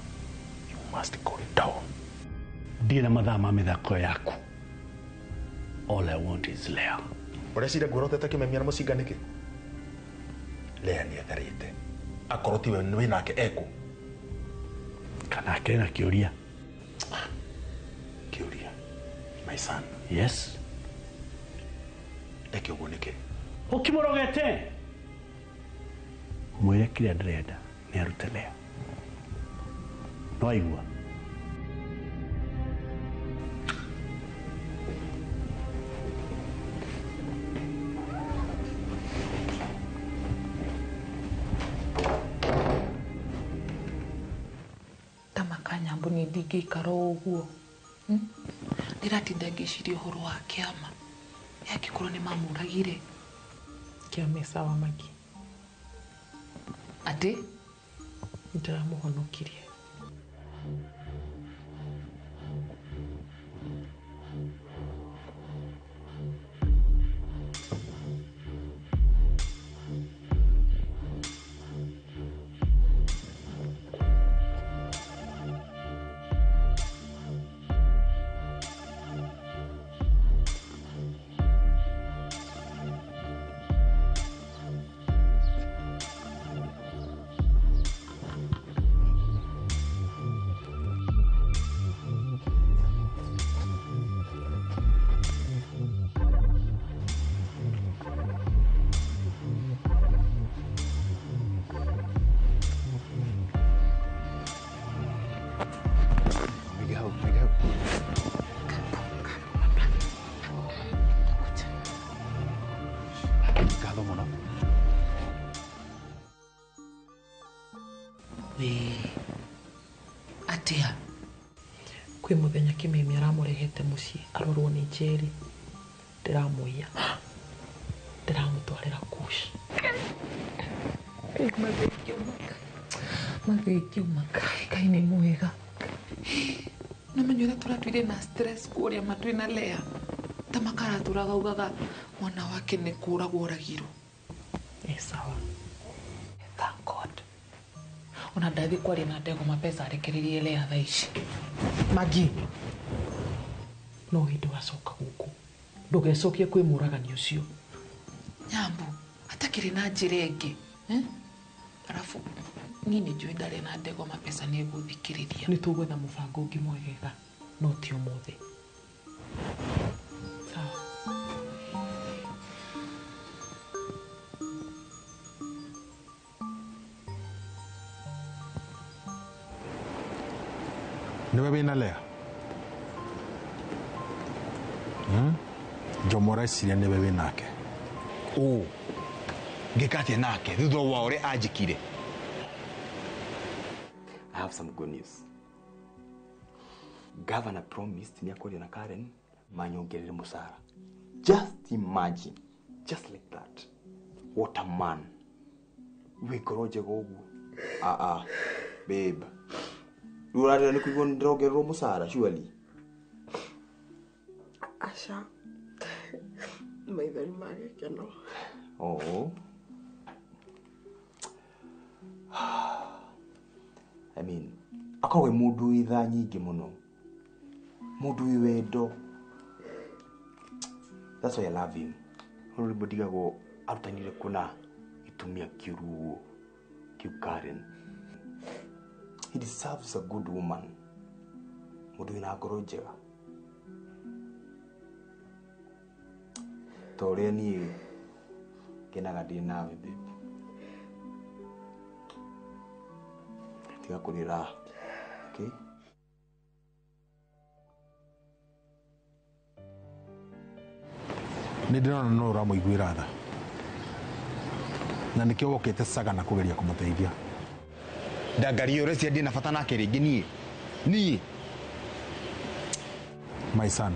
You must go down. Ndirĩ na mathaa ma mĩthako yaku. All I want is Leah. Ureciria ngwĩrotete kĩmemia na mũcinga nĩkĩ? Leah nĩetharĩte. Akorwo tiwe wĩ nake eku. Kana akĩrĩ na kĩũria. Kĩũria. My son. Yes. Reke ũguo nĩkĩ? Ũkĩmũrogete. Mwĩre kĩrĩa ndĩrenda nĩ arute Leah. No aigua. Mbuni ndingĩikara ũguo. Ndĩratinda ngĩciria ũhoro wa Kĩama. Yangĩkorwo nĩ mamũragire. Kĩama sawa Magi. Atĩ? Ndĩramũhonokirie. Atia. Kwĩ mũthenya Kĩmemi aramũrehete mũciĩ arorwo nĩ Njeri. Ndĩramũiya. Ndĩramũtwarĩra Kush. Mathĩkiuma Ngai nĩ mwega. Nĩmenya ũrĩa tũratuire na stress kũrĩa matwĩ na Leah. Tamakara turagaugaga mwana wake nĩ kũragwo oragirwo. Sawa. Thank God. Ona ndathi kwaria na Ndegwa mapesa arekererie ile ya thaici. Magi. No hindi wacoka guku. Ndugecokie kwĩ mũragani ũcio. Nyambu, atakĩrĩ na njĩra ĩngĩ. Arafu niĩ nĩ njũĩ ndarĩ na Ndegwa mapesa nĩ egũthikĩrĩria. Nĩ tũgwetha mũbango ũngĩ mwegega, no ti ũmũthĩ. Sawa. Niwe wĩna Lea? Njomora ciria niwe wĩnake. Ngĩkatia nake thutha wa ũrĩa anjĩkire. I have some good news. Governor promised me na Karen manyongerere musara. Just imagine, just like that. What a man. We koroje gogu. Babe. Urarira nikuigo ndrogerero musara surely. Asha. Maithori mage keno. Oh. I mean, akawe mundu itha nyingi muno. Mundu wendo. That's why I love him. Hori bodigago arutanire kuna itumia kiruo Karen. He deserves a good woman. Mundu ina ngoro njega. Tore ni kenaga ndi nawe baby. Tiga kurira. Okay? Nĩndĩrona no ũramũiguĩra tha na nĩkĩo wokĩte Saga na kũgeria kũmũteithia. Ndangari ũrĩa ciendie na bata nake rĩngĩ niĩ. My son,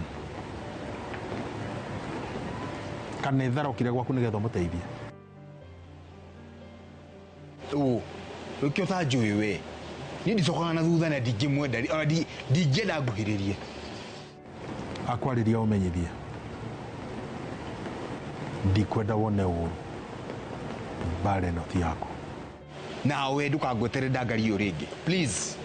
kana itharũkire gwaku nĩgetha ũmũteithie? Ũkĩo ta njũĩ we. Niĩ ndicokaga na thutha na ndingĩmwenda ona ndingĩenda nguhĩrĩrie. Akwarĩria ũmenyithie. Ndikwenda wone ũũru. Mbara ĩno ti yaku. Nawe ndũkangwetere ndangari ĩyo rĩngĩ. Please.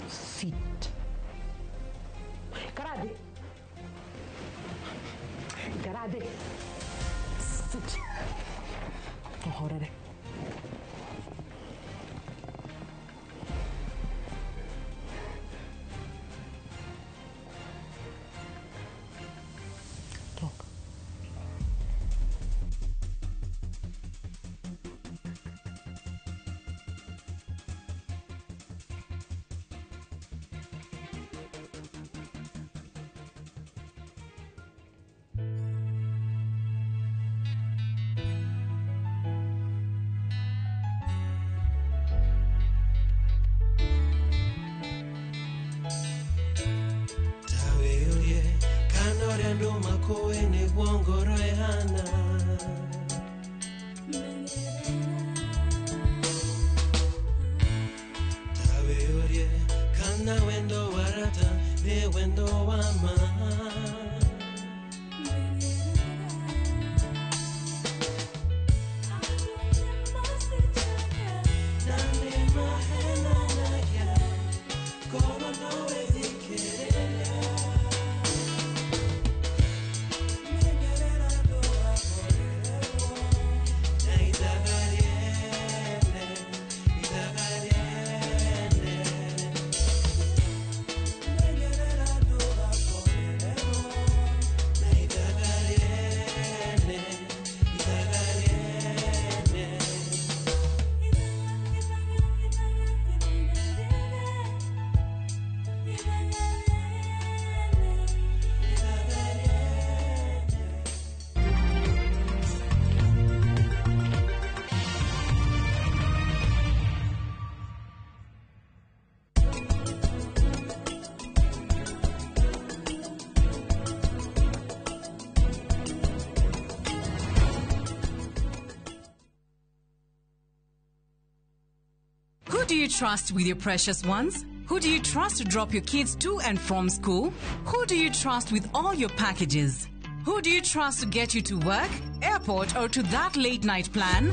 Sit. Karade. Karade. Sit. Ohorere. Koene gwongoro ehana Tawe orie kana wendo warata ne wendo wama Who do you trust with your precious ones? Who do you trust to drop your kids to and from school? Who do you trust with all your packages? Who do you trust to get you to work, airport, or to that late night plan?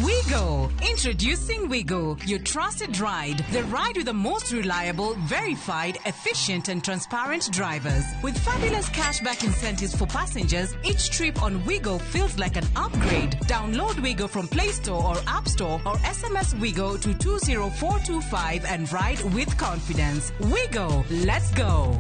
Wigo. Introducing Wigo, your trusted ride. The ride with the most reliable, verified, efficient, and transparent drivers. With fabulous cashback incentives for passengers, each trip on Wigo feels like an upgrade. Download Wigo from Play Store or App Store or SMS Wigo to 20425 and ride with confidence. Wigo, let's go.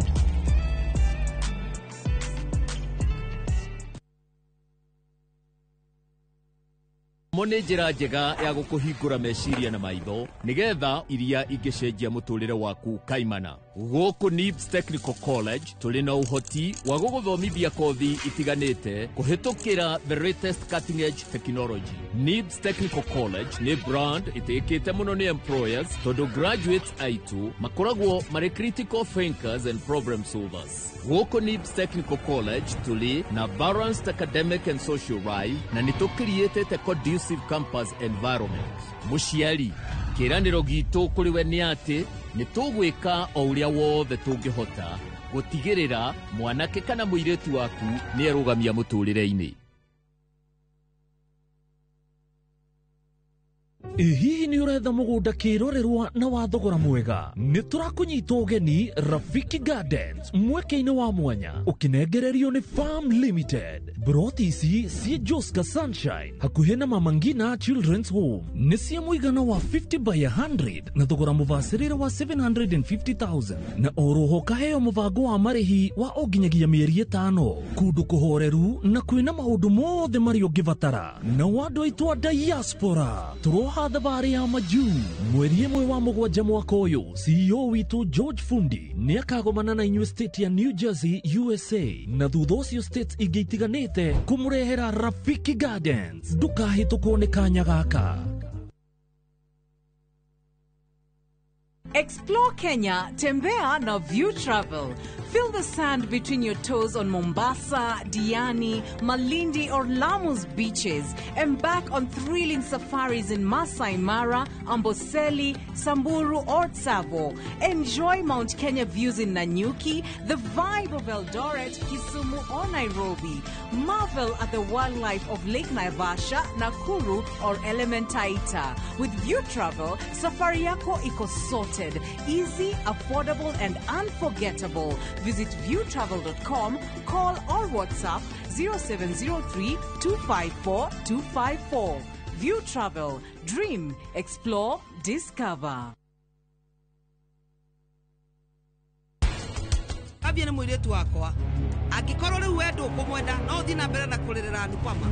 Mone njira njega ya gukuhingura meciria na maitho nigetha iria ingicenjia muturire waku kaimana. Guku NIBS Technical College tuli na uhoti wa guguthomithia kothi itiganite kuhitukira the latest cutting edge technology. NIBS Technical College ni brand itikite muno ni employers tondu graduates aitu makoragwo mari critical thinkers and problem solvers. Guku NIBS Technical College tuli na balanced academic and social life na nitucreated a conducive campus environment. Muciari, kiraniro gitu kuri we ni ati nitugwika o uria wothe tungihota gutigirira mwanake kana muiretu waku ni arugamia muturire-ini. Hihi ni uretha mugunda kirorerwa na wa thogora mwega? Ni turakunyita ugeni Rafiki Gardens mweke-ini wa mwanya ukinengererio ni Farm Limited. Broti ici cie Joska Sunshine hakuhi na Mama Ngina Children's Home ni cia muigana wa 50 by 100 na thogora mubacirire wa 750,000 na oroho kaheo mubango wa marihi wa oginyagia mieri 5 kundu kuhoreru na kwina maundu mothe mari ungibatara na wandu aitwa diaspora turoha thabari ya majuu mweri 1 wa mugwanja mwaka uyu. CEO witu George Fundi ni akagomana na inyuĩ state ya New Jersey USA na thutha ucio states ingĩ itiganĩte kumurehera Rafiki Gardens. Ndukahĩtũkwo nĩ kanya gaka. Explore Kenya, tembea na View Travel. Feel the sand between your toes on Mombasa, Diani, Malindi or Lamu's beaches. Embark on thrilling safaris in Masai Mara, Amboseli, Samburu or Tsavo. Enjoy Mount Kenya views in Nanyuki, the vibe of Eldoret, Kisumu or Nairobi. Marvel at the wildlife of Lake Naivasha, Nakuru or Elementaita. With View Travel, safari yako iko sorted. Easy, affordable and unforgettable. Visit viewtravel.com, call or WhatsApp 0703 254 254. View Travel. Dream, explore, discover. Abia na muiretu wakwa angikorwo riu wendo kumwenda no thina mbere na kuririra nupama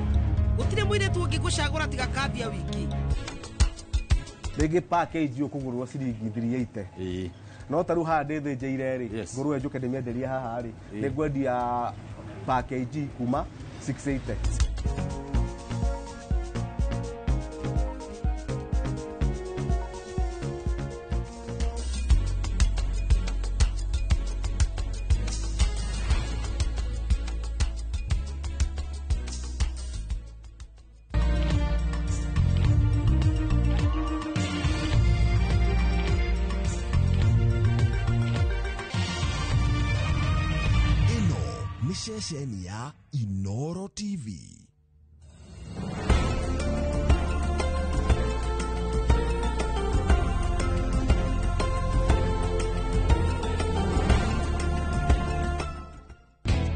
gutire muiretu ngigucagura tiga kambia wiki rĩngĩ package ukugurwo ciringi 380 no taru hande thĩnjĩire rĩ ngũrwe njuke ndĩmĩenderie haha rĩ nĩngwendia package kuma 680. Sesheni ya Inoro TV.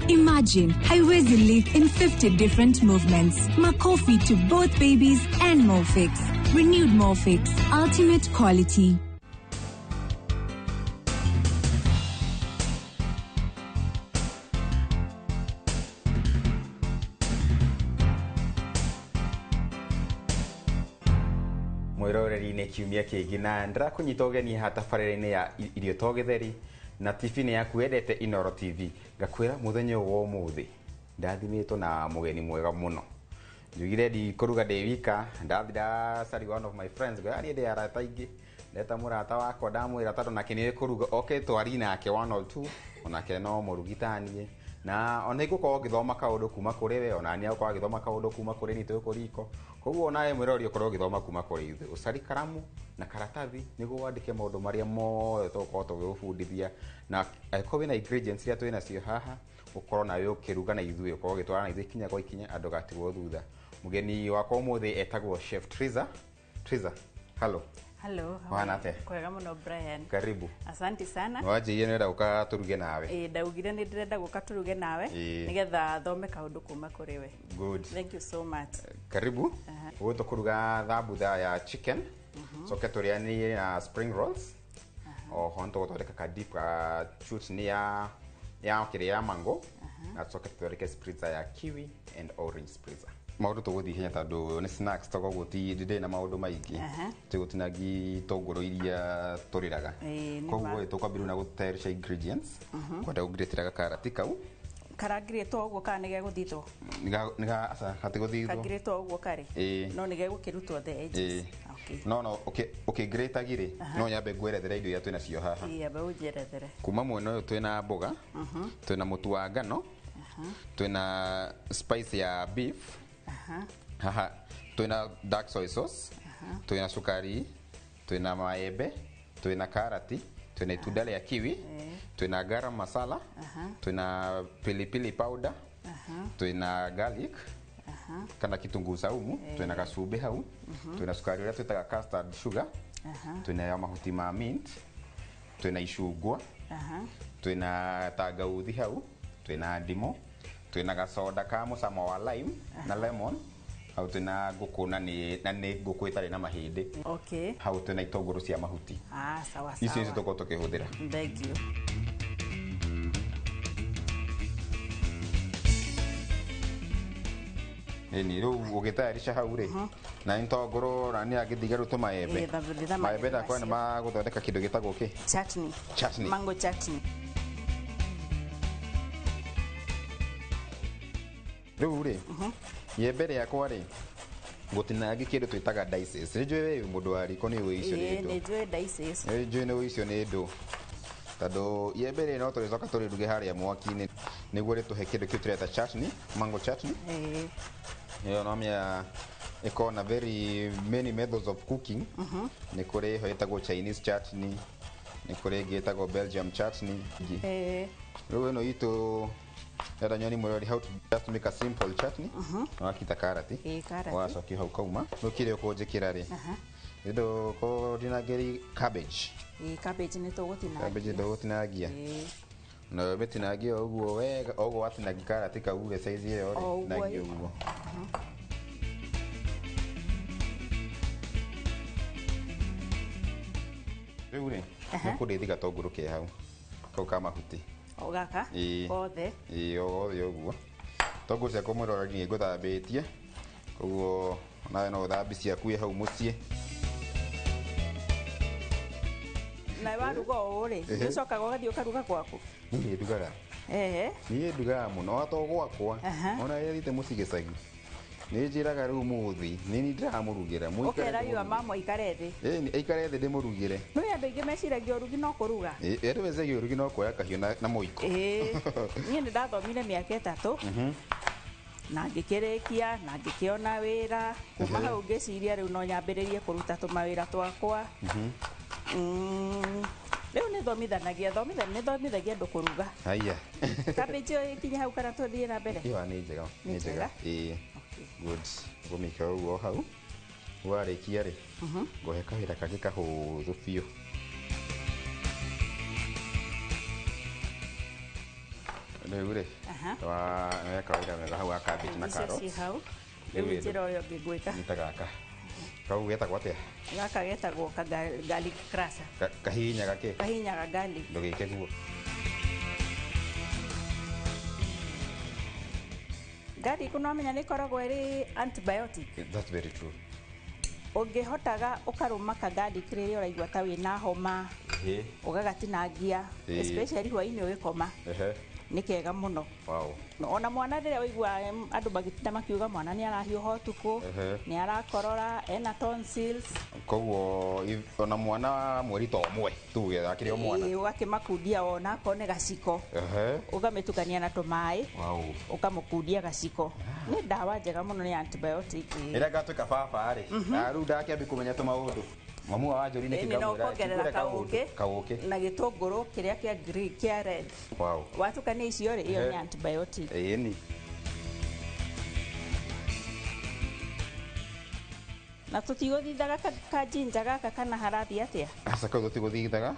Imagine, haiwezi live in 50 different movements. Makofi to both babies and Morphix. Renewed Morphix, ultimate quality. Mwiroreri-inĩ kiumia kĩngĩ na ndĩrakunyita ũgeni haha tabarĩra-inĩ ya irio to gĩtheri na TV-inĩ yaku wendete Inoro TV. Ngakwĩra mũthenya ũyũ wa ũmũthĩ ndathimĩtwo na mũgeni mwega mũno. Njugire ndikũruga ndĩ wika, ndathi ndacari one of my friends ngwĩra ndĩ arata aingĩ ndeta mũrata wakwa ndamwĩra tondũ nake nĩ kũruga oke twari nake 1 or 2 onake no mũrugitanie na ona igũkorwo ngĩthoma kaũndũ kuma kũrĩ we ona niĩ agũkorwo agĩthoma kaũndũ kuma kũrĩ niĩ twĩ kũriko koguo nawe mwirori ukorwo githoma kuma kuri ithu ucari karamu na karatathi niguo wandike maundu maria mothe tukorwo tugibundithia na angĩkorwo wĩna ingredients iria twĩna cio haha ukorwo nawe ukiruga na ithuĩ ukorwo gitwara na ithuĩ kinya kwa ikinya andu gatigwo thutha mugeni wakwa umuthi etagwo chef Triza. Hello. Hello. Wana te? Kwega muno Brian. Karibu. Asante sana. Waje nenda uka turuge nawe. Ndaugire ni ndirenda guka turuge nawe nigetha thome kaundu kuma kuri we. Good. Thank you so much. Karibu. Uwe tukuruga thabutha ya chicken. Soke turiani na spring rolls. Honto guthodeka ka deep ka chutney ya kire ya mango. Na soke tuthondeke spritzer ya kiwi and orange spritzer. Maundu tuguthi hinya tondu ni snacks togo ndinde na maundu maingi tigutinagi tongoro iria turiraga koguo tukwambiru na gutayarisha ingredients kwenda ungretira karati kau karangirĩtwo ũguo kana nĩ gegũthithwo gatigũthithwo kangirĩtwo ũguo kari no nĩ gegũkĩrutwo the edges no ũkĩngretagirĩ no nyambe ngwerethera indo iria twĩna cio haha ambe ũnjerethere kuma mwena ũyũ twĩna mboga twĩna mũtu wa ngano twĩna spice ya beef haha twĩna dark soy sauce twĩna sukari twĩna maembe twĩna karati twĩna itunda rĩa kiwi twĩna garam masala twĩna pilipili powder twĩna garlic kana kitunguu saumu twĩna gacumbĩ hau twĩna sukari ũrĩa twĩtaga custard sugar twĩna mahuti ma mint twĩna icungwa twĩna tangauthi hau twĩna ndimũ twĩna gacoda ka mũcamo wa lime na lemon hau twĩna ngũkũ na nĩ ngũkũ ĩtarĩ na mahĩndĩ hau twĩna itũngũrũ cia mahuti sawa icio icio tũkorwo tũkĩhũthĩra. Thank you. Ni rĩu ũgĩtayarisha hau rĩ na itũngũrũ na nĩ agĩthiga rĩu tũmaembe maembe ndakwa nĩ magũthondeka kĩndũ gĩtagwo kĩ chutney mango chutney rĩu rĩ iembe rĩakwa rĩ gũtinangia kĩndũ twĩtaga dices nĩ njũĩ mũndũ wa riko nĩ ũĩ icio nĩ ndũ nĩ njũĩ dices nĩ njũĩ nĩ ũĩ icio nĩ ndũ tondũ iembe rĩ no tũrĩcoka tũrĩruge harĩa mwaki-inĩ nĩguo rĩtũhe kĩndũ kĩu tũreta chutney mango chutney ĩyo no mĩa ĩkoragwo na very many methods of cooking nĩ kũrĩ ho ĩtagwo Chinese chutney nĩ kũrĩ ĩngĩ ĩtagwo Belgium chutney rĩu ĩno itũ yada nyoni mwĩrori how to just make a simple chutney wakita karati wacokia hau kauma nukire ũkũnjĩkĩra rĩ ĩndo ko dinageri cabbage cabbage nĩ tũgũtinangia cabbage tũgũtinangia na betinangia ũguo wega ũguo watinangia karati kau rĩ size ĩyo rĩ nagio ũguo rĩu rĩ nĩ kũrĩthi gatũngũrũ ke hau kau ka mahuti ogaka othe othe ũguo tongũ ciakwa mwĩroreri nĩ ngũthambĩtie koguo nawe no ũthambi ciaku ĩ hau mũciĩ na waruga ũũ rĩ ũcokaga ũgathiĩ ũkaruga gwaku niĩ ndugaga niĩ ndugaga mũno wato gwakwa ona rĩrĩa thiĩte mũciĩ gĩcagi nĩ njĩraga rĩu mũthĩ nĩ niĩ ndĩramũrugĩra ũkera yua mama aikare thĩ aikare thĩ ndĩmũrugĩre nĩ andũ aingĩ meciragia ũrugi no kũruga andũ meciragia ũrugi no kuoya kahiũ na mũiko niĩ nĩ ndathomire mĩaka 3 na ngĩkĩrĩkia na ngĩkĩona wĩra kuma hau ngĩciria rĩu no nyambĩrĩrie kũruta tũmawĩra twakwa rĩu nĩ thomithanagia andũ kũruga cabbage ikinya hau kana tũthiĩ na mbere ĩyo nĩ njega good ngũmĩka ũguo hau warĩkia rĩ ngũhe kawĩra kangĩ kahũthũ biũ rĩu rĩ weka wĩra wega hau wa cabbage na carrot rĩu njĩra ũrĩa ũngĩ ngwĩka nĩta gaka kau getagwo atĩa gaka getagwo garlic crusher kahihinyaga garlic ndũgĩke guo garlic no menya nĩ koragwo ĩrĩ antibiotic that's very true ũngĩhotaga ũkarũma ka garlic rĩrĩa ũraigua ta wĩna homa ũgagatinangia especially hwainĩ ũgĩkoma nĩ kega mũno. Wow. Ona mwana rĩrĩa waigua andũ magĩtinda makiuga mwana nĩ arahiũha ũtukũ, nĩ arakorora, ena tonsils. Koguo ona mwana mweri ta ũmwe tuge akĩrĩ o mwana. Ũgakĩmakundia ona akorwo nĩ gaciko. Ũkamĩtukania na tũmaĩ. Ũkamũkundia gaciko. Nĩ ndawa njega mũno, nĩ antibiotic. Ĩrĩa ngatuĩka baba rĩ, rĩu ndakĩambia kũmenya tũmaũndũ. Mamu wa Wanjũri nĩ kĩngamwĩra kaũkĩ na gĩtũngũrũ kĩrĩa kĩa green kĩa red. Watukania icio rĩ, ĩyo nĩ antibiotic. Ĩni. Na tũtigũthithaga kanjinja gaka kana harathiĩ atĩa? Aca kau tũtigũthithaga.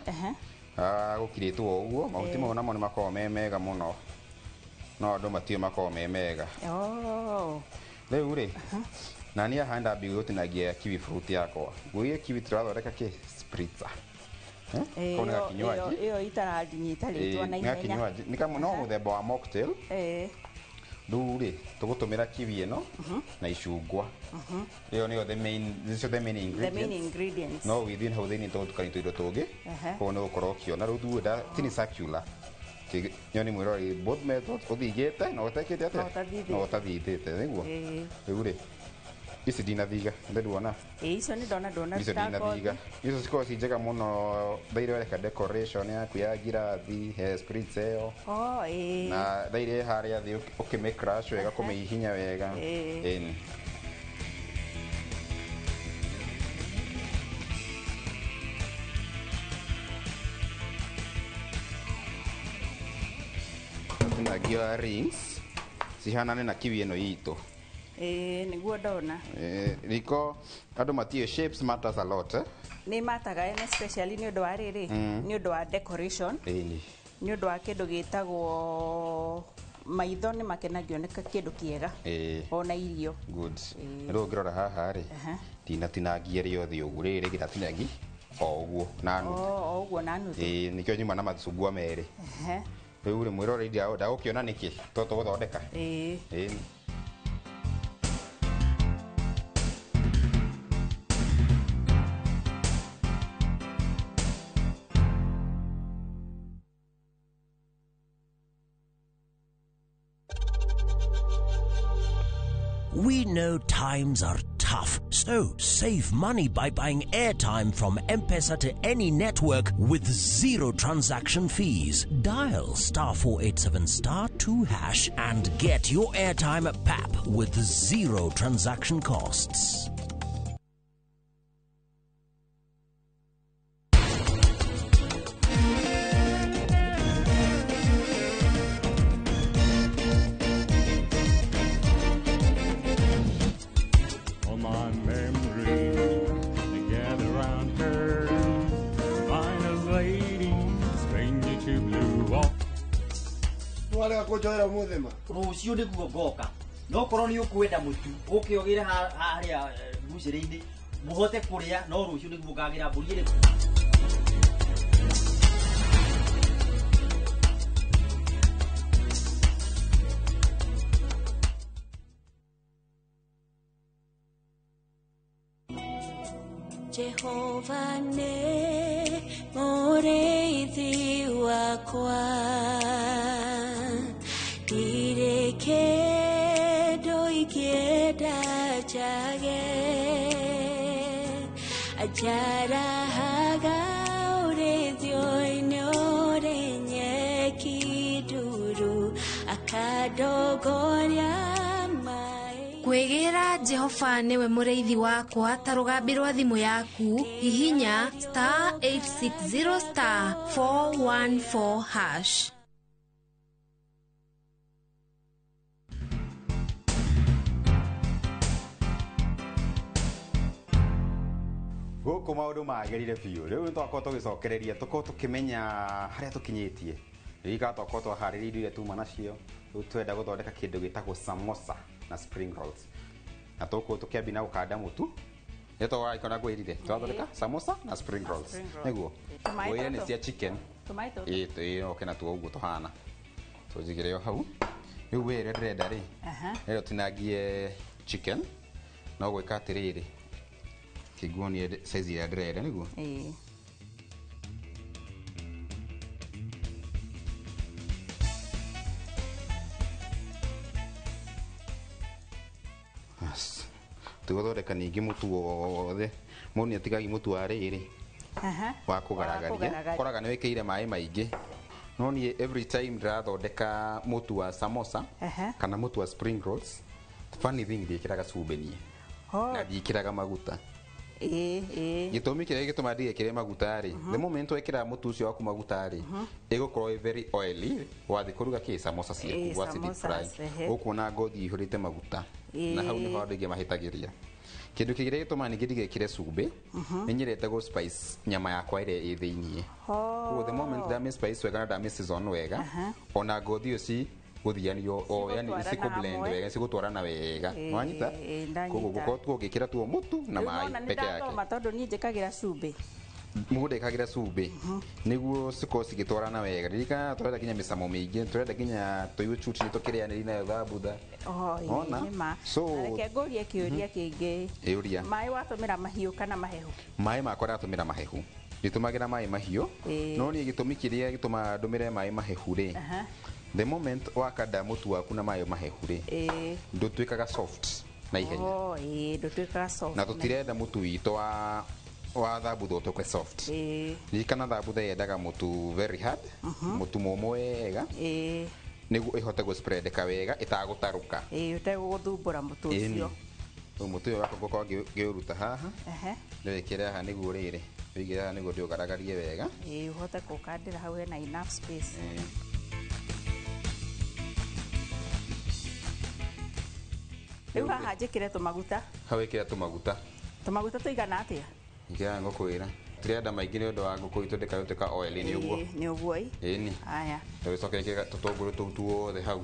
Gũkirĩtwo ũguo, mahuti mau namo nĩ makoragwo me mega mũno. No andũ matiĩ makoragwo me mega. Rĩu rĩ, na niĩ haha ndambia gũtinagia kiwi fruit yakwa. Gwĩye kiwi tũrathondeka kĩ spritzer. Kona kinywaji. Iyo itarajinyita rĩtwa na ihenya. Kinywaji ni kama no mũthemba wa mocktail. Rĩu rĩ, tũgũtũmĩra kiwi ĩno na icungwa. Iyo nĩyo the main ingredients. No within hau thĩinĩ tũtukania tũindo tũngĩ. Koguo nĩ ũgũkorwo ũkĩona rĩu tuuda tini circular. Nyoni mwĩrori both methods ũthigĩte na ũtekĩte atĩa? No ũtathithĩte nĩguo. Rĩu rĩ, ici ndinathiga ndĩruona. Icio nĩ ndona icio ndinathiga. Icio cikoragwo ci njega mũno thairĩ weka decoration yaku ya ngirathi, spritz ĩyo. Na thairĩ harĩa thĩ ũkĩmĩcrash wega kũmĩhihinya wega. Tũtinagia rings cihanane na kiwi ĩno itũ. Nĩguo ndona. Riko andũ matiĩ shapes matters a lot. Nĩ mataga especially nĩ ũndũ wa rĩrĩ, nĩ ũndũ wa decoration. Nĩ ũndũ wa kĩndũ gĩtagwo maitho nĩ makenagio nĩ kĩndũ kĩega. Ona irio. Good. Rĩu ngĩrora haha rĩ, ndinatinangia rĩothe ũguo, rĩrĩ gĩtatinagi o ũguo na nuthu. O ũguo na nuthu. Nĩkĩo nyuma na macungwa merĩ. Rĩu rĩ mwĩrore ndagũkĩona nĩkĩ tũgũthondeka. We know times are tough, so save money by buying airtime from M-Pesa to any network with zero transaction fees. Dial *487*2# and get your airtime PAP with zero transaction costs. Kujoera muthema rucio niguo ngoka no korwo ni ukwenda mutu ukiogire haria bucĩrĩ-inĩ muhote kuria no rucio niguo ngagira mburi ĩrĩ Jehova ne mũrĩithi wakwa Irekedo ikeda jage Ajara haga urezio inore nyekiduru Akadogoria Kwegera Jehova niwe mũrĩithi wakwa ta rũgambi rwa thimũ yaku hihinya *860*414#. Gũkũ maũndũ magĩrire biũ rĩu twakorwo tũgĩcokereria tũkorwo tũkĩmenya harĩa tũkinyĩtie rĩu twakorwo twaharĩria indo iria tuma nacio rĩu twenda gũthondeka kĩndũ gĩtagwo samosa na spring rolls na tũkorwo tũkĩambia na gũkanda mũtu rĩu twakorwo gwĩrire twathondeka samosa na spring rolls nĩguo gwĩre nĩ cia chicken oke na tuo ũguo tũhana tũnjigĩre o hau rĩu wĩre ndĩrenda rĩ rĩu tũtinangie chicken no gwĩka atĩrĩrĩ kiguo ni size ya ndĩrenda nĩguo tugothondeka ningĩ mũtu wothe mũndũ nĩ atigagi mũtu wa rĩrĩ wa kũgaragaria koraga nĩ wĩkĩire maĩ maingĩ no niĩ every time ndĩrathondeka mũtu wa samosa kana mũtu wa spring rolls funny thing ndiĩkĩraga cumbĩ niĩ na ndiĩkĩraga maguta gĩtũmi kĩrĩa gĩtũma ndigĩkĩre maguta rĩ the moment wekĩra mũtu ũcio waku maguta rĩ ĩgũkorwo very oily wathi kũruga kĩ samosa ciaku wa deep fry ũkuona ngothi ihũrĩte maguta na hau nĩho andũ aingĩ mahĩtagĩria kĩndũ kĩrĩa gĩtũma ningĩ ndigĩkĩre cumbĩ nĩ nyendete gũ spice nyama yakwa ĩrĩa ĩ thĩiniĩ koguo the moment ndamĩ spice wega na ndamĩ season wega ona ngothi ũci guthianio yani isiku blend wega isigutwarana wega wanyita koguo gukorwo tugikira tuo mutu na maĩ peke yake matondu ni njikagira cumbĩ mugude kagira cumbĩ niguo siko sigitwarana wega ririka turenda kinya misamo mingi turenda kinya tuyu chuchi tukirianira nayo thabutha ona so reke ngurie kiuria kingi iuria maĩ watumira mahiũ kana mahehu maĩ makwa ndatumira mahehu gitumagira maĩ mahiũ no ni gitumi kiria gituma ndumire maĩ mahehu ri the moment wakanda mutu waku na maĩ mahehu ri ndutwikaga soft na ihenya ndutwikaga soft na tutirenda mutu wito wa thabutha utukwe soft kana thabutha yendaga mutu very hard mutu mũmũ wega niguo ihote gu spread ka wega itagutaruka uteguthumbura mutu ucio mutu uyu wako ngoko ngiuruta haha ndikire haha niguo riri wigire haha niguo ndiugaragarie wega uhote kukandira hau hena enough space Riu haha njikire tumaguta hawikire tumaguta tuigana atia ngira ngokwira tirenda maingĩ nĩ ũndũ wa ngũkũ itũ ndĩkagũtuĩka oil nĩ ũguo nĩ ũguo ĩni aya tũgĩcoka gĩkĩra tũtũngũrũ tũu tuothe hau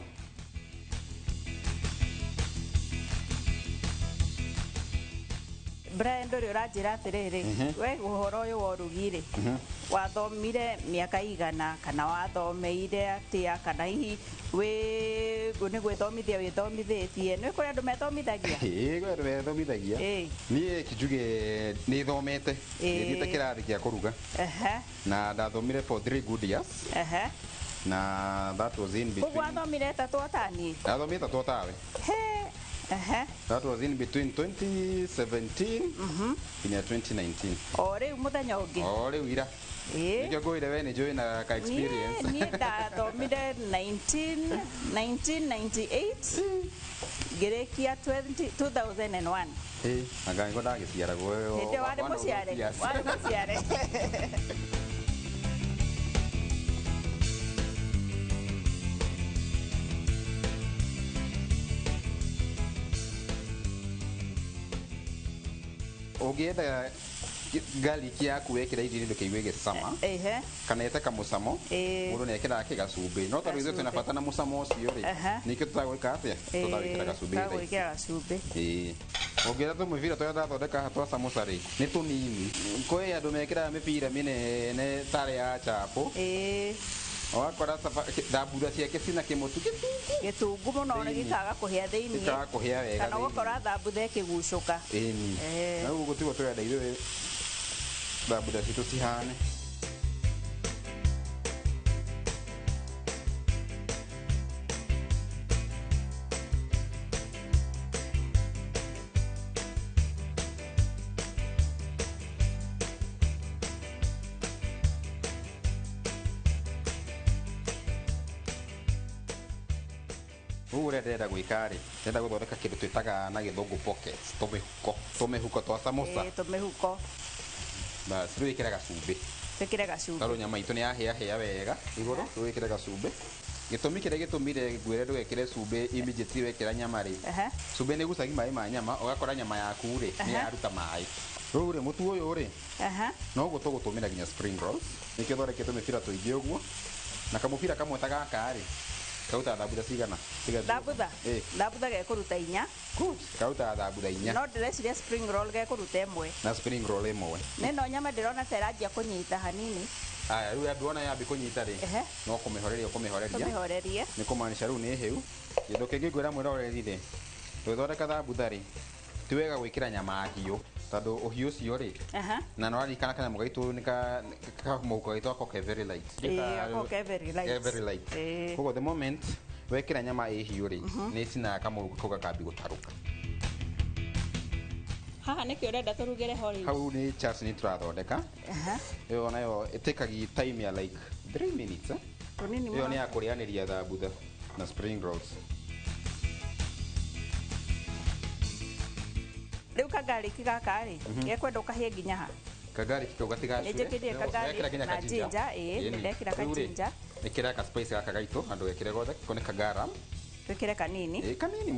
Brian ndũrĩ ũranjĩra atĩrĩrĩ we ũhoro ũyũ wa ũrugi rĩ wathomire mĩaka igana kana wathomeire atĩa kana hihi nĩ gwĩthomithia wĩthomithĩtie nĩ kũrĩ andũ methomithagia kũrĩ andũ methomithagia niĩ kijuge nĩ thomete nĩthiĩte kĩrathi gĩa kũruga na ndathomire for 3 good years na that was in between wathomire tatũ otaniĩ ndathomire tatũ otawe that was in between 2017 and 2019 o rĩu mũthenya ũngĩ o rĩu ira nĩkĩo ngũire we nĩ njũĩ na ka experience niĩ ndathomire 1998 ngĩrĩkia 2001 anga nĩguo ndagĩciaragwo hĩndĩ warĩ mũciare ũngĩenda garlic yaku wekĩra irio ndũkĩigue gĩcama kana ĩte kamũcamo mũndũ nĩ ekĩraga kĩgacumbĩ no tondũ ithuĩ twĩna bata na mũcamo ũcio rĩ nĩkĩo tũtagwĩka atĩa tũtagwĩkĩra gacumbĩ ũngĩenda tũmĩbira tũrĩa ndathondeka haha twa samosa rĩ nĩ tũnini kwĩ andũ mekĩraga mĩbira mĩnene tarĩ ya chapo wakora thambutha ciake cina kĩmũtu gĩtungu mũno nĩ gĩkaga kũhĩa thĩiniĩ kana ũgakora thambutha ĩkĩgucũka ĩni na ũguo gũtigwo tũrenda ithuĩ thambutha citũ cihane ũguo ndĩrenda gwĩka rĩ ndĩrenda gũthondeka kĩndũ twĩtaga na gĩthũngũ pockets tũmĩhuko twa samosa tũmĩhuko basi rĩu wĩkĩre gacumbĩ tarũ nyama itũ nĩ yahĩa wega igũrũ rĩu wĩkĩre gacumbĩ gĩtũmi kĩrĩa gĩtũmire ngwĩre ndũgekĩre cumbĩ immediately wekĩra nyama rĩ cumbĩ nĩ gucagia maĩ ma nyama ũgakora nyama yaku rĩ nĩ yaruta maĩ rĩu rĩ mũtu ũyũ rĩ noguo tũgũtũmĩra nginya spring rolls nĩkĩo thondekete mĩbira tũingĩ ũguo na kamũbira kamwe ta gaka rĩ kauta thambutha cigana thambutha gekũruta 4 kauta thambutha 4 no ndĩreciria spring roll gekũruta 1 na spring roll 1 nĩno nyama ndĩrona ta ĩranjia kũnyita hanini aya rĩu andũona yambi kũnyita rĩ no kũmĩhoreria nĩ kũmaanisha rĩu nĩ hĩu kĩndũ kĩngĩ ngwĩra mwĩroreri rĩ twĩthondeka thambutha rĩ ti wega gwĩkĩra nyama hiũ tondũ ũhiũ ũcio rĩ na nĩ ũraririkana kanyamũ gaitũ nĩ kamũhuko gaitũ gako ke very light koguo the moment wekĩra nyama ĩ hiũ rĩ nĩ ĩcinaga kamũhuko kau gakambi gũtarũka haha nä kä å renda tå rugä re ho rä hau nä chas nä tå rathondeka ä yo nayo ä tä kagi time ya like 3 minutes ä yo nä ya kå rä anä ria thambutha na spring rolls rä u kangarä gaka rä gekwenda å kahä nginya ha kangariki kau gatigacue nä njä kä ndä kangarä na jinja nä ndekira kajinja nä kä ra ka spice gaka gaitå andå gekire gothe kone kagaram twä kä re kanini kanini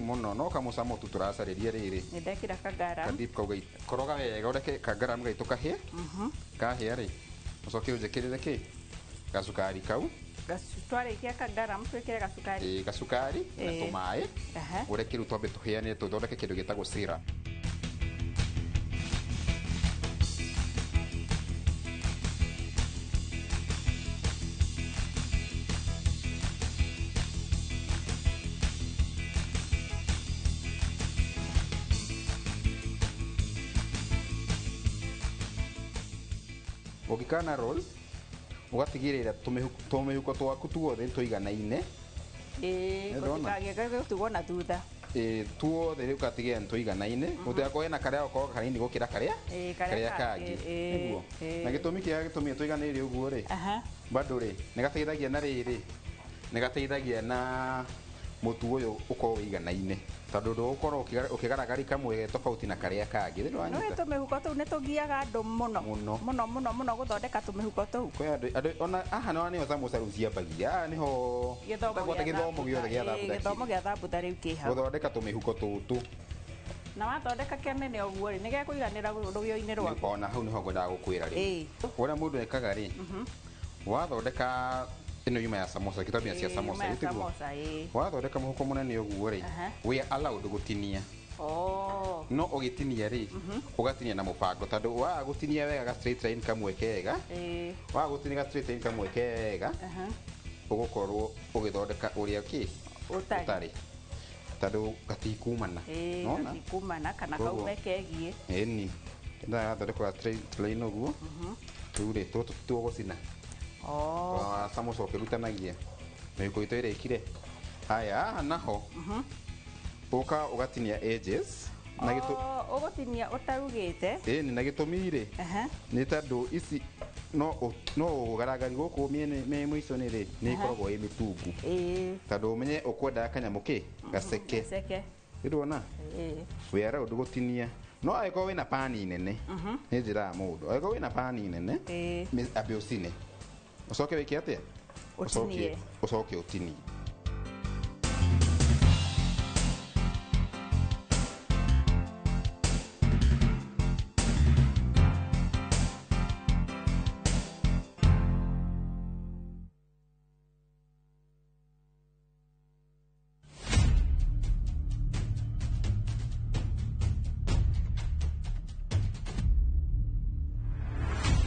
muno no kamucamo tu turacarĩria rĩrĩ nĩ ndekĩra kagaram kadip kau koroga wega ũreke kagaram gaitũ kahĩe kahĩa rĩ ũcoke ũnjĩkĩrĩre kĩ gacukari kau twarĩkia kagaram twĩkĩre gacukari gacukari na tũmaĩ ũreke rĩu twambe tũhĩanĩre tũthondeke kĩndũ gĩtagwo syrup ũngĩkana roll ũgatigĩrĩra tũmĩhuko twaku tuothe tũiganaine gũtikagĩe gũtigwo na thutha tuothe rĩu ũgatigĩrĩra nĩ tũiganaine gũtigakorwo hena karĩa gakorwo kanini gũkĩra karĩa kangĩ nĩguo na gĩtũmi kĩrĩa gĩtũmire tũiganĩire ũguo rĩ bado rĩ nĩ gateithagia na rĩrĩ nĩ gateithagia na mũtu ũyũ ũkorwo ũiganaine tondũ ndũgũkorwo ũkĩgaragari kamwe tofauti na karĩa kangĩ rĩrĩ wanyita tũmĩhuko tũu nĩ tũgiaga andũ mũno gũthondeka tũmĩhuko tũu kwĩ andũ ona haha nĩho samosa rĩu ciambagia haha nĩho gĩthomo gĩothe gĩa thambutha rĩu kĩ hau gũthondeka tũmĩhuko tũtũ na wathondeka kĩnene ũguo rĩ nĩ gekũiganĩra rũgĩo-inĩ rwaku ona hau nĩho ngwendaga gũkwĩra rĩ ũrĩa mũndũ ekaga rĩ wathondeka ino yuma ya samosa kitambia cia samosa yitiguo wathondeka muhuko munene uguo ri we allowed gutinia no ugitinia ri ugatinia na mupango tondu wa gutinia wega ga straight line kamwe kega wa gutinia ga straight line kamwe kega ugukorwo ugithondeka uria ki utari tondu gatikumana nona gatikumana kana kaume kegie eni nda thondeka straight line uguo turi tugucina samosa ukirutanagia mĩhuko itũ ĩrĩkire haya naho ũka ũgatinia edges na ũgũtinia ũtarugĩte ĩni na gĩtũmi rĩ nĩ tondũ ici no ũgaragari gũkũ mĩ mũico-inĩ rĩ nĩ ĩkoragwo ĩ mĩtungu tondũ ũmenye ũkwendaga kanyamũ kĩ gaceke ĩruona wĩ allowed gũtinia no angĩkorwo wĩna pani nene nĩ njĩraga mũndũ angĩkorwo wĩna pani nene ambe ũcine ucoke wike atia ucoke utinie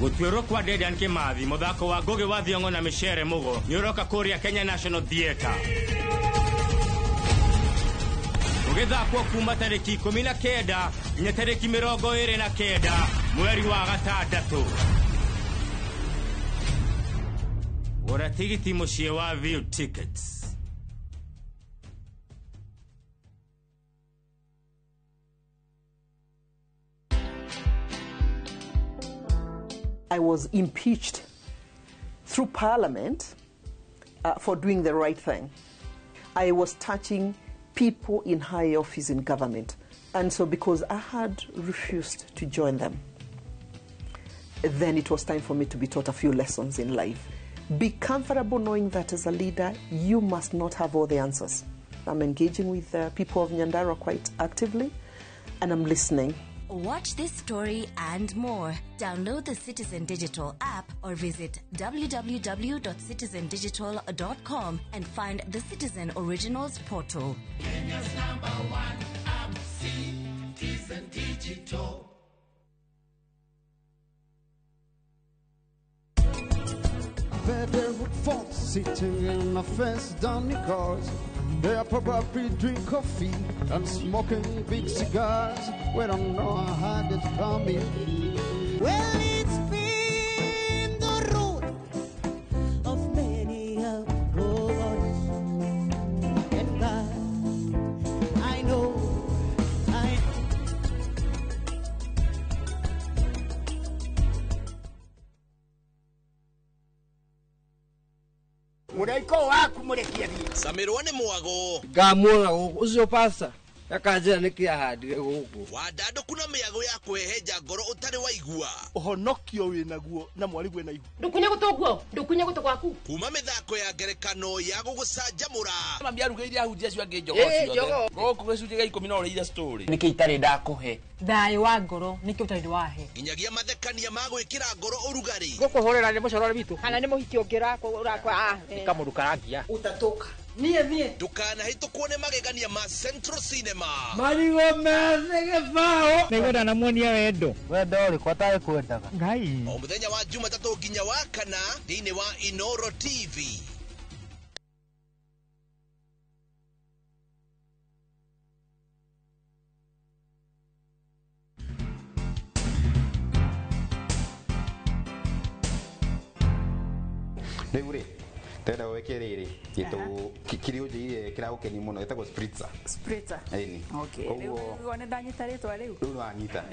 Gũtuĩrwo kwa Dedan Kimathi mũthako wa Ngũgĩ wa Thiong'o na Micere Mugo nĩ ũroka kũrĩa Kenya National Theatre ũgĩthakwo kuma tarĩki 19 nginya tarĩki 29 mweri wa gatandatũ gũra tigiti mũciĩ wa View Tickets. I was impeached through Parliament for doing the right thing. I was touching people in high office in government. And so because I had refused to join them, then it was time for me to be taught a few lessons in life. Be comfortable knowing that as a leader, you must not have all the answers. I'm engaging with the people of Nyandarua quite actively, and I'm listening. Watch this story and more. Download the Citizen Digital app or visit www.citizendigital.com and find the Citizen Originals portal. Kenya's #1 app, Citizen Digital. Federal folks sitting in a fence down the cars. They probably drink coffee and smoking big cigars. We don't know how it's coming. Well, it's been the road of many a boy and God. I know Muraiko waku murekia thi. Samirwa nĩ mwago. Ngamuona guku ucio pasa. Akanjira niki ahandire guku. Wandanduku na mĩago ya kwehenja ngoro ũtarĩ waigua. Ũhonokio wĩnaguo na mwarigwe na ihu. Ndukunye gutuguo, ndukunye gutu gwaku. Kuma mĩthako ya ngerekano ya gũgũcanjamũra. Mami arugĩire ahunjia acio angĩ njogo ciothe. Gũkũ gĩcunjĩ gĩa 10 no ũrĩire story. Niki itarĩ ndakũhe. Thayũ wa ngoro nĩkĩ ũtarĩ wahe. Nginyagia mathekania ma gwĩkĩra ngoro ũrugarĩ. Ngũkũhũrĩra nĩ mũcorori witũ. Kana nĩ mũhiki ũngĩrakwa ũrakwa. Nĩkamũrukarangia. Utatoka. Mie. Ndũkanahĩtũkwo nĩ magegania ma Central Cinema. Marigo mese gĩbaũ. Nĩgwenda na muonia wendo. Wendo ũrĩkũ atarĩ kwendaga. Ngai. O mũthenya wa Jumatatũ nginya wa Kana thĩinĩ wa Inoro TV. Rĩu tenda weke rĩrĩ gĩtũ kĩrĩa ũnjĩire kĩragũkeni mũno gĩtagwo spritzer. Spritzer. Ĩni. Okay. Rĩu nĩ ndanyita rĩtwa rĩu. Rĩu wanyita.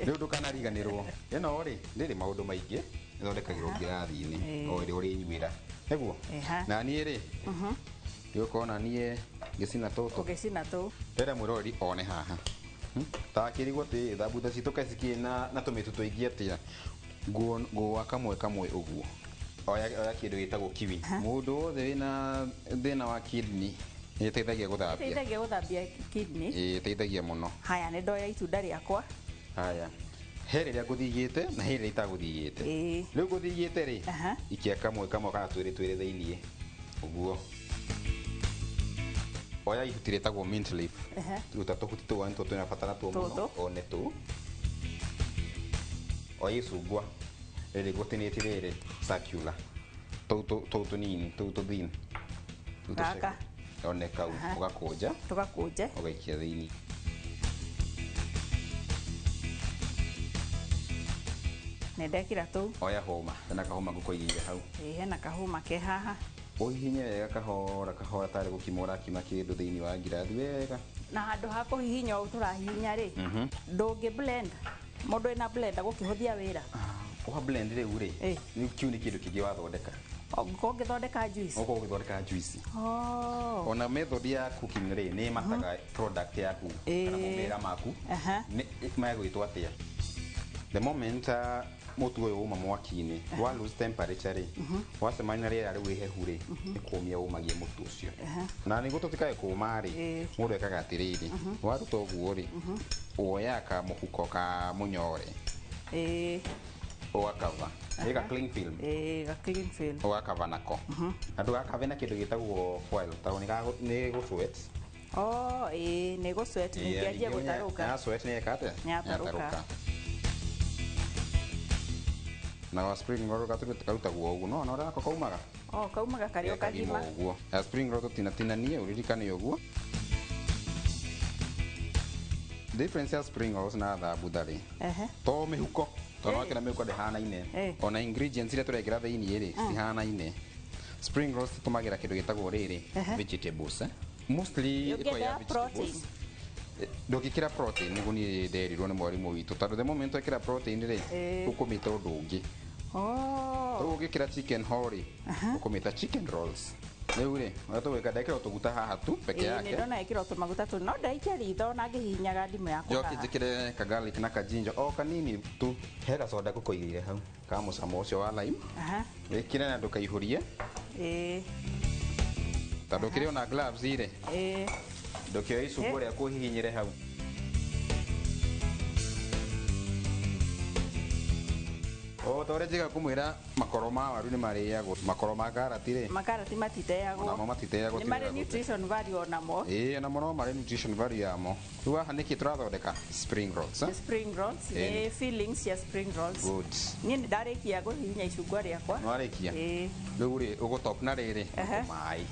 Rĩu ndũkanariganĩrwo. Ĩno rĩ ndĩrĩ maũndũ maingĩ ĩthondekagĩrwo ngirathi-inĩ o ĩrĩa ũrĩnyuĩra. Nĩguo? Na niĩ rĩ gĩũkorwo na niĩ gĩcina tũtũ. Ũgĩcina tũ. Tenda mwĩroreri one haha. Takĩrigwo atĩ thambuta citũ kaĩ cikĩna na tũmĩtu tũingĩ atĩa. Ngũa kamwe ũguo. Oya kĩndũ gĩtagwo kiwi. Mũndũ wothe wĩna thĩna wa kidney nĩĩteithagia gũthambia. Ĩteithagia gũthambia kidney. Ĩteithagia mũno. Haya nĩ ndoya itunda rĩakwa. Haya. He rĩrĩa ngũthigĩte na he rĩrĩa itagũthigĩte. Rĩu ngũthigĩte rĩ ikia kamwe kana twĩrĩ thĩiniĩ ũguo. Oya ihuti rĩtagwo mint leaf. Ruta tũhuti tũu nĩ tũtũ twĩnabatara tuo mũno one tũu. Oya icungwa rĩrĩ gũtinĩtie rĩrĩ circular tũu tũnini tũu tũthin gaka one kau ũgakũnja ũgaikia thĩinĩ. Nĩ ndekĩra tũu. Oya hũma hena kahũma ngũkũigĩire hau. Hena kahũma ke haha. Ũhihinye wega kahora tarĩ gũkima ũrakima kĩndũ thĩinĩ wa ngirathi wega. Na handũ ha kũhihinya ũũ tũrahihinya rĩ ndũngĩ blend mũndũ ena blender gũkĩhũthia wĩra. Oha blend rĩu rĩ kiu nĩ kĩndũ kĩngĩ wathondeka. Ũngĩthondeka juice. Ũgũthondeka juice. Ona method ya cooking rĩ nĩ mataga product yaku kana mũmera maku megwĩtwo atĩa. The moment mũtu ũyũ uma mwaki-inĩ wa lose temperature rĩ wacemania rĩera rĩu ihehu rĩ nĩ kũmia ũmagia mũtu ũcio. Na nĩguo tũtikae kũma rĩ mũndũ ekaga atĩrĩrĩ waruta ũguo rĩ woya kamũhuko ka mũnyore ũgakava ĩga cling film cling film ũgakava nako na ndũgakave na kĩndũ gĩtagwo foil tondũ nĩ gũsweat. Nĩ gũsweat nĩngĩanjia gũtarũka. Na sweat nĩ ĩkate yatarũka. Na wa spring roll karutagwo ũguo no ũrĩa nako kaumaga. Kaumaga karĩ o kagima. Ya spring roll tũtinatinanie ũririkane ũguo. Difference ya spring rolls na thambutha rĩ to mĩhuko tondũ wakĩra mĩhuko ndĩhanaine ona ingredients iria tũrekĩra thĩinĩ rĩ cihanaine. Spring rolls tũtũmagĩra kĩndũ gĩtagwo rĩrĩ vegetables mostly ya vegetables. Ndũngĩkĩra protein nĩguo niĩ nderirwo nĩ mwarimũ witũ tondũ the moment wekĩra protein rĩ ũkũmĩta ũndũ ũngĩ. Rĩu ũngĩkĩra chicken ho rĩ ũkũmĩta chicken rolls. Rĩu rĩ ũgatũgwĩka ndekĩra tũguta haha tu peke yake. Nĩ ndona ĩkĩra tũmaguta tũ no ndaikia ritho na ngĩhihinyaga ndimũ yakwa. Njoke njĩkĩre ka garlic na ka ginger o kanini tu. He gacoda ngũkũigĩire hau ka mũcamo ũcio wa lime. Wĩkĩre na ndũkaihũrie. Tondũ ũkĩrĩ ona gloves rĩ ndũkĩoya icungwa rĩaku ũhihinyĩre hau. Ta ũrĩa njĩga kũmwĩra makoro ma waru nĩ marĩagwo makoro ma karati rĩ makarati matiteagwo namo matiteagwo nĩ marĩ nutrition value onamo namo no marĩ nutrition value yamo. Rĩu haha nĩkĩ tũrathondeka spring rolls. Spring rolls nĩ fillings ya spring rolls. Good. Niĩ nĩ ndarĩkia gũhihinya icungwa rĩakwa. Nĩwarĩkia. Rĩu rĩ ũgũtop na rĩrĩ maĩ.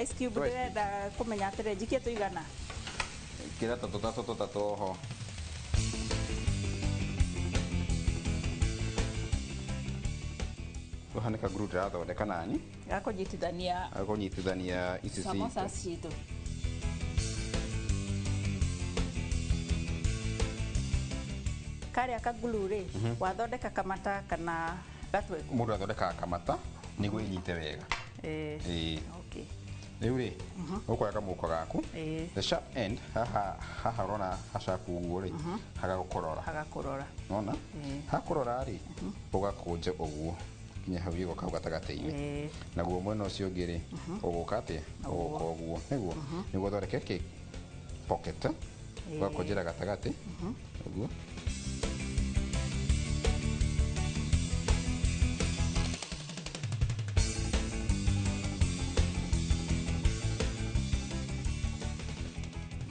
Ice cube ndĩrenda kũmenya atĩrĩ njikie tũigana. Kĩra tũtatũ ho. Uhane ka glue ndirathondeka nani Gakũnyitithania ici samosa citũ. Karĩa kagulu rĩ, wathondeka kamata kana gatweko? Mũndũ athondekaga kamata nĩguo inyite wega. Okay. Rĩu rĩ, ũkoya kamũko gaku, the sharp end haha ũrona hacaku ũguo rĩ, hagagũkorora. Nona? Hakũrora rĩ, ũgakũnja ũguo nginya hau igũka hau gatagatĩ-inĩ. Naguo mwena ũcio ũngĩ rĩ, ũgũka atĩa? Ũgũka ũguo. Nĩguo ũthondeke pocket, ũgakũnjĩra gatagatĩ, ũguo.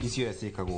Icio ciĩkagwo